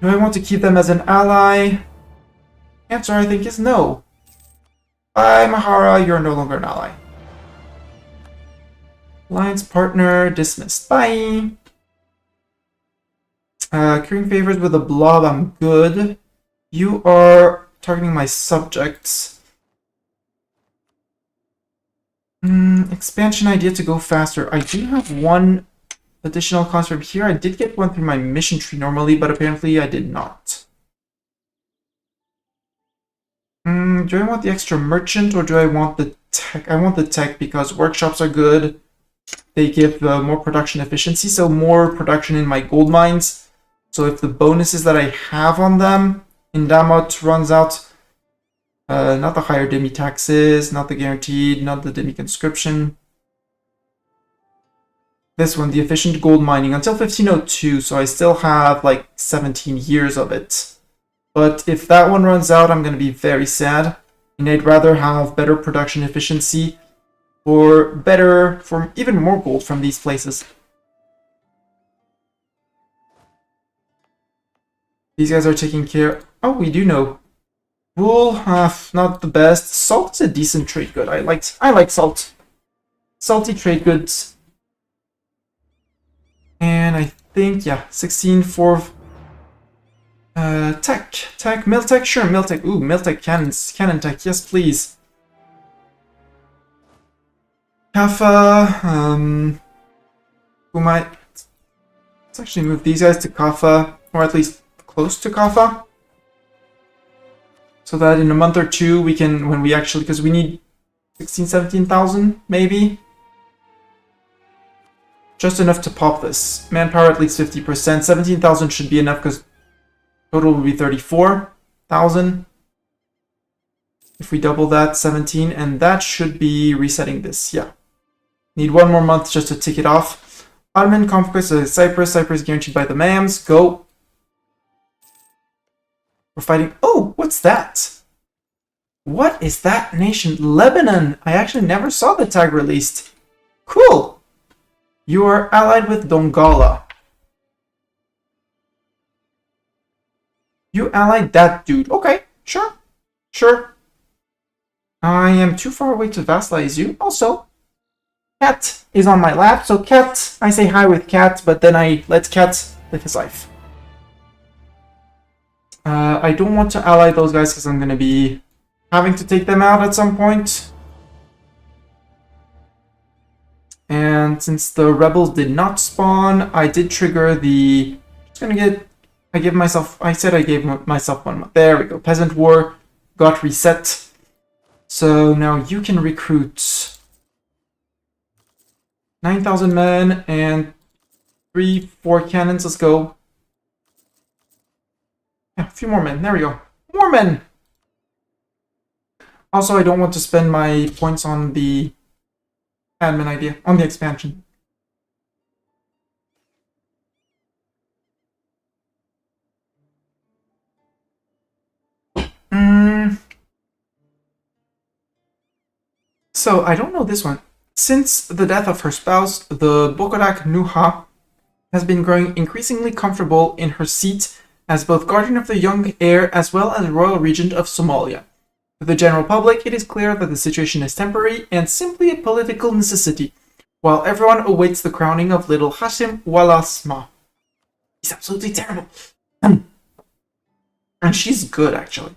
Do I want to keep them as an ally? Answer, I think, is no. Bye, Mahara, you're no longer an ally. Alliance partner dismissed. Bye! Currying favors with a blob, I'm good. You are targeting my subjects. Expansion idea to go faster. I do have one additional concept here. I did get one through my mission tree normally, but apparently I did not. Do I want the extra merchant or do I want the tech? I want the tech because workshops are good. They give more production efficiency, so more production in my gold mines. So if the bonuses that I have on them in Damot runs out, not the higher demi taxes, not the guaranteed, not the demi conscription. This one, the efficient gold mining, until 1502, so I still have like 17 years of it. But if that one runs out, I'm going to be very sad. And I'd rather have better production efficiency for even more gold from these places. These guys are taking care. Oh, we do know. Wool, not the best. Salt is a decent trade good. I like salt. Salty trade goods. And I think, yeah, 16 for tech, mill tech, sure, mill tech. Ooh, mill tech cannons, cannon tech, yes, please. Kaffa, who might... Let's actually move these guys to Kaffa, or at least close to Kaffa. So that in a month or two we can, when we actually, because we need 17,000 maybe. Just enough to pop this. Manpower at least 50%. 17,000 should be enough because total will be 34,000. If we double that, 17, and that should be resetting this, yeah. Need one more month just to tick it off. Ottoman conquest of Cyprus. Cyprus guaranteed by the MAMs. Go. We're fighting. Oh, what's that? What is that nation? Lebanon. I actually never saw the tag released. Cool. You are allied with Dongola. You allied that dude. Okay, sure. Sure. I am too far away to vassalize you. Also, Cat is on my lap, so Cat, I say hi with Cat, but then I let Cat live his life. I don't want to ally those guys because I'm going to be having to take them out at some point. And since the rebels did not spawn, I did trigger the... I said I gave myself 1 month. There we go. Peasant War got reset. So now you can recruit 9,000 men and 3-4 cannons. Let's go. Yeah, a few more men. There we go. More men! Also, I don't want to spend my points on the admin idea, on the expansion. So, I don't know this one. Since the death of her spouse, the Bokorak Nuha has been growing increasingly comfortable in her seat as both guardian of the young heir as well as royal regent of Somalia. To the general public, it is clear that the situation is temporary and simply a political necessity, while everyone awaits the crowning of little Hashim Walasma. He's absolutely terrible. And she's good, actually.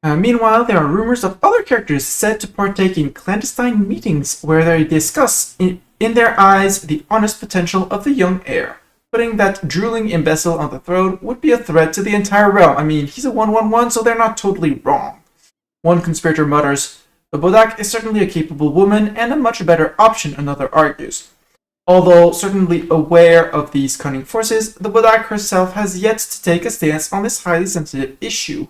Meanwhile, there are rumors of other characters said to partake in clandestine meetings where they discuss, in their eyes, the honest potential of the young heir. Putting that drooling imbecile on the throne would be a threat to the entire realm. I mean, he's a 111, so they're not totally wrong. One conspirator mutters, the Bodak is certainly a capable woman and a much better option, another argues. Although certainly aware of these cunning forces, the Bodak herself has yet to take a stance on this highly sensitive issue.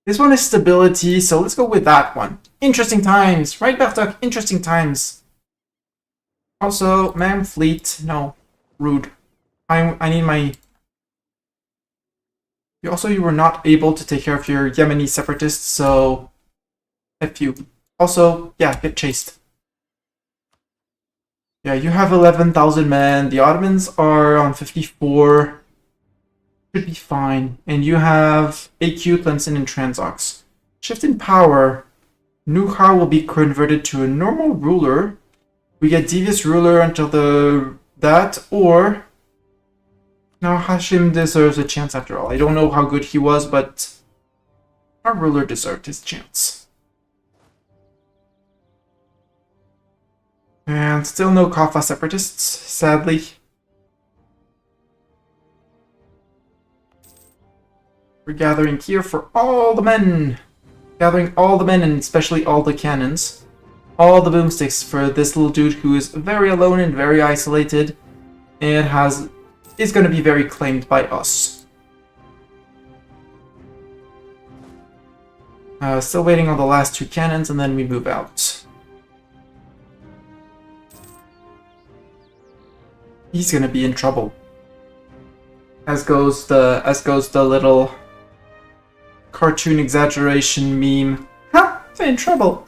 This one is stability, so let's go with that one. Interesting times, right, Bartok? Interesting times. Also, man, fleet, no, rude. I need my... You were not able to take care of your Yemeni separatists, so... F you. Also, yeah, get chased. Yeah, you have 11,000 men. The Ottomans are on 54. Should be fine. And you have AQ, Clemson, and Transox. Shift in power. Nuha will be converted to a normal ruler. We get devious ruler until that, or... No, Hashim deserves a chance after all. I don't know how good he was, but our ruler deserved his chance. And still no Kaffa separatists, sadly. We're gathering here for all the men. Gathering all the men and especially all the cannons. All the boomsticks for this little dude who is very alone and very isolated. And is going to be very claimed by us. Still waiting on the last 2 cannons and then we move out. He's going to be in trouble. As goes the little cartoon exaggeration meme. Ha! In trouble.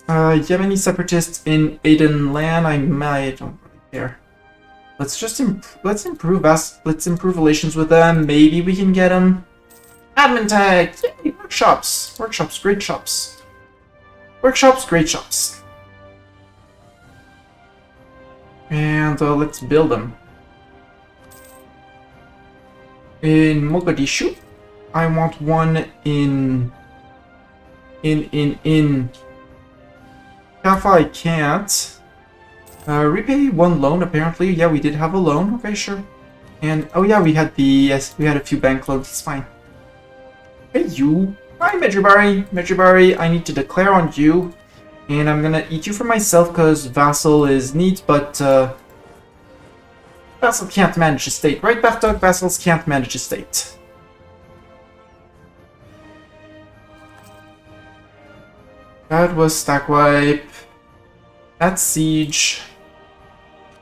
Yemeni separatists in Aden land. I don't really care. Let's just improve relations with them. Maybe we can get them. Admin tag! Yay! Workshops! Workshops, great shops. Workshops, great shops. And let's build them. In Mogadishu, I want one in Kaffa. I can't. Repay 1 loan, apparently. Yeah, we did have a loan. Okay, sure. And, oh yeah, we had a few bank loans. It's fine. Hey, you. Hi, Medjugorje. Medjugorje, I need to declare on you. And I'm gonna eat you for myself, because Vassal is neat, but, Vassal can't manage a state. Right, Bartok? Vassals can't manage a state. That was stack wipe. That's siege.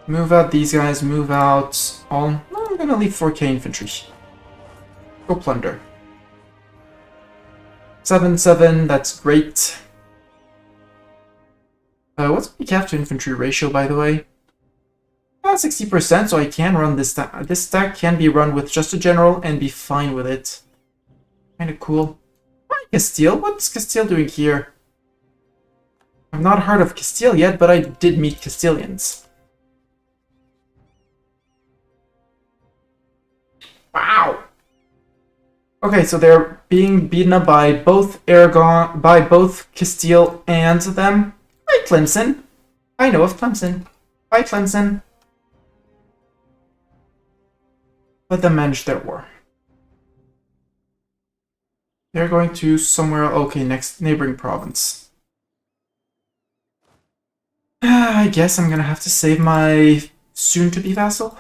Move out these guys, move out all... No, I'm gonna leave 4k infantry. Go plunder. 7-7, that's great. What's my cap to infantry ratio, by the way? 60%, so I can run this stack. This stack can be run with just a general and be fine with it. Kinda cool. Hi, Castile. What's Castile doing here? I've not heard of Castile yet, but I did meet Castilians. Wow! Okay, so they're being beaten up by both Aragon, by both Castile and them. Hi, Clemson. I know of Clemson. Hi, Clemson. Let them manage their war. They're going to somewhere... Okay, next neighboring province. I guess I'm gonna have to save my soon-to-be vassal.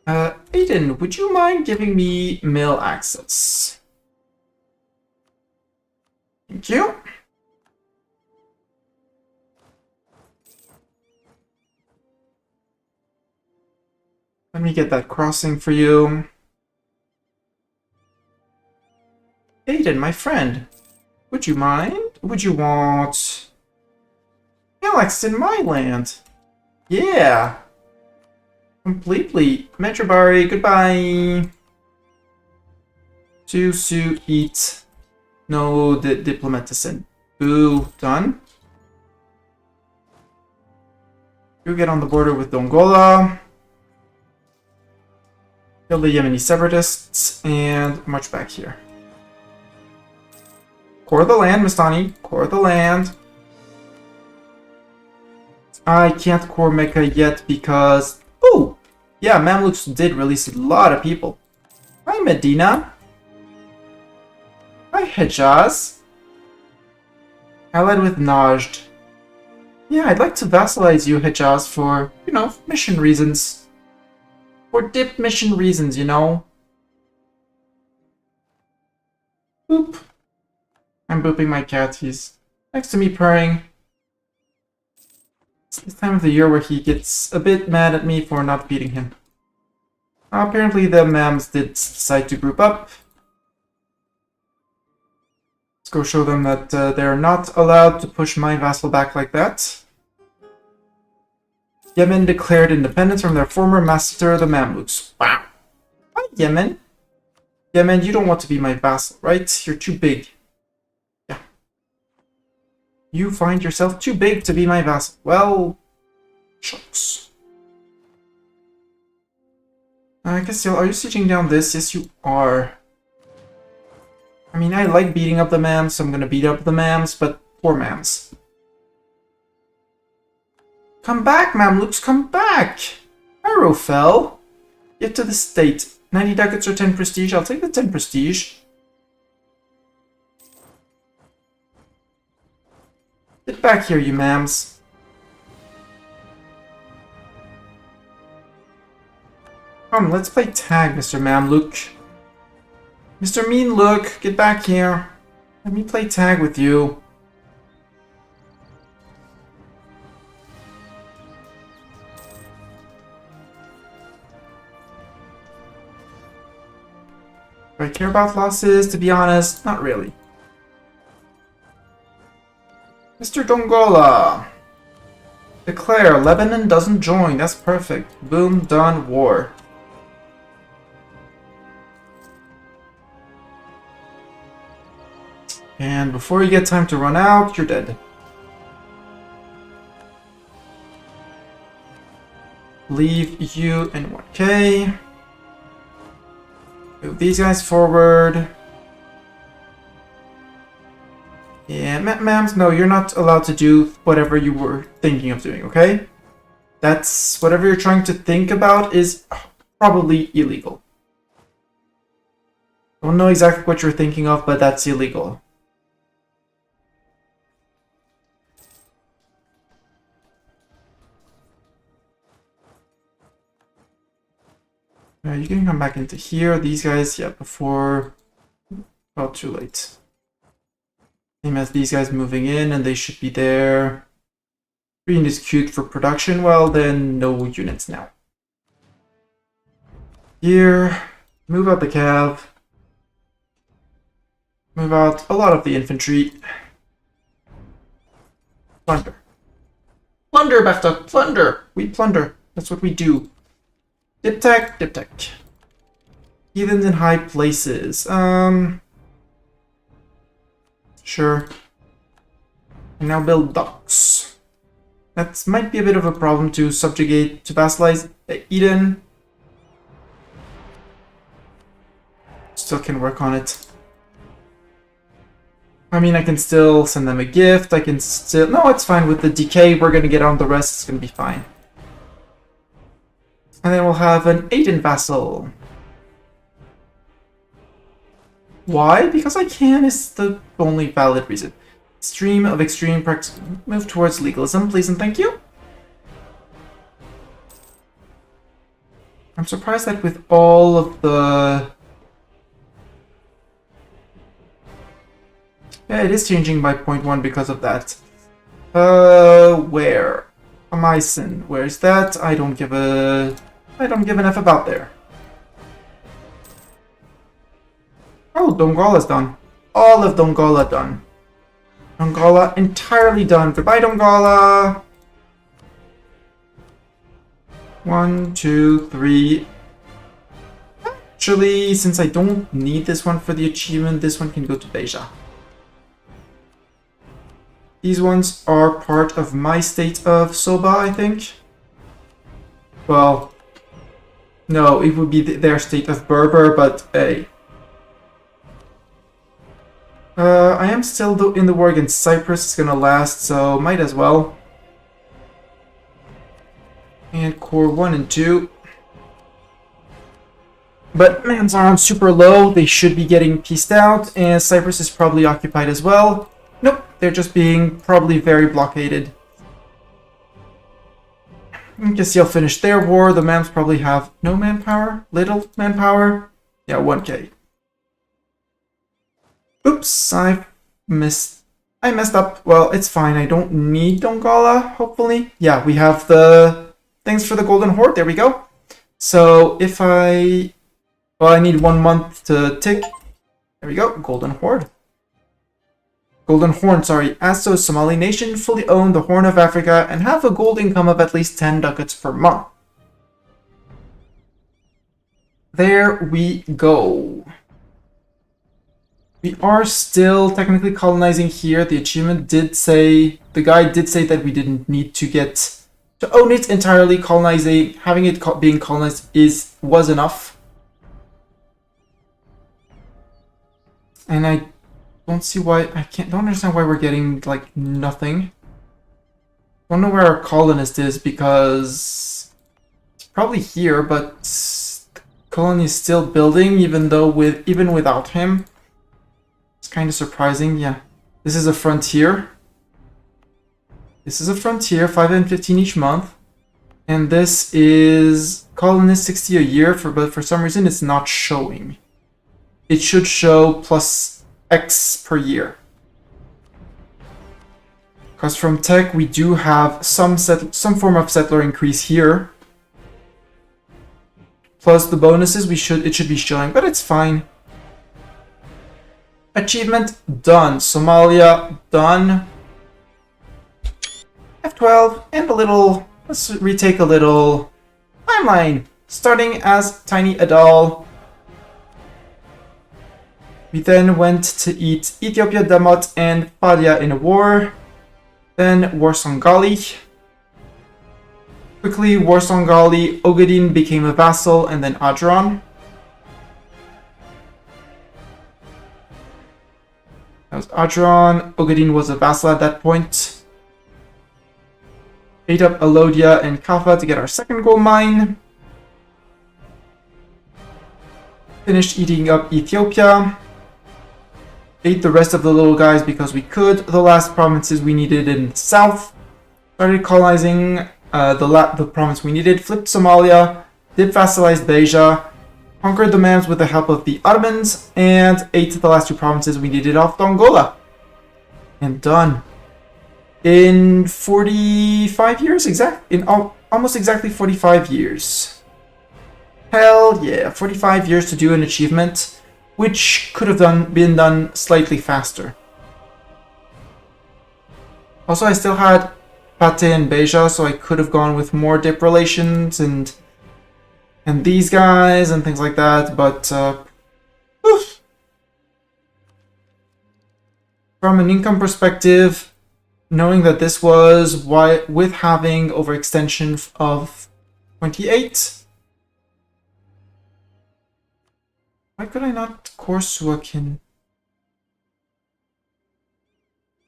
Aiden, would you mind giving me mail access? Thank you. Let me get that crossing for you. Aiden, my friend, would you mind? Would you want... Alex in my land? Yeah. Completely. Metrobari, goodbye. To eat. No diplomaticin. Boo. Done. You get on the border with Dongola. Kill the Yemeni separatists and march back here. Core the land, Mastani. Core the land. I can't core Mecca yet because... Oh! Yeah, Mamluks did release a lot of people. Hi, Medina. Hi, Hejaz. Allied with Najd. Yeah, I'd like to vassalize you, Hejaz, for, you know, mission reasons. For dip mission reasons, you know. Boop. I'm booping my cat. He's next to me purring. It's this time of the year where he gets a bit mad at me for not beating him. Apparently the Mams did decide to group up. Let's go show them that they're not allowed to push my vassal back like that. Yemen declared independence from their former master, the Mamluks. Wow. Hi, Yemen. Yemen, you don't want to be my vassal, right? You're too big. Yeah. You find yourself too big to be my vassal. Well, shucks. Castiel, are you sieging down this? Yes, you are. I mean, I like beating up the Mams, so I'm gonna beat up the Mams, but poor Mams. Come back, Mamluks, come back! Arrow fell. Get to the state. 90 ducats or 10 prestige. I'll take the 10 prestige. Get back here, you Mams. Come, let's play tag, Mr. Mamluk. Mr. Mean Look, get back here. Let me play tag with you. Do I care about losses? To be honest, not really. Mr. Dongola. Declare, Lebanon doesn't join. That's perfect. Boom, done, war. And before you get time to run out, you're dead. Leave you in 1k. Move these guys forward. Yeah, Mams, no, you're not allowed to do whatever you were thinking of doing, okay? That's whatever you're trying to think about is probably illegal. I don't know exactly what you're thinking of, but that's illegal. You can come back into here. These guys, yeah, before... Well, too late. Same as these guys moving in, and they should be there. Green is queued for production. Well, then no units now. Here, move out the cav. Move out a lot of the infantry. Plunder. Plunder, Bafta, plunder! We plunder. That's what we do. Diptech, Diptech. Heathens in high places. Sure. And now build docks. That might be a bit of a problem to subjugate, to vassalize Eden. Still can work on it. I mean, I can still send them a gift. I can still... No, it's fine. With the decay, we're going to get on the rest. It's going to be fine. And then we'll have an Aiden vassal. Why? Because I can is the only valid reason. Stream of extreme practice. Move towards legalism, please and thank you. I'm surprised that with all of the... Yeah, it is changing by 0.1 because of that. Where? Amison. Where's that? I don't give an F about there. Oh, Dongola's done. All of Dongola done. Dongola entirely done. Goodbye, Dongola. 1, 2, 3. Actually, since I don't need this one for the achievement, this one can go to Beja. These ones are part of my state of Soba, I think. Well, no, it would be their state of Berber, but hey. I am still in the war against Cyprus. It's gonna last, so might as well. And core 1 and 2. But Mans are on super low. They should be getting pieced out, and Cyprus is probably occupied as well. Nope, they're just being probably very blockaded. I guess they'll finish their war. The Mams probably have no manpower, little manpower. Yeah, 1k. Oops, I missed I messed up. Well, it's fine. I don't need Dongala, hopefully. Yeah, we have the things for the Golden Horde. There we go. So if I... Well, I need 1 month to tick. There we go. Golden Horde. Golden Horn, sorry. As so, Somali nation fully own the Horn of Africa and have a gold income of at least 10 ducats per month. There we go. We are still technically colonizing here. The achievement did say, the guide did say that we didn't need to get to own it entirely. Colonizing, having it being colonized was enough. And I don't see why, don't understand why we're getting like nothing. Don't know where our colonist is because it's probably here, but the colony is still building even without him. It's kind of surprising. Yeah, this is a frontier. This is a frontier, 5 and 15 each month. And this is colonist 60 a year, but for some reason it's not showing. It should show plus X per year. Because from tech we do have some form of settler increase here. Plus the bonuses it should be showing, but it's fine. Achievement done. Somalia done. F12 and let's retake a little timeline. Starting as Tiny Adal. We then went to eat Ethiopia, Damat, and Fadia in a war. Then Warsongali. Quickly, Warsongali, Ogaden became a vassal, and then Adron. That was Adron. Ogaden was a vassal at that point. Ate up Alodia and Kalfa to get our second gold mine. Finished eating up Ethiopia. Ate the rest of the little guys because we could. The last provinces we needed in the south. Started colonizing the province we needed. Flipped Somalia. Did vassalize Beja. Conquered the Mams with the help of the Ottomans. And ate the last two provinces we needed off Dongola. And done. In 45 years? Almost exactly 45 years. Hell yeah, 45 years to do an achievement, which could have been done slightly faster. Also, I still had Pate and Beja, so I could have gone with more dip relations and these guys and things like that, but oof. From an income perspective, knowing that this was with having overextension of 28. Why could I not Korsuakin?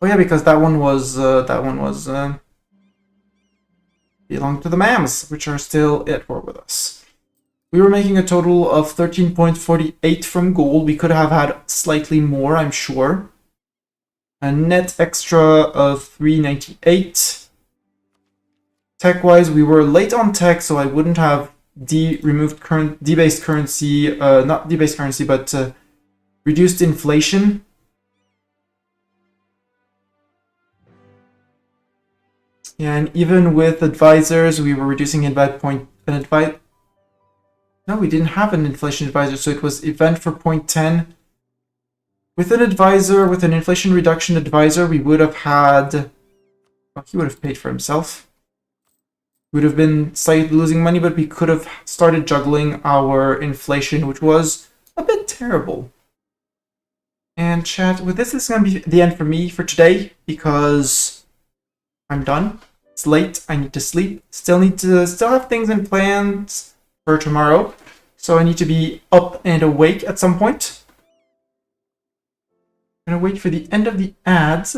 Oh yeah, because that one was belonged to the Mams, which are still at war with us. We were making a total of 13.48 from gold. We could have had slightly more, I'm sure. A net extra of 398. Tech-wise, we were late on tech, so I wouldn't have debased currency, not debased currency, but reduced inflation. Yeah, and even with advisors, we were reducing it by No, we didn't have an inflation advisor, so it was event for 0.10. With an advisor, with an inflation reduction advisor, we would have had... Well, he would have paid for himself. We would have been slightly losing money, but we could have started juggling our inflation, which was a bit terrible. And chat, with this is going to be the end for me for today, because I'm done. It's late, I need to sleep. Still have things in plans for tomorrow, so I need to be up and awake at some point. I'm gonna wait for the end of the ads.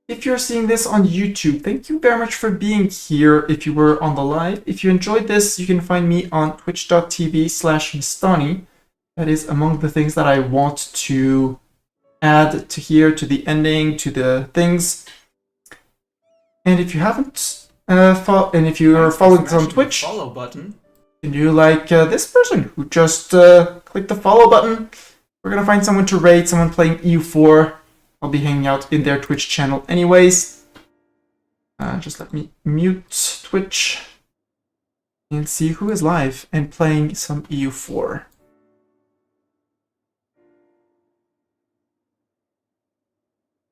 If you're seeing this on YouTube, thank you very much for being here if you were on the live. If you enjoyed this, you can find me on twitch.tv/Mistani. That is among the things that I want to add to here, to the ending, to the things. And if you haven't, and if you are following us on Twitch, follow button. Can you like this person who just clicked the follow button? We're gonna find someone to raid, someone playing EU4. I'll be hanging out in their Twitch channel anyways. Just let me mute Twitch and see who is live and playing some EU4.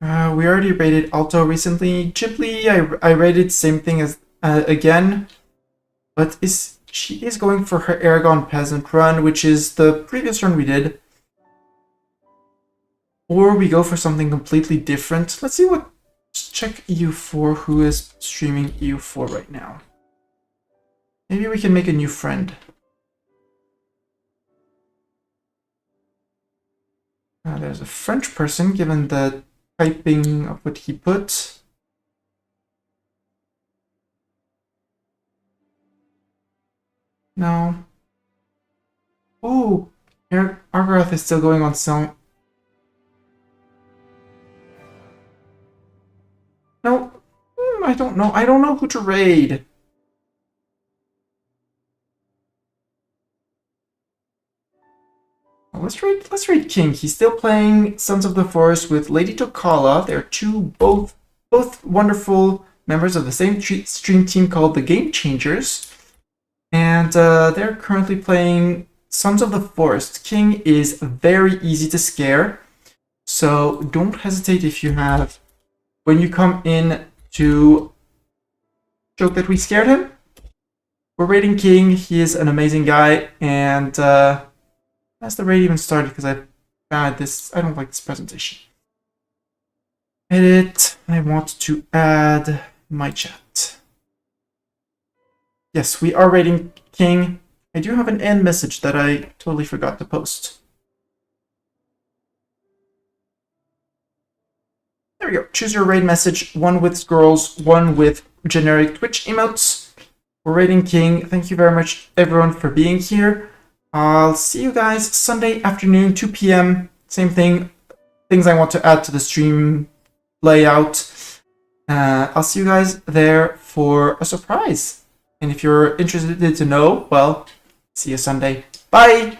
We already rated Alto recently. Ghibli, I rated same thing as again, but she is going for her Aragon Peasant run, which is the previous run we did. Or we go for something completely different. Let's see what... Check EU4, who is streaming EU4 right now. Maybe we can make a new friend. There's a French person, given the typing of what he put. No. Oh, Argaroth is still going on some... No, I don't know. I don't know who to raid. Well, let's raid King. He's still playing Sons of the Forest with Lady Tokala. They're both wonderful members of the same stream team called the Game Changers. And they're currently playing Sons of the Forest. King is very easy to scare. So don't hesitate if you have... When you come in to joke that we scared him, we're raiding King. He is an amazing guy, and as the raid even started, because I don't like this presentation. Edit. I want to add my chat. Yes, we are raiding King. I do have an end message that I totally forgot to post. There we go. Choose your raid message. One with scrolls, one with generic Twitch emotes. We're raiding King. Thank you very much, everyone, for being here. I'll see you guys Sunday afternoon, 2 p.m. Same thing. Things I want to add to the stream layout. I'll see you guys there for a surprise. And if you're interested to know, well, see you Sunday. Bye!